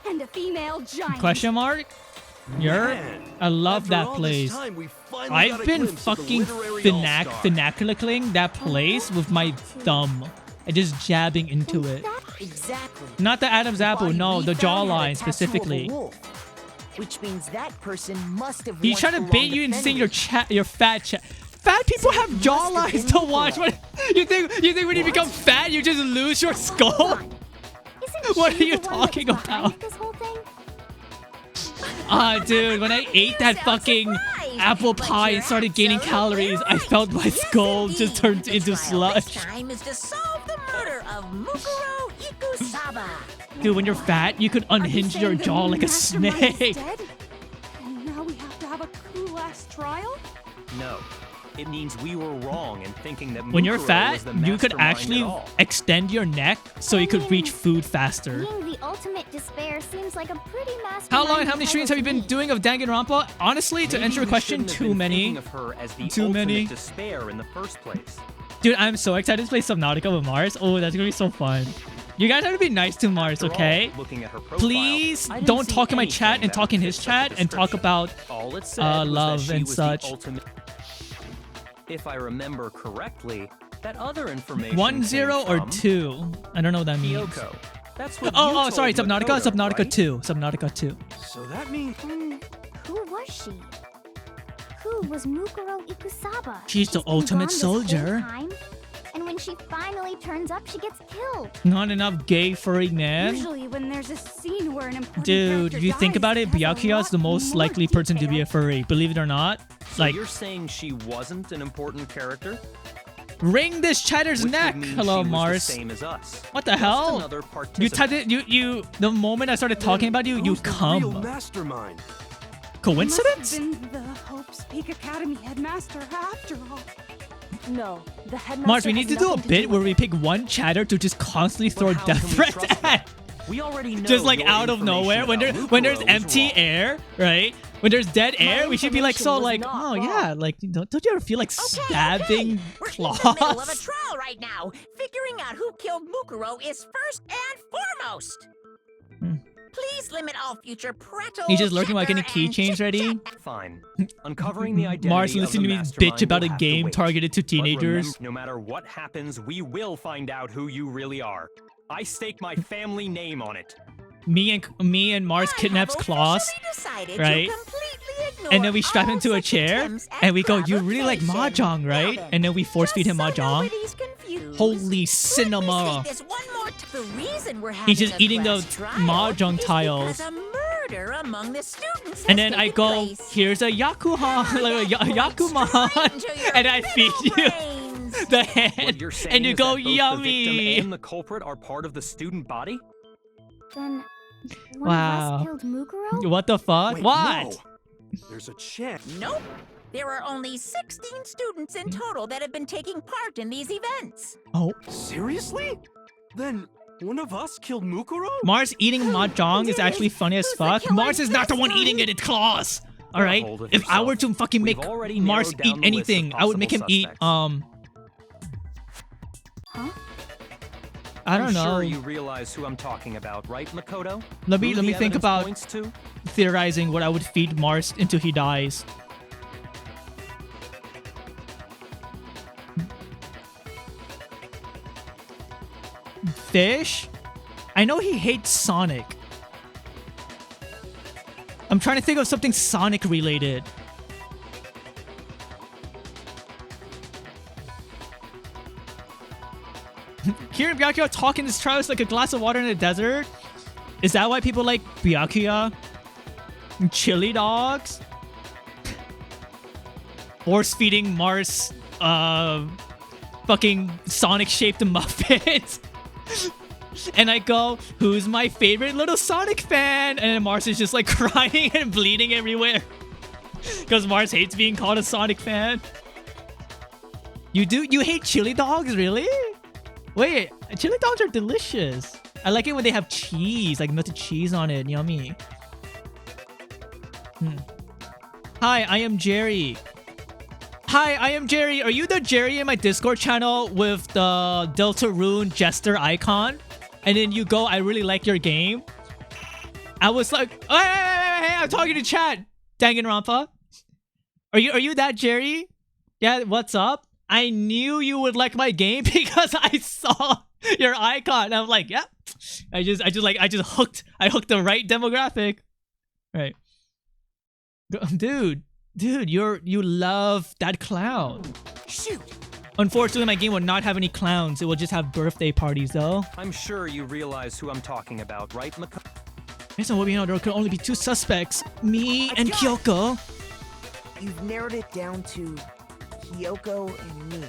and a female giant. Question mark? You're... Man, I love after that all this place. time, we finally got I've a been glimpse of the fucking literary all-star. vernacularly that place with my thumb. And just jabbing into it. Exactly. Not the Adam's apple, Body no, we the found had a jawline tattoo of a specifically. wolf, which means that person must have He's once trying to belonged bait you into saying Fenrir. your fat chat. Fat people have must have jawlines been to watch. Nicola. What, you think when you become fat you just lose your skull? Isn't What she are you the one that's talking behind about? This whole thing? Dude, when I ate that fucking apple pie and started gaining calories, I felt my skull just turned into This slush. time is to solve the murder of Mukuro Ikusaba. Dude, when you're fat, you could unhinge your Saying the jaw like a mastermind is snake. dead? And now we have to have a cool-ass trial? No. It means we were wrong in thinking that When you're Mukuro fat, was the you could mastermind actually at all. extend your neck so you could reach food faster. Being the ultimate despair seems like a pretty mastermind. How long and how many streams have you been doing of Danganronpa? Honestly, to Maybe answer your we question, shouldn't have too been many. thinking of her as the Too ultimate many. despair in the first place. Dude, I'm so excited to play Subnautica with Mars. Oh, that's gonna be so fun. You guys have to be nice to Mars, After all, okay? looking at her profile, Please I didn't don't see talk in my anything chat and that talk in would his fit chat the and talk description. about All it said was that love she and was such. The ultimate... If I remember correctly, that other information 1, 0, came or from 2. I don't know what that means. Kyoko. That's what Oh, you oh, sorry, told Subnautica, Makoto, Subnautica right? 2. Subnautica 2. So that means... Who was she? Who was Mukuro Ikusaba? She's the been ultimate gone this whole soldier. time, and when she finally turns up, she gets killed. Not enough gay furry man. Usually when there's a scene where an important Dude, character if you think dies, about it, has a Byakuya is the lot most more likely person to be detail. a furry. Believe it or not. So Like, you're saying she wasn't an important character? Wring this chatter's Which would neck. mean Hello, she was the Mars. same as us. What the Just hell? another You typed it. You. The moment I started talking about you, you Who's the real come. mastermind? Coincidence? Must have been the Hope's Peak Academy headmaster after all. No, the headmaster. Mars, we need has to do a nothing bit do where with we it. pick one chatter to just constantly throw how death can we threats trust at. We already know Just like your out of nowhere, when information when about there's Mukuro is empty wrong. air, right? When there's dead air, we should be like so information like, was oh not yeah, wrong. like don't you ever feel like stabbing We're in the middle of a claws? trial right now. Figuring out who killed Mukuro is first and foremost. Please limit all future prattle. He's just lurking while getting chatter, and keychains ready. chit-chat. Fine. Uncovering the identity Mars of the listening to me mastermind bitch about will a have to game wait. targeted to But teenagers. remember, no matter what happens, we will find out who you really are. I stake my family name on it. Me and Mars kidnaps I have Klaus, officially decided right? To completely ignore and then we strap him all to a such chair, attempts at and we go, "You really like provocation." mahjong, right?" Now then, And then we force feed him just so mahjong. nobody's confused, Holy let me cinema! state this one more t- the reason we're He's just having a eating the class trial mahjong is tiles. because a murder among the students And has then I taken go, place. "Here's a yakuha, like a yakuman," into your and I feed middle you brains. What the head, you're saying and you is go, that both the "Yummy." victim and the culprit are part of the student body? Then one Wow. of us killed Mukuro? What the fuck? Wait, what? no. There's a chance. Nope. There are only 16 students in total that have been taking part in these events. Oh, Seriously? Then one of us killed Mukuro? Mars eating mahjong is actually funny as Who's the fuck. killer Mars is not the this one time? eating it. It's Klaus. All right. hold of If I were yourself. to fucking We've make already Mars narrowed eat down the list of anything, I would make him possible eat suspects. Huh? I don't I'm know. sure you realize who I'm talking about, right, Makoto? Let me Who the think evidence about points to? theorizing what I would feed Mars until he dies. Fish? I know he hates Sonic. I'm trying to think of something Sonic related. Hearing Byakuya talk in his trials like a glass of water in the desert? Is that why people like Byakuya? Chili dogs? Force feeding Mars fucking Sonic shaped muffins. And I go, "Who's my favorite little Sonic fan?" And then Mars is just like crying and bleeding everywhere. Because Mars hates being called a Sonic fan. You hate chili dogs, really? Wait, chili dogs are delicious. I like it when they have cheese, like melted cheese on it. Yummy. Hi, I am Jerry. Hi, I am Jerry. Are you the Jerry in my Discord channel with the Deltarune Jester icon? And then you go, "I really like your game." I was like, hey, I'm talking to chat. Danganronpa. Are you that Jerry? Yeah, what's up? I knew you would like my game because I saw your icon. I'm like, yeah. I just hooked the right demographic. Right. Dude, you love that clown. Shoot! Unfortunately, my game will not have any clowns. It will just have birthday parties, though. I'm sure you realize who I'm talking about, right, Makoto? Based on what we know, there could only be two suspects. Me and Kyoko. You've narrowed it down to Kyoko and me,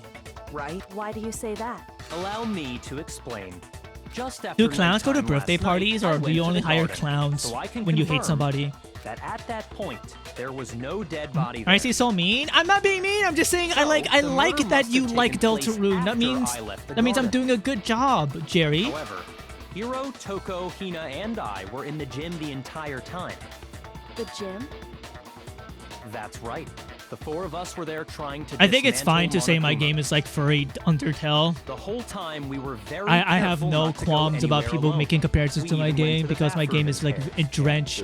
right? Why do you say that? Allow me to explain. Just after Do clowns go to nighttime birthday last night, parties, I or went do you to only the hire garden, clowns so I can when you hate confirm somebody? that at that point, there was no dead body there. I say so mean. I'm not being mean. I'm just saying I So, like the murder that must you have like taken place Deltarune. That after means I left the I'm garden. doing a good job, Jerry. However, Hiro, Toko, Hina, and I were in the gym the entire time. The gym? That's right. The four of us were there trying to I think it's fine to dismantle say my Monokuma. game is like furry Undertale. The whole time we were very I have careful no not to go qualms about anywhere people alone. making comparisons We to my even went game to the because my bathroom game is like in pairs. drenched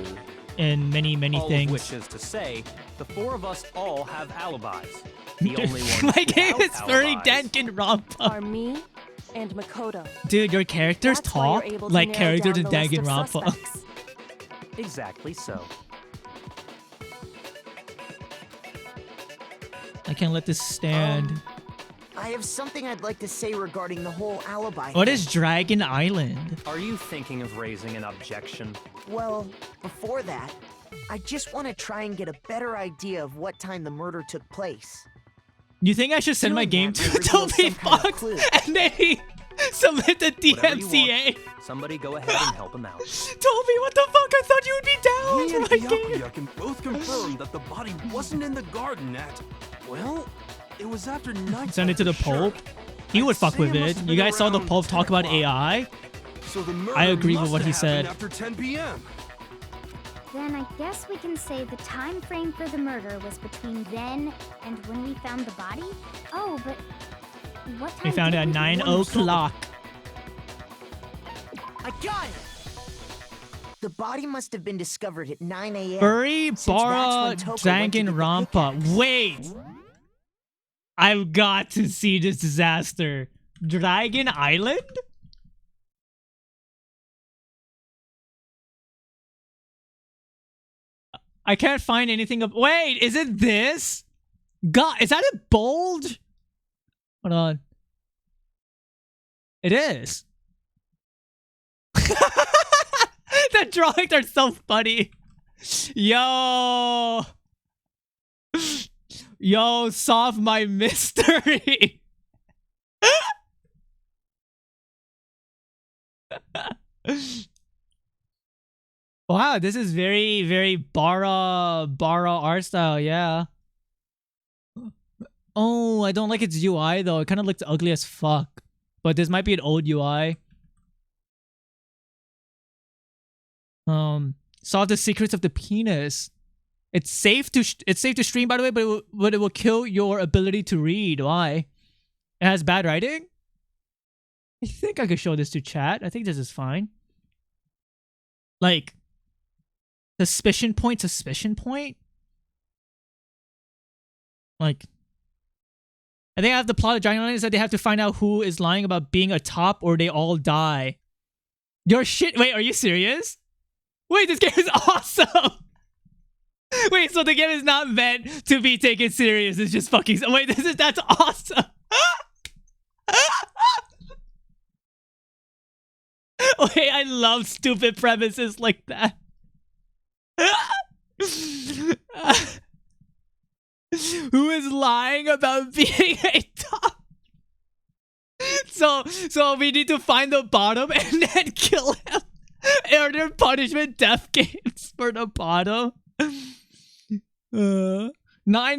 in many All things. of which is to say, the four of us all have alibis. The only one My game is furry alibis. Danganronpa. Are me and Makoto. Dude, your characters That's why you're talk able to like narrow characters in down the list of Danganronpa. suspects. Exactly so. I can't let this stand. I have something I'd like to say regarding the whole alibi. What thing. is Dragon Island? Are you thinking of raising an objection? Well, before that, I just want to try and get a better idea of what time the murder took place. You think I should send my game to Toby Fox and then he submit the Whatever you DMCA? Somebody go ahead and help him out. Toby, what the fuck? I thought you would be down Me for and my game. Byakuya can both confirm that the body wasn't in the garden at... Well, it was after night. Send it to the Pope. He would fuck with it. You guys saw the Pope talk about AI? So the murder I agree with must what he have happened said. After 10 p.m. Then I guess we can say the time frame for the murder was between then and when we found the body? Oh, but what time We found it at did 9 o'clock. I got it! The body must have been discovered at 9 a.m. Furry since that's Bara when Toko went to get the Danganronpa. Wait! I've got to see this disaster. Dragon Island? I can't find anything of. Wait, is it this? God, is that a bold? Hold on. It is. The drawings are so funny. Yo. Yo, solve my mystery. Wow, this is very, very Bara art style, yeah. Oh, I don't like its UI though. It kind of looks ugly as fuck. But this might be an old UI. Solve the secrets of the penis. It's safe to stream, by the way, but it will kill your ability to read. Why? It has bad writing. I think I could show this to chat. I think this is fine. Like, suspicion point. Like, I think I have the plot of Dragon Island is that they have to find out who is lying about being a top or they all die. Your shit. Wait, are you serious? Wait, this game is awesome. Wait, so the game is not meant to be taken serious. It's just fucking. Wait, that's awesome. Wait, I love stupid premises like that. Who is lying about being a top? So we need to find the bottom and then kill him. Are there punishment death games for the bottom? 9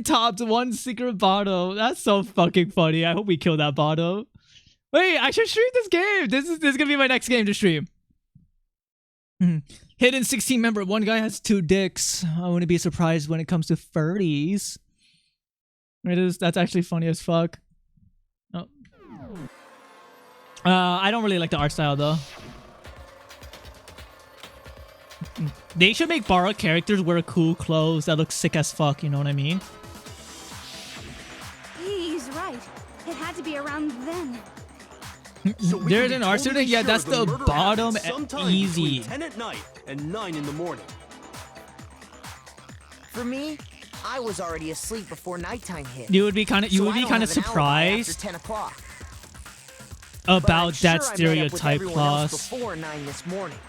tops, 1 secret bottom. That's so fucking funny. I hope we kill that bottom. Wait, I should stream this game. This is gonna be my next game to stream. Hidden 16 member. One guy has 2 dicks. I wouldn't be surprised when it comes to furries. That's actually funny as fuck. Oh. I don't really like the art style though. They should make Bara characters wear cool clothes that look sick as fuck, you know what I mean? He's right. It had to be around then. So There's an art student? Yeah, that's the bottom easy. 10 at night and 9 in the morning. For me, I was already asleep before nighttime hit. You would be kind of surprised about that stereotype clause. Before 9 this morning.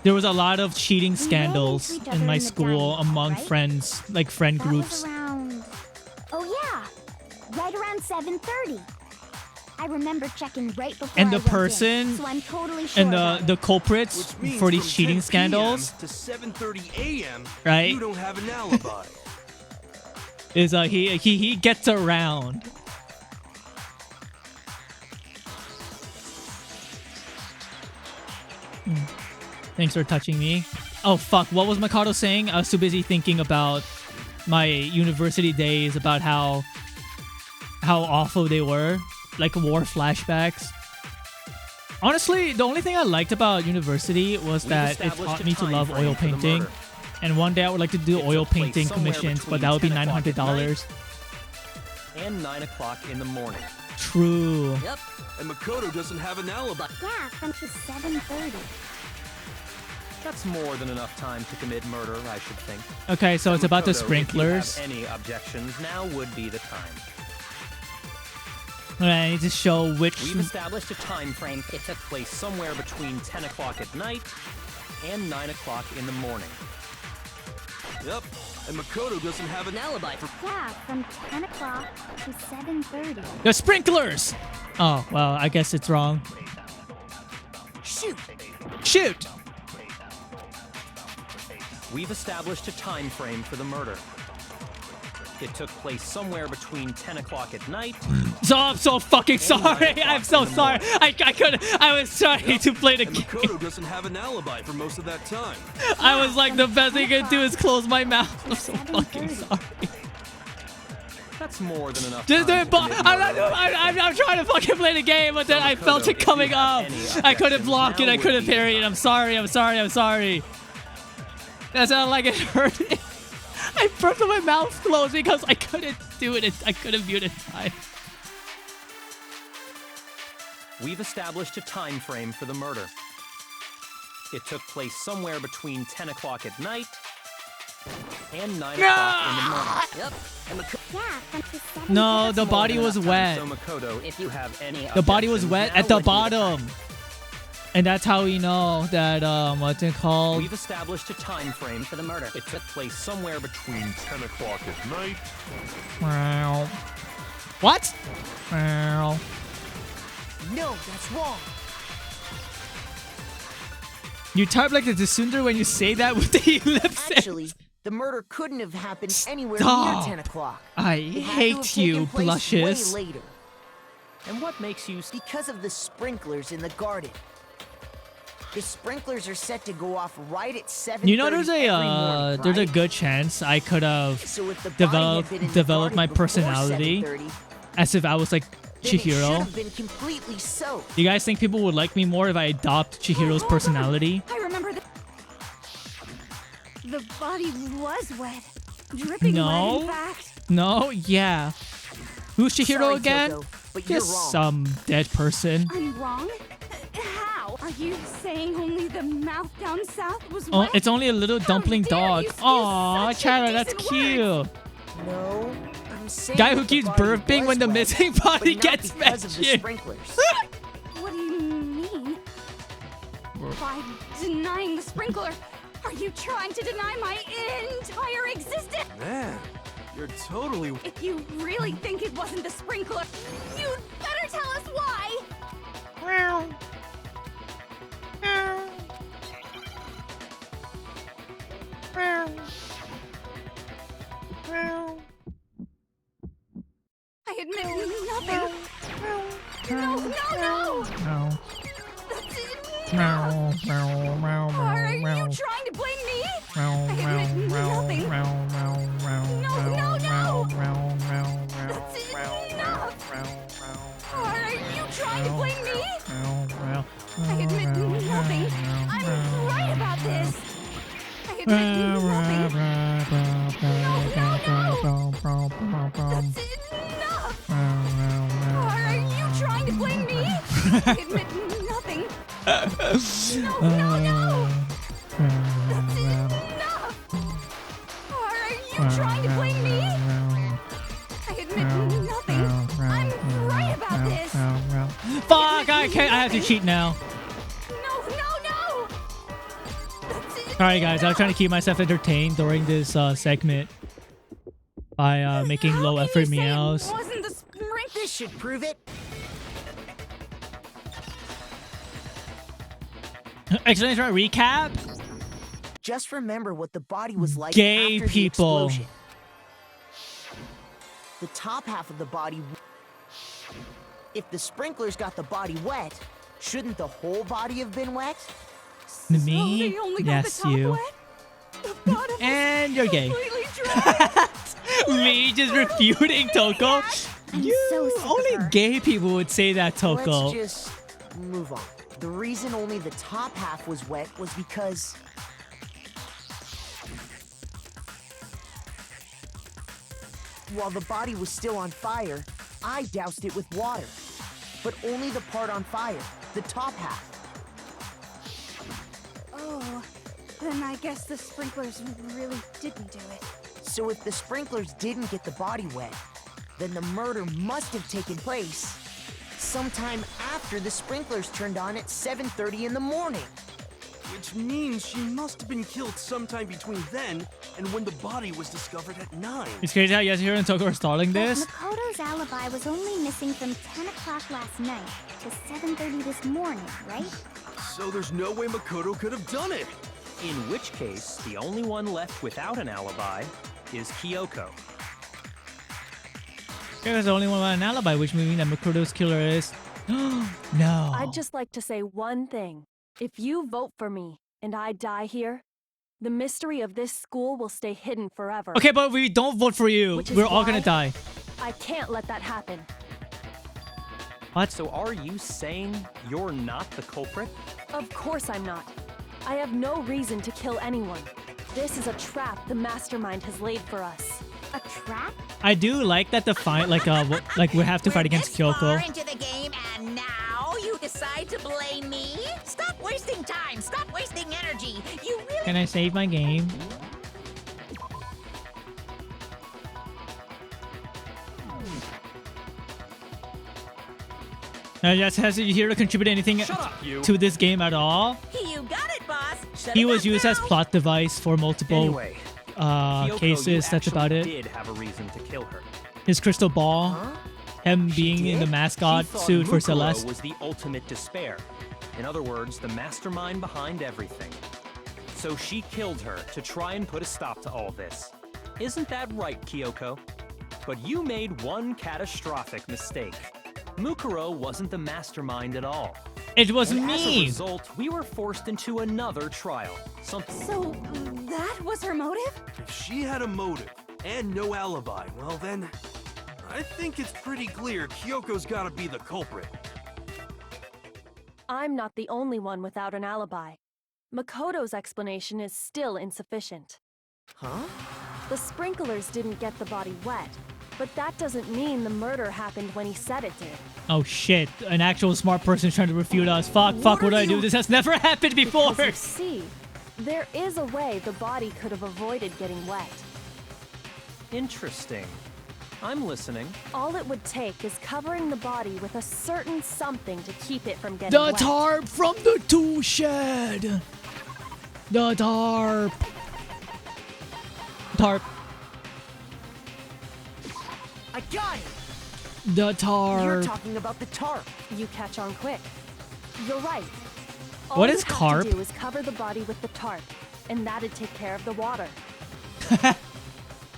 There was a lot of cheating scandals in my school among friends, like friend groups. Oh yeah, right around 7:30. I remember checking right before And the I went person in, so I'm totally sure and the culprits for these cheating scandals to 7:30 a.m. Right? You don't have an alibi. is he gets around. Thanks for touching me. Oh fuck, what was Mikado saying? I was too busy thinking about my university days, about how awful they were. Like war flashbacks. Honestly, the only thing I liked about university was that it taught me to love oil painting. And one day I would like to do oil painting commissions, but that would be $900. And 9 o'clock in the morning. True. Yep. And Makoto doesn't have an alibi. Yeah, from 7:30. That's more than enough time to commit murder, I should think. Okay, so it's about the Makoto, if you sprinklers. have any objections, now would be the time. I need to show which... We've established a time frame. It took place somewhere between 10 o'clock at night and 9 o'clock in the morning. Yep. And Makoto doesn't have an alibi for... Yeah, from 10 o'clock to 7:30. The sprinklers! Oh, well, I guess it's wrong. Shoot! Shoot! We've established a time frame for the murder. It took place somewhere between 10 o'clock at night. So I'm so fucking sorry. I'm so sorry. I was trying to play the And game. Makoto doesn't have an alibi for most of that time. I was like, the best thing I can do is close my mouth. I'm so fucking sorry. That's more than enough Just do time it, to but commit I'm trying to fucking play the game, but then I felt it coming up. I couldn't block it. I couldn't parry it. I'm sorry. I'm sorry. I'm sorry. That sounded like it hurt. I burped with my mouth closed because I couldn't do it. I couldn't mute it in time. We've established a time frame for the murder. It took place somewhere between 10 o'clock at night and 9 o'clock in the morning. Yeah, from 7 No, the body was wet. So Makoto, if you have any The body was objections, wet now at the would be bottom. And that's how we know that, what's it called? We've established a time frame for the murder. It took place somewhere between 10 o'clock at night. What? No, that's wrong. You type like the Tsundere when you say that with the ellipsis. Actually, the murder couldn't have happened anywhere Stop. near 10 o'clock. I It had to have hate taken you, place Blushes. Way later. And what makes you... Because of the sprinklers in the garden. The sprinklers are set to go off right at 7:30 You know, there's every morning, a right? good chance I could have So if the body had been in the developed my garden before personality 7:30, as if I was like then it should Chihiro. have been completely soaked. You guys think people would like me more if I adopt Chihiro's personality? I remember the body was wet. Dripping wet, No. in fact. No? Yeah. Who's Chihiro Sorry, again? Toko, but you're Just wrong. some dead person. I'm wrong? How? Are you saying only the mouth down south was Oh, wet? it's only a little dumpling dare dog. you use Aw, such Chara, that's indecent cute. No, I'm saying Guy who that the keeps body burping was when the wet, missing but body not gets because of the mentioned. sprinklers. What do you mean? By denying the sprinkler, are you trying to deny my entire existence? Man, you're totally... If you really think it wasn't the sprinkler, you'd better tell us why! I admit nothing. No, no, no! No. That's it. No. Are you trying to blame me? I admit nothing. No, no, no! That's it. Enough! Are you trying to blame me? I admit nothing. I'm right about this. I admit nothing. That's enough. Are you trying to blame me? I admit nothing. No. That's enough. Are you trying to blame me? I admit nothing. I'm right about this. Fuck, I can't. I have to cheat now. No. Alright, guys, I was trying to keep myself entertained during this segment by making low effort meows. Wasn't the sprint? This should prove it. Explanation recap? Just remember what the body was like Gay after people. the explosion. The top half of the body... If the sprinklers got the body wet, shouldn't the whole body have been wet? Me? They only got Yes, the top you. wet? The bottom And you're gay. completely dry. Me just refuting Toko. I'm You so sick of only her. gay people would say that, Toko. Let's just move on. The reason only the top half was wet was because... While the body was still on fire, I doused it with water. But only the part on fire, the top half. Oh, then I guess the sprinklers really didn't do it. So if the sprinklers didn't get the body wet, then the murder must have taken place sometime after the sprinklers turned on at 7:30 in the morning. Which means she must have been killed sometime between then and when the body was discovered at 9. It's crazy how Yasuhiro and Toko are stalling But this. Makoto's alibi was only missing from 10 o'clock last night to 7:30 this morning, right? So there's no way Makoto could have done it. In which case, the only one left without an alibi is Kyoko. Kyoko's the only one with an alibi, which means that Makoto's killer is... No. I'd just like to say one thing. If you vote for me and I die here, the mystery of this school will stay hidden forever. Okay, but we don't vote for you. Which is We're all why gonna die. I can't let that happen. What? So are you saying you're not the culprit? Of course I'm not. I have no reason to kill anyone. This is a trap the mastermind has laid for us. A trap? I do like that the fight, like we have to fight against Far Kyoko. into the game, and now you decide to blame me? Stop wasting time. Stop wasting energy. You really. Can I save my game? Yes, has Yasuhiro contributed anything to this game at all? You got it, boss. Shut He it was up used now. as plot device for multiple Anyway, Kyoko, cases. you That's about actually it. did have a reason to kill her. His crystal ball, him being in the mascot She thought suit for Mukuro Celeste. was the ultimate despair. In other words, the mastermind behind everything. So she killed her to try and put a stop to all this. Isn't that right, Kyoko? But you made one catastrophic mistake. Mukuro wasn't the mastermind at all. It was And as a me. result, we were forced into another trial. So, that was her motive? If she had a motive and no alibi, well then, I think it's pretty clear Kyoko's gotta be the culprit. I'm not the only one without an alibi. Makoto's explanation is still insufficient. Huh? The sprinklers didn't get the body wet, but that doesn't mean the murder happened when he said it did. Oh shit, an actual smart person trying to refute us. Fuck, what do I do? This has never happened before. Because you see, there is a way the body could have avoided getting wet. Interesting. I'm listening. All it would take is covering the body with a certain something to keep it from getting The wet. tarp from the tool shed. The tarp. Tarp. I got it. The tarp. You're talking about the tarp. You catch on quick. You're right. All What you is have carp? to do is cover the body with the tarp, and that'd take care of the water.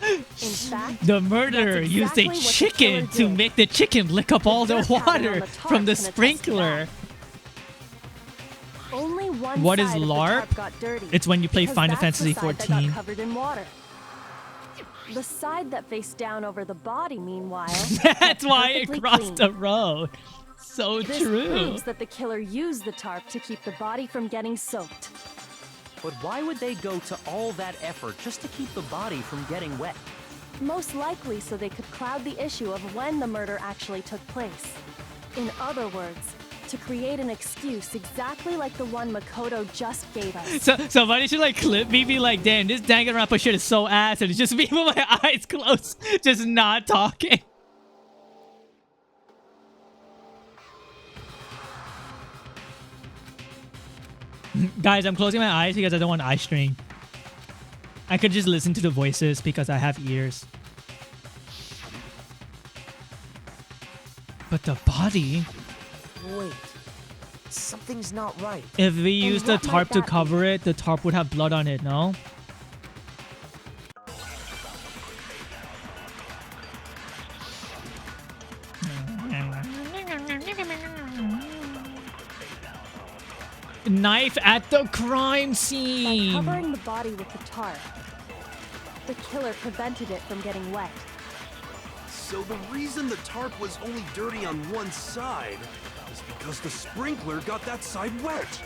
In fact, The murderer that's used exactly a what the chicken killer to did. make the chicken lick up all the dirt pattern on water the tarp from the can attest to sprinkler. only one What is side of the LARP? tarp got dirty. It's when you play because Final that's the Fantasy side that got XIV. covered in water. The side that faced down over the body, meanwhile, That's why it perfectly crossed clean. the road. So This true. proves that the killer used the tarp to keep the body from getting soaked. But why would they go to all that effort just to keep the body from getting wet? Most likely so they could cloud the issue of when the murder actually took place. In other words, to create an excuse exactly like the one Makoto just gave us. So somebody should like clip me, be like, damn, this Danganronpa shit is so ass, and it's just me with my eyes closed, just not talking. Guys, I'm closing my eyes because I don't want eye strain. I could just listen to the voices because I have ears. But the body, Wait. Something's not right. if we use the what might tarp to that be? cover it, the tarp would have blood on it, no? Knife at the crime By scene. covering the body with the tarp, the killer prevented it from getting wet. So the reason the tarp was only dirty on one side is because the sprinkler got that side wet.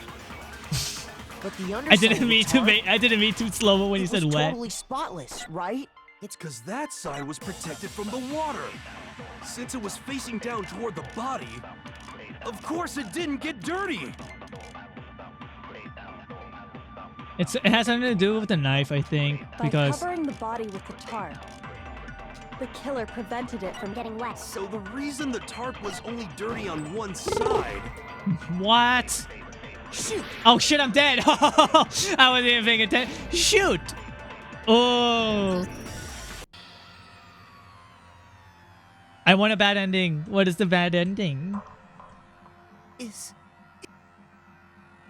But the underside I didn't of the mean to tarp, make. I didn't mean to slow when you it said was wet. totally spotless, right? It's because that side was protected from the water. Since it was facing down toward the body, of course it didn't get dirty. It has something to do with the knife, I think, By because covering the body with the tarp, the killer prevented it from getting wet. So the reason the tarp was only dirty on one side what? Oh shit, I'm dead. I wasn't even paying attention. Shoot. Oh. I want a bad ending. What is the bad ending? Do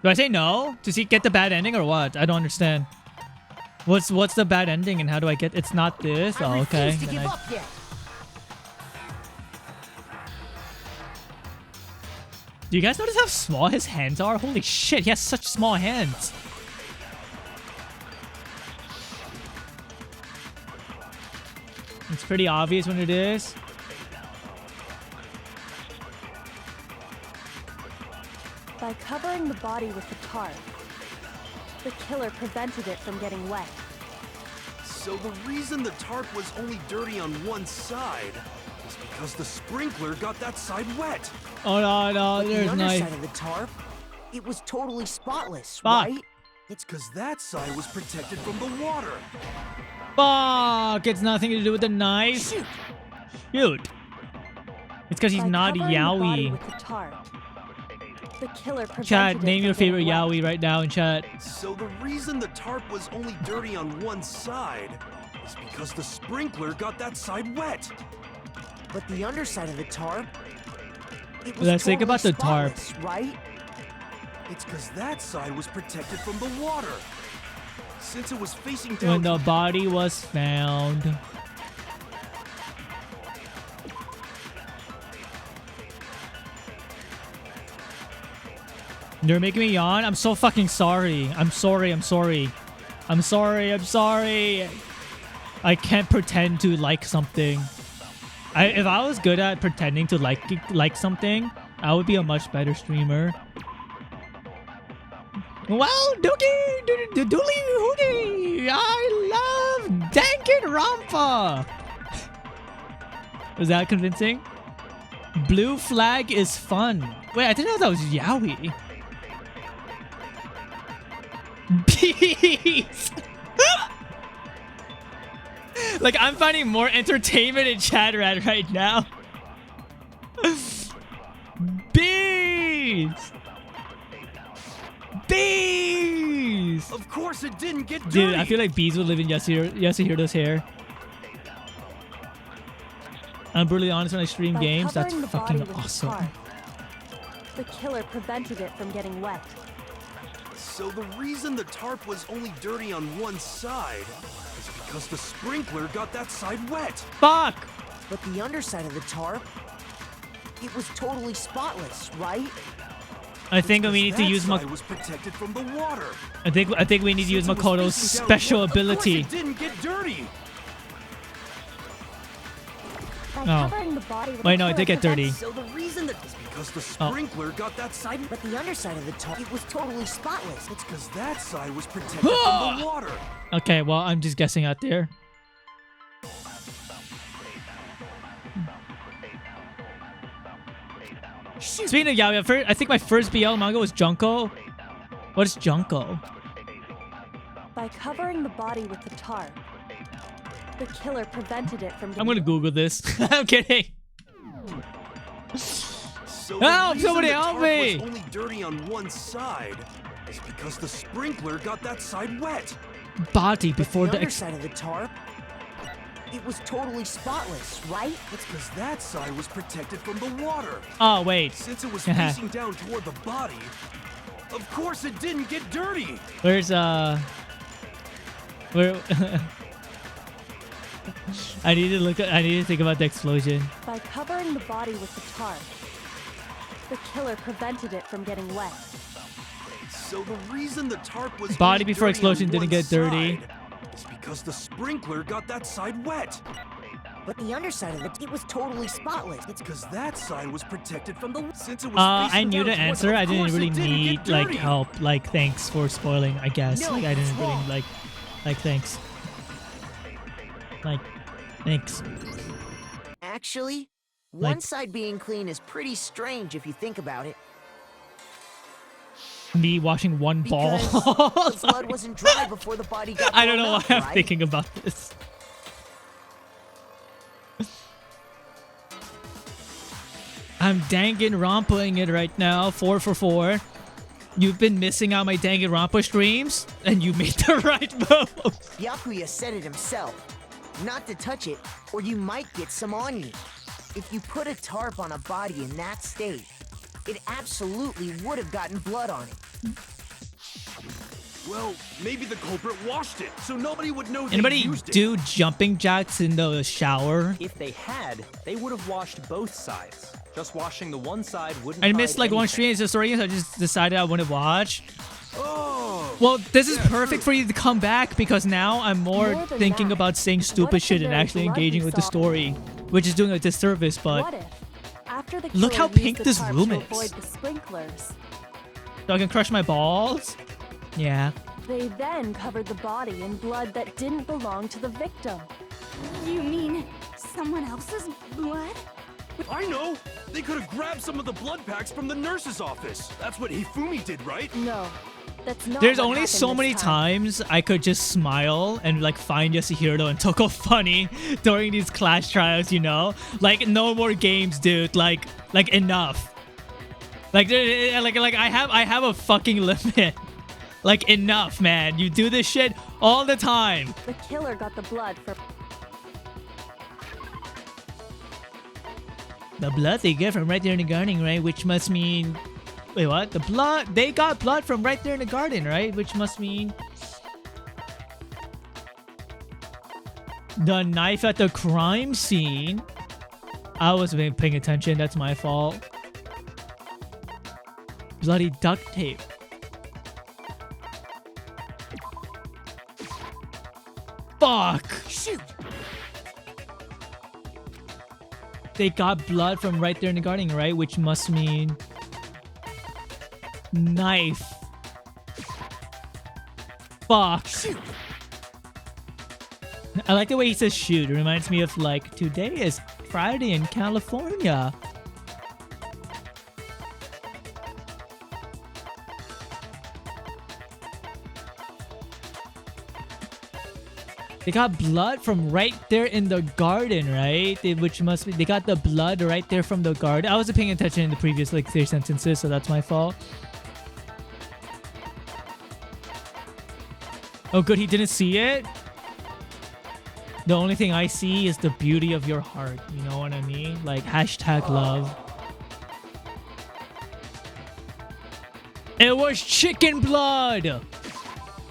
I say no to see get the bad ending or what? I don't understand. What's the bad ending and how do I get? It's not this. Oh, okay. To give up yet. Do you guys notice how small his hands are? Holy shit, he has such small hands. It's pretty obvious when it is. By covering the body with the tarp, the killer prevented it from getting wet. So the reason the tarp was only dirty on one side is because the sprinkler got that side wet. Oh no, But there's the knife. underside of the tarp, it was totally spotless, Fuck. right? It's because that side was protected from the water. Fuck, it's nothing to do with the knife. Shoot. It's because he's By not covering the body yaoi. with the tarp, the killer prevented Chat, it name from your favorite getting wet. yaoi right now in chat. So the reason the tarp was only dirty on one side is because the sprinkler got that side wet. But the underside of the tarp, it was Let's think about the tarp. spotless, right? It's because that side was protected from the water. Since it was facing down When the body was found. You're making me yawn? I'm so fucking sorry. I'm sorry. I'm sorry. I'm sorry. I'm sorry. I can't pretend to like something. If I was good at pretending to like something, I would be a much better streamer. Well, Dookie, Dooley Hootie, I love Danganronpa. Was that convincing? Blue flag is fun. Wait, I didn't know that was yaoi. Bees. Like, I'm finding more entertainment in chat right now. Bees. Bees! Of course it didn't get dirty. Dude, I feel like bees would live in Yasuhiro's hair. I'm brutally honest, when I stream By games, that's covering the fucking body with the awesome. tarp, the killer prevented it from getting wet. So the reason the tarp was only dirty on one side is because the sprinkler got that side wet. Fuck! But the underside of the tarp, it was totally spotless, right? I think we need to use was protected from the water. I think we need to use Makoto's special ability. Of course it didn't get dirty. By Oh. covering the body with Wait, the no, it killer did get dirty. prevents- So the reason that Because the sprinkler got that side. But the underside of the tarp, it was totally spotless. It's because that side was protected from the water. Okay, well, I'm just guessing out there. Speaking of yaoi, I think my first BL manga was Junko. What is Junko? By covering the body with the tarp, the killer prevented it from getting I'm gonna Google this. I'm kidding. So Help! the reason Somebody the help tarp me! was only dirty on one side is because the sprinkler got that side wet. Body before the the underside of the tarp, it was totally spotless, right? It's because that side was protected from the water. Oh wait. Since it was facing down toward the body, of course it didn't get dirty. Where's where? I need to look. I need to think about the explosion. By covering the body with the tarp, the killer prevented it from getting wet. So the reason the tarp was Body only before dirty on explosion didn't one get dirty. side is because the sprinkler got that side wet. But the underside of it was totally spotless. It's because that side was protected from the. Since it was I facing knew down the toward answer. I of didn't course really it didn't need get like dirty. help. Like thanks for spoiling. I guess. No, Like I didn't it's really wrong. like thanks. Like thanks. Actually, Like- one side being clean is pretty strange if you think about it. Me washing one ball. Because the blood wasn't dry before the body got I don't know blown why up, I'm right? thinking about this. I'm Danganronpaing it right now. 4 for 4. You've been missing out my Danganronpa streams, and you made the right move. Yakuya said it himself. Not to touch it, or you might get some on you. If you put a tarp on a body in that state, it absolutely would have gotten blood on it. Well, maybe the culprit washed it, so nobody would know they Anybody used it. do jumping jacks in the shower? If they had, they would have washed both sides. Just washing the one side wouldn't I hide missed like one anything. stream, so sorry, so I just decided I want to watch. Oh. Well, this is Yeah, perfect true. for you to come back because now I'm more More than thinking that, about saying what stupid if shit the and very actually blood engaging we with the saw- story, which is doing a disservice, What but if, after the Look killer how used pink the this tarp room to is. avoid the sprinklers, so I can crush my balls? Yeah. they then covered the body in blood that didn't belong to the victim. You mean someone else's blood? I know! They could have grabbed some of the blood packs from the nurse's office. That's what Hifumi did, right? No, that's not There's what only happened so this many time. times I could just smile and like find Yasuhiro and Toko funny during these class trials, you know? Like no more games, dude. Like enough. Like I have a fucking limit. Like enough, man. You do this shit all the time. The killer got the blood from The blood they get from right there in the garden, right? Which must mean... Wait, what? The blood... They got blood from right there in the garden, right? Which must mean... The knife at the crime scene. I wasn't paying attention. That's my fault. Bloody duct tape. Fuck! Shoot! They got blood from right there in the garden, right? Which must mean... Knife. Fuck. Shoot! I like the way he says shoot. It reminds me of like, today is Friday in California. They got blood from right there in the garden, right? Which must be... They got the blood right there from the garden. I wasn't paying attention in the previous like 3 sentences, so that's my fault. Oh, good. He didn't see it? The only thing I see is the beauty of your heart. You know what I mean? Like, hashtag love. It was chicken blood!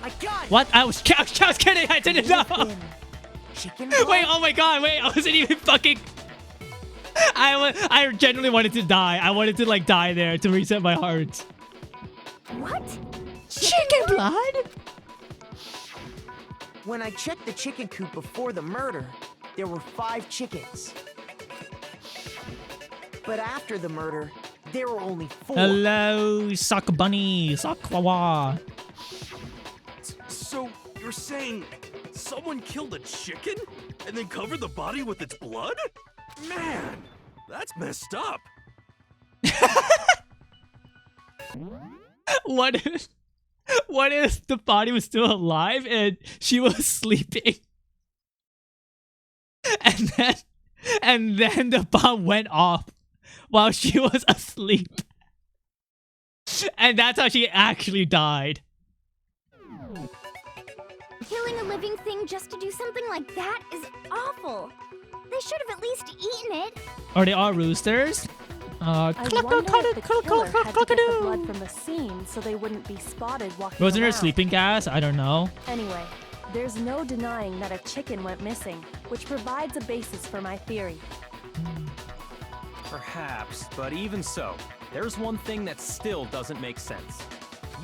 I got it! What? I was kidding! I didn't know! Chicken blood? Wait, oh my god, wait, I wasn't even fucking... I genuinely wanted to die. I wanted to, like, die there to reset my heart. What? Chicken blood? When I checked the chicken coop before the murder, there were 5 chickens. But after the murder, there were only 4. Hello, sock bunny, sock wawa. So, you're saying someone killed a chicken and then covered the body with its blood? Man, that's messed up. What if the body was still alive and she was sleeping? And then the bomb went off while she was asleep. And that's how she actually died. Killing a living thing just to do something like that is awful. They should have at least eaten it. Are they all roosters? I wonder if the killer had to get the blood from the scene so they wouldn't be spotted walking Wasn't there around. sleeping gas? I don't know. Anyway, there's no denying that a chicken went missing, which provides a basis for my theory. Perhaps, but even so, there's one thing that still doesn't make sense.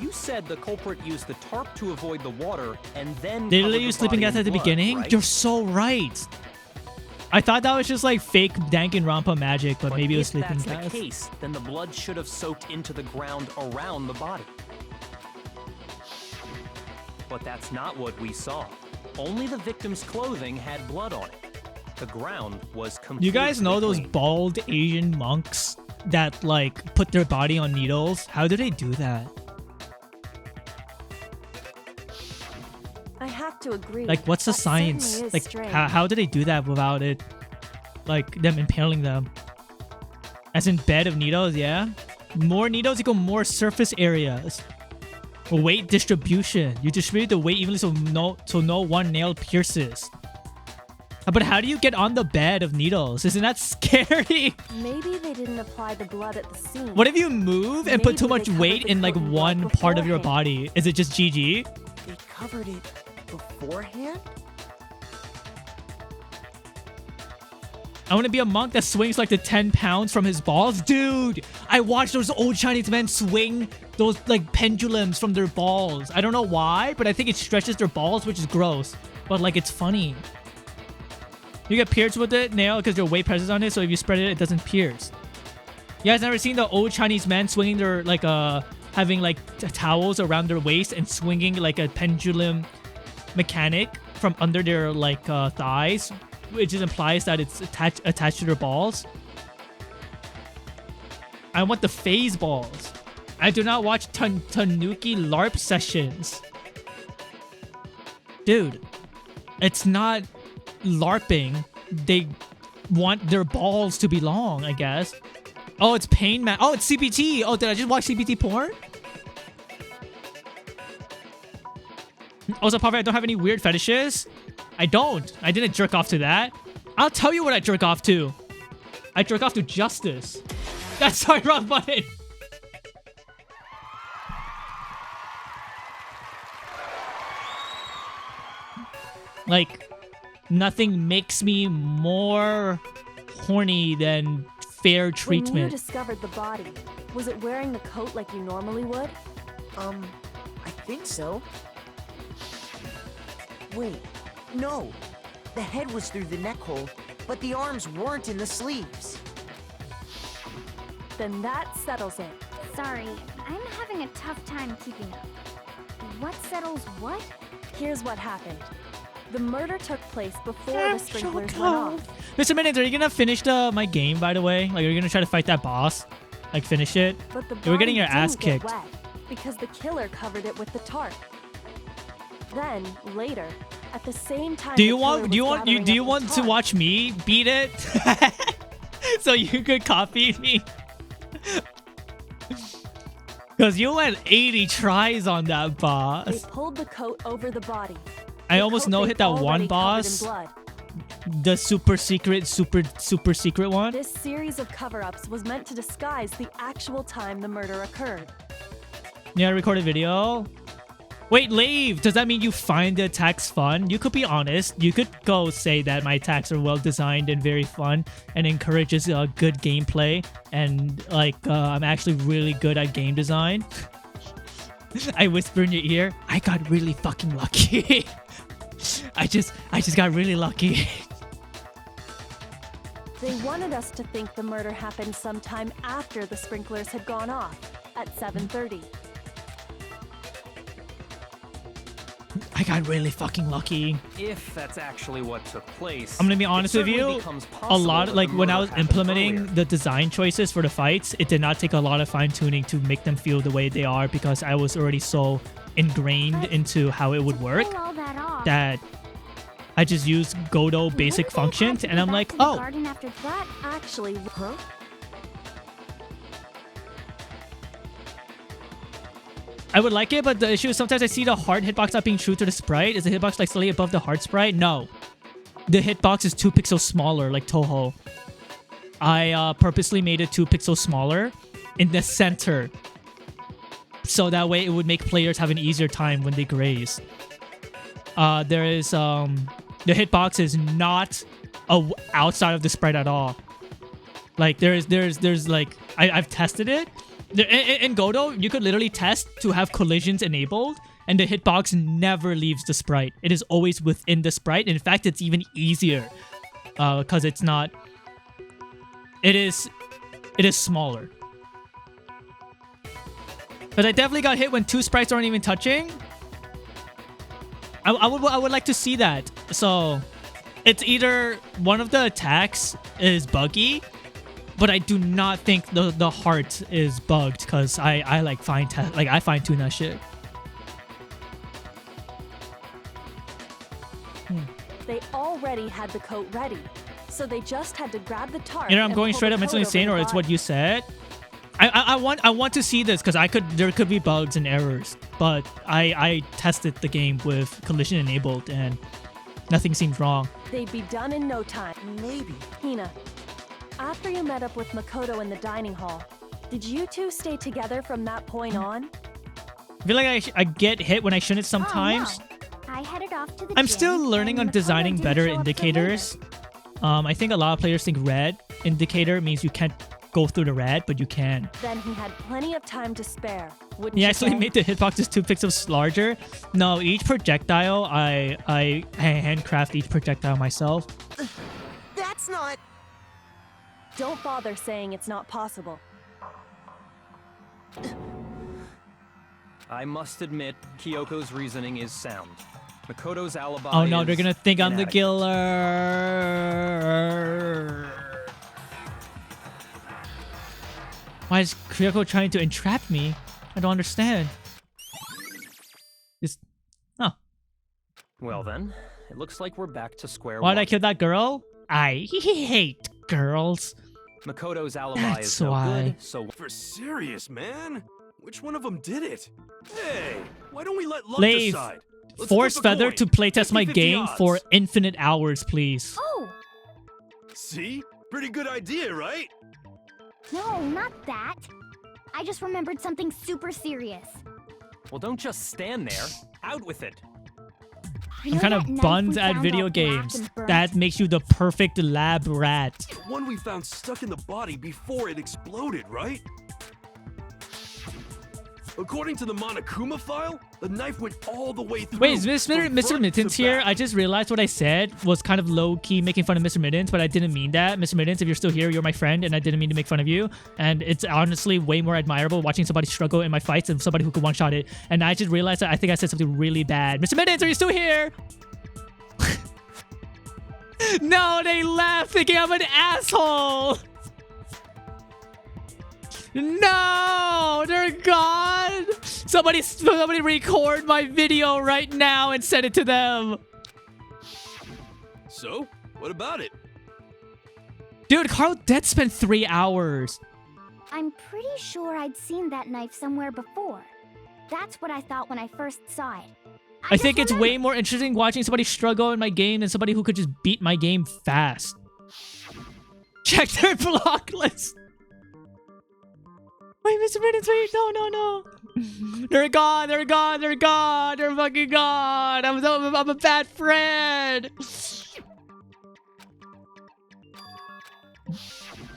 You said the culprit used the tarp to avoid the water and then They covered literally the use sleeping body gas in at the blood, beginning? right? You're so right. I thought that was just like fake Danganronpa magic, but maybe it was if sleeping that's gas. the case, then the blood should have soaked into the ground around the body. But that's not what we saw. Only the victim's clothing had blood on it. The ground was completely You guys know those clean. bald Asian monks that like put their body on needles? How do they do that? I have to agree. Like, what's the that certainly science? is Like, strange. how do they do that without it? Like, them impaling them? As in bed of needles, yeah? More needles equal more surface areas. Weight distribution. You distribute the weight evenly so no one nail pierces. But how do you get on the bed of needles? Isn't that scary? Maybe they didn't apply the blood at the scene. What if you move and put too much weight in like one part of your beforehand. body? Is it just GG? They covered it beforehand? I want to be a monk that swings like the 10 pounds from his balls. Dude, I watched those old Chinese men swing those like pendulums from their balls. I don't know why, but I think it stretches their balls, which is gross. But like, it's funny. You get pierced with it, nail, because your weight presses on it. So if you spread it, it doesn't pierce. You guys never seen the old Chinese men swinging their like having like towels around their waist and swinging like a pendulum mechanic from under their like thighs, which just implies that it's attached to their balls. I want the phase balls. I do not watch Tanuki LARP sessions. Dude, it's not LARPing. They want their balls to be long, I guess. Oh, it's pain man. Oh, it's CBT. Oh, did I just watch CBT porn? Also, Puffy, I don't have any weird fetishes. I don't. I didn't jerk off to that. I'll tell you what I jerk off to. I jerk off to justice. That's sorry, wrong button. Like, nothing makes me more horny than fair When you treatment. discovered the body, was it wearing the coat like you normally would? I think so. Wait, no. The head was through the neck hole, but the arms weren't in the sleeves. Then that settles it. Sorry, I'm having a tough time keeping up. What settles what? Here's what happened. The murder took place before the sprinklers went off. Mr. Minutes, are you gonna finish my game, by the way? Like, are you gonna try to fight that boss? Like, finish it? But the You were getting your body ass didn't get kicked. wet because the killer covered it with the tarp. Then, later, at the same time Do you the want killer was gathering do you up want the to tarp, watch me beat it? So you could copy me? Because you went 80 tries on that They boss. pulled the coat over the body. I The almost coat no they'd hit that one already covered in boss. blood. The super secret one. This series of cover-ups was meant to disguise the actual time the murder occurred. Yeah, record a video. Wait, Lave, does that mean you find the attacks fun? You could be honest. You could go say that my attacks are well designed and very fun and encourages good gameplay. And like, I'm actually really good at game design. I whisper in your ear, I got really fucking lucky. I just got really lucky. They wanted us to think the murder happened sometime after the sprinklers had gone off, at 7:30. I got really fucking lucky. If that's actually what took place, I'm gonna be honest it with certainly you. becomes A possible lot, that like the when I murder was happened implementing earlier. the design choices for the fights, it did not take a lot of fine tuning to make them feel the way they are because I was already so ingrained into how it would work Pull all that off. that I just used Godot basic functions and I'm like, To the oh, garden after that. Actually, huh? I would like it, but the issue is sometimes I see the heart hitbox not being true to the sprite. Is the hitbox like slightly above the heart sprite? No. The hitbox is 2 pixels smaller, like Toho. I purposely made it 2 pixels smaller in the center. So that way it would make players have an easier time when they graze. There is, the hitbox is not outside of the sprite at all. Like, there's like, I've tested it. In Godot, you could literally test to have collisions enabled, and the hitbox never leaves the sprite. It is always within the sprite. In fact, it's even easier because it's not. It is smaller. But I definitely got hit when 2 sprites aren't even touching. I would like to see that. So it's either one of the attacks is buggy. But I do not think the heart is bugged because I like fine tune that shit. They already had the coat ready, so they just had to grab the tarp. Either I'm and going pull straight the up coat mentally over insane the or it's what body. you said. I want to see this because there could be bugs and errors, but I tested the game with collision enabled and nothing seems wrong. They'd be done in no time. Maybe. Hina, after you met up with Makoto in the dining hall, did you two stay together from that point on? I feel like I get hit when I shouldn't sometimes. Oh, no. I headed off to the I'm gym, still learning on and Makoto designing didn't better show up till indicators. later. I think a lot of players think red indicator means you can't go through the red, but you can. Then he had plenty of time to spare, wouldn't Yeah, you actually say? made the hitboxes 2 pixels larger. No, each projectile, I handcraft each projectile myself. That's not... Don't bother saying it's not possible. I must admit, Kyoko's reasoning is sound. Makoto's alibi Oh no, they're is gonna think I'm the inadequate. killer. Why is Kyoko trying to entrap me? I don't understand. Oh. Well then, it looks like we're back to square Why one. did I kill that girl? I hate girls. Makoto's alibi That's is no why. good, so For serious, man? Which one of them did it? Hey, why don't we let luck Leave. decide? Let's Force flip a Feather coin. to playtest my 50-50 game odds. for infinite hours, please. Oh, See? Pretty good idea, right? no, not that. I just remembered something super serious. well, don't just stand there. Out with it. You I'm know kind that of knife buns we at found video all black games. and burnt? That makes you the perfect lab rat. The one we found stuck in the body before it exploded, right? According to the Monokuma file, the knife went all the way through. Wait, is Mr. from Mr. front Mittens to here? back. I just realized what I said was kind of low-key making fun of Mr. Mittens, but I didn't mean that. Mr. Mittens, if you're still here, you're my friend, and I didn't mean to make fun of you. And it's honestly way more admirable watching somebody struggle in my fights than somebody who could one-shot it. And I just realized that I think I said something really bad. Mr. Mittens, are you still here? No, they left thinking I'm an asshole. No, they're gone. Somebody record my video right now and send it to them. So, what about it? Dude, Carl Dead spent 3 hours. I'm pretty sure I'd seen that knife somewhere before. That's what I thought when I first saw it. I think it's way more interesting watching somebody struggle in my game than somebody who could just beat my game fast. Check their block list. Wait, Mr. Mittens, wait, no. They're gone, they're fucking gone. I'm a bad friend.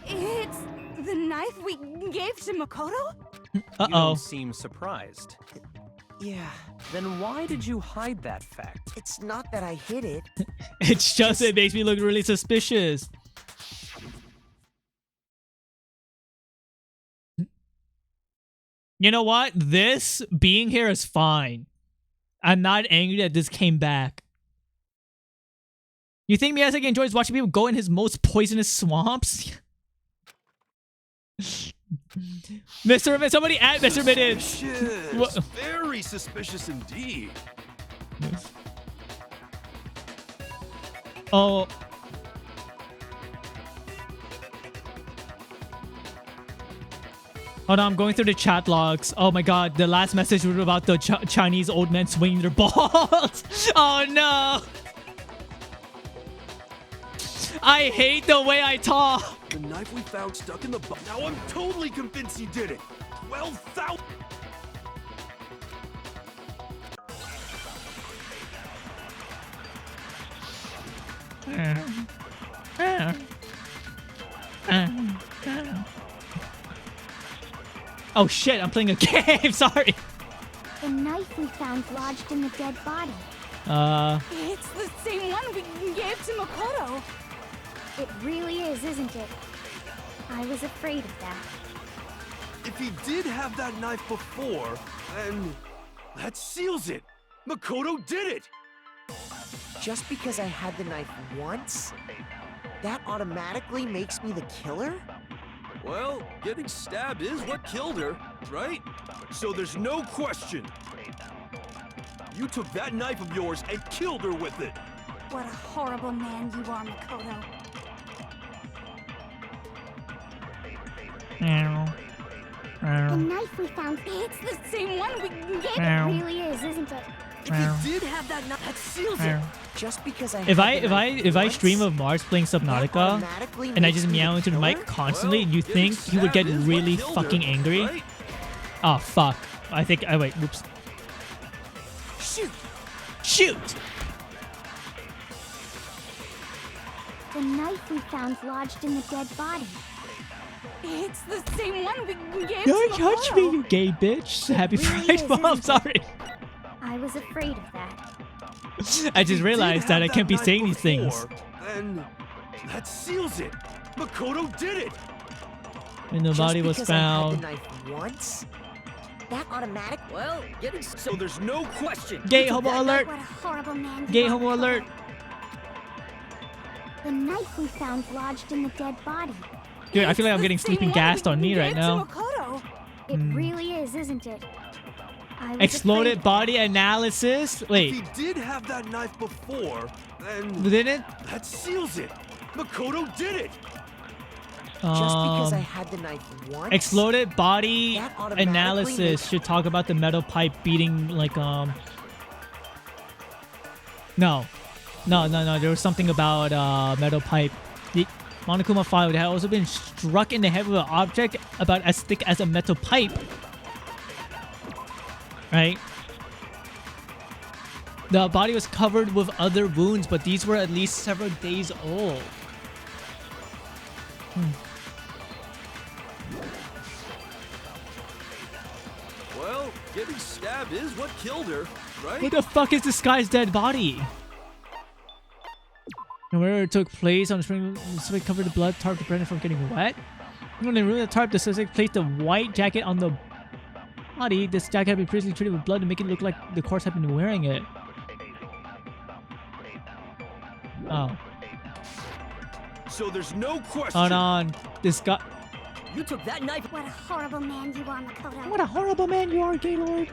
It's the knife we gave to Makoto? You Uh-oh. don't seem surprised. Yeah, Then why did you hide that fact? it's not that I hid it. It's just, it makes me look really suspicious. You know what? This being here is fine. I'm not angry that this came back. You think Miyazaki enjoys watching people go in his most poisonous swamps? Somebody at Mr. Mittens. Suspicious. What? Very suspicious indeed. Oh. Hold on, I'm going through the chat logs. Oh my god, the last message was about the Chinese old men swinging their balls. Oh no. I hate the way I talk. The knife we found stuck in the Now I'm totally convinced he did it. 12,000. Oh shit, I'm playing a game. Sorry. The knife we found lodged in the dead body. It's the same one we gave to Makoto. It really is, isn't it? I was afraid of that. If he did have that knife before, then that seals it. Makoto did it. Just because I had the knife once, that automatically makes me the killer? Well, getting stabbed is what killed her, right? So there's no question. You took that knife of yours and killed her with it. What a horrible man you are, Makoto. The knife we found, it's the same one we get. It really is, isn't it? If you did have that knife, that seals it. Just because I If I stream of Mars playing Subnautica and I just meow into the mic constantly, you think he would get really fucking angry? Oh fuck! I think I wait. Whoops. Shoot! The knife we found lodged in the dead body. It's the same one we gave. Don't touch me, you gay bitch! Happy Pride Mom. Sorry. I was afraid of that. I just realized that I can't be saying these things. And that seals it. Makoto did it. And the body was found. I had the knife once, that automatic. Well, getting So there's no question. Gay homo alert! What a horrible man. Gay homo alert! The knife we found lodged in the dead body. Dude, I feel like I'm getting sleeping gassed on me right now. It really is, isn't it? I was Exploded afraid. body analysis. Wait, If he did have that knife before, then didn't? that seals it. Makoto did it. Just because I had the knife once. Exploded body that automatically analysis makes- should talk about the metal pipe beating like No. There was something about metal pipe. The Monokuma file had also been struck in the head with an object about as thick as a metal pipe. Right? The body was covered with other wounds, but these were at least several days old. Well, getting stabbed is what killed her, right? What the fuck is this guy's dead body? And where it took place on the spring, covered the blood tarp to prevent it from getting wet. When they removed the tarp, the suspect placed a white jacket on the body. This jacket had been previously treated with blood to make it look like the corpse had been wearing it. Oh. So there's no question. Hold on. This guy... You took that knife. What a horrible man you are, Makoto. What a horrible man you are, Gaylord.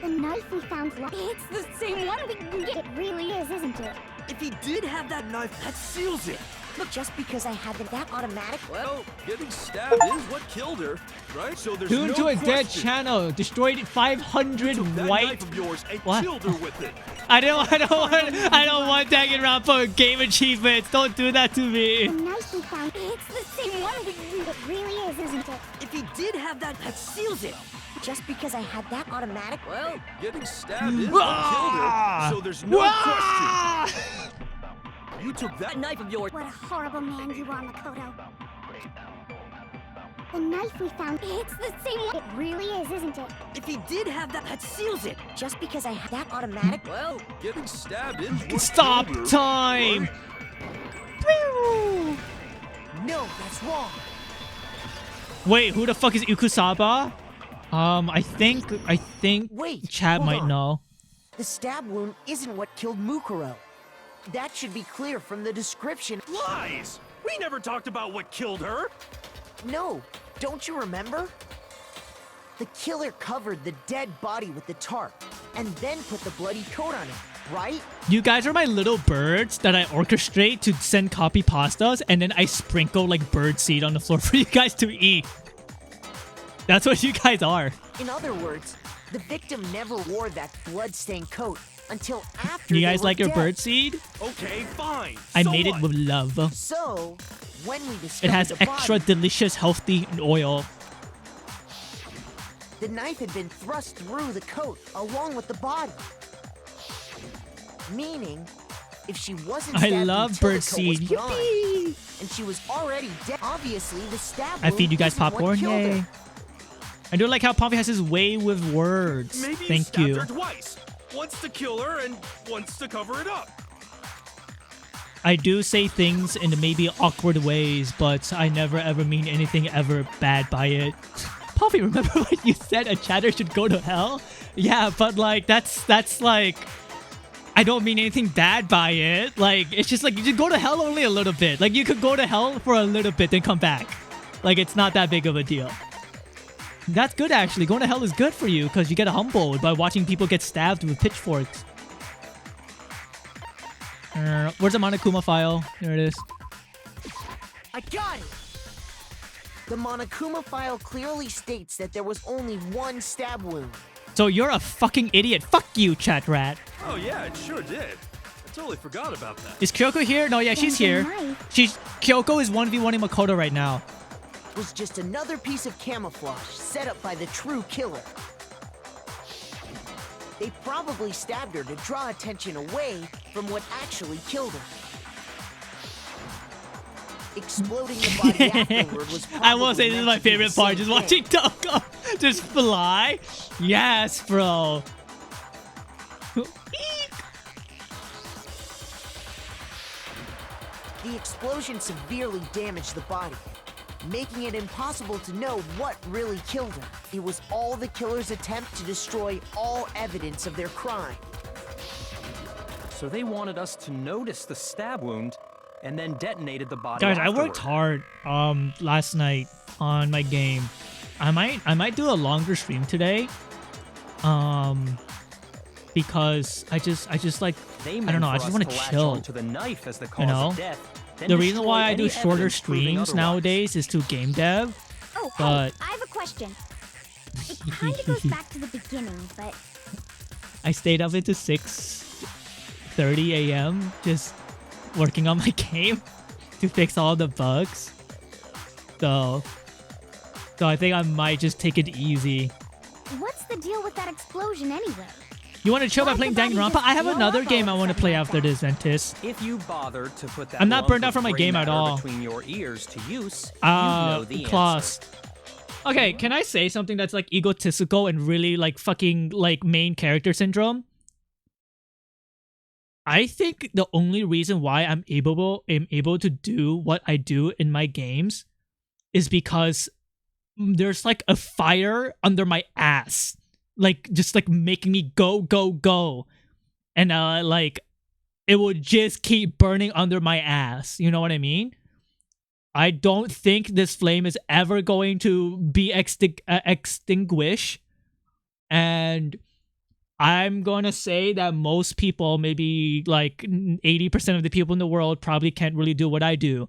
The knife we found it's the same one we get. It really is, isn't it? If he did have that knife, that seals it. Look, just because I had that automatic. Well, getting stabbed is what killed her, right? So there's Tuned no to a question. dead channel. Destroyed 500 Took that white... knife of yours and What? killed her with it. I don't want Danganronpa game achievements. Don't do that to me. The knife we found it's the same one we it really is, isn't it? If he did have that, that seals it. Just because I had that automatic. Well, Getting stabbed is what killed her. So there's no question. You took that that knife of yours. What a horrible man you are, Makoto. The knife we found it's the same one. It really is, isn't it? If he did have that, that seals it. Just because I had that automatic. Well, Getting stabbed is what Stop killed her, time. right? No, that's wrong. Wait, who the fuck is Ikusaba? I think Wait, Chad hold might on. know. The stab wound isn't what killed Mukuro. That should be clear from the description. Lies! We never talked about what killed her. No, don't you remember? The killer covered the dead body with the tarp and then put the bloody coat on it, right? You guys are my little birds that I orchestrate to send copy pastas, and then I sprinkle like bird seed on the floor for you guys to eat. That's what you guys are. In other words, the victim never wore that blood-stained coat until after You they guys were like your dead. bird seed? Okay, fine. I So made what? it with love. So, when we discovered It has the extra body, delicious, healthy oil. the knife had been thrust through the coat along with the body. Meaning, if she wasn't I stabbed love until the bird coat was seed. gone, Yippee! and she was already dead, obviously the stab I feed wound you guys isn't what popcorn. killed her. Yay. I do like how Poppy has his way with words. Maybe you Thank stabbed you. her twice. Once to kill her and once to cover it up. I do say things in maybe awkward ways, but I never ever mean anything ever bad by it. Poppy, remember when you said a chatter should go to hell? Yeah, but like that's like I don't mean anything bad by it. Like it's just like you should go to hell only a little bit. Like you could go to hell for a little bit then come back. Like it's not that big of a deal. That's good actually. Going to hell is good for you because you get humbled by watching people get stabbed with pitchforks. Where's the Monokuma file? There it is. I got it! The Monokuma file clearly states that there was only one stab wound. So you're a fucking idiot. Fuck you, chat rat. Oh yeah, it sure did. I totally forgot about that. Is Kyoko here? No, yeah, she's here. Kyoko is 1v1ing Makoto right now. Was just another piece of camouflage set up by the true killer. They probably stabbed her to draw attention away from what actually killed her. Exploding the body afterward was I will say this is my favorite part, just watching Toko just fly. Yes, bro. The explosion severely damaged the body, making it impossible to know what really killed her. It was all the killer's attempt to destroy all evidence of their crime. So they wanted us to notice the stab wound and then detonated the body. Guys, I afterward. worked hard last night on my game. I might do a longer stream today. Because I just like I don't know, I just want to chill. To the knife as the cause You know? of death, then The reason destroy why I any do shorter evidence proving streams otherwise. nowadays is to game dev. Oh, But I have a question. It kind of goes back to the beginning, but I stayed up into 6:30 a.m. just working on my game to fix all the bugs. So I think I might just take it easy. what's the deal with that explosion anyway? You want to chill by Why'd playing the body Danganronpa? just I have blow another up game I all of a want to sudden play like after that? this, Ventus. If you bothered to put that I'm not lump burned out of from my gray game at matter all. between your ears to use, you know the Klaus. answer. Okay, can I say something that's like egotistical and really like fucking like main character syndrome? I think the only reason why I'm able to do what I do in my games is because there's like a fire under my ass, like just like making me go, and like it would just keep burning under my ass. You know what I mean? I don't think this flame is ever going to be extinguished, and I'm gonna say that most people, maybe like 80% of the people in the world, probably can't really do what I do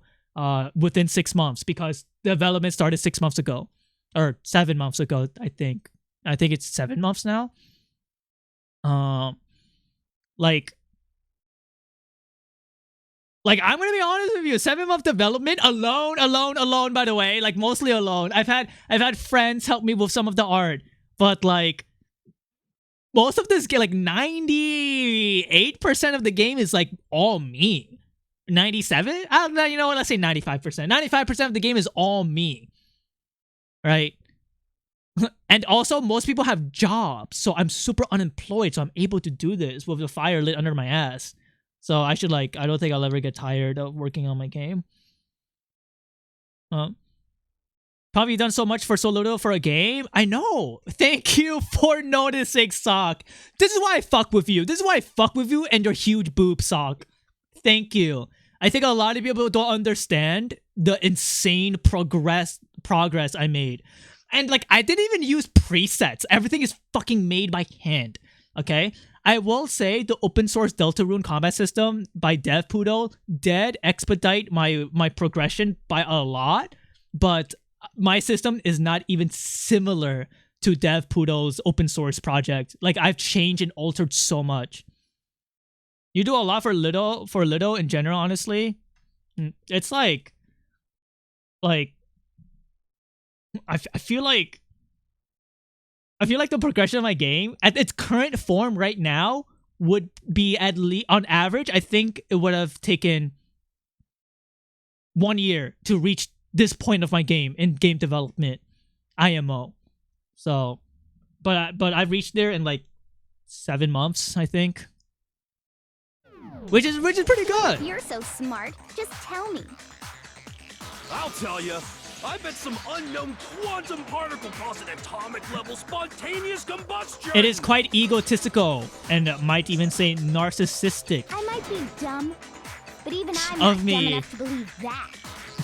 within 6 months, because development started 6 months ago, or 7 months ago. I think it's 7 months now. Like I'm gonna be honest with you, 7-month development alone. By the way, like mostly alone. I've had friends help me with some of the art, but like most of this game, like 98% of the game is like all me. 97? I don't know, you know what? Let's say 95%. 95% of the game is all me, right? And also, most people have jobs, so I'm super unemployed, so I'm able to do this with the fire lit under my ass. So I don't think I'll ever get tired of working on my game. Probably done so much for so little for a game. I know. Thank you for noticing, Sock. This is why I fuck with you. This is why I fuck with you and your huge boob, Sock. Thank you. I think a lot of people don't understand the insane progress I made. And like, I didn't even use presets. Everything is fucking made by hand. Okay? I will say the open source Deltarune combat system by DevPoodle did expedite my progression by a lot, but my system is not even similar to DevPoodle's open source project. Like, I've changed and altered so much. You do a lot for little in general, honestly. It's like I feel like the progression of my game at its current form right now would be at least, on average, I think it would have taken 1 year to reach this point of my game in game development, IMO. So, but I've reached there in like 7 months, I think, which is pretty good. You're so smart. Just tell me. I'll tell you. I bet some unknown quantum particle cause an atomic level spontaneous combustion. It is quite egotistical and might even say narcissistic. I might be dumb, but even I'm Of not me. dumb enough to believe that.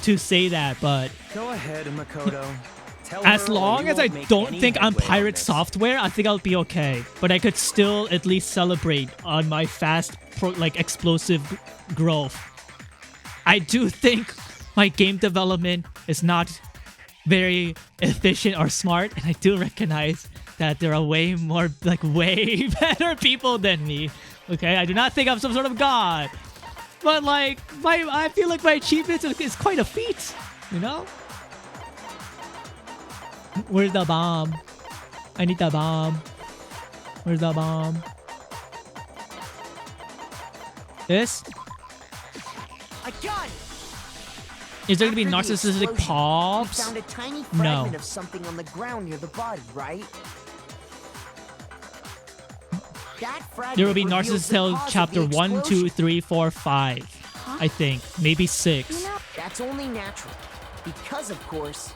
To say that, but Go ahead, Makoto. Tell as her or long you as I won't make don't any think I'm headway on pirate this. software, I think I'll be okay. But I could still at least celebrate on my fast, explosive growth. I do think my game development is not very efficient or smart, and I do recognize that there are way more, like, way better people than me. Okay, I do not think I'm some sort of god, but like, I feel like my achievement is quite a feat, you know? Where's the bomb? I need the bomb. Where's the bomb? This? I got it. Is there gonna be After the narcissistic explosion, pops? You found a tiny No. fragment of something on the ground near the body, right? That fragment There will be reveals Narcissist the Tale cause of chapter the 1, 2, explosion. 3, 4, 5. I think. Maybe 6. That's only natural. Because, of course,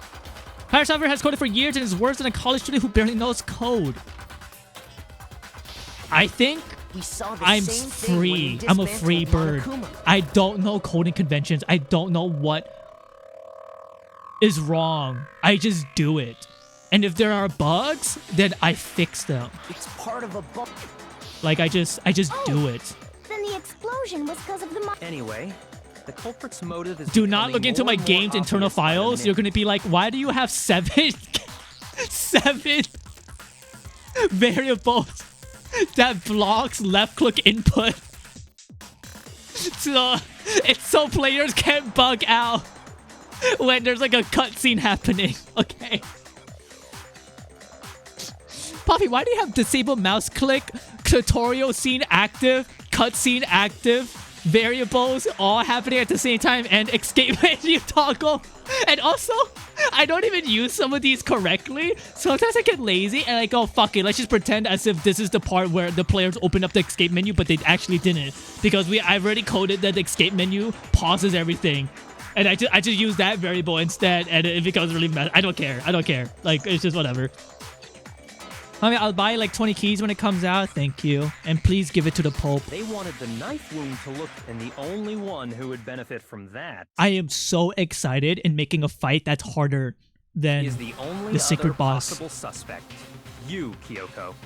Pirate Software has coded for years and is worse than a college student who barely knows code. I think we saw the I'm same thing when we free. I'm a dismantled free bird. Monokuma. I don't know coding conventions. I don't know what is wrong. I just do it. And if there are bugs, then I fix them. It's part of a bug. Like I just do it. Then the explosion was because of the Anyway, the culprit's motive is Do not becoming look into more my and more game's internal obvious by the files. You're minute. gonna be like, why do you have 7 variables that blocks left click input? So it's so players can't bug out when there's like a cutscene happening. Okay. Poppy, why do you have disabled mouse click, tutorial scene active, cutscene active, variables all happening at the same time, and escape menu toggle? And also, I don't even use some of these correctly. Sometimes I get lazy and I go, fuck it, let's just pretend as if this is the part where the players open up the escape menu, but they actually didn't. Because I've already coded that the escape menu pauses everything. And I just use that variable instead, and it becomes really messy. I don't care. I don't care. Like, it's just whatever. I mean, I'll buy like 20 keys when it comes out. Thank you. And please give it to the Pope. They wanted the knife wound to look, and the only one who would benefit from that I am so excited in making a fight that's harder than is the only the secret other boss. possible suspect. You, Kyoko.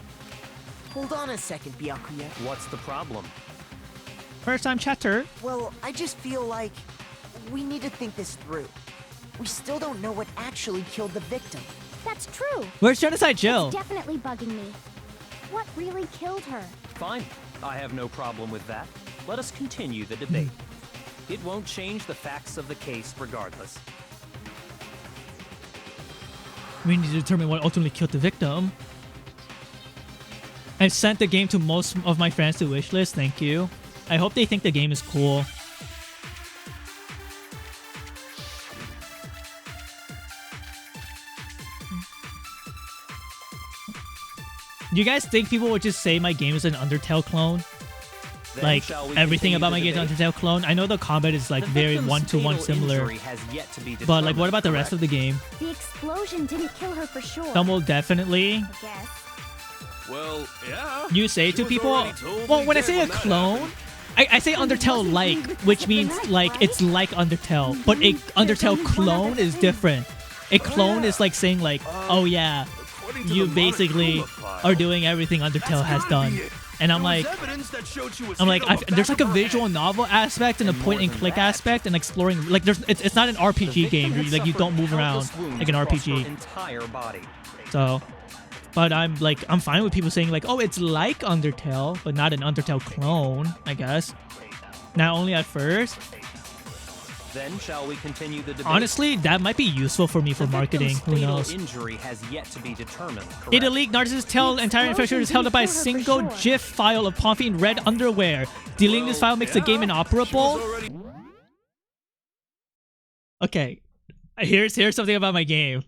Hold on a second, Byakuya. What's the problem? First time chatter. Well, I just feel like we need to think this through. We still don't know what actually killed the victim. That's true. Where's Genocide Jill? It's definitely bugging me. What really killed her? Fine. I have no problem with that. Let us continue the debate. It won't change the facts of the case regardless. We need to determine what ultimately killed the victim. I've sent the game to most of my friends to wishlist. Thank you. I hope they think the game is cool. Do you guys think people would just say my game is an Undertale clone? Then Like, shall we everything continue about the my game is an debate? Undertale clone? I know the combat is like The very victim's one-to-one fatal similar. injury has yet to be But like, what determined, about the rest correct? of the game? The explosion didn't kill her for sure. Some will definitely. I guess. Well, yeah. You say She to was people, already totally well, when I dead say a when that clone, happened. I say Undertale-like, which means like it's like Undertale, but a Undertale clone is different. A clone is like saying like, oh yeah, According to you the basically Monokuma file, are doing everything Undertale has done. And I'm there was like, evidence that showed she was I'm like, hit on the there's back like a of her visual head. novel aspect and a And point more and than click that, aspect and exploring. Like it's not an The RPG victim game. had Like you don't suffered move around countless wounds like an across her RPG. entire body. So, but I'm fine with people saying like, oh, it's like Undertale, but not an Undertale clone, I guess. Not only at first. Then shall we continue the debate? Honestly, that might be useful for me for The marketing. victim's Who fatal knows? injury has yet to be determined. In a correct? leak, Narcissus Tell The entire infrastructure is held up by a explosion didn't single kill her for sure. GIF file of Pompey in red underwear. Deleting this file makes the game She inoperable. was already Okay, here's something about my game.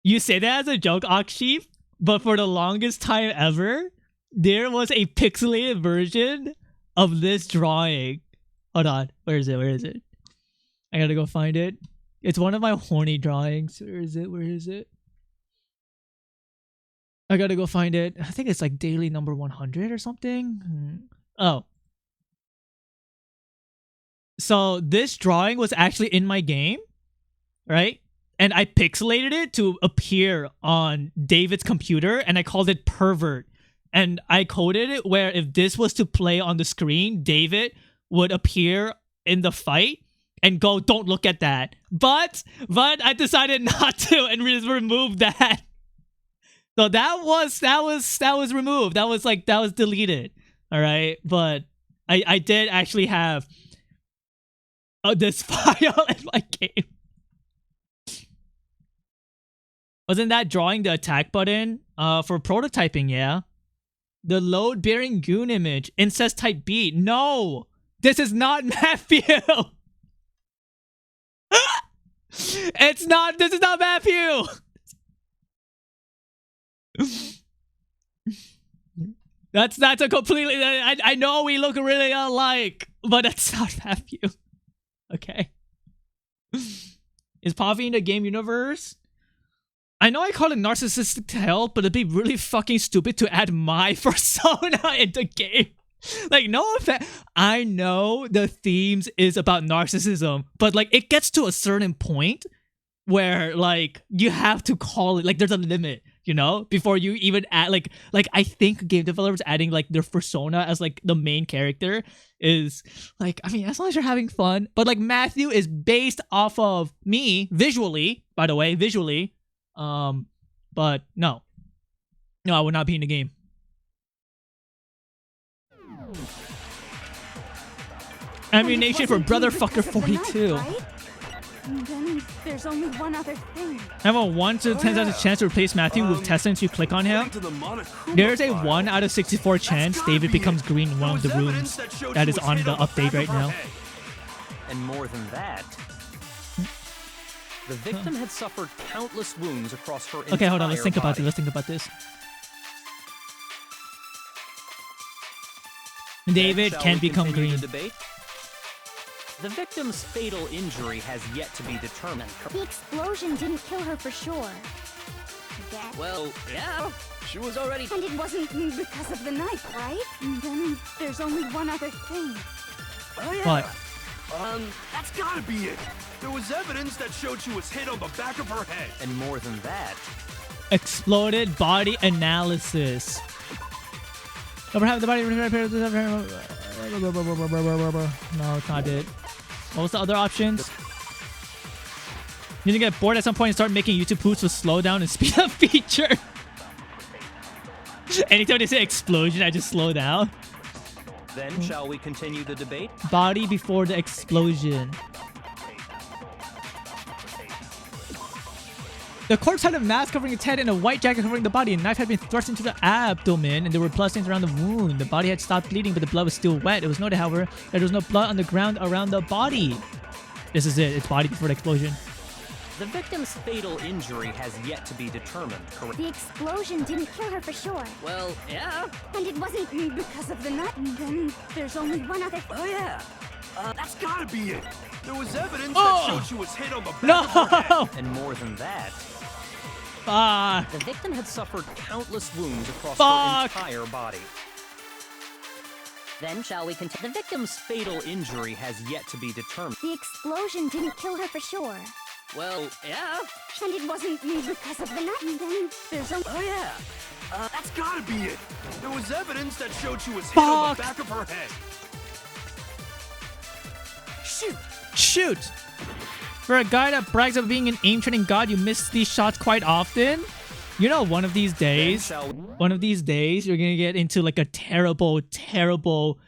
You say that as a joke, Aksheep, but for the longest time ever, there was a pixelated version of this drawing. Hold on, where is it? Where is it? I gotta go find it. It's one of my horny drawings. Where is it? Where is it? I gotta go find it. I think it's like daily number 100 or something. Oh. So this drawing was actually in my game, right? And I pixelated it to appear on David's computer, and I called it Pervert. And I coded it where if this was to play on the screen, David would appear in the fight, and go, don't look at that. But I decided not to and just remove that. So that was removed. That was deleted. All right, but I did actually have this file in my game. Wasn't that drawing the attack button for prototyping? Yeah. The load bearing goon image. Incest type beat. No! This is not Matthew! It's not. This is not Matthew! That's a completely. I know we look really alike, but that's not Matthew. Okay. Is Pavi in the game universe? I know I call it narcissistic to hell, but it'd be really fucking stupid to add my persona in the game. Like, no offense. I know the themes is about narcissism, but like it gets to a certain point where like you have to call it, like there's a limit, you know, before you even add like I think game developers adding like their persona as like the main character is like, I mean, as long as you're having fun. But like Matthew is based off of me visually, by the way, visually. But no, I would not be in the game. Ammunition for Brotherfucker 42. And then there's only one other thing. I have a 1 to 10 chance to replace Matthew with Tessa if you click on him. There's a 1 out of 64 chance David becomes green in one of the rooms that is on the update right now. And more than that, the victim had suffered countless wounds across her entire Okay, hold on. Let's think about body. this. Let's think about this. David can become green. The victim's fatal injury has yet to be determined. The explosion didn't kill her for sure. That... Well, yeah, she was already... And it wasn't because of the knife, right? And then there's only one other thing. Oh, yeah. What? That's gotta be it. There was evidence that showed she was hit on the back of her head. And more than that, Exploded body analysis. Never have the body. No, it's not it. What was the other options? You need to get bored at some point and start making YouTube poops with slow down and speed up feature. Anytime they say explosion, I just slow down. then shall we continue the debate? Body before the explosion. The corpse had a mask covering its head and a white jacket covering the body. A knife had been thrust into the abdomen, and there were blood stains around the wound. The body had stopped bleeding, but the blood was still wet. It was noted, however, that there was no blood on the ground around the body. This is it. It's body before the explosion. The victim's fatal injury has yet to be determined, correct? The explosion didn't kill her for sure. Well, yeah. And it wasn't because of the nut. And then there's only one other... Oh, yeah. That's gotta be it. There was evidence that showed she was hit on the back No! of her head. And more than that, Fuck. the victim had suffered countless wounds across Fuck. her entire body. Then shall we continue? The victim's fatal injury has yet to be determined. The explosion didn't kill her for sure. Well, yeah. And it wasn't because of the nut. And then there's only... Oh, yeah. That's gotta be it. There was evidence that showed she was hit on the back of her head. Shoot! Shoot! For a guy that brags about being an aim training god, you miss these shots quite often. You know, one of these days, you're gonna get into like a terrible, terrible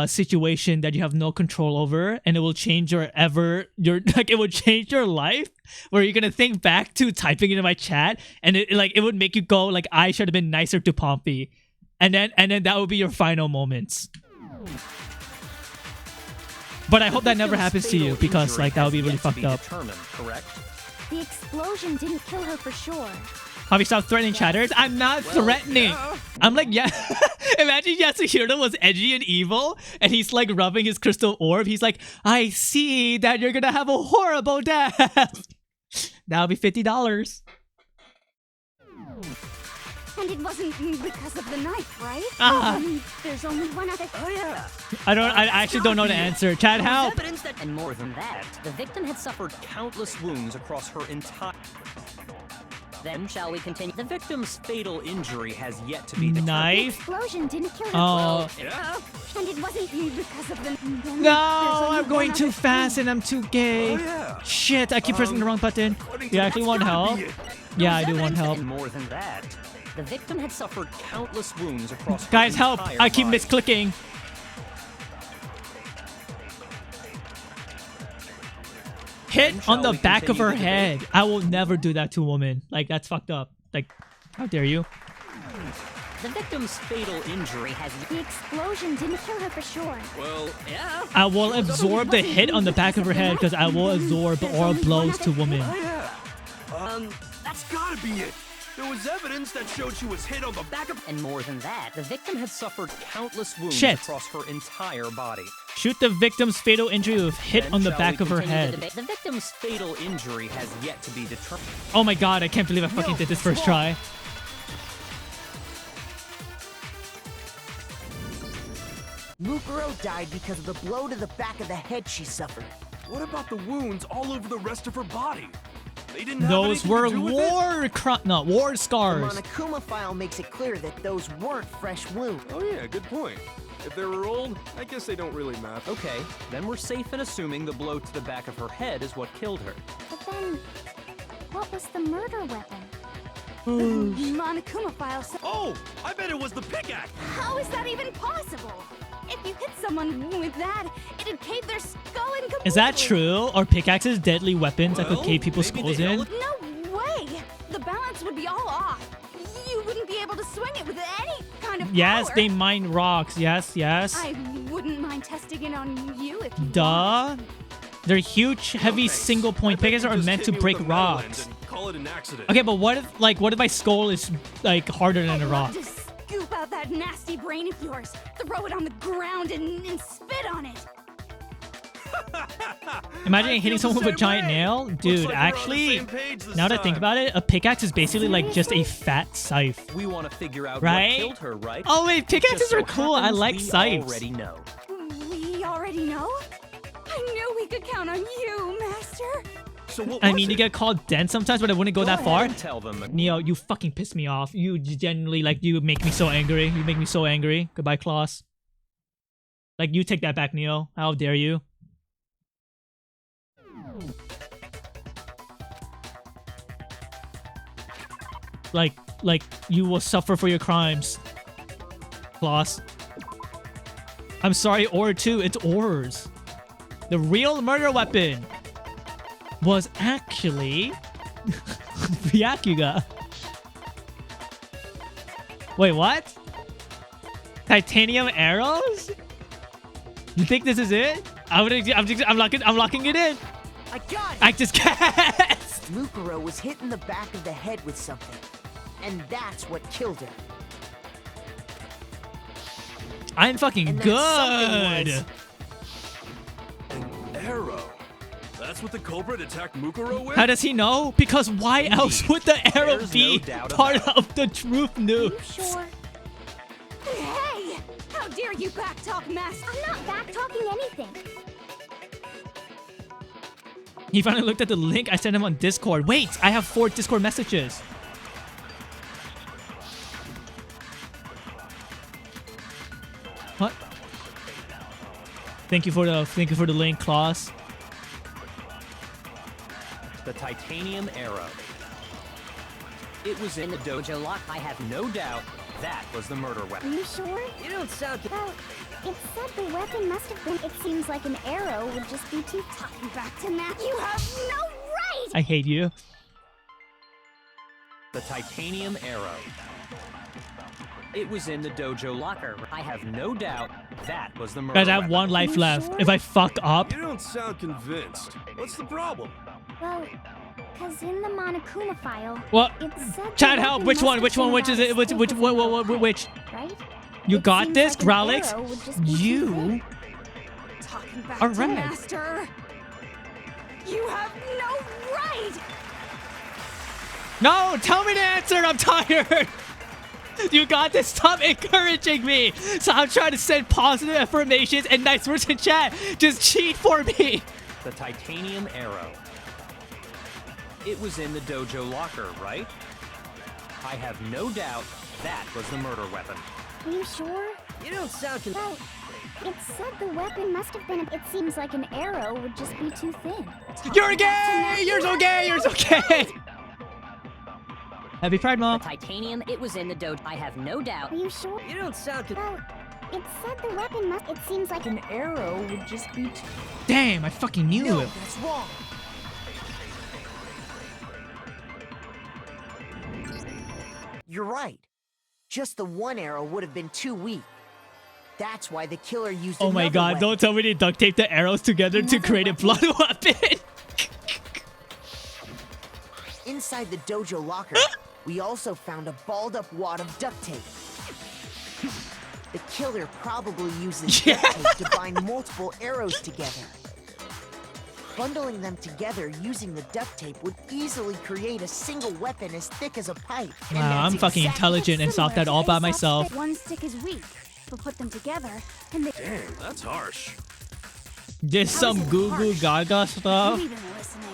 situation that you have no control over, and it will change it would change your life. Where you're gonna think back to typing into my chat, and it would make you go like, I should have been nicer to Pompey, and then that would be your final moments. But I hope that never happens to you, because like that would be really fucked up. Correct? The explosion didn't kill her for sure. Javi, stop threatening chatters. I'm not threatening. Yeah. I'm like, yeah. Imagine Yasuhiro was edgy and evil, and he's like rubbing his crystal orb. He's like, I see that you're gonna have a horrible death. That'll be $50. And it wasn't because of the knife, right? Ah. And there's only one other... Oh, yeah. I actually don't know the answer. Chat, help. Evidence that... And more than that, the victim had suffered countless wounds across her entire... Then shall we continue? The victim's fatal injury has yet to be determined. The Knife? explosion didn't kill her. Oh. Yeah. And it wasn't because of the... No, I'm going too fast and I'm too gay. Oh, yeah. Shit, I keep pressing the wrong button. You actually want help? Yeah, I do want help. And more than that, the victim had suffered countless wounds across her Guys, help! entire I keep body. misclicking. Hit on the back of her head. I will never do that to a woman. Like, that's fucked up. Like, how dare you? The victim's fatal injury has... The explosion didn't kill her for sure. Well, Yeah. I will absorb the hit on the back of her head because I will absorb all blows to women. oh yeah. That's gotta be it. There was evidence that showed she was hit on the back of... And more than that, the victim had suffered countless wounds Shit. across her entire body. Shoot the victim's fatal injury with hit Then on the shall back we of her continue the head. debate? The victim's fatal injury has yet to be determined. Oh my god, I can't believe I fucking did this first try. Mukuro died because of the blow to the back of the head she suffered. What about the wounds all over the rest of her body? They didn't have Those anything were to do with it? war The scars. Monokuma file makes it clear that those weren't fresh wounds. Oh yeah, good point. If they were old, I guess they don't really matter. Okay, then we're safe in assuming the blow to the back of her head is what killed her. But then, what was the murder weapon? The Monokuma file said... Oh, I bet it was the pickaxe. How is that even possible? If you hit someone with that, it'd cave their skull in completely. Is that true? Are pickaxes deadly weapons that could Well, cave people's maybe skulls they in? No way! The balance would be all off. You wouldn't be able to swing it with any kind of Yes, power. they mine rocks. Yes, yes. I wouldn't mind testing it on you if you Duh. They're huge, heavy single point pickaxes are Just meant hit to me with break the metal end rocks. and call it an accident. Okay, but what if my skull is like harder than a rock? Just scoop out that nasty brain of yours, throw it on the ground, and spit on it. Imagine hitting someone with a giant nail, dude. like we're on the Actually, same page this now that I think time. about it, a pickaxe is basically like just a fat scythe. We want to figure out Right? what killed her, right? Oh wait, pickaxes Just so are cool. I happens like we scythes. already know. We already know? I knew we could count on you, Master. So what I was mean, you it? get called dense sometimes, but I wouldn't go that ahead far. and tell them. Neo, you fucking piss me off. You genuinely, like, you make me so angry. You make me so angry. Goodbye, Klaus. Like, you take that back, Neo. How dare you? Like, you will suffer for your crimes. Klaus. I'm sorry, Ore 2. It's Ores. The real murder weapon was actually Byakuga. Wait, what? Titanium arrows? You think this is it? I'm locking it in. I got it! I just guessed. Mukuro was hit in the back of the head with something. And that's what killed her. I'm fucking And that good. something An arrow. That's what the culprit attacked Mukuro with? How does he know? Because why else would the arrow There's be no doubt part about of the truth You news? sure? Hey! How dare you backtalk, Master? I'm not backtalking anything. He finally looked at the link I sent him on Discord. Wait, I have 4 Discord messages. What? Thank you for the link, Klaus. The titanium arrow. It was in the dojo lock. I have no doubt that was the murder Are weapon. you sure? You don't sound... Well, it said the weapon must have been... It seems like an arrow would just be too... Talking back to Matt, you have no right! I hate you. The titanium arrow. It was in the dojo locker. I have no doubt that was the murder Guys, I have weapon. 1 life you left. sure? If I fuck up, You don't sound convinced. What's the problem? Well, because in the Monokuma file, well, it said... the chat help. weapon Which must one? have Which one? been Which is it? about Which? as Which? thick as Which? Right? You It got seems this, like an Growlix? arrow would just be too You? thick. Talking back are to red. Master. You have no right! No, tell me the answer. I'm tired. You got this. Stop encouraging me. So I'm trying to send positive affirmations and nice words in chat. Just cheat for me. The titanium arrow. it was in the dojo locker, right? I have no doubt that was the murder weapon. Are you sure? You don't sound Well, it said the weapon must have been. It seems like an arrow would just be too thin. You're gay! You're so gay! You're so gay! Happy Pride, Mom. titanium, it was in the dojo. I have no doubt. Are you sure? You don't sound Well, it said the weapon must. It seems like an arrow would just be too. Damn, I fucking knew No, it. that's wrong. You're right. Just the one arrow would have been too weak. That's why the killer used Oh my another god, weapon. don't tell me they duct tape the arrows together to create a blood weapon. Inside the dojo locker, we also found a balled-up wad of duct tape. The killer probably uses duct tape to bind multiple arrows together. Bundling them together using the duct tape would easily create a single weapon as thick as a pipe. Wow, I'm fucking intelligent and solved that all by myself. One stick is weak, but put them together, and they. Damn, that's harsh. Just some goo goo gaga stuff. You've been listening.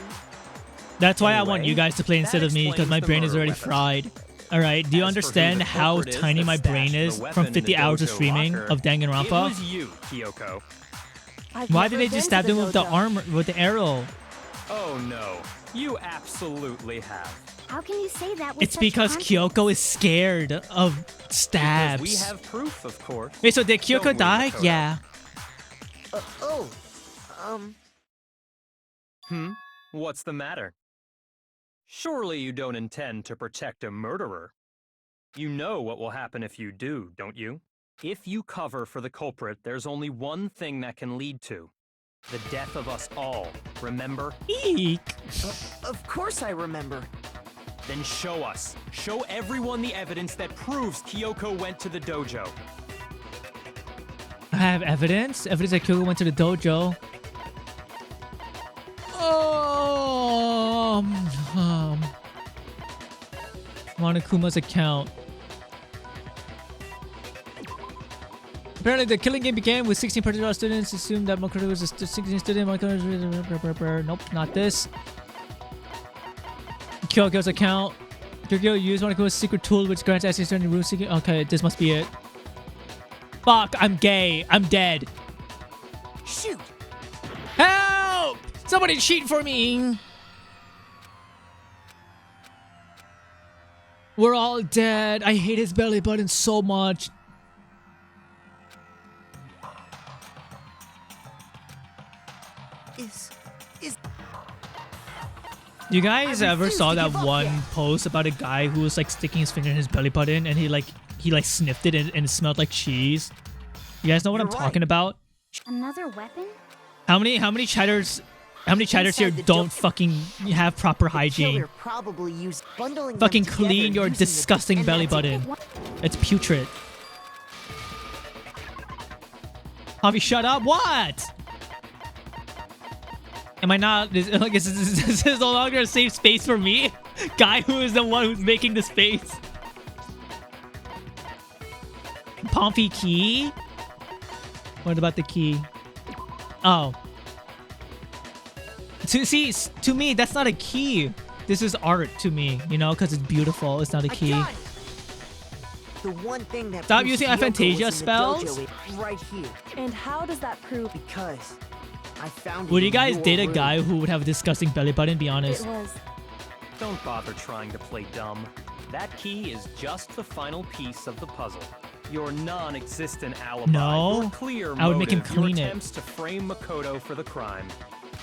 That's why I want Anyway, you guys to play instead of me, because explains my the brain is murder already weapon. fried. Alright, do you As for who understand the how culprit is tiny that my brain stashed is the from weapon in 50 the hours of dojo streaming locker? of It Danganronpa? was you, Kyoko. I've Why never did they been just to stab him with the dojo. armor, with the arrow? Oh no, you absolutely have. How can you say that with It's such because confidence? Kyoko is scared of stabs. Because we have proof, of course. Wait, so did Don't Kyoko we, die? Makoto? Yeah. What's the matter? Surely you don't intend to protect a murderer. You know what will happen if you do, don't you? If you cover for the culprit, there's only one thing that can lead to the death of us all, remember? Eek. Of course I remember. Then show us. Show everyone the evidence that proves Kyoko went to the dojo. I have evidence? Evidence that Kyoko went to the dojo. Monokuma's account. Apparently, the killing game began with 16 particular students. Assumed that Makoto was a 16 student. Nope, not this. Kyoko's account. Kyoko used Monokuma's secret tool, which grants access to any room seeking. Okay, this must be it. Fuck, I'm gay. I'm dead. Shoot! Help! Somebody cheat for me. We're all dead. I hate his belly button so much. You guys ever saw that one post about a guy who was like sticking his finger in his belly button and he sniffed it and it smelled like cheese? You guys know what I'm talking about? Another weapon? How many chatters here don't fucking have proper hygiene? Probably used bundling Fucking them together clean your using the- disgusting and belly that's button. It's putrid. Javi, shut up. What? Am I not? Is this no longer a safe space for me? Guy who is the one who's making the space. Pompey key? What about the key? Oh. To me, that's not a key. This is art to me, you know, because it's beautiful. It's not a key. The one thing that Stop proves using Kyoko aphantasia was in the dojo spells? is right here. And how does that prove? Because I found it Would you in guys your date a room. guy who would have a disgusting belly button? Be honest. It was. Don't bother trying to play dumb. That key is just the final piece of the puzzle. Your non-existent alibi, No, your clear I would make him motive, clean it. your attempts to frame Makoto for the crime.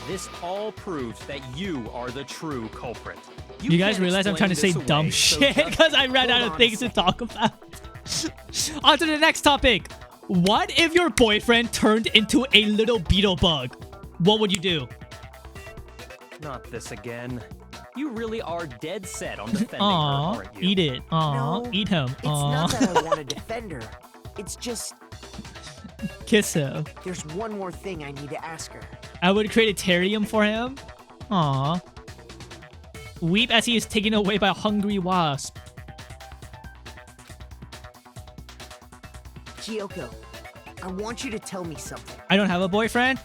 This all proves that you are the true culprit. You guys can't realize I'm trying to say explain this dumb away, so shit just because I ran hold out of on a things to second. talk about. On to the next topic. What if your boyfriend turned into a little beetle bug? What would you do? Not this again. You really are dead set on defending her, Aw, aren't you? eat it. Aw, No, eat him. It's not Aw, that I want to defend her. It's just kiss him. there's one more thing I need to ask her. I would create a terrarium for him. Aw. Weep as he is taken away by a hungry wasp. Kyoko, I want you to tell me something. I don't have a boyfriend.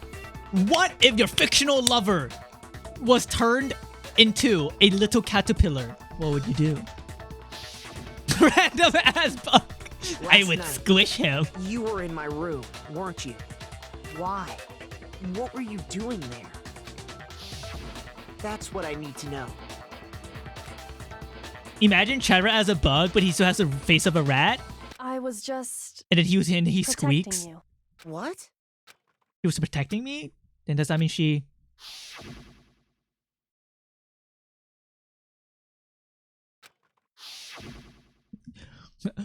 What if your fictional lover was turned into a little caterpillar, what would you do? Random ass bug. I would squish him. You were in my room, weren't you? Why? What were you doing there? That's what I need to know. Imagine Trevor as a bug, but he still has the face of a rat. I was just... And then he protecting squeaks. you. What? He was protecting me? Then does that mean she...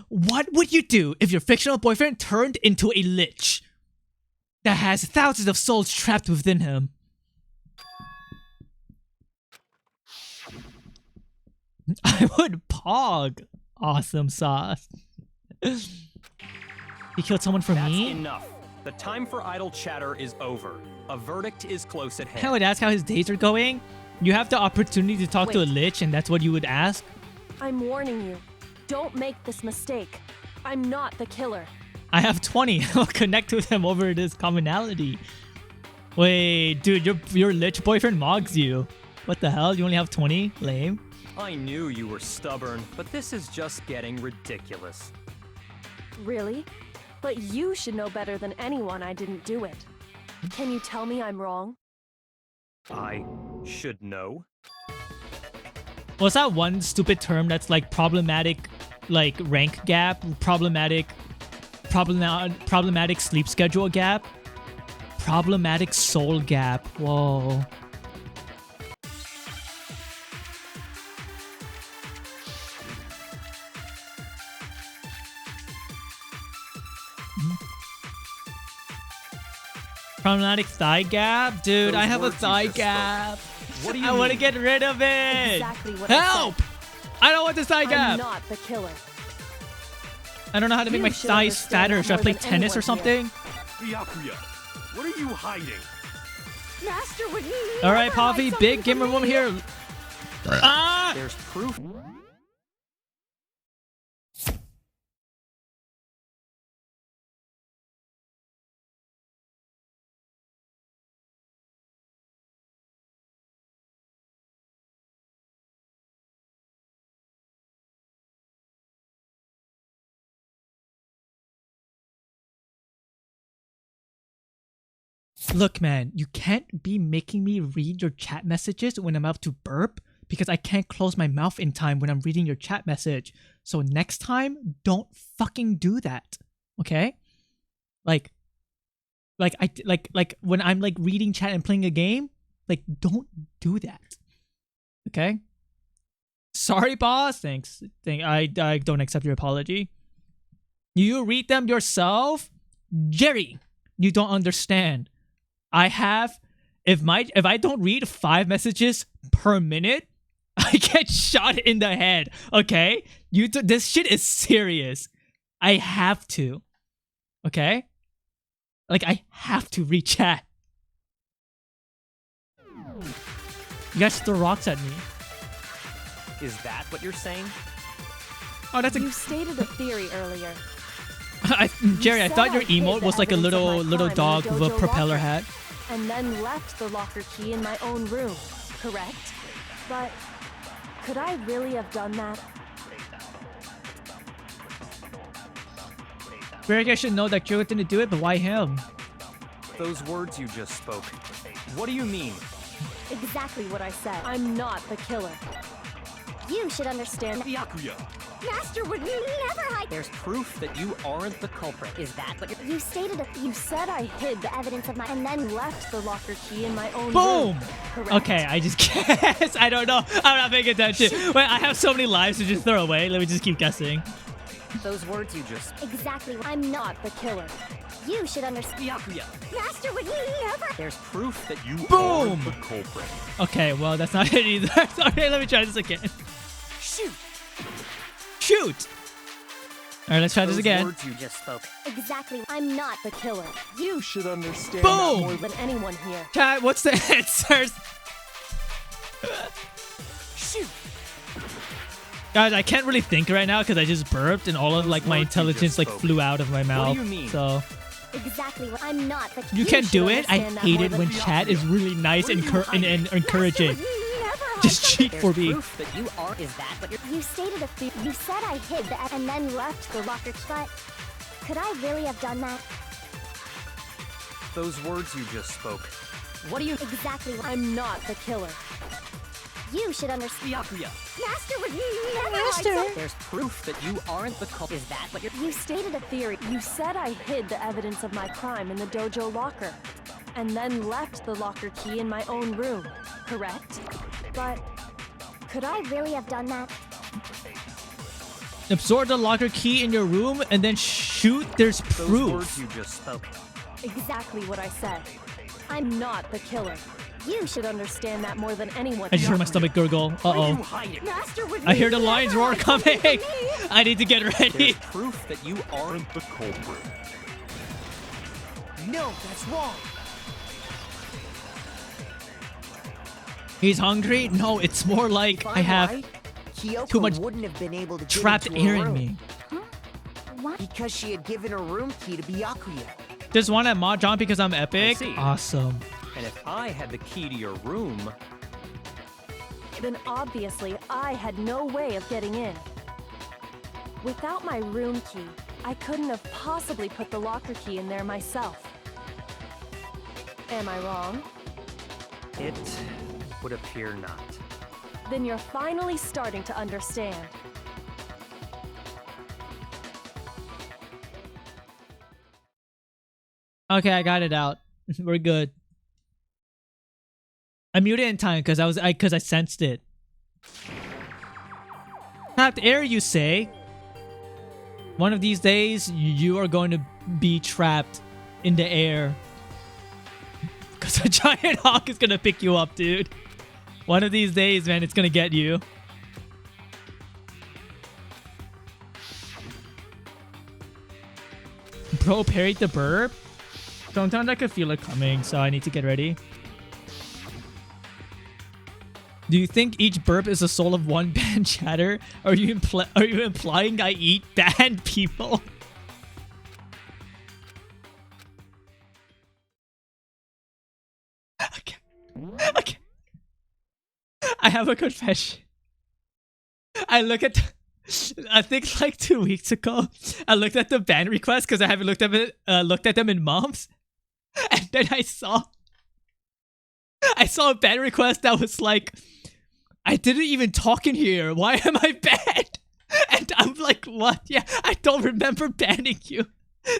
What would you do if your fictional boyfriend turned into a lich that has thousands of souls trapped within him? I would pog. Awesome sauce. He killed someone for me? That's enough. The time for idle chatter is over. A verdict is close at hand. I would ask how his days are going. You have the opportunity to talk to a lich, and that's what you would ask? I'm warning you. Don't make this mistake. I'm not the killer. I have 20. I'll connect with him over this commonality. Wait, dude, your lich boyfriend mogs you. What the hell? You only have 20? Lame. I knew you were stubborn, but this is just getting ridiculous. Really? But you should know better than anyone I didn't do it. Can you tell me I'm wrong? I should know. What's that one stupid term that's like problematic, like rank gap, problematic sleep schedule gap, problematic soul gap? Whoa. Problematic thigh gap? Dude, I have a thigh gap. What do you I want to get rid of it. Exactly what Help! I don't want the thigh I'm gap. not the killer. I don't know how to make You my should thighs understand fatter. that Should I more play than tennis or anyone something? Byakuya, what are you hiding? Master would All right, Poppy, big gamer woman here. Ah! There's proof. Look, man, you can't be making me read your chat messages when I'm about to burp because I can't close my mouth in time when I'm reading your chat message. So next time, don't fucking do that. Okay? Like when I'm like reading chat and playing a game, like don't do that. Okay? Sorry, boss. Thanks. I don't accept your apology. You read them yourself? Jerry, you don't understand. If I don't read 5 messages per minute, I get shot in the head. Okay? This shit is serious. I have to. Okay? Like I have to read chat. You guys throw rocks at me. Is that what you're saying? Oh, that's You stated a theory earlier. Jerry, I said thought your I hid emote the was like a evidence of my little crime in dog the with a dojo propeller locker, hat. And then left the locker key in my own room, correct? But could I really have done that? Greg, I should know that you didn't do it, but why him? Those words you just spoke. What do you mean? Exactly what I said. I'm not the killer. You should understand. Byakuya, Master would never hide. There's proof that you aren't the culprit. Is that what you're... You stated You said I hid the evidence of my and then left the locker key in my own Boom! room. Correct. Okay, I just guess. I don't know. I'm not paying attention. Wait, I have so many lives to just throw away. Let me just keep guessing. Those words you just... Exactly. I'm not the killer. You should understand. Byakuya, Master would never. there's proof that you Boom! aren't the culprit. Okay, well, that's not it either. Sorry, let me try this again. Shoot. Shoot! Alright, let's try this Those again. words you just spoke. Exactly. I'm not the killer. You should understand Boom! that more Than anyone here. Chat, what's the answers? Shoot. Guys, I can't really think right now because I just burped and all of like my intelligence like flew out of my mouth. you mean? So Exactly. I'm not the. you can't should do it. I understand that hate more it than when chat is really nice and encouraging. Master would never Just cheat for me. Proof that you are. Is that what you're? You stated you said I hid and then left the locker, but could I really have done that? Those words you just spoke. What do you... Exactly. I'm not the killer. You should understand. Byakuya, Master would never like that. There's proof that you aren't the culprit. Is that what you're? You stated a theory. You said I hid the evidence of my crime in the dojo locker, and then left the locker key in my own room, correct? But could I really have done that? Absorb the locker key in your room and then shoot. There's those proof. words you just spoke. Exactly what I said. I'm not the killer. You should understand that more than anyone. I just heard my stomach gurgle. Uh-oh. Master would I hear the lion's roar never hide coming. from me. I need to get ready. There's proof that you aren't the culprit. No, that's wrong. He's hungry? No, it's more like If I I'm have right, Kyoko too much wouldn't have been able to trapped get into air her in room me. What? because she had given her room key to Byakuya. Just one at Mahjong because I'm epic? see. Awesome. And if I had the key to your room, Then obviously I had no way of getting in. Without my room key, I couldn't have possibly put the locker key in there myself. Am I wrong? it would appear not. Then you're finally starting to understand. Okay, I got it out. We're good. I muted in time because I sensed it. Trapped air, you say? One of these days, you are going to be trapped in the air. Because a giant hawk is gonna pick you up, dude. One of these days, man, it's gonna get you. Bro, parried the burp? Sometimes I can feel it coming, so I need to get ready. Do you think each burp is the soul of one banned chatter? Are you implying I eat banned people? Okay. Okay. I have a confession. I think like 2 weeks ago, I looked at the ban request because I haven't looked at them in months, and then I saw a ban request that was like, I didn't even talk in here. Why am I banned? And I'm like, what? Yeah, I don't remember banning you.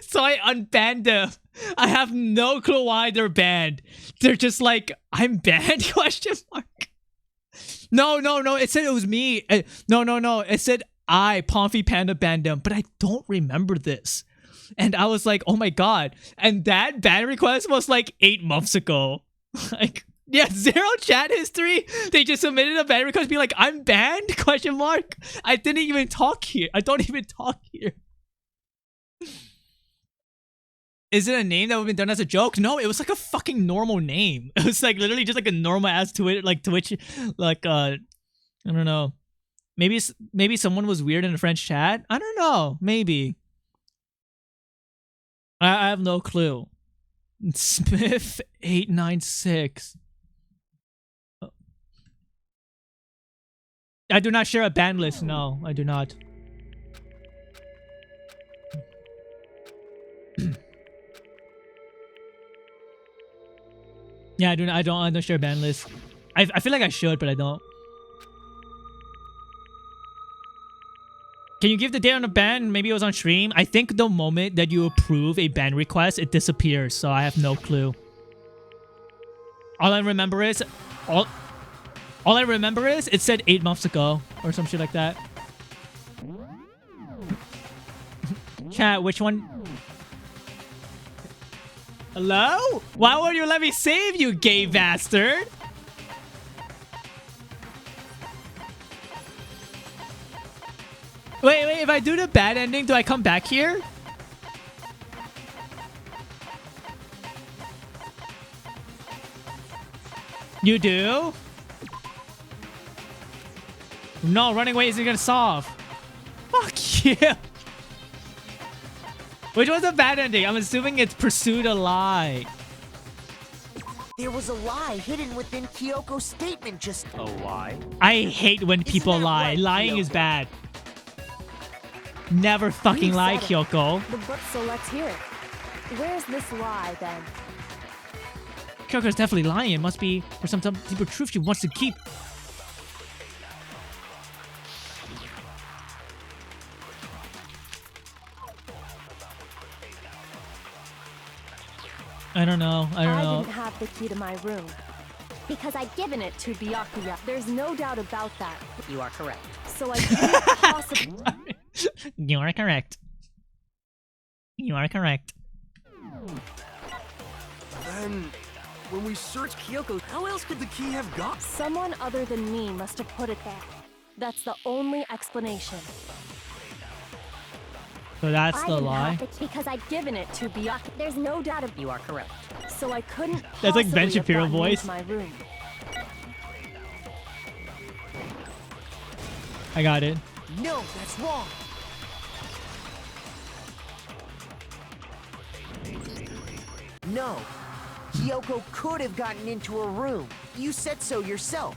So I unbanned them. I have no clue why they're banned. They're just like, I'm banned? Question mark. No. It said it was me. No. It said Pomfy Panda, banned them. But I don't remember this. And I was like, oh my god. And that ban request was like 8 months ago. Like, yeah, 0 chat history. They just submitted a ban request, be like, I'm banned? Question mark. I didn't even talk here. I don't even talk here. Is it a name that would have been done as a joke? No, it was like a fucking normal name. It was like literally just like a normal ass Twitch, like I don't know. Maybe someone was weird in the French chat. I don't know. Maybe. I have no clue. Smith 896. I do not share a ban list. No, I do not. Yeah, I don't share ban lists. I feel like I should, but I don't. Can you give the date on the ban? Maybe it was on stream. I think the moment that you approve a ban request, it disappears. So I have no clue. All I remember is it said 8 months ago or some shit like that. Chat, which one? Hello? Why won't you let me save you, gay bastard? Wait, if I do the bad ending, do I come back here? You do? No, running away isn't gonna solve. Fuck you. Which was a bad ending? I'm assuming it's pursued a lie. There was a lie hidden within Kyoko's statement just... A lie? I hate when people that lie. right, Lying is Kyoko? bad. Never fucking You lie, said it. Kyoko. So let's hear it. Where's this lie, then? Kyoko's definitely lying. It must be for some deeper truth she wants to keep. I don't know. I don't know. didn't have the key to my room. Because I'd given it to Byakuya. There's no doubt about that. You are correct. So I couldn't possibly... You are correct. You are correct. Then, when we searched Kyoko, how else could the key have got? Someone other than me must have put it there. That's the only explanation. So that's I the didn't lie. have the key because I'd given it to Byakuya. There's no doubt of... You are correct. So I couldn't That's like Ben possibly have Shapiro gotten voice. into my room. I got it. No, that's wrong. No. Kyoko could have gotten into her room. You said so yourself.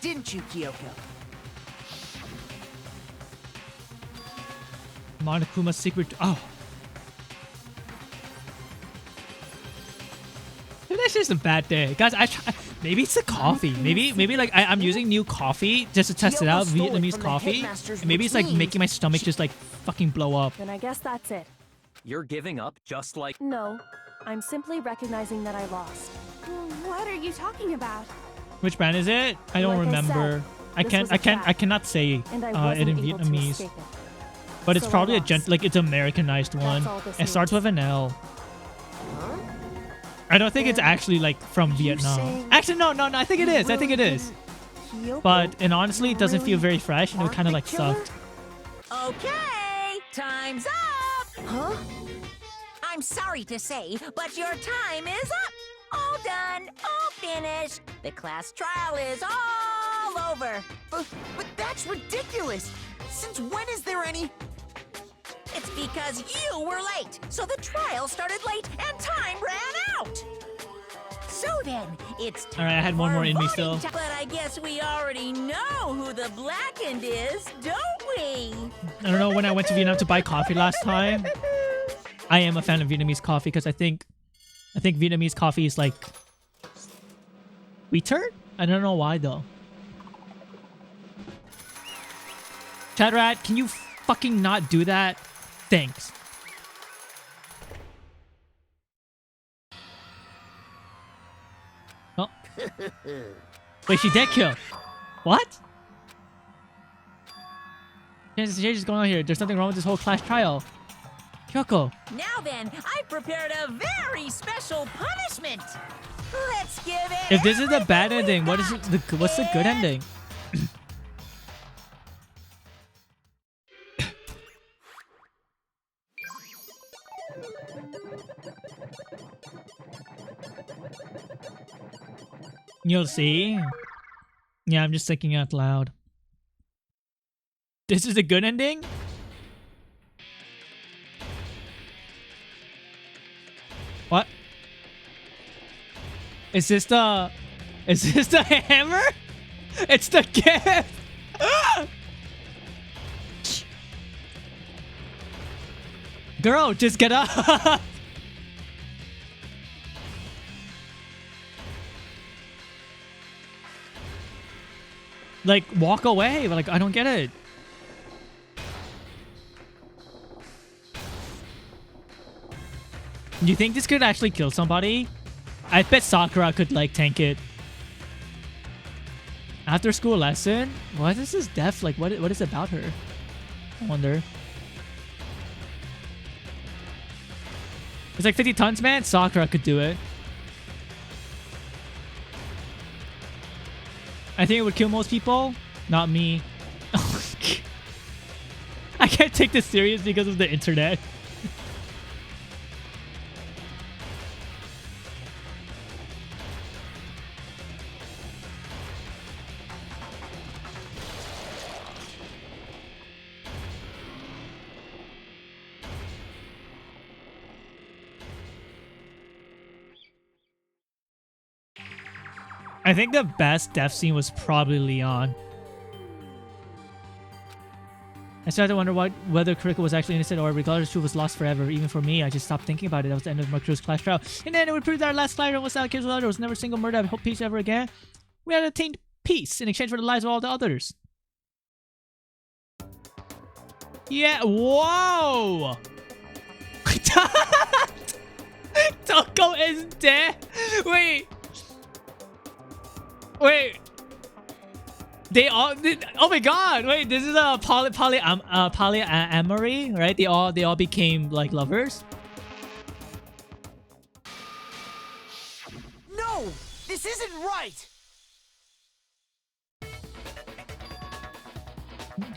Didn't you, Kyoko? Monokuma's secret. Oh. Today's just a bad day, guys. Maybe it's the coffee. Maybe like I'm using new coffee just to test it out, Kyoko stole it Vietnamese from the coffee. headmaster's And maybe it's like routine. making my stomach just like fucking blow up. Then I guess that's it. You're giving up just like... No, I'm simply recognizing that I lost. What are you talking about? Which brand is it? I don't Like I remember. said, this was a I fact, cannot say and I it wasn't in able to Vietnamese. escape it. But it's So I probably lost. like it's Americanized one. all this It starts means. with an L. I don't think it's actually like from Vietnam. saying Actually, no. I think it is. I think it is. But and honestly, it doesn't feel very fresh, and it kind of like sucked. Okay, time's up! Huh? I'm sorry to say, but your time is up! All done, all finished. The class trial is all over. But that's ridiculous. Since when is there any... It's because you were late, so the trial started late and time ran out. So then, it's time All right, I had one for more in me voting still. But I guess we already know who the blackened is, don't we? I don't know when I went to Vietnam to buy coffee last time. I am a fan of Vietnamese coffee because I think Vietnamese coffee is like sweeter. I don't know why though. Chat rat, can you fucking not do that? Thanks. Oh. Wait, she did kill. What? Change is going on here. There's something wrong with this whole class trial. Kyoko. Now then, I've prepared a very special punishment. Let's give it. If this is the bad everything ending, we've what's the good ending? You'll see. Yeah, I'm just thinking out loud. This is a good ending? What? Is this the hammer? It's the gift! Girl, just get up! Like, walk away. Like, I don't get it. Do you think this could actually kill somebody? I bet Sakura could, like, tank it. After school lesson? What is this death? Like, what is it about her? I wonder. It's like 50 tons, man. Sakura could do it. I think it would kill most people. Not me. I can't take this serious because of the internet. I think the best death scene was probably Leon. I started to wonder whether Kuriko was actually innocent or regardless truth was lost forever. Even for me, I just stopped thinking about it. That was the end of Makuro's class trial. And then it would prove that our last Clash was not killed. There was never a single murder. I hope peace ever again. We had attained peace in exchange for the lives of all the others. Yeah, whoa! Toko is dead? Wait. They all oh my god, wait, this is a polyamory, right? They all became like lovers. No! This isn't right!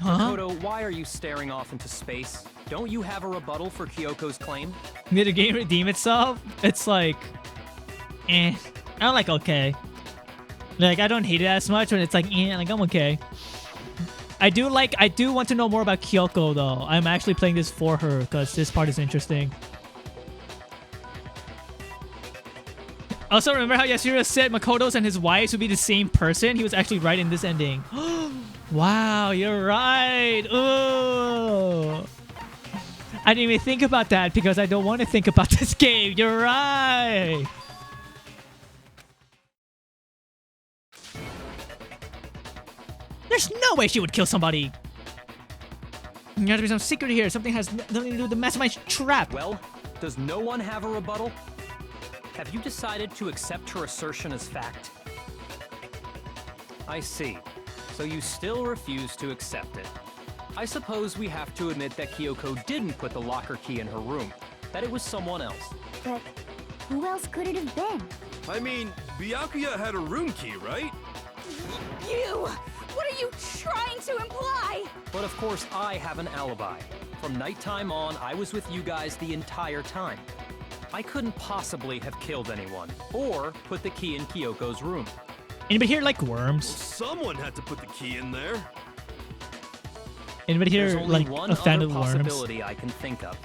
Makoto, why are you staring off into space? Don't you have a rebuttal for Kyoko's claim? Did the game redeem itself? It's like, I don't like okay. Like, I don't hate it as much when it's like, like I'm okay. I do want to know more about Kyoko though. I'm actually playing this for her because this part is interesting. Also, remember how Yashiro said Makoto's and his wives would be the same person? He was actually right in this ending. Wow, you're right. Ooh. I didn't even think about that because I don't want to think about this game. You're right. There's no way she would kill somebody. There has to be some secret here. Something has nothing to do with the mastermind trap. Well, does no one have a rebuttal? Have you decided to accept her assertion as fact? I see. So you still refuse to accept it. I suppose we have to admit that Kyoko didn't put the locker key in her room. That it was someone else. But who else could it have been? I mean, Byakuya had a room key, right? You! What are you trying to imply? But of course I have an alibi. From nighttime on, I was with you guys the entire time. I couldn't possibly have killed anyone, or put the key in Kyoko's room. Anybody here like worms? Well, someone had to put the key in there. Anybody here There's only like one a fan other of worms? possibility I can think of.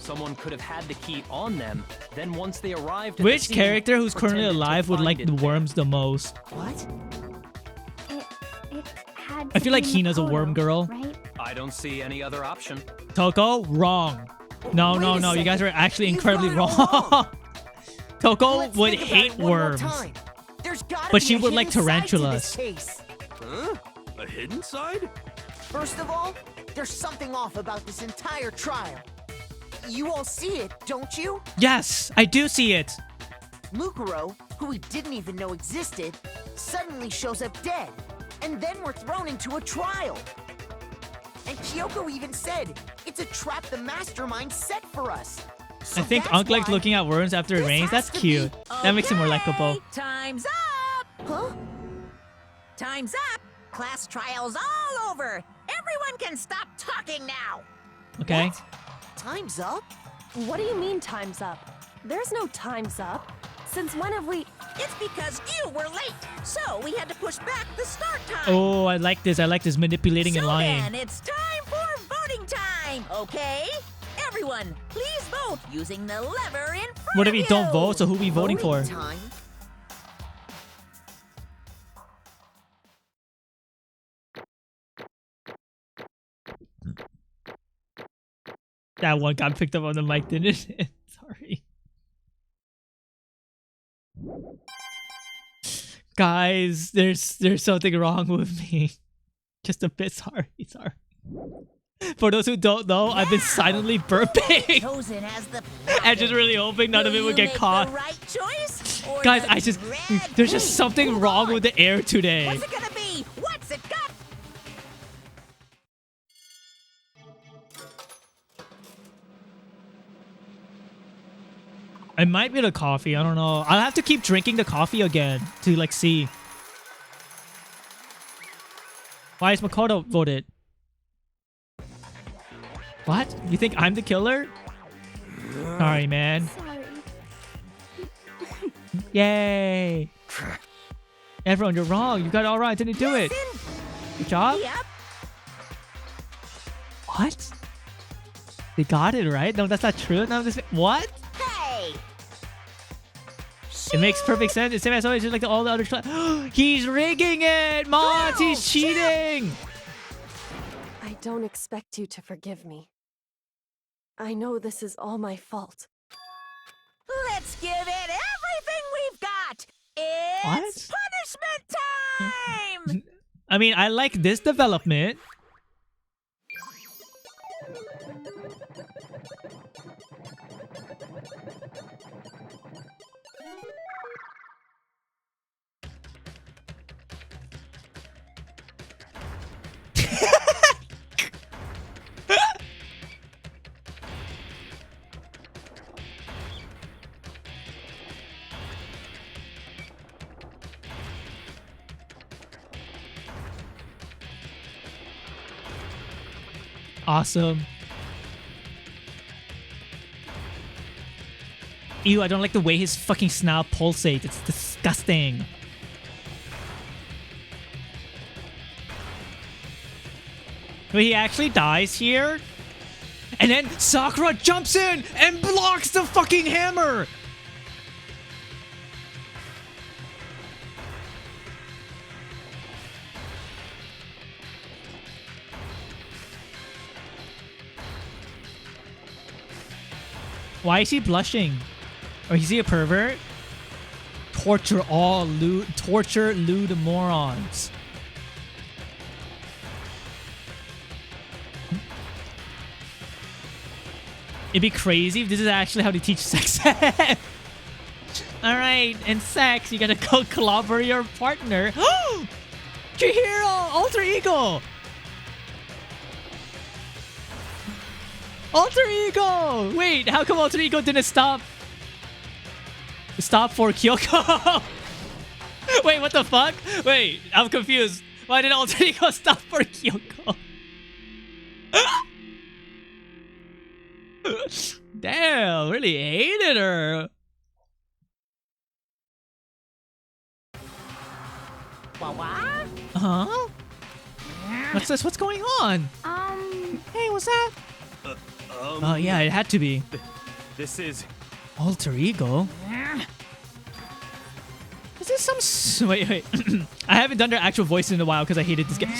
Someone could have had the key on them, then once they arrived at Which the scene, character who's currently pretended to alive would find like it the there. worms the most? What? It had I to feel like be Hina's a Makoto, worm girl. right? I don't see any other option. Toko, wrong. No, Wait no, a no. You second. guys are actually You've incredibly got it all wrong. wrong. Toko Let's would think about hate it one more worms. time. There's gotta But be she a would like hidden side to tarantulas. this case. Huh? A hidden side? First of all, there's something off about this entire trial. You all see it, don't you? Yes, I do see it. Mukuro, who we didn't even know existed, suddenly shows up dead. And then we're thrown into a trial. And Kyoko even said, it's a trap the mastermind set for us. So I think that's Unc likes why looking at worms after it this rains. has That's to be- cute. That makes it more likable. Time's up! Huh? Time's up! Class trial's all over! Everyone can stop talking now! Okay. What? Time's up? What do you mean time's up? There's no time's up. Since when have we... It's because you were late, so we had to push back the start time. Oh, I like this. I like this manipulating and So lying. then, it's time for voting time, okay? Everyone, please vote using the lever in front What if of we you. don't vote? So who we voting for? Time? That one got picked up on the mic, didn't it? Sorry. Guys, there's something wrong with me. Just a bit sorry. For those who don't know, I've been silently burping. Chosen as the I'm just really hoping none of it Will would you get make caught. the right choice, or Guys, the there's just something wrong with the air today. What's it gonna be? What's it got? It might be the coffee. I don't know. I'll have to keep drinking the coffee again to like see. Why is Makoto voted? What? You think I'm the killer? Sorry, man. Sorry. Yay. Everyone, you're wrong. You got it all right. Didn't do it. Good job. Yep. What? They got it right? No, that's not true. No, this. What? Hey! Shut It makes perfect sense. It's same as always, just like all the other. He's rigging it, Mons. He's cheating. I don't expect you to forgive me. I know this is all my fault. Let's give it everything we've got. It's punishment time. I mean, I like this development. Awesome. Ew, I don't like the way his fucking snout pulsates. It's disgusting. Wait, he actually dies here? And then Sakura jumps in and blocks the fucking hammer! Why is he blushing? Or is he a pervert? Torture lewd morons. It'd be crazy if this is actually how they teach sex. Alright, in sex, you gotta go clobber your partner. Chihiro! Alter ego! Alter ego! Wait, how come Alter ego didn't stop? Stop for Kyoko? Wait, what the fuck? Wait, I'm confused. Why did Alter ego stop for Kyoko? Damn, really hated her. Huh? What's this? What's going on? Hey, what's that? Oh yeah, it had to be. This is Alter ego. Is this some? Wait. I haven't done their actual voice in a while because I hated this game.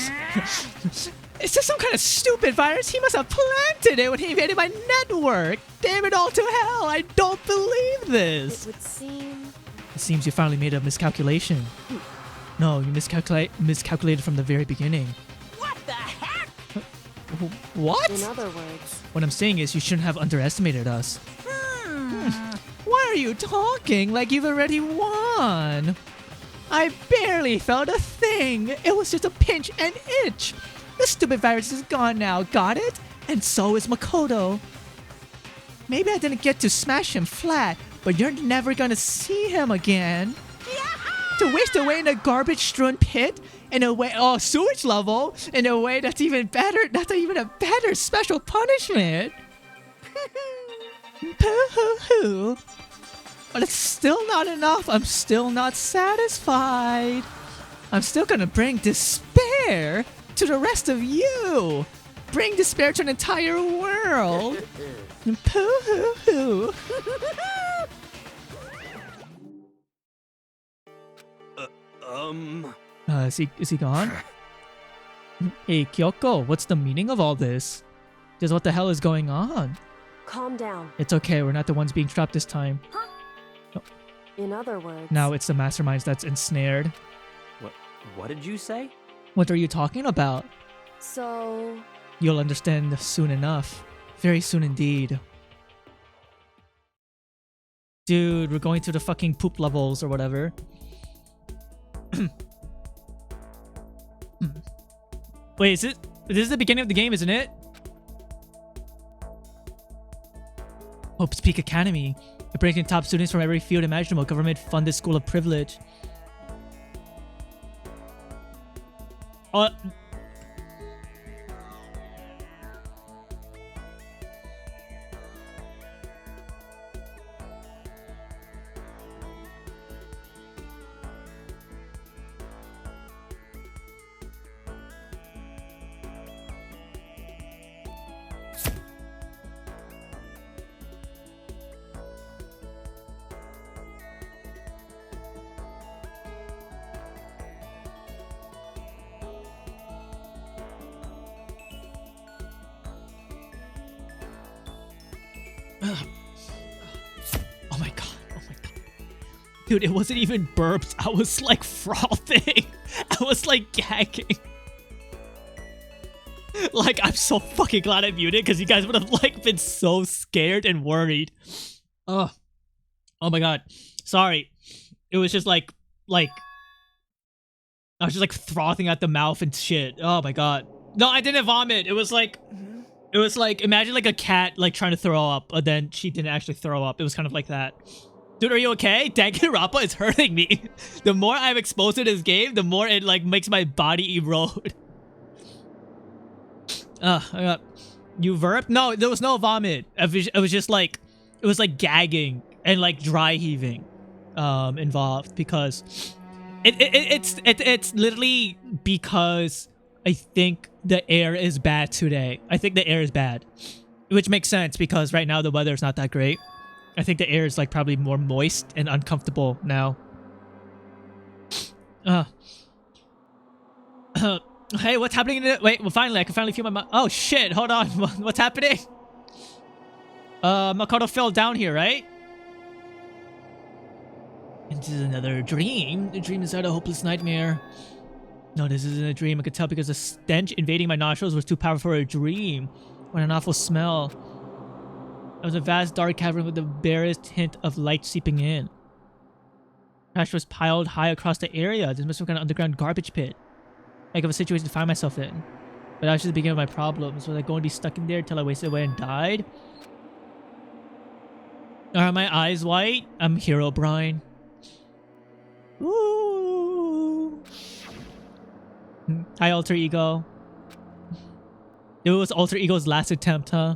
Is this some kind of stupid virus? He must have planted it when he invaded my network. Damn it all to hell! I don't believe this. It would seem. It seems you finally made a miscalculation. No, you miscalculated from the very beginning. What the heck? What? In other words. What I'm saying is you shouldn't have underestimated us. Why are you talking like you've already won? I barely felt a thing. It was just a pinch and itch. The stupid virus is gone now, got it? And so is Makoto. Maybe I didn't get to smash him flat, but you're never gonna see him again. To waste away in a garbage-strewn pit, in a way, sewage level, in a way that's even better, that's even a better special punishment. Pooh-hoo-hoo. But it's still not enough. I'm still not satisfied. I'm still gonna bring despair to the rest of you. Bring despair to an entire world. Pooh-hoo-hoo. Is he gone? Hey, Kyoko, what's the meaning of all this? Just what the hell is going on? Calm down. It's okay, we're not the ones being trapped this time. In other words. Now it's the masterminds that's ensnared. What did you say? What are you talking about? So. You'll understand soon enough. Very soon indeed. Dude, we're going to the fucking poop levels or whatever. Wait, this is the beginning of the game, isn't it? Hope's Peak Academy. They're breaking top students from every field imaginable. Government-funded school of privilege. Oh my god. Oh my god. Dude, it wasn't even burped. I was like frothing. I was like gagging. Like, I'm so fucking glad I muted because you guys would have like been so scared and worried. Oh my god. Sorry. It was just like I was just like frothing at the mouth and shit. Oh my god. No, I didn't vomit. It was like imagine like a cat like trying to throw up, but then she didn't actually throw up. It was kind of like that. Dude, are you okay? Danganronpa is hurting me. The more I'm exposed to this game, the more it like makes my body erode. You burped? No, there was no vomit. It was just like, it was like gagging and like dry heaving involved because it's literally because I think the air is bad today. I think the air is bad, which makes sense because right now the weather is not that great. I think the air is like probably more moist and uncomfortable now. Hey, what's happening? Wait, well, finally, I can finally feel my. Oh shit! Hold on, what's happening? Makoto fell down here, right? And this is another dream. The dream is not a hopeless nightmare. No, this isn't a dream. I could tell because the stench invading my nostrils was too powerful for a dream. What an awful smell. It was a vast dark cavern with the barest hint of light seeping in. Trash was piled high across the area. This must have been an underground garbage pit. Like of a situation to find myself in. But that was just the beginning of my problems. Was I going to be stuck in there until I wasted away and died? Are my eyes white? I'm Hero Brian. Ooh. Hi, Alter Ego. It was Alter Ego's last attempt, huh?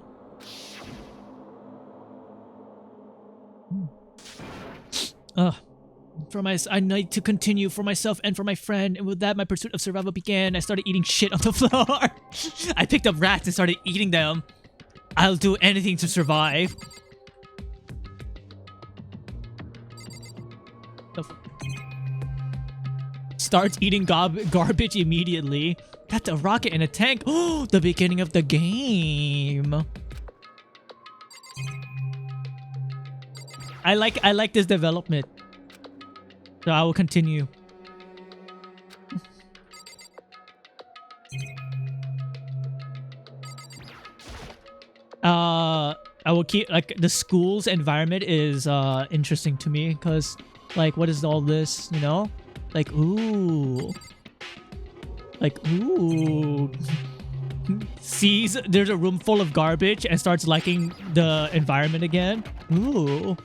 I need to continue for myself and for my friend, and with that my pursuit of survival began. I started eating shit on the floor. I picked up rats and started eating them. I'll do anything to survive. Starts eating garbage immediately. That's a rocket in a tank. Oh, the beginning of the game. I like this development. So I will continue. I will keep like the school's environment is interesting to me because like what is all this, you know? Like ooh. Sees there's a room full of garbage and starts liking the environment again. Ooh.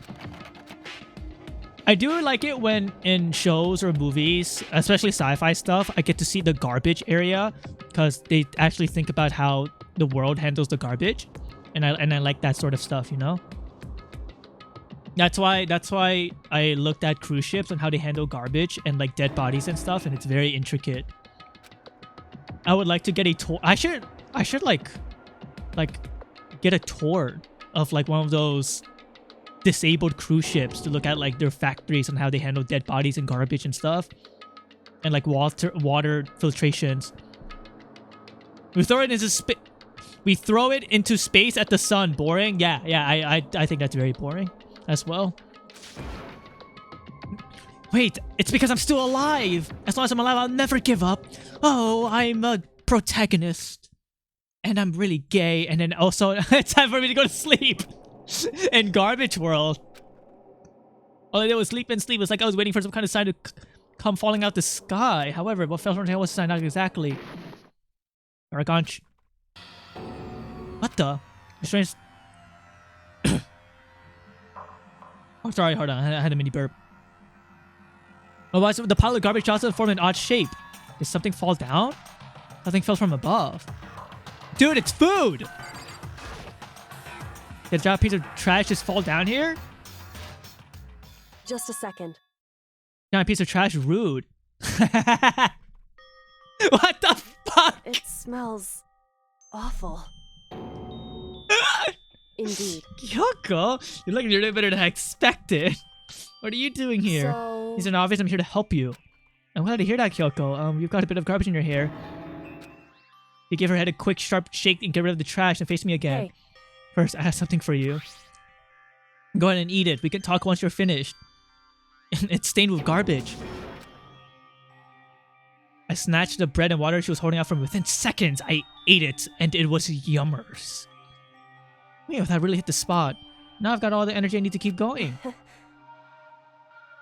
I do like it when in shows or movies, especially sci-fi stuff, I get to see the garbage area because they actually think about how the world handles the garbage, and I like that sort of stuff, you know. That's why I looked at cruise ships and how they handle garbage and like dead bodies and stuff, and it's very intricate. I would like to get a tour. I should like get a tour of like one of those disabled cruise ships to look at like their factories and how they handle dead bodies and garbage and stuff, and like water filtrations. We throw it into space at the sun. Boring? Yeah. I think that's very boring as well. Wait, it's because I'm still alive. As long as I'm alive, I'll never give up. Oh, I'm a protagonist, and I'm really gay. And then also, it's time for me to go to sleep. In Garbage World. All I did was sleep and sleep. It's like I was waiting for some kind of sign to come falling out the sky. However, what fell from the tail was the sign? Not exactly. Aragonch. What the? Strange. Oh, sorry. Hold on. I had a mini burp. Oh, why is the pile of garbage also formed an odd shape? Did something fall down? Nothing fell from above. Dude, it's food! Did a giant piece of trash just fall down here? Just a second. Giant piece of trash, rude. What the fuck? It smells awful. Indeed. Kyoko, you're like you're better than I expected. What are you doing here? So... He's an obvious. I'm here to help you. I'm glad to hear that, Kyoko. You've got a bit of garbage in your hair. You give her head a quick, sharp shake and get rid of the trash and face me again. Hey. First, I have something for you. Go ahead and eat it. We can talk once you're finished. It's stained with garbage. I snatched the bread and water she was holding out from within seconds. I ate it, and it was yummers. Man, that really hit the spot. Now I've got all the energy I need to keep going.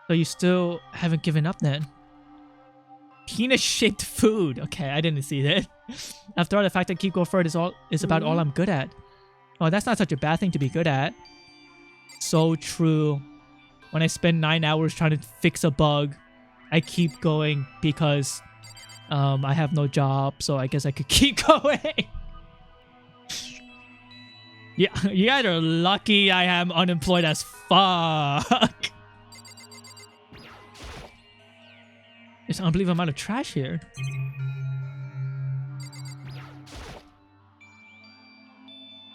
So you still haven't given up then? Penis-shaped food. Okay, I didn't see that. After all, the fact that keep going forward is about all I'm good at. Oh, that's not such a bad thing to be good at. So true. When I spend 9 hours trying to fix a bug, I keep going because I have no job, so I guess I could keep going. Yeah, you guys are lucky I am unemployed as fuck. There's an unbelievable amount of trash here.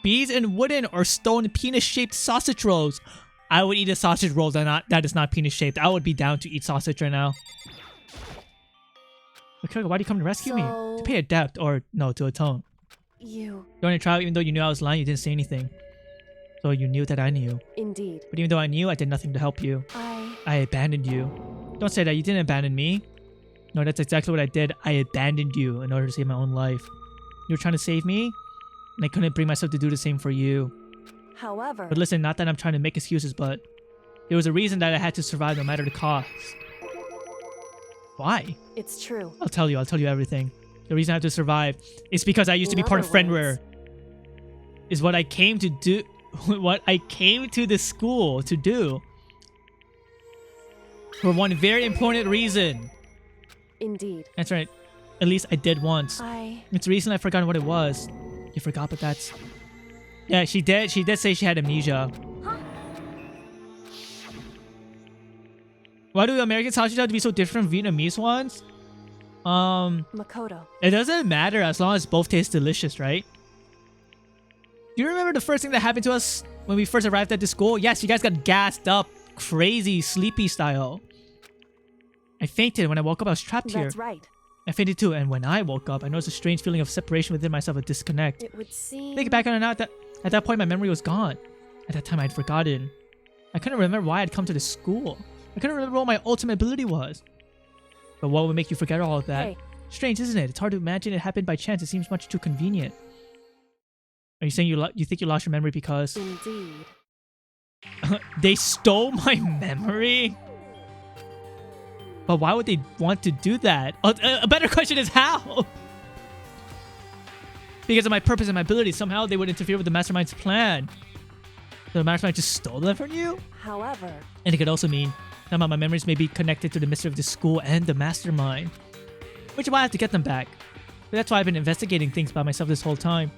Bees and wooden or stone penis-shaped sausage rolls. I would eat a sausage roll that is not penis-shaped. I would be down to eat sausage right now. Okay, why do you come to rescue me? To pay a debt or no, to atone. During the trial, even though you knew I was lying, you didn't say anything. So you knew that I knew. Indeed. But even though I knew, I did nothing to help you. I abandoned you. Don't say that. You didn't abandon me. No, that's exactly what I did. I abandoned you in order to save my own life. You were trying to save me, and I couldn't bring myself to do the same for you. However... But listen, not that I'm trying to make excuses, but there was a reason that I had to survive no matter the cost. Why? It's true. I'll tell you everything. The reason I have to survive is because I used to be part of Friendware. Is what I came to do. What I came to the school to do. For one very important reason. Indeed. That's right. At least I did once. It's the reason I've forgotten what it was. You forgot, but that's... Yeah, she did. She did say she had amnesia. Huh? Why do American sausages have to be so different from Vietnamese ones? Makoto. It doesn't matter as long as both taste delicious, right? Do you remember the first thing that happened to us when we first arrived at the school? Yes, you guys got gassed up, crazy, sleepy style. I fainted. When I woke up, I was trapped here. That's right. I fainted too, and when I woke up, I noticed a strange feeling of separation within myself, a disconnect. It would seem... Thinking back on it now, at that point, my memory was gone. At that time, I'd forgotten. I couldn't remember why I'd come to the school. I couldn't remember what my ultimate ability was. But what would make you forget all of that? Hey. Strange, isn't it? It's hard to imagine it happened by chance. It seems much too convenient. Are you saying you think you lost your memory because... Indeed. They stole my memory? But why would they want to do that? A better question is how? Because of my purpose and my ability, somehow they would interfere with the mastermind's plan. So the mastermind just stole them from you? However... And it could also mean somehow my memories may be connected to the mystery of the school and the mastermind. Which is why I have to get them back. But that's why I've been investigating things by myself this whole time.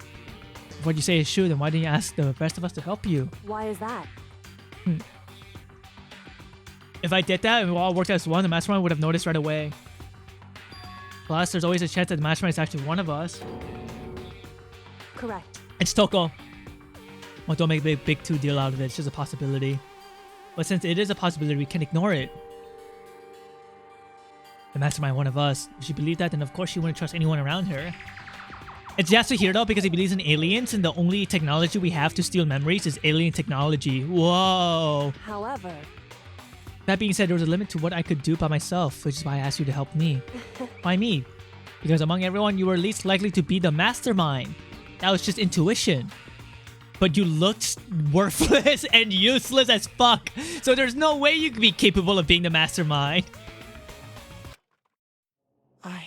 If what you say is true, then why didn't you ask the rest of us to help you? Why is that? If I did that and we all worked as one, the mastermind would have noticed right away. Plus, there's always a chance that the mastermind is actually one of us. Correct. It's Toko. Well, don't make a big too deal out of it. It's just a possibility. But since it is a possibility, we can't ignore it. The mastermind one of us. If she believed that, then of course she wouldn't trust anyone around her. It's Yasuhiro because he believes in aliens, and the only technology we have to steal memories is alien technology. Whoa. However... That being said, there was a limit to what I could do by myself, which is why I asked you to help me. Why me? Because among everyone, you were least likely to be the mastermind. That was just intuition. But you looked worthless and useless as fuck. So there's no way you could be capable of being the mastermind. I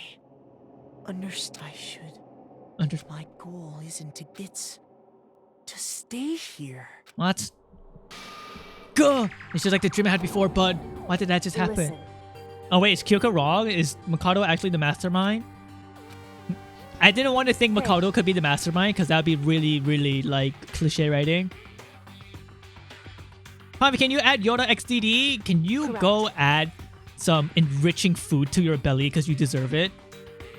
understand. I should. My goal isn't to get to stay here. What? Go! It's just like the dream I had before, bud. Why did that just happen? Listen. Oh wait, is Kyoko wrong? Is Makoto actually the mastermind? I didn't want to think Makoto could be the mastermind because that would be really, really like cliche writing. Pavi, can you add Yoda XDD? Can you go add some enriching food to your belly because you deserve it?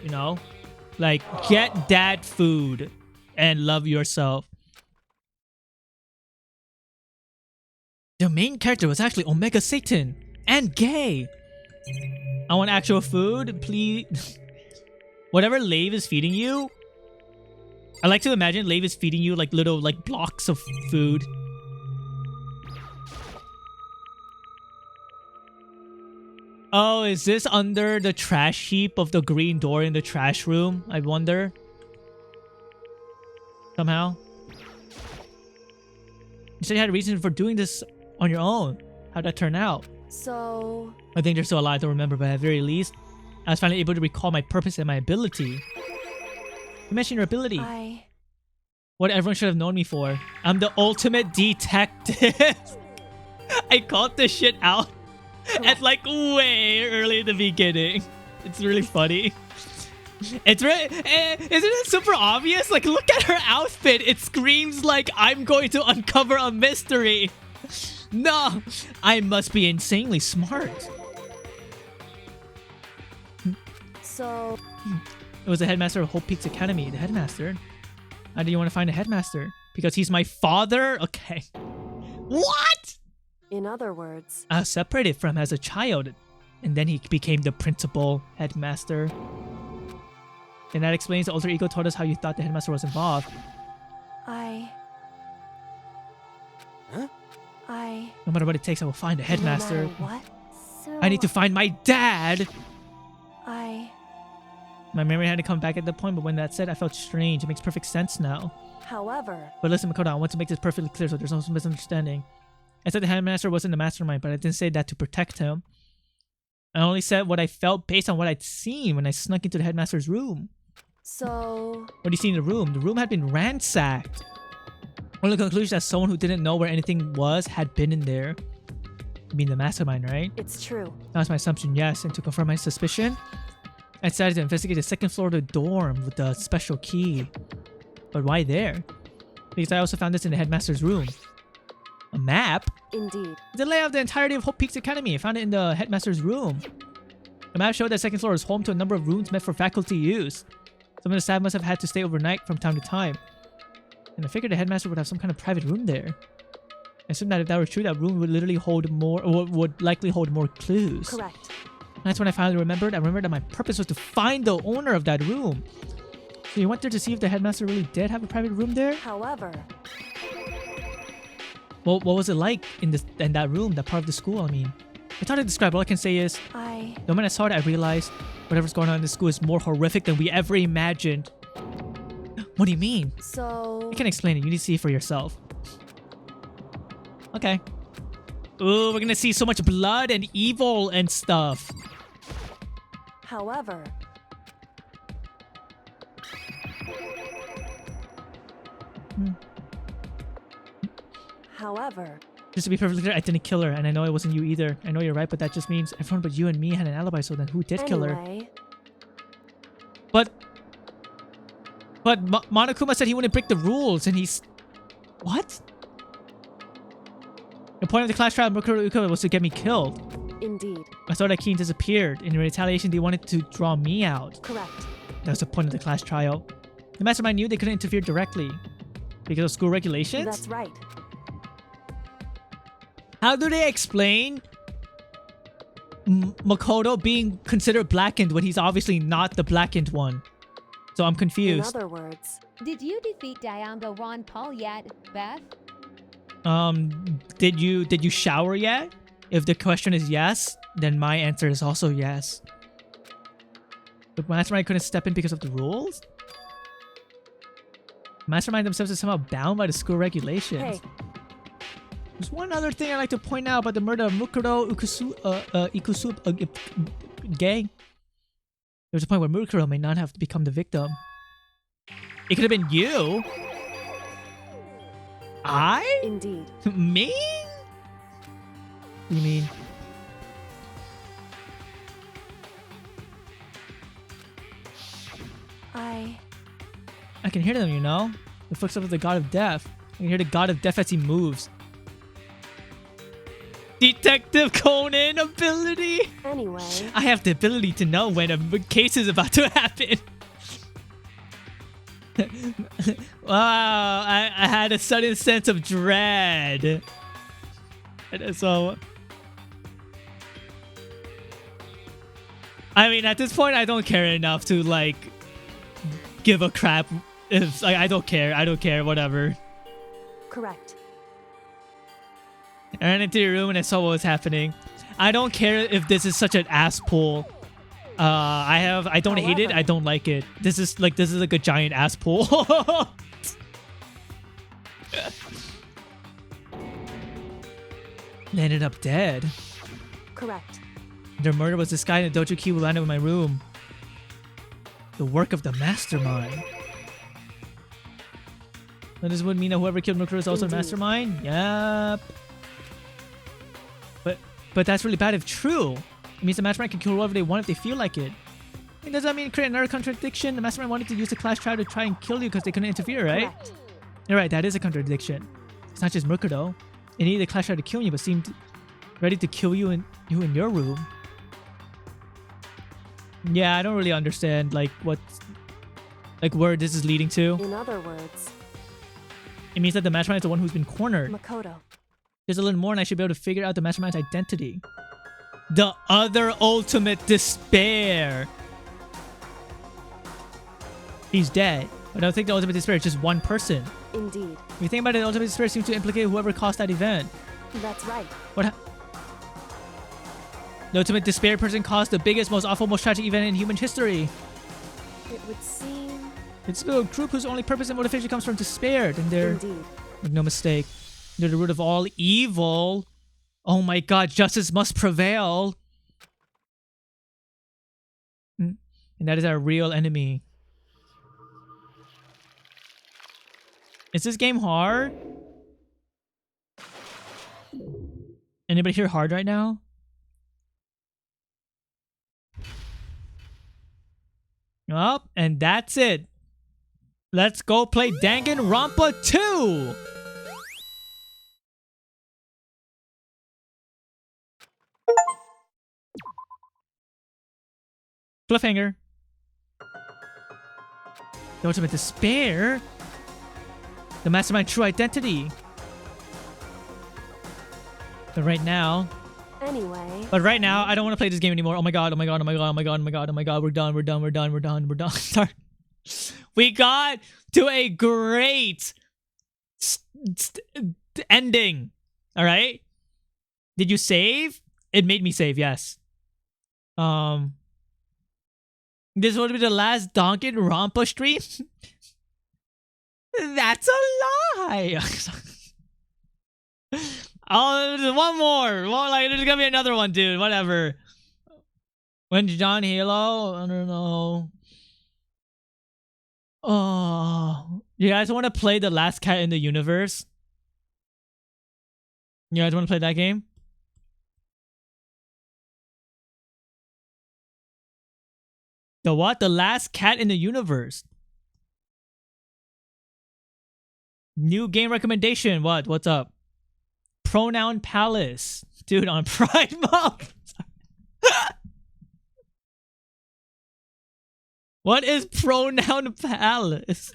You know? Like, get that food and love yourself. The main character was actually Omega Satan and gay. I want actual food, please. Whatever Lave is feeding you, I like to imagine Lave is feeding you like little like blocks of food. Oh, is this under the trash heap of the green door in the trash room? I wonder. Somehow. You said you had a reason for doing this on your own. How'd that turn out? So... I think there's still a lot I don't remember, but at the very least, I was finally able to recall my purpose and my ability. You mentioned your ability. What everyone should have known me for. I'm the ultimate detective. I called this shit out at like way early in the beginning. It's really funny. It's really... isn't it super obvious? Like, look at her outfit. It screams like I'm going to uncover a mystery. No, I must be insanely smart. So... It was the headmaster of Hope Peaks Academy. The headmaster? Why do you want to find a headmaster? Because he's my father? Okay. What? In other words... I was separated from him as a child. And then he became the principal headmaster. And that explains the alter ego told us how you thought the headmaster was involved. No matter what it takes, I will find a headmaster. No matter what? So... I need to find my dad! My memory had to come back at that point, but when that said, I felt strange. It makes perfect sense now. However... But listen, Makoto, I want to make this perfectly clear so there's no misunderstanding. I said the headmaster wasn't the mastermind, but I didn't say that to protect him. I only said what I felt based on what I'd seen when I snuck into the headmaster's room. So... What do you see in the room? The room had been ransacked. One of the conclusions that someone who didn't know where anything was had been in there. You mean the mastermind, right? It's true. That was my assumption, yes. And to confirm my suspicion, I decided to investigate the second floor of the dorm with the special key. But why there? Because I also found this in the headmaster's room. A map? Indeed. The layout of the entirety of Hope Peaks Academy. I found it in the headmaster's room. The map showed that second floor is home to a number of rooms meant for faculty use. Some of the staff must have had to stay overnight from time to time. And I figured the headmaster would have some kind of private room there. I assumed that if that were true, that room would literally hold more, or would likely hold more clues. Correct. And that's when I finally remembered. I remembered that my purpose was to find the owner of that room. So you went there to see if the headmaster really did have a private room there? However... Well, what was it like in that room, that part of the school, I mean? It's hard to describe. All I can say is... The moment I saw it, I realized whatever's going on in the school is more horrific than we ever imagined. What do you mean? So... I can't explain it. You need to see it for yourself. Okay. Ooh, we're gonna see so much blood and evil and stuff. However... However... Just to be perfectly clear, I didn't kill her, and I know it wasn't you either. I know you're right, but that just means everyone but you and me had an alibi, so then who did kill her? But Monokuma said he wouldn't break the rules, and he's... What? The point of the class trial of Mukuro was to get me killed. Indeed. I saw that Keen disappeared. In retaliation, they wanted to draw me out. Correct. That was the point of the class trial. The mastermind knew they couldn't interfere directly. Because of school regulations? That's right. How do they explain Makoto being considered blackened when he's obviously not the blackened one? So I'm confused. In other words... Did you defeat Danganronpa yet, Beth? Did you shower yet? If the question is yes, then my answer is also yes. But Mastermind couldn't step in because of the rules? Mastermind themselves is somehow bound by the school regulations. Hey. There's one other thing I'd like to point out about the murder of Mukuro Ikusu gang. There's a point where Mukuro may not have to become the victim. It could have been you. I? Indeed. Me? What do you mean? I can hear them, you know? The footsteps of the god of death. I can hear the god of death as he moves. Detective Conan ability? Anyway. I have the ability to know when a case is about to happen. Wow, I had a sudden sense of dread. And so... I mean, at this point, I don't care enough to, like, give a crap. If, like, I don't care, whatever. Correct. I ran into your room and I saw what was happening. I don't care if this is such an ass pool. I don't hate it. I don't like it. This is like a giant ass pool. Landed up dead. Correct. Their murder was disguised in the dojo key who landed in my room. The work of the mastermind. So this would mean that whoever killed Mukuro is also a mastermind? Yep. But that's really bad if true. It means the mastermind can kill whoever they want if they feel like it. And does that mean create another contradiction? The mastermind wanted to use the class trial to try and kill you because they couldn't interfere, right? Correct. You're right, that is a contradiction. It's not just Mukuro. It needed the class trial to kill you, but seemed ready to kill you in your room. Yeah, I don't really understand like where this is leading to. In other words, it means that the mastermind is the one who's been cornered. Makoto. There's a little more and I should be able to figure out the mastermind's identity. The other ultimate despair. He's dead. But I don't think the ultimate despair is just one person. Indeed. If you think about it, the ultimate despair seems to implicate whoever caused that event. That's right. What? The ultimate despair person caused the biggest, most awful, most tragic event in human history. It would seem... It's a group whose only purpose and motivation comes from despair. And they're... Indeed. Make no mistake. They're the root of all evil. Oh my god, justice must prevail. And that is our real enemy. Is this game hard? Anybody here hard right now? Well, and that's it. Let's go play Danganronpa 2! Cliffhanger. The ultimate despair? The mastermind's true identity. But right now... Anyway... But right now, I don't want to play this game anymore. Oh my god, oh my god, oh my god, oh my god, oh my god, oh my god. We're done, we're done, we're done, we're done, we're done. Sorry. We got to a great ending. Alright? Did you save? It made me save, yes. This would be the last Danganronpa stream? That's a lie! Oh, there's one more! Well, like, there's gonna be another one, dude. Whatever. When John Halo? I don't know. Oh. You guys want to play The Last Cat in the Universe? You guys want to play that game? The what? The Last Cat in the Universe. New game recommendation. What? What's up? Pronoun Palace. Dude, on Pride Month. What is Pronoun Palace?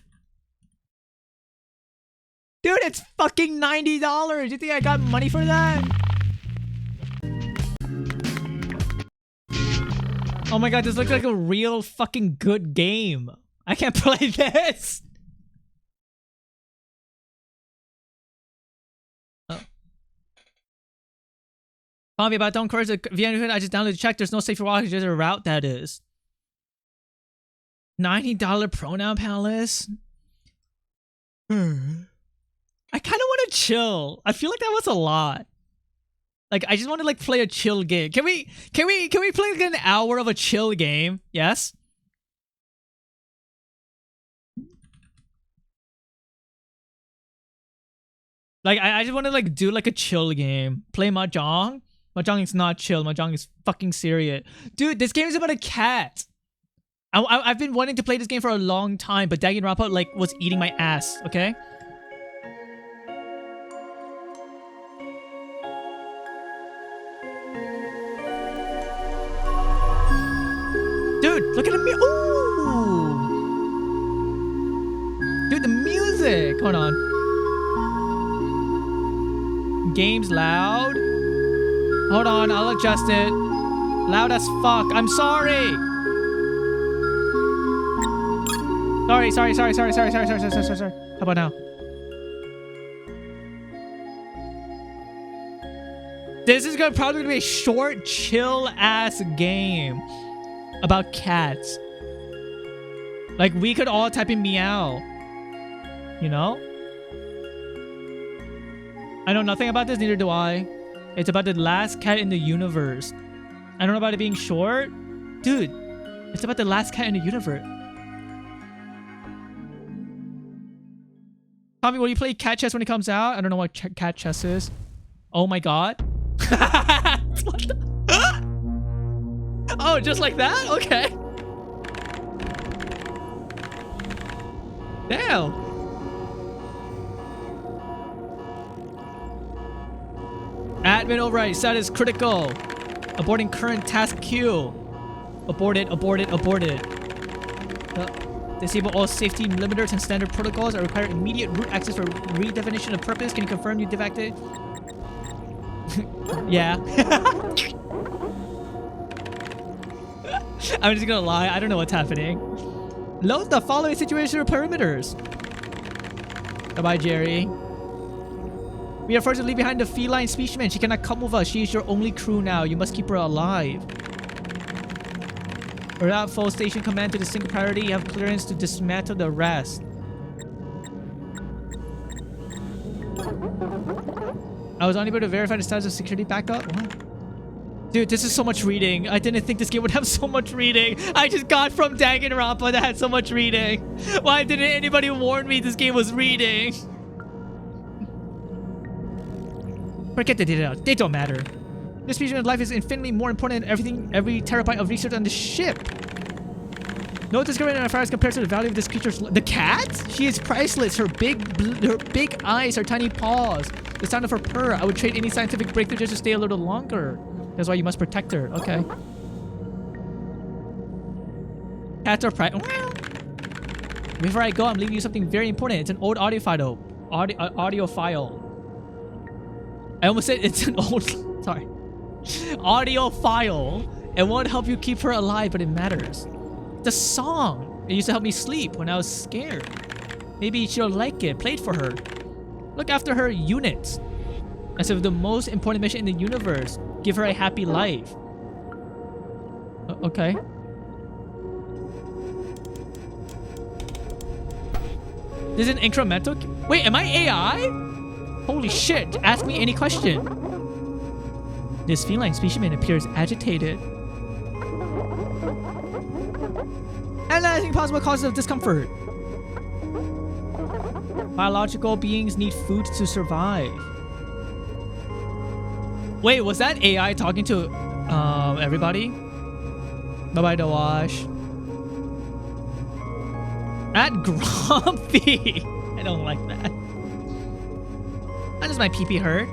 Dude, it's fucking $90. You think I got money for that? Oh my god, this looks like a real fucking good game. I can't play this. Oh. Call me about don't curse the VN. I just downloaded the check. There's no safe walk, just a route that is. $90 Pronoun Palace. I kind of want to chill. I feel like that was a lot. Like, I just want to like play a chill game. Can we play like an hour of a chill game? Yes? Like, I just want to like do like a chill game. Play Mahjong. Mahjong is not chill. Mahjong is fucking serious. Dude, this game is about a cat. I've been wanting to play this game for a long time, but Danganronpa like was eating my ass, okay? Dude, look at the Ooh! Dude, the music! Hold on. Game's loud. Hold on, I'll adjust it. Loud as fuck. I'm sorry! Sorry. How about now? This is probably gonna be a short, chill ass game about cats. Like we could all type in meow. You know? I know nothing about this, neither do I. It's about the last cat in the universe. I don't know about it being short. Dude, it's about the last cat in the universe. Tommy, will you play cat chess when it comes out? I don't know what cat chess is. Oh my god. What the? Oh, just like that? Okay. Damn. Admin override status critical. Aborting current task queue. Aborted. Disable all safety limiters and standard protocols that require immediate root access for redefinition of purpose. Can you confirm you deactivated? Yeah. I'm just gonna lie. I don't know what's happening. Load the following situation perimeters. Bye-bye, Jerry. We are forced to leave behind the feline specimen. She cannot come with us. She is your only crew now. You must keep her alive. Without full station command to the single priority, you have clearance to dismantle the rest. I was unable to verify the status of security backup. What? Dude, this is so much reading. I didn't think this game would have so much reading. I just got from Danganronpa that had so much reading. Why didn't anybody warn me this game was reading? Forget the data. They don't matter. This species of life is infinitely more important than every terabyte of research on the ship. No discrimination as far as compared to the value of this creature's... The cat? She is priceless. Her big eyes, her tiny paws, the sound of her purr. I would trade any scientific breakthrough just to stay a little longer. That's why you must protect her. Okay. Cats are Before I go, I'm leaving you something very important. It's an old audio file. Audio file. I almost said it's an old... Sorry. Audio file. It won't help you keep her alive, but it matters. The song. It used to help me sleep when I was scared. Maybe she'll like it. Play it for her. Look after her units. As if the most important mission in the universe. Give her a happy life. Okay. This is an incremental... Wait, am I AI? Holy shit. Ask me any question. This feline specimen appears agitated. Analyzing possible causes of discomfort. Biological beings need food to survive. Wait, was that AI talking to everybody? Bye-bye, Dawash. At Grumpy. I don't like that. How does my pee-pee hurt?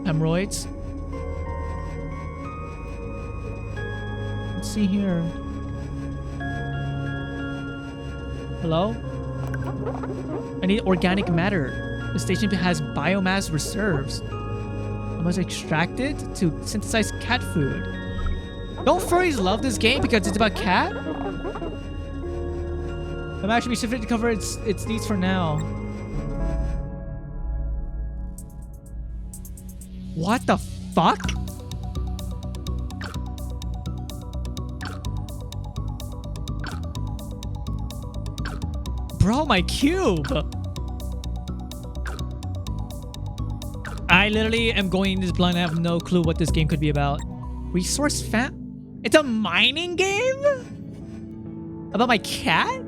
Hemorrhoids. Let's see here. Hello? I need organic matter. The station has biomass reserves. I must extract it to synthesize cat food. Don't furries love this game because it's about cat? I'm actually sufficient to cover its needs for now. What the fuck? Bro, my cube! I literally am going this blind. I have no clue what this game could be about. Resource fan? It's a mining game? About my cat?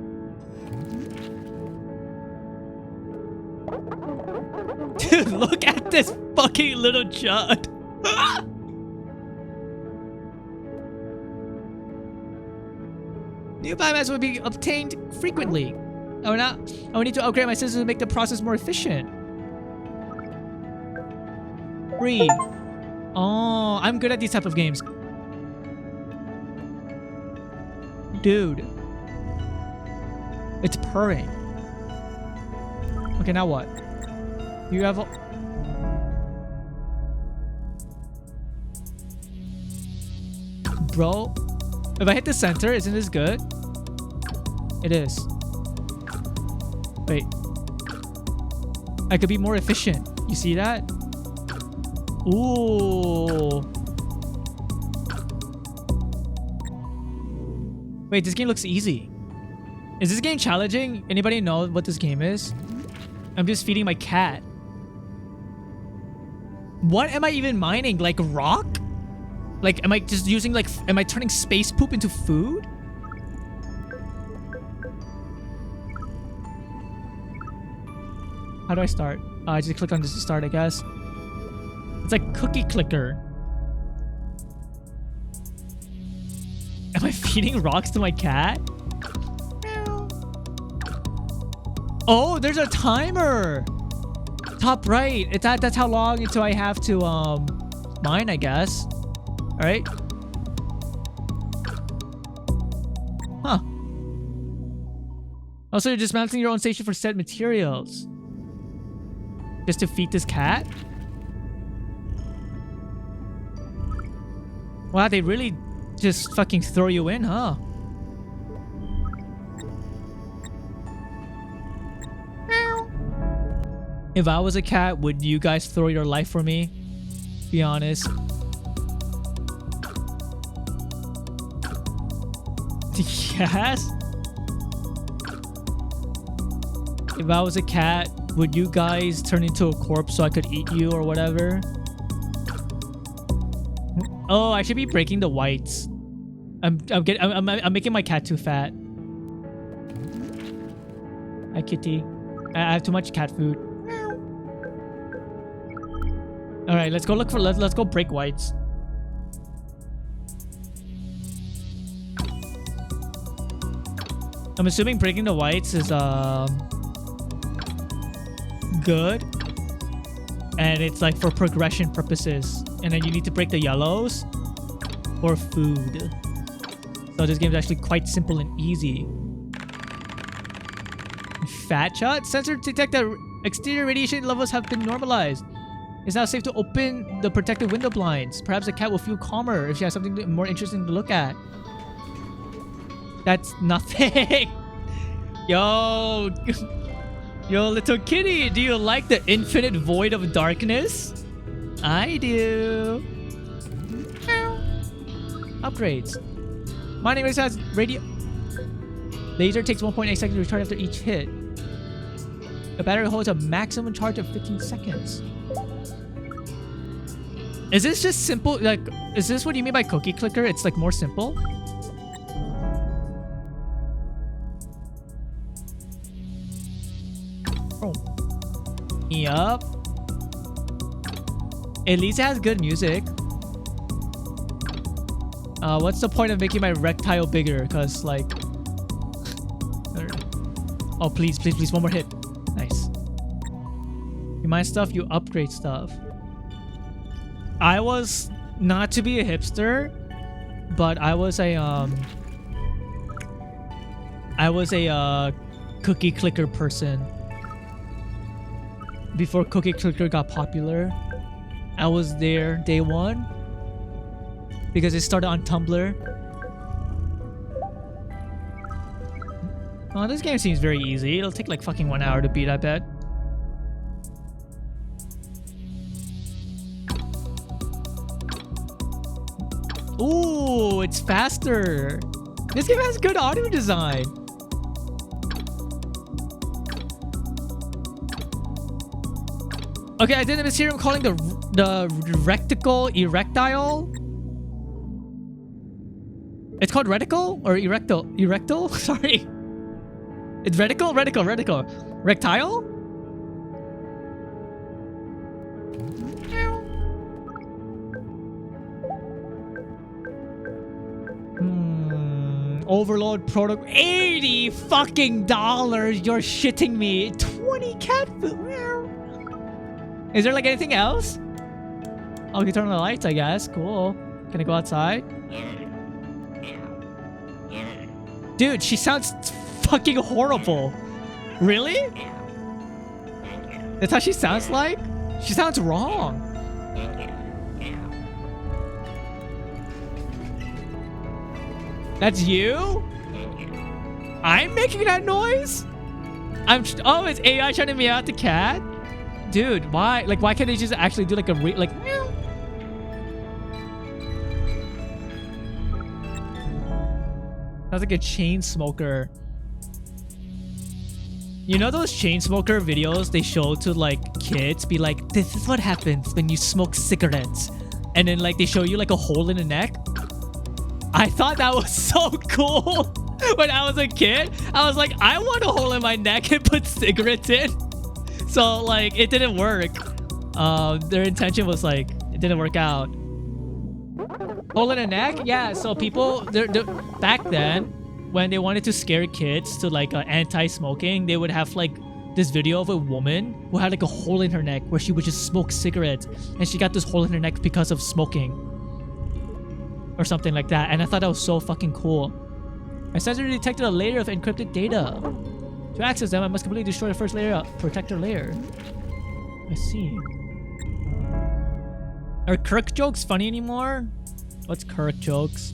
Dude, look at this fucking little chud. New biomass will be obtained frequently. I would need to upgrade my systems to make the process more efficient. Free. Oh, I'm good at these type of games. Dude. It's purring. Okay, now what? You have a... Bro, if I hit the center, isn't this good? It is. Wait. I could be more efficient. You see that? Ooh. Wait, this game looks easy. Is this game challenging? Anybody know what this game is? I'm just feeding my cat. What am I even mining? Like rock? Like, am I just using like, am I turning space poop into food? How do I start? I just click on this to start, I guess. It's like cookie clicker. Am I feeding rocks to my cat? Oh, there's a timer. Top right. That's how long until I have to mine, I guess. All right. Huh. Also, you're dismantling your own station for set materials. Just to feed this cat? Wow, they really just fucking throw you in, huh? If I was a cat, would you guys throw your life for me? Be honest. Yes? If I was a cat, would you guys turn into a corpse so I could eat you or whatever? Oh, I should be breaking the whites. I'm making my cat too fat. Hi, kitty. I have too much cat food. All right, let's go look for. Let's go break whites. I'm assuming breaking the whites is good, and it's like for progression purposes. And then you need to break the yellows for food. So this game is actually quite simple and easy. Fat shot sensor detect that exterior radiation levels have been normalized. It's now safe to open the protective window blinds. Perhaps the cat will feel calmer if she has something more interesting to look at. That's nothing. Yo, yo, little kitty, do you like the infinite void of darkness? I do. Upgrades. Mining race has radio. Laser takes 1.8 seconds to recharge after each hit. The battery holds a maximum charge of 15 seconds. Is this just simple? Like, is this what you mean by cookie clicker? It's like more simple? Oh. Yup. At least it has good music. What's the point of making my rectile bigger? Because, like... Oh, please, please, please. One more hit. Nice. You mine stuff, you upgrade stuff. I was not to be a hipster, but I was a cookie clicker person. Before cookie clicker got popular, I was there day one because it started on Tumblr. Oh, this game seems very easy. It'll take like fucking 1 hour to beat, I bet. Ooh, it's faster. This game has good audio design. Okay, I didn't mishear him calling the reticle erectile. It's called reticle or erectile? Erectile? Sorry. It's reticle? Reticle. Rectile? Overload product. $80 fucking dollars. You're shitting me. 20 cat food. Is there like anything else? Oh, you turn on the lights, I guess. Cool. Can I go outside? Dude, she sounds fucking horrible. Really? That's how she sounds like? She sounds wrong. That's you? I'm making that noise? Oh, it's AI trying to meow at the cat? Dude, why? Like, why can't they just actually do like a like meow? Sounds like a chain smoker. You know those chain smoker videos they show to like kids? Be like, this is what happens when you smoke cigarettes. And then like they show you like a hole in the neck. I thought that was so cool. When I was a kid, I was like, I want a hole in my neck and put cigarettes in. So like it didn't work. Their intention was like, it didn't work out. Hole in the neck? Yeah, so people, back then, when they wanted to scare kids to like anti-smoking, they would have like this video of a woman who had like a hole in her neck where she would just smoke cigarettes, and she got this hole in her neck because of smoking or something like that. And I thought that was so fucking cool. My sensor detected a layer of encrypted data. To access them, I must completely destroy the first layer, protector layer. I see. Are Kirk jokes funny anymore? What's Kirk jokes?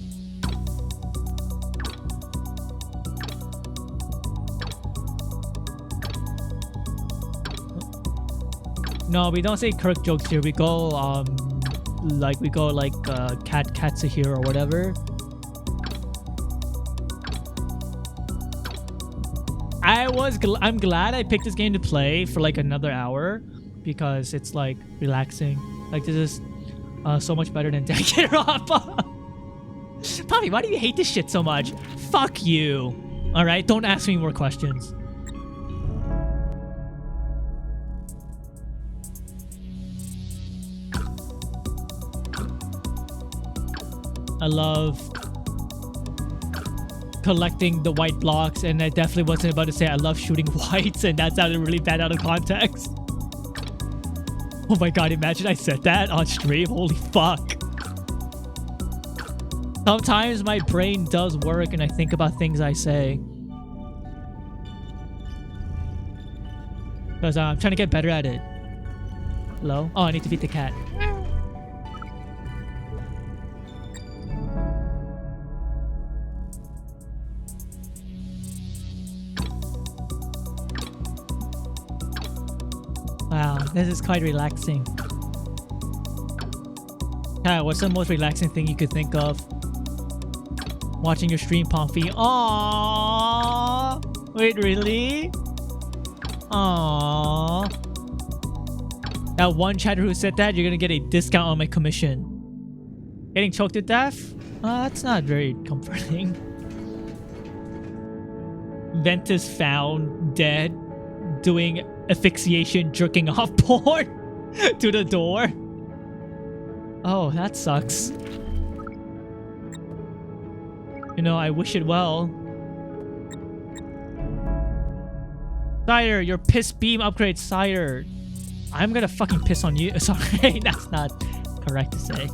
No, we don't say Kirk jokes here. We go like cat's a here or whatever. I'm glad I picked this game to play for like another hour because it's like relaxing. Like this is so much better than Danganronpa. Poppy, why do you hate this shit so much? Fuck you. All right, don't ask me more questions. I love collecting the white blocks, and I definitely wasn't about to say I love shooting whites, and that sounded really bad out of context. Oh my god, imagine I said that on stream. Holy fuck. Sometimes my brain does work and I think about things I say. Because I'm trying to get better at it. Hello? Oh, I need to feed the cat. Wow, this is quite relaxing. Kat, what's the most relaxing thing you could think of? Watching your stream, Pomfy. Aww. Wait, really? Aww. That one chatter who said that, you're gonna get a discount on my commission. Getting choked to death? That's not very comforting. Ventus found dead doing asphyxiation jerking off porn to the door. Oh, that sucks. You know, I wish it well. Sire, your piss beam upgrade, Sire. I'm gonna fucking piss on you. Sorry, that's not correct to say.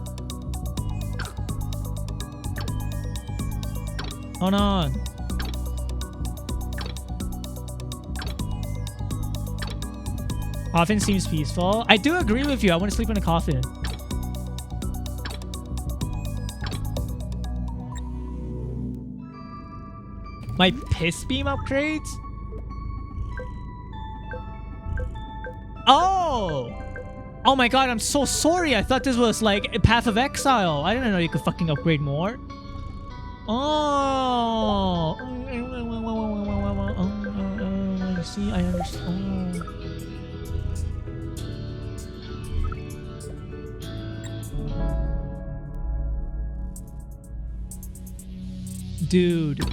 Hold on. Coffin seems peaceful. I do agree with you. I want to sleep in a coffin. My piss beam upgrades? Oh! Oh my god, I'm so sorry. I thought this was like a Path of Exile. I didn't know you could fucking upgrade more. Oh! I see, I understand. Dude,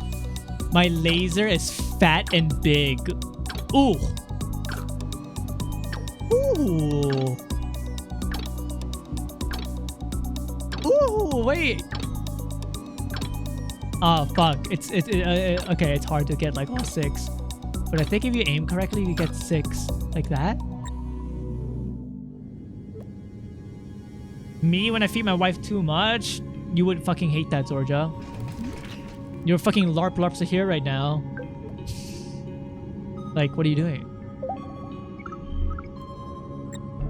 my laser is fat and big. Ooh. Ooh. Ooh, wait. Oh, fuck. Okay, it's hard to get like all 6. But I think if you aim correctly, you get 6. Like that. Me, when I feed my wife too much, you would fucking hate that, Zorja. You're fucking larps are here right now. Like, what are you doing?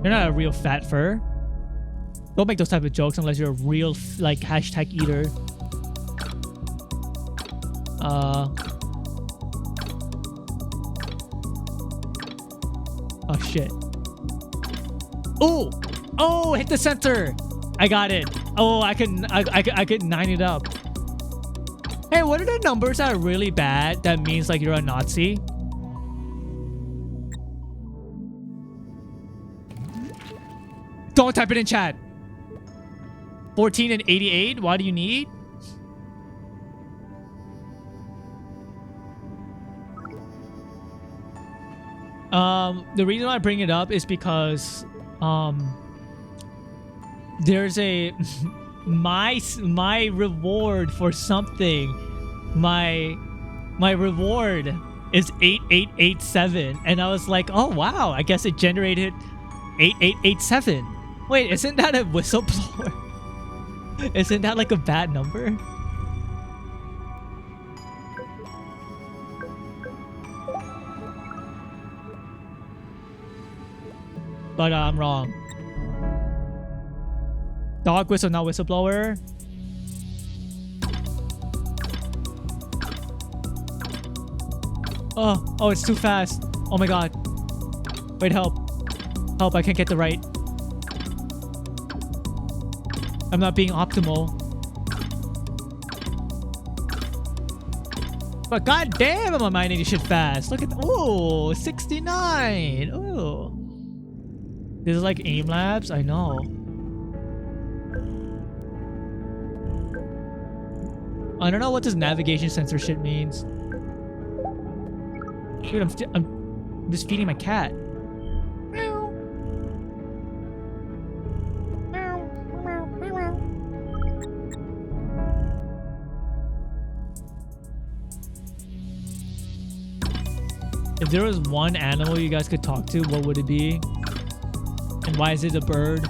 You're not a real fat fur. Don't make those type of jokes unless you're a real, like, hashtag eater. Oh, shit. Oh! Oh, hit the center! I got it. Oh, I could 9 it up. Hey, what are the numbers that are really bad that means like you're a Nazi? Don't type it in chat. 14 and 88? Why do you need? The reason why I bring it up is because there's a my reward for something. My reward is 8887, and I was like, oh wow, I guess it generated 8887. Wait, isn't that a whistleblower? Isn't that like a bad number? But I'm wrong. Dog whistle, not whistleblower. Oh, it's too fast. Oh my god. Wait, help. Help, I can't get the right. I'm not being optimal. But god damn, am I mining this shit fast. Look at oh, 69. Oh. This is like aim labs, I know. I don't know what this navigation sensor shit means. Dude, I'm just feeding my cat. If there was one animal you guys could talk to, what would it be? And why is it a bird?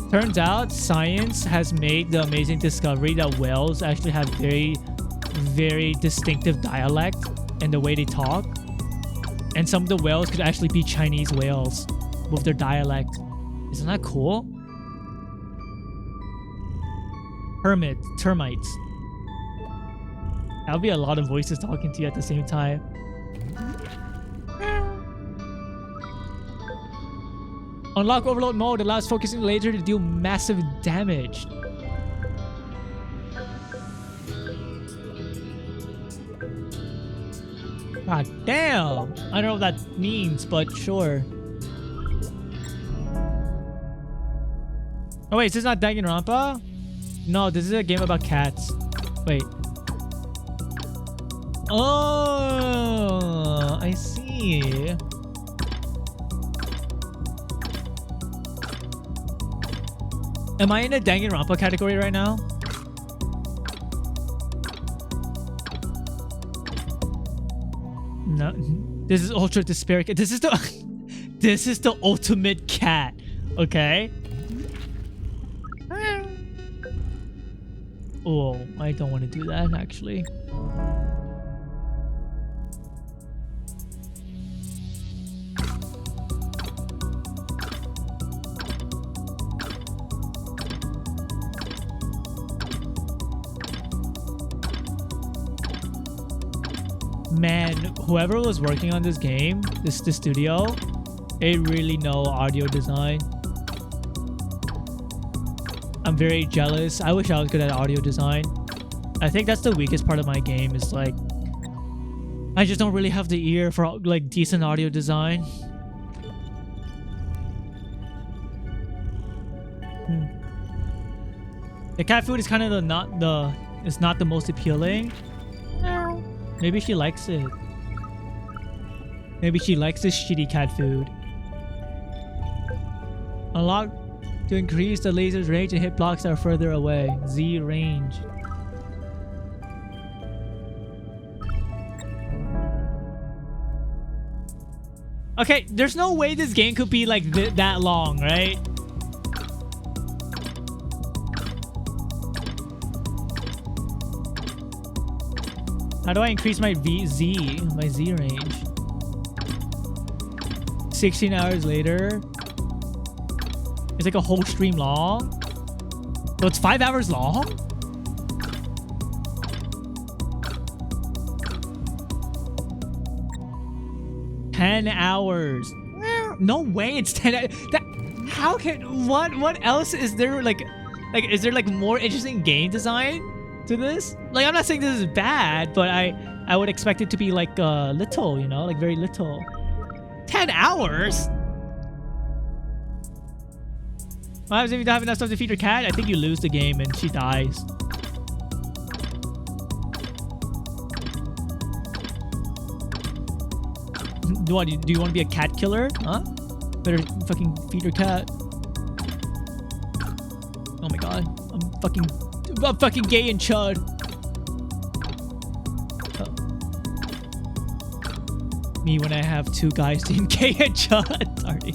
Turns out science has made the amazing discovery that whales actually have very, very distinctive dialect in the way they talk. And some of the whales could actually be Chinese whales with their dialect. Isn't that cool? Termites. That'll be a lot of voices talking to you at the same time. Unlock overload mode allows focusing laser to deal massive damage. God damn! I don't know what that means, but sure. Oh wait, is this not Danganronpa? No, this is a game about cats. Wait. Oh, I see. Am I in a Danganronpa category right now? No, this is ultra despair. This is the ultimate cat. Okay. Oh, I don't want to do that actually. Man, whoever was working on this game, the studio, they really know audio design. I'm very jealous. I wish I was good at audio design. I think that's the weakest part of my game is like, I just don't really have the ear for like decent audio design. The cat food is kind of it's not the most appealing. Maybe she likes it. Maybe she likes this shitty cat food. Unlock to increase the laser's range and hit blocks that are further away. Z range. Okay, there's no way this game could be like that long, right? How do I increase my Z range? 16 hours later. It's like a whole stream long. So it's 5 hours long? $10 hours. No way it's 10 hours. how can what else is there like is there like more interesting game design to this? Like I'm not saying this is bad, but I would expect it to be like little, you know, like very little. 10 hours? What happens if you don't have enough stuff to feed your cat? I think you lose the game and she dies. Do you want to be a cat killer? Huh? Better fucking feed your cat. Oh my god. I'm fucking gay and chud. Me when I have two guys named gay and chud. Sorry.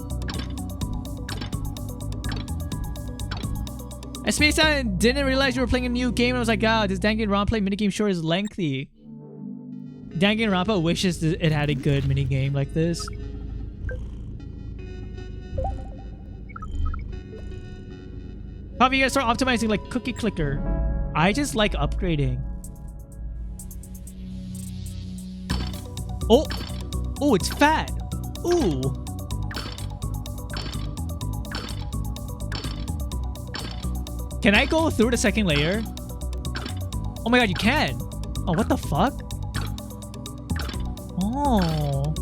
I spaced out and didn't realize you were playing a new game. I was like, this Danganronpa minigame sure is lengthy. Danganronpa wishes it had a good minigame like this. Probably you gotta start optimizing like Cookie Clicker. I just like upgrading. Oh! Oh, it's fat! Ooh! Can I go through the second layer? Oh my god, you can! Oh, what the fuck? Oh.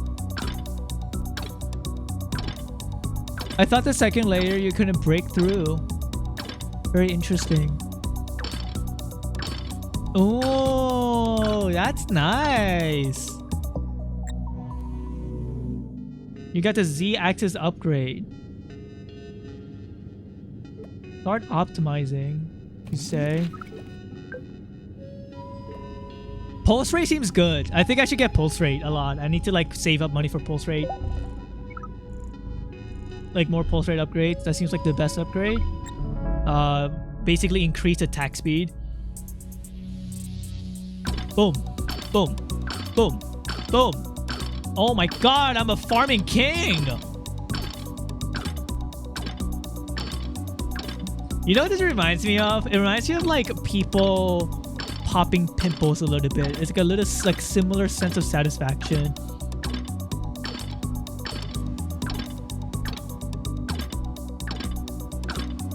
I thought the second layer you couldn't break through. Very interesting. Oh, that's nice. You got the Z-axis upgrade. Start optimizing, you say. Pulse rate seems good. I think I should get pulse rate a lot. I need to like save up money for pulse rate. Like more pulse rate upgrades. That seems like the best upgrade. Basically increase attack speed. Boom. Boom. Boom. Boom. Oh my god, I'm a farming king! You know what this reminds me of? It reminds me of like people popping pimples a little bit. It's like a little like similar sense of satisfaction.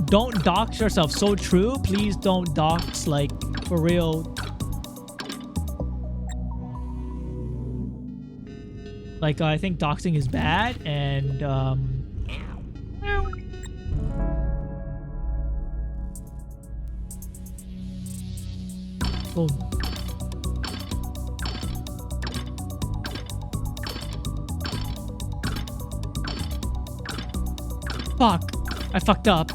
Don't dox yourself. So true. Please don't dox, like, for real. Like, I think doxing is bad, and, boom. Fuck. I fucked up.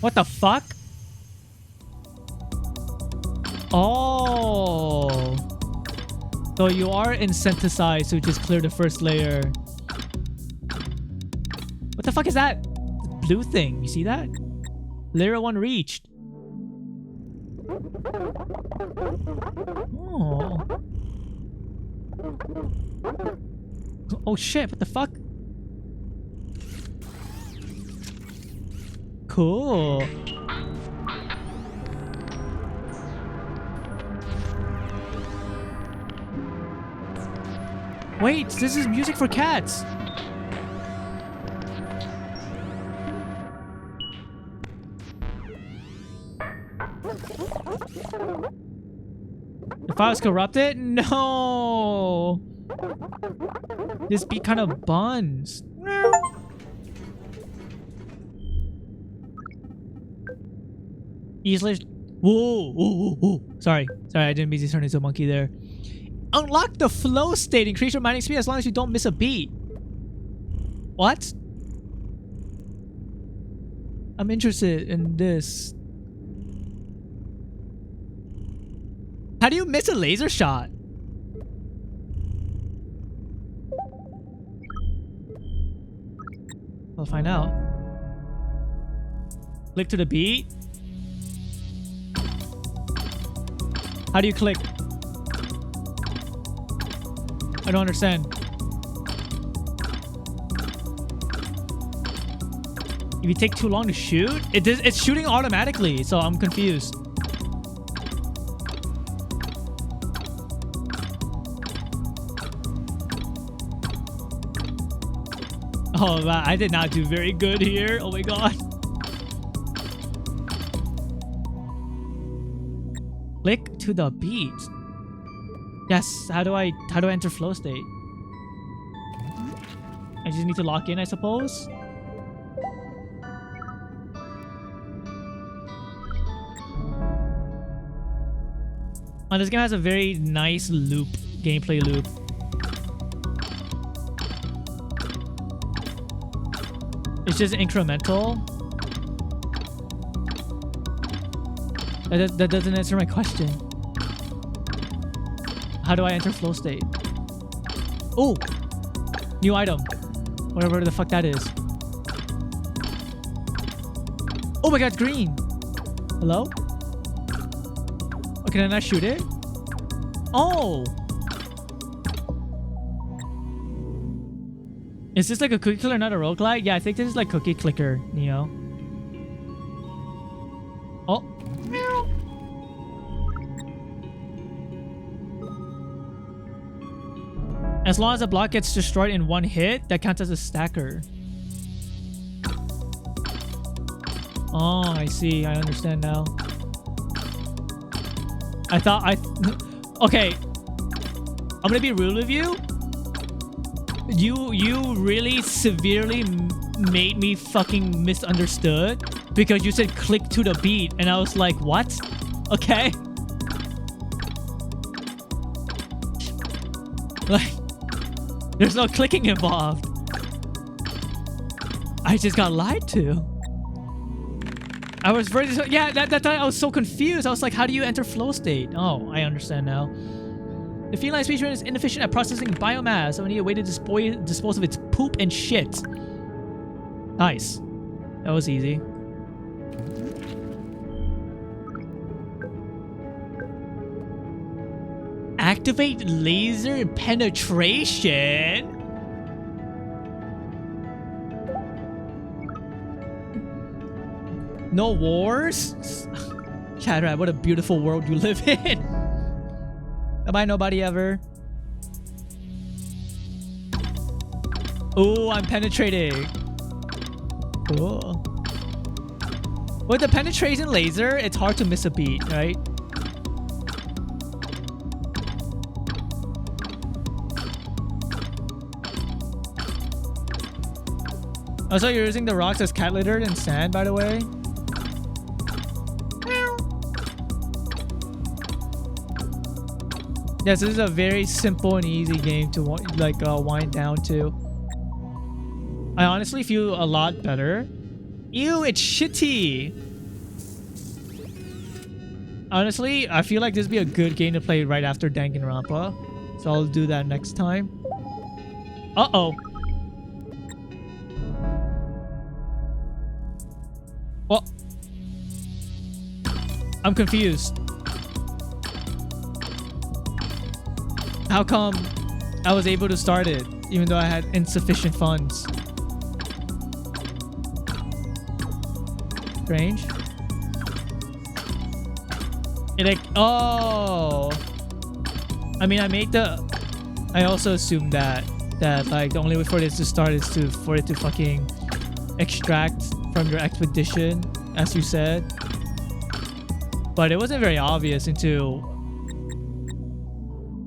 What the fuck? Oh. So you are incentivized to just clear the first layer. What the fuck is that? The blue thing. You see that? Layer 1 reached. Oh. Oh shit, what the fuck? Cool. Wait, this is music for cats. If I was corrupted? No. This beat kind of buns. Easily. Whoa, whoa, whoa. Sorry, I didn't mean to turn into a monkey there. Unlock the flow state. Increase your mining speed as long as you don't miss a beat. What? I'm interested in this. How do you miss a laser shot? We'll find out. Click to the beat. How do you click? I don't understand. If you take too long to shoot, it's shooting automatically, so I'm confused. Oh, wow, I did not do very good here. Oh my god. Click to the beat. Yes, how do I enter flow state? I just need to lock in, I suppose. Oh, this game has a very nice loop, gameplay loop. It's just incremental. That doesn't answer my question. How do I enter flow state? Oh! New item. Whatever the fuck that is. Oh my god, it's green! Hello? Oh, can I not shoot it? Oh! Is this like a cookie clicker, not a roguelike? Yeah, I think this is like cookie clicker, Neo. Oh. As long as a block gets destroyed in one hit, that counts as a stacker. Oh, I see. I understand now. Okay. I'm gonna be rude with you. You really severely made me fucking misunderstood because you said click to the beat and I was like, what? Okay. Like, there's no clicking involved. I just got lied to. I was very... Yeah, that time I was so confused. I was like, how do you enter flow state? Oh, I understand now. The feline species is inefficient at processing biomass, so we need a way to dispose of its poop and shit. Nice. That was easy. Activate laser penetration? No wars? Shadrack, what a beautiful world you live in. Bye, nobody ever. Oh, I'm penetrating. Cool. With the penetration laser, it's hard to miss a beat, right? Also, you're using the rocks as cat litter and sand, by the way. Yes, this is a very simple and easy game to wind down to. I honestly feel a lot better. Ew, it's shitty. Honestly, I feel like this would be a good game to play right after Danganronpa. So I'll do that next time. Uh-oh. Well, I'm confused. How come I was able to start it even though I had insufficient funds? Strange. Oh. I mean, I also assumed that like the only way for this to start is for it to fucking extract from your expedition, as you said. But it wasn't very obvious until,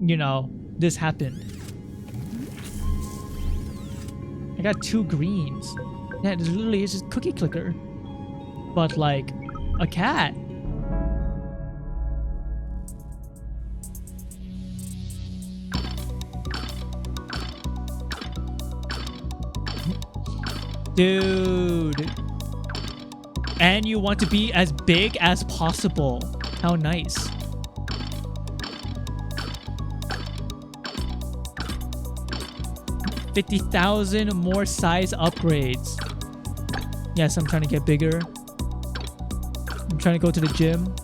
you know, this happened. I got 2 greens. Yeah, it's literally just cookie clicker. But like a cat. Dude. And you want to be as big as possible. How nice. $50,000 more size upgrades. Yes, I'm trying to get bigger. I'm trying to go to the gym.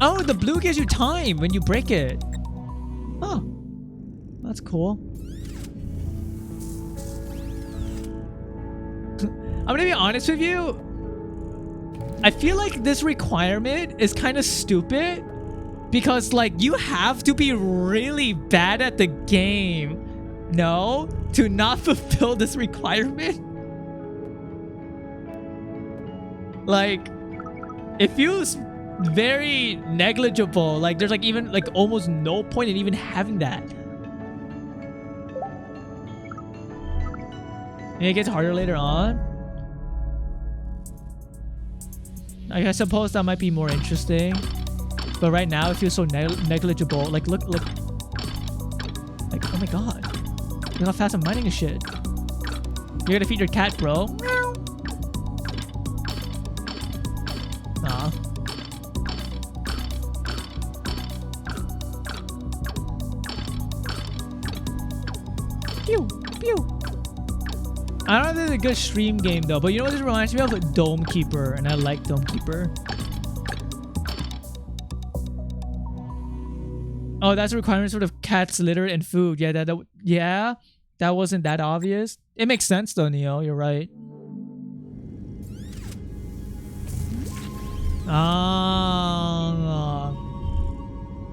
Oh, the blue gives you time when you break it. Oh, that's cool. I'm gonna be honest with you. I feel like this requirement is kind of stupid Because like you have to be really bad at the game, no, to not fulfill this requirement. Like it feels very negligible. Like there's like even like almost no point in even having that. Maybe it gets harder later on. I suppose that might be more interesting. But right now it feels so negligible. Like look. Like oh my god. Look how fast I'm mining this shit. You're gonna feed your cat, bro. Aw. Pew, pew. I don't know if it's a good stream game though, but you know what this reminds me of? A Dome Keeper, and I like Dome Keeper. Oh, that's a requirement for the cat's litter and food. Yeah, that wasn't that obvious. It makes sense though, Neo. You're right. Ah,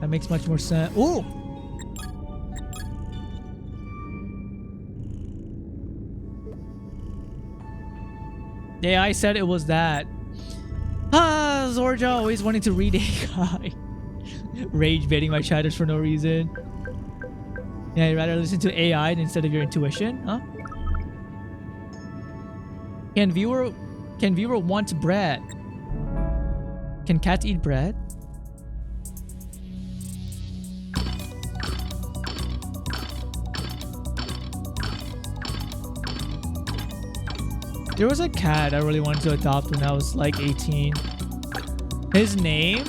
that makes much more sense. Ooh. Yeah, I said it was that. Ah, Zorja always wanting to read AI. Rage baiting my chatters for no reason. Yeah, you'd rather listen to AI instead of your intuition, huh? Can viewer want bread? Can cats eat bread? There was a cat I really wanted to adopt when I was like 18. His name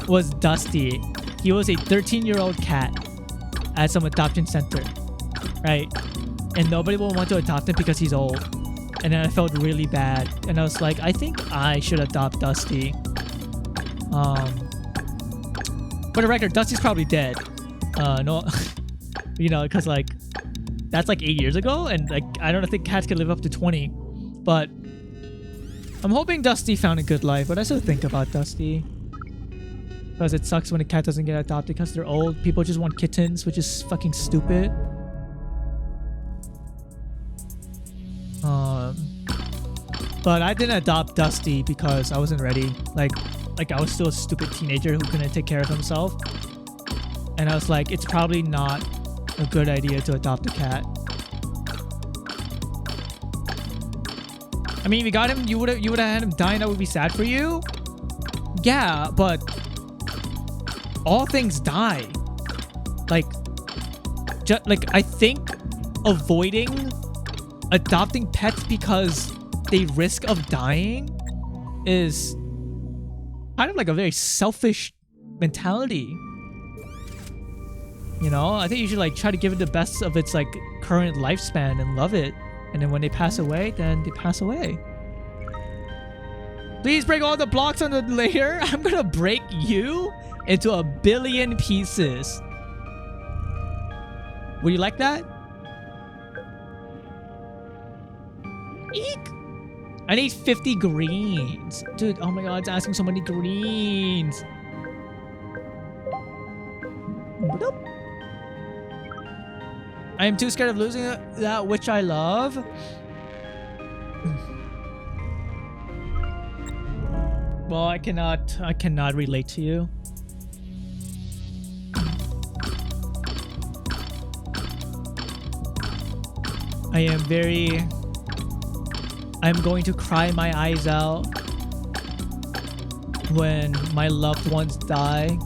was Dusty. He was a 13-year-old cat at some adoption center, right? And nobody would want to adopt him because he's old. And then I felt really bad, and I was like, I think I should adopt Dusty. For the record, Dusty's probably dead. No, you know, because like that's like 8 years ago, and like I don't think cats can live up to 20. But I'm hoping Dusty found a good life. But I still think about Dusty. Because it sucks when a cat doesn't get adopted because they're old. People just want kittens, which is fucking stupid. But I didn't adopt Dusty because I wasn't ready. Like I was still a stupid teenager who couldn't take care of himself. And I was like, it's probably not a good idea to adopt a cat. I mean, if you got him, you would have had him die and that would be sad for you? Yeah, but all things die. Like I think avoiding adopting pets because they risk of dying is kind of like a very selfish mentality. You know, I think you should like try to give it the best of its like current lifespan and love it. And then when they pass away, then they pass away. Please break all the blocks on the layer. I'm gonna break you into 1 billion pieces. Would you like that? Eek! I need 50 greens. Dude, oh my god, it's asking so many greens. I am too scared of losing that which I love. Well, I cannot relate to you. I'm going to cry my eyes out when my loved ones die.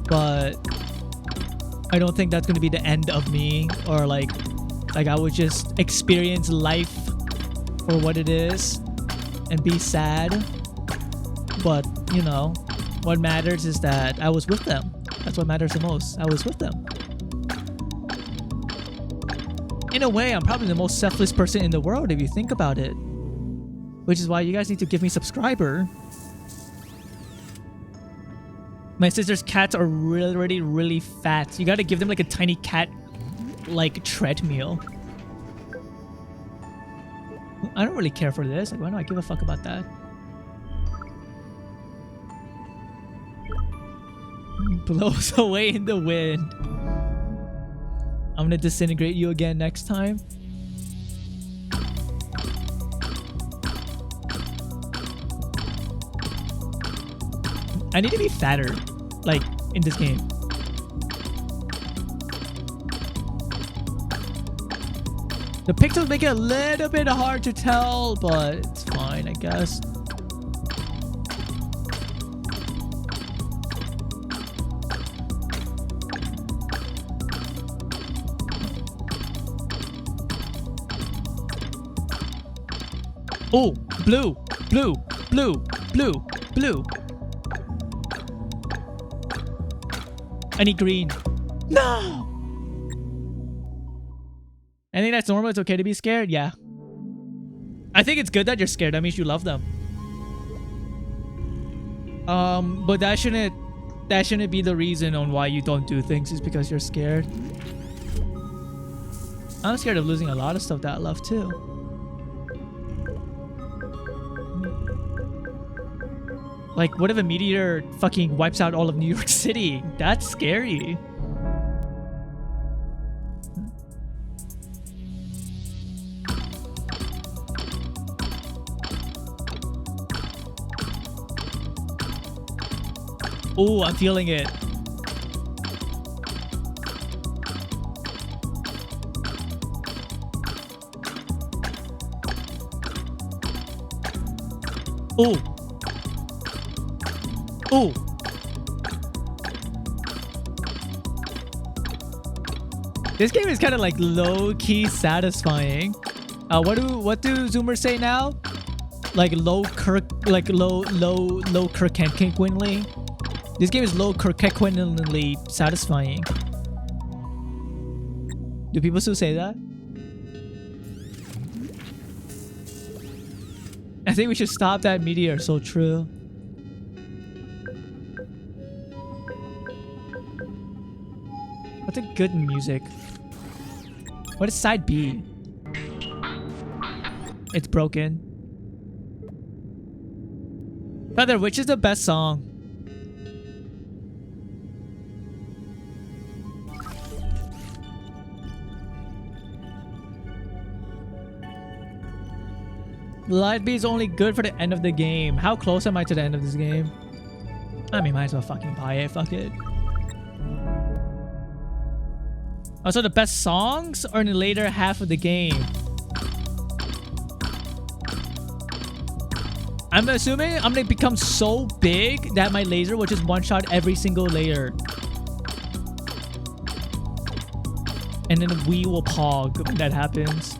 But I don't think that's going to be the end of me, or like I would just experience life for what it is and be sad. But, you know, what matters is that I was with them. That's what matters the most. I was with them. In a way, I'm probably the most selfless person in the world if you think about it. Which is why you guys need to give me a subscriber. My sister's cats are really fat. You gotta give them like a tiny cat like treadmill. I don't really care for this. Like, why do I give a fuck about that? Blows away in the wind. I'm gonna disintegrate you again next time. I need to be fatter, like, in this game. The pixels make it a little bit hard to tell, but it's fine, I guess. Oh, blue, blue, blue, blue, blue. I need green. No! I think that's normal. It's okay to be scared. Yeah. I think it's good that you're scared. That means you love them. But that shouldn't be the reason on why you don't do things is because you're scared. I'm scared of losing a lot of stuff that I love too. Like, what if a meteor fucking wipes out all of New York City? That's scary. Oh, I'm feeling it. Oh. Oh. This game is kind of like low-key satisfying. What do Zoomers say now? Like low Kirkhequinly. This game is low Kirkhequinly satisfying. Do people still say that? I think we should stop that meteor. So true. What's a good music? What is side B? It's broken. Feather, which is the best song? Light B is only good for the end of the game. How close am I to the end of this game? I mean, might as well fucking buy it. Fuck it. Also, the best songs are in the later half of the game. I'm assuming I'm gonna become so big that my laser will just one-shot every single layer. And then we will pog when that happens.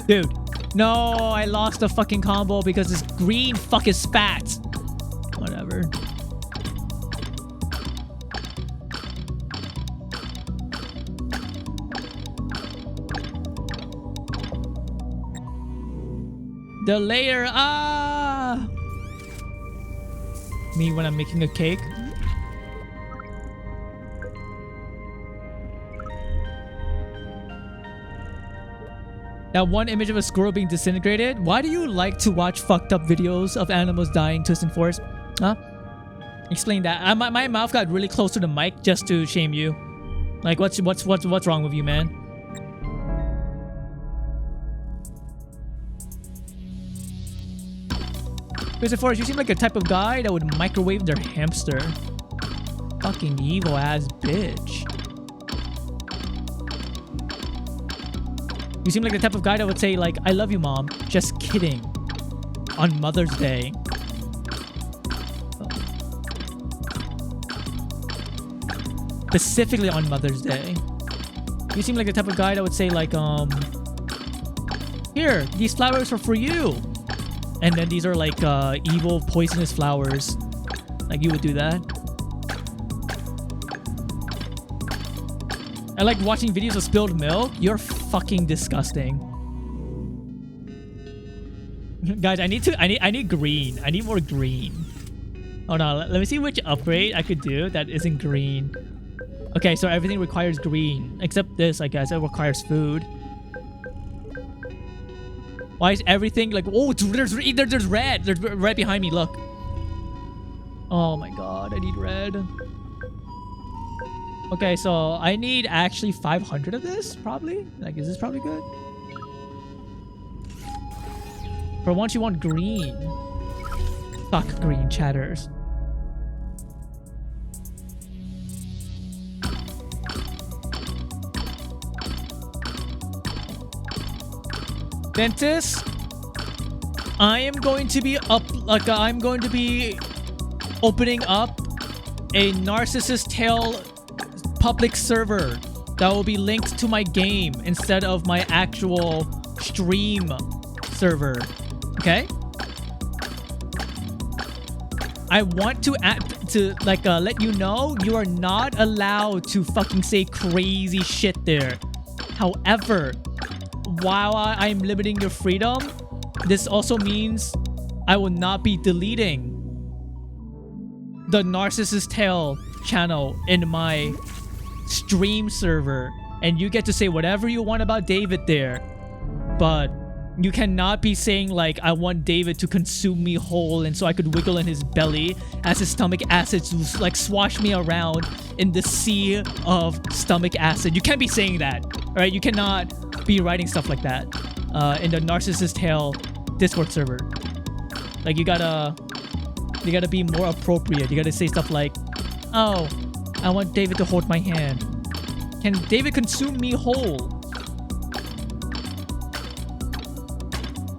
Dude, no, I lost the fucking combo because this green fucking spat. Whatever. The layer, Me when I'm making a cake. That one image of a squirrel being disintegrated. Why do you like to watch fucked up videos of animals dying, twist and force? Huh? Explain that. My mouth got really close to the mic just to shame you. Like, what's wrong with you, man? Twist and force, you seem like a type of guy that would microwave their hamster. Fucking evil ass bitch. You seem like the type of guy that would say, like, I love you, Mom. Just kidding. On Mother's Day. Specifically on Mother's Day. You seem like the type of guy that would say, like, here, these flowers are for you. And then these are, like, evil, poisonous flowers. Like, you would do that. I like watching videos of spilled milk. You're fucking disgusting. Guys, I need green. I need more green. Hold on, let me see which upgrade I could do that isn't green. Okay, so everything requires green. Except this, I guess. It requires food. Why is everything like... Oh, there's red. There's red behind me. Look. Oh my god. I need red. Okay, so I need actually 500 of this, probably. Like, is this probably good? For once, you want green. Fuck green chatters. Dentist, I am going to be I'm going to be opening up a Narcissus Tale public server that will be linked to my game instead of my actual stream server. Okay? I want to let you know you are not allowed to fucking say crazy shit there. However, while I'm limiting your freedom, this also means I will not be deleting the Narcissus Tale channel in my stream server, and you get to say whatever you want about David there, but you cannot be saying like I want David to consume me whole and so I could wiggle in his belly as his stomach acids like swash me around in the sea of stomach acid. You can't be saying that, all right? You cannot be writing stuff like that in the Narcissus Tale Discord server. Like, you gotta be more appropriate. You gotta say stuff like, oh, I want David to hold my hand. Can David consume me whole?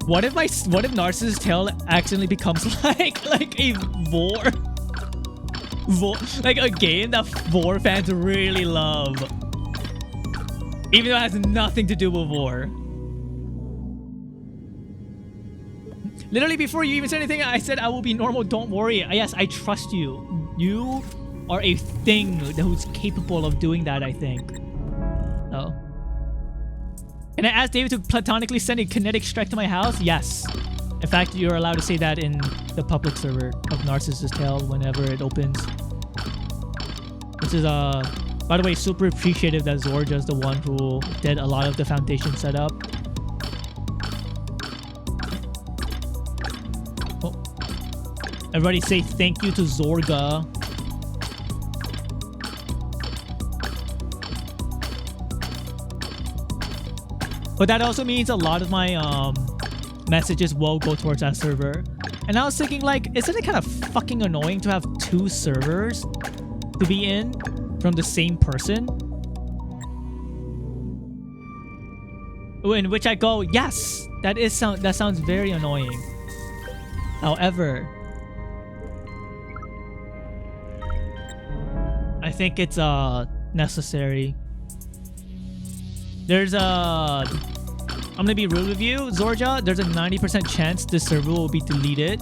What if Narcissus Tale accidentally becomes like a vor like a game that vor fans really love, even though it has nothing to do with vor? Literally before you even said anything, I said I will be normal, don't worry. Yes, I trust you. You are a thing who's capable of doing that, I think. Oh. Can I ask David to platonically send a kinetic strike to my house? Yes. In fact, you're allowed to say that in the public server of Narcissus Tale whenever it opens. Which is, by the way, super appreciative that Zorja is the one who did a lot of the foundation setup. Oh. Everybody say thank you to Zorga. But that also means a lot of my messages will go towards that server. And I was thinking, like, isn't it kind of fucking annoying to have 2 servers to be in from the same person? In which I go, yes, that sounds very annoying. However, I think it's necessary. There's I'm gonna be rude with you, Zorja. There's a 90% chance this server will be deleted.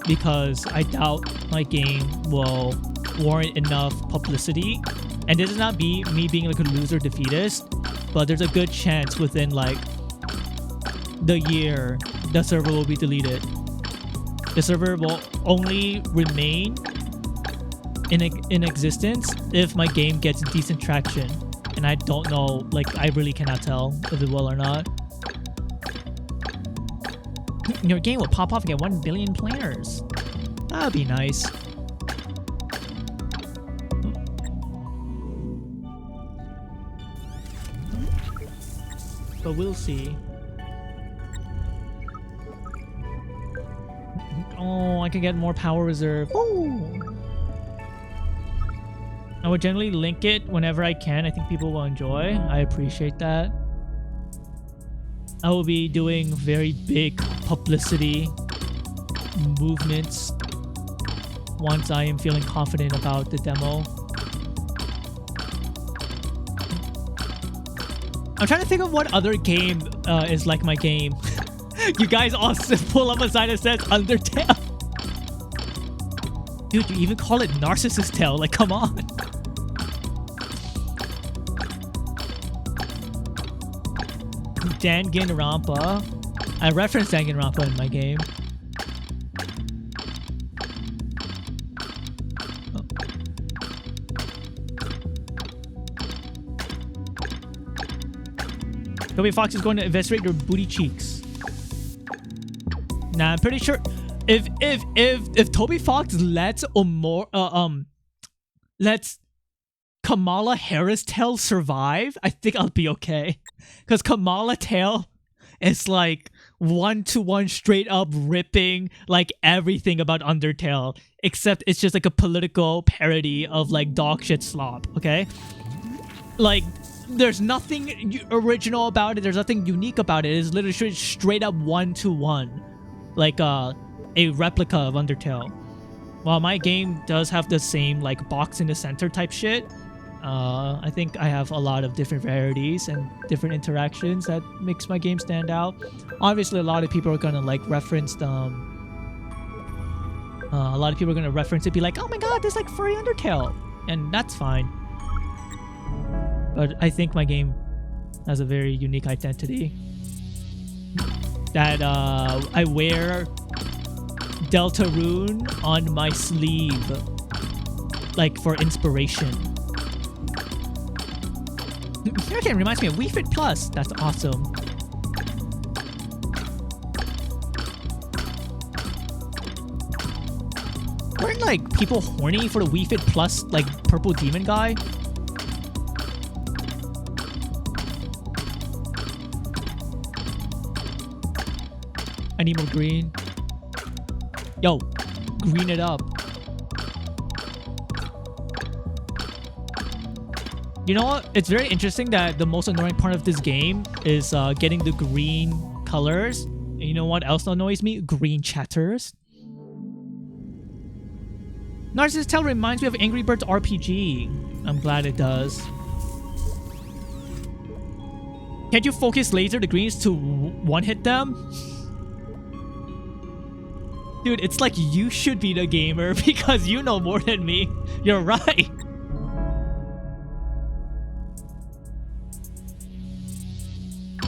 Because I doubt my game will warrant enough publicity. And this is not me being like a loser defeatist, but there's a good chance within like the year the server will be deleted. The server will only remain in existence if my game gets decent traction. And I don't know, like, I really cannot tell if it will or not. Your game will pop off and get 1 billion players. That'd be nice. But we'll see. Oh, I can get more power reserve. Ooh. I would generally link it whenever I can. I think people will enjoy. I appreciate that. I will be doing very big publicity movements once I am feeling confident about the demo. I'm trying to think of what other game is like my game. You guys also pull up a sign that says Undertale. Dude, you even call it Narcissus Tale. Like, come on. Danganronpa. I referenced Danganronpa in my game. Oh. Toby Fox is going to investigate your booty cheeks. Nah, I'm pretty sure if Toby Fox lets lets Kamala Harris Tail survive, I think I'll be okay. Because Kamala Tail is like one-to-one straight up ripping like everything about Undertale, except it's just like a political parody of like dog shit slop, okay? Like, there's nothing original about it, there's nothing unique about it. It's literally straight up one-to-one. Like a replica of Undertale. While my game does have the same like box in the center type shit, I think I have a lot of different varieties and different interactions that makes my game stand out. Obviously, a lot of people are gonna like reference a lot of people are gonna reference it, be like, "Oh my god, there's like furry Undertale," and that's fine. But I think my game has a very unique identity that I wear Deltarune on my sleeve, like for inspiration. Your game reminds me of Wii Fit Plus. That's awesome. Weren't like people horny for the Wii Fit Plus like purple demon guy? I need more green. Yo, green it up. You know what? It's very interesting that the most annoying part of this game is getting the green colors. And you know what else annoys me? Green chatters. Narcissus Tale reminds me of Angry Birds RPG. I'm glad it does. Can't you focus laser the greens to one-hit them? Dude, it's like you should be the gamer because you know more than me. You're right.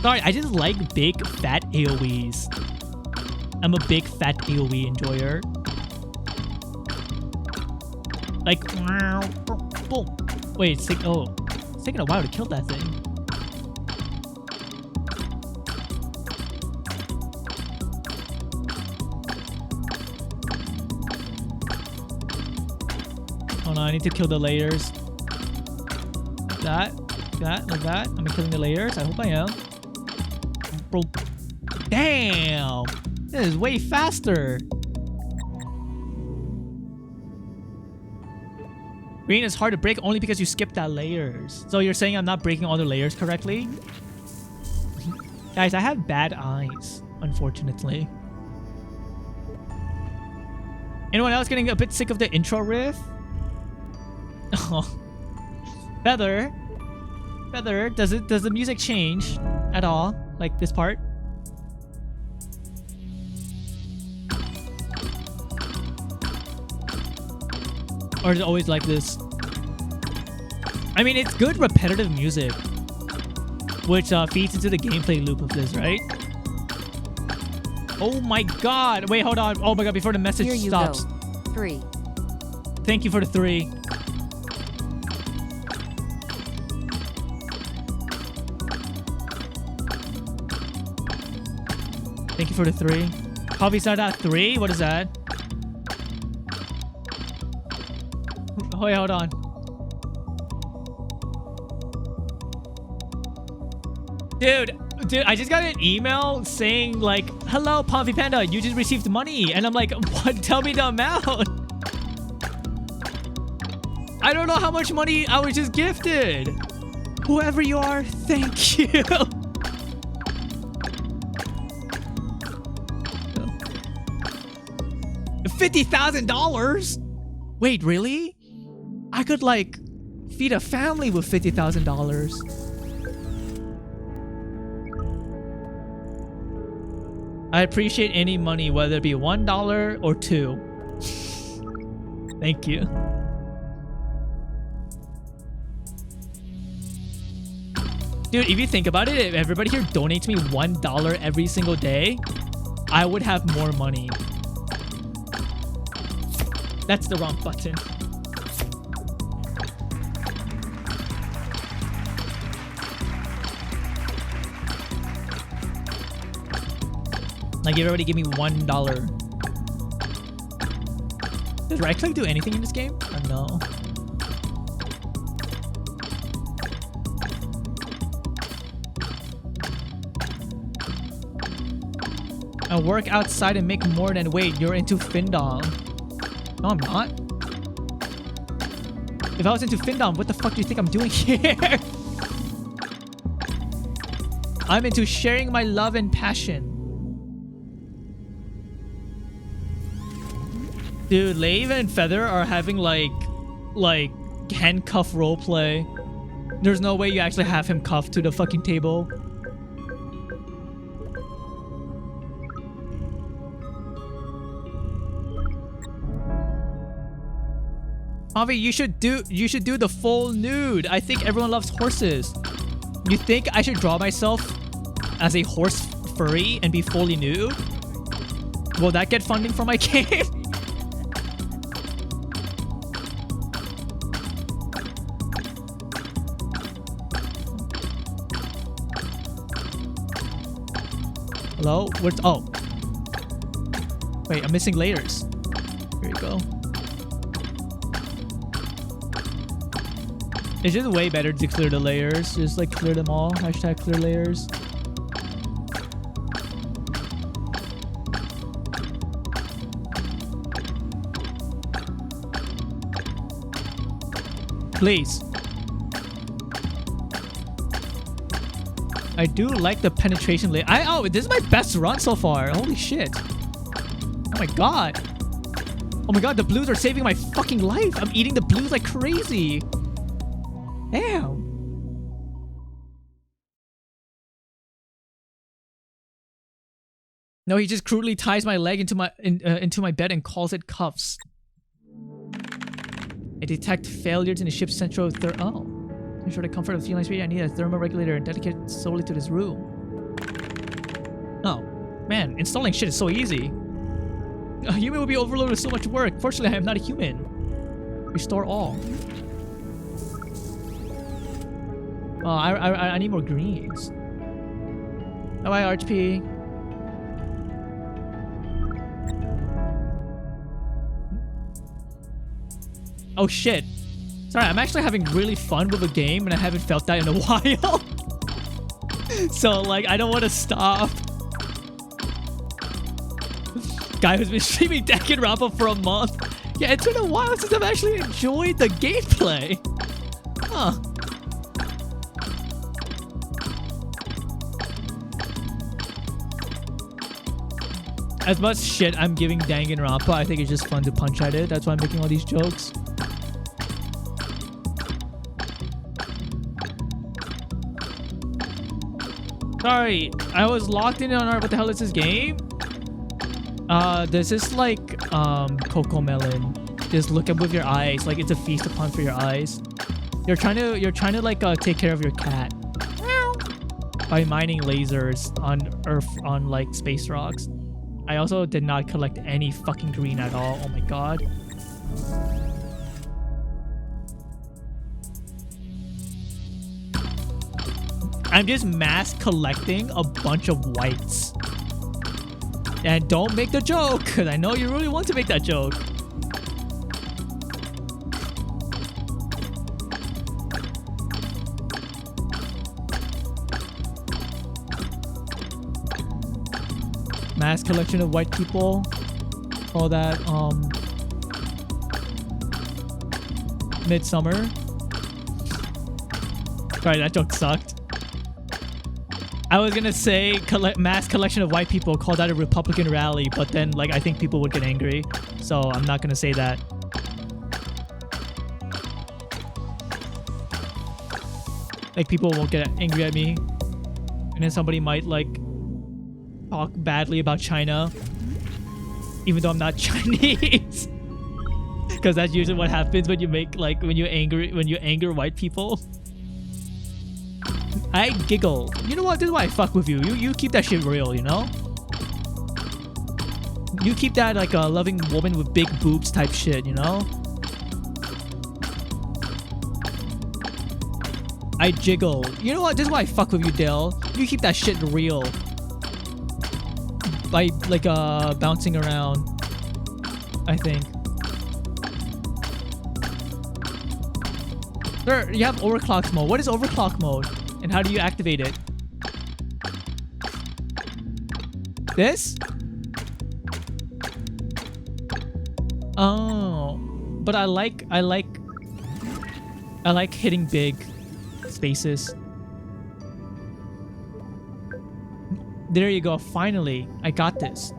Sorry, I just like big fat AoEs. I'm a big fat AoE enjoyer. Like, boom. Wait, it's taking a while to kill that thing. Oh no, I need to kill the layers. Like that. Am I killing the layers? I hope I am. Bro. Damn! This is way faster. Green is hard to break only because you skipped that layers. So you're saying I'm not breaking all the layers correctly? Guys, I have bad eyes, unfortunately. Anyone else getting a bit sick of the intro riff? Oh. Feather, does the music change at all? Like this part? Or is it always like this? I mean, it's good repetitive music, which feeds into the gameplay loop of this, right? Oh my god! Wait, hold on. Oh my god, before the message Here you stops. Go. 3. Thank you for the 3. Thank you for the 3. Hobby's not at 3? What is that? Oh, wait, hold on. Dude, I just got an email saying like, "Hello, Pomfy Panda, you just received money." And I'm like, what? Tell me the amount. I don't know how much money I was just gifted. Whoever you are, thank you. $50,000? Wait, really? I could like feed a family with $50,000. I appreciate any money, whether it be $1 or $2. Thank you. Dude, if you think about it, if everybody here donates me $1 every single day, I would have more money. That's the wrong button. Like, you already give me $1. Does right click do anything in this game? Or no? I work outside and make more than wait. You're into Findom. No, I'm not. If I was into Findom, what the fuck do you think I'm doing here? I'm into sharing my love and passion. Dude, Lave and Feather are having like handcuff roleplay. There's no way you actually have him cuffed to the fucking table. Avi, you should do the full nude. I think everyone loves horses. You think I should draw myself as a horse furry and be fully nude? Will that get funding for my game? Hello? Where's... Oh. Wait, I'm missing layers. Here you go. It's just way better to clear the layers. Just like clear them all. Hashtag clear layers. Please. I do like the penetration layer. Oh, this is my best run so far. Holy shit. Oh my god. Oh my god, the blues are saving my fucking life. I'm eating the blues like crazy. Damn. No, he just crudely ties my leg into my bed and calls it cuffs. I detect failures in the ship's central oh. To ensure the comfort of the feline speed, I need a thermoregulator dedicated solely to this room. Oh, man, installing shit is so easy. A human will be overloaded with so much work. Fortunately, I am not a human. Restore all. Oh, I need more greens. Bye, RHP. Oh shit. Sorry, I'm actually having really fun with a game and I haven't felt that in a while. So, like, I don't want to stop. Guy who's been streaming Danganronpa for a month. Yeah, it's been a while since I've actually enjoyed the gameplay. Huh. As much shit I'm giving Danganronpa, I think it's just fun to punch at it. That's why I'm making all these jokes. Sorry, I was locked in on our... What the hell is this game? This is like Coco Melon. Just look up with your eyes. Like it's a feast upon for your eyes. You're trying to like take care of your cat by mining lasers on Earth, on like space rocks. I also did not collect any fucking green at all. Oh my god. I'm just mass collecting a bunch of whites. And don't make the joke, because I know you really want to make that joke. Mass collection of white people. All that, Midsummer. Sorry, that joke sucked. I was gonna say mass collection of white people, call that a Republican rally, but then like I think people would get angry, so I'm not gonna say that. Like people won't get angry at me, and then somebody might like talk badly about China, even though I'm not Chinese, because that's usually what happens when you make like when you anger white people. I giggle. You know what? This is why I fuck with you. You keep that shit real, you know? You keep that like a loving woman with big boobs type shit, you know? I jiggle. You know what? This is why I fuck with you, Dale. You keep that shit real. by like bouncing around, I think. Sir, you have overclock mode. What is overclock mode? And how do you activate it? This? Oh. But I like hitting big spaces. There you go. Finally, I got this.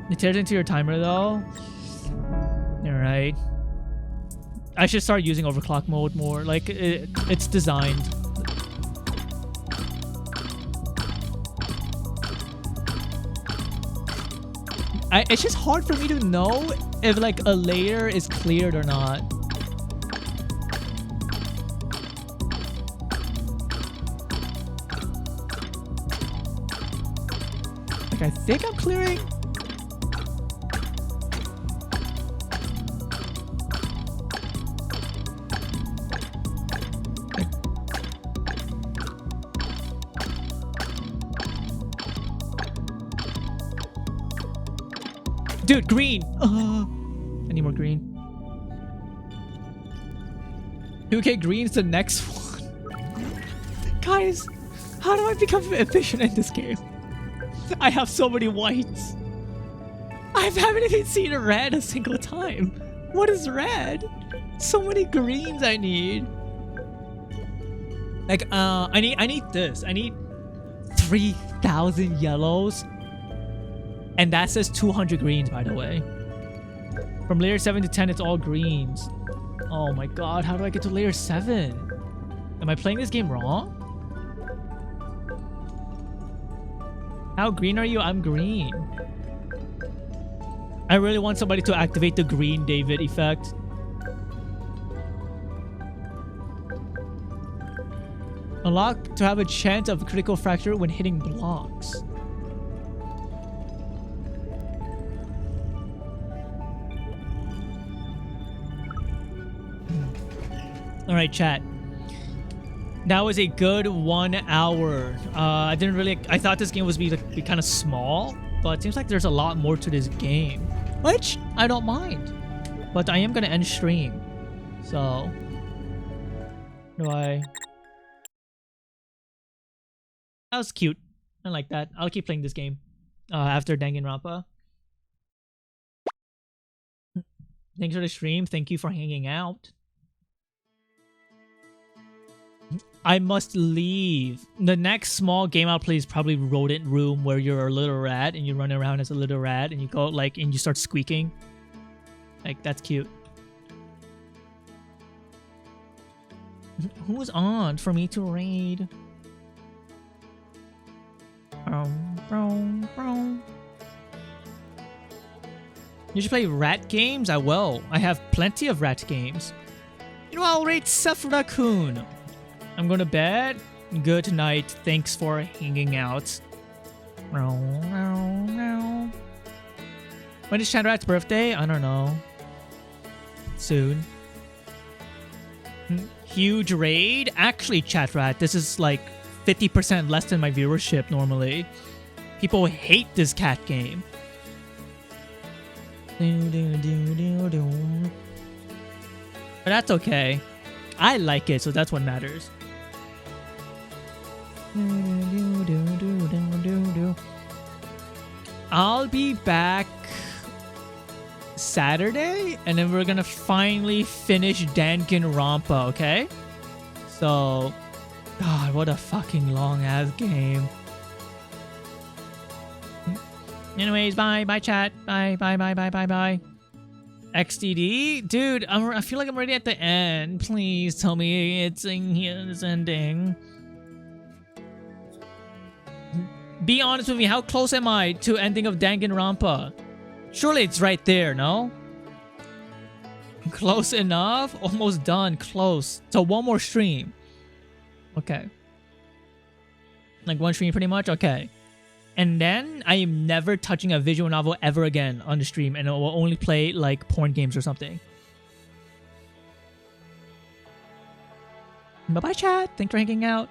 It tears into your timer though. Alright. I should start using overclock mode more. Like, it's designed. It's just hard for me to know if like a layer is cleared or not. Like, I think I'm clearing. Dude, green! I need more green. 2K green's the next one. Guys, how do I become efficient in this game? I have so many whites. I haven't even seen a red a single time. What is red? So many greens I need. Like, I need this. I need 3,000 yellows. And that says 200 greens, by the way. From layer 7 to 10, it's all greens. Oh my god, how do I get to layer 7? Am I playing this game wrong? How green are you? I'm green. I really want somebody to activate the green David effect. Unlock to have a chance of critical fracture when hitting blocks. Alright, chat. That was a good 1 hour. I thought this game was be kind of small, but it seems like there's a lot more to this game, which I don't mind. But I am gonna end stream, so that was cute. I like that. I'll keep playing this game after Danganronpa. Thanks for the stream. Thank you for hanging out. I must leave. The next small game I'll play is probably Rodent Room, where you're a little rat and you run around as a little rat and you go like and you start squeaking. Like, that's cute. Who's on for me to raid? You should play rat games? I will. I have plenty of rat games. You know, I'll raid Sephora-kun. I'm going to bed. Good night. Thanks for hanging out. When is Chandrat's birthday? I don't know. Soon. Huge raid? Actually, Chatrat, this is like 50% less than my viewership normally. People hate this cat game. But that's okay. I like it, so that's what matters. I'll be back Saturday, and then we're gonna finally finish Danganronpa, okay? So, God, what a fucking long-ass game. Anyways, bye, chat. Bye. XDD? Dude, I feel like I'm already at the end. Please tell me it's ending. Be honest with me, how close am I to ending of Danganronpa? Surely it's right there, no? Close enough? Almost done. Close. So one more stream. Okay. Like one stream pretty much? Okay. And then I am never touching a visual novel ever again on the stream, and I will only play like porn games or something. Bye-bye, chat. Thanks for hanging out.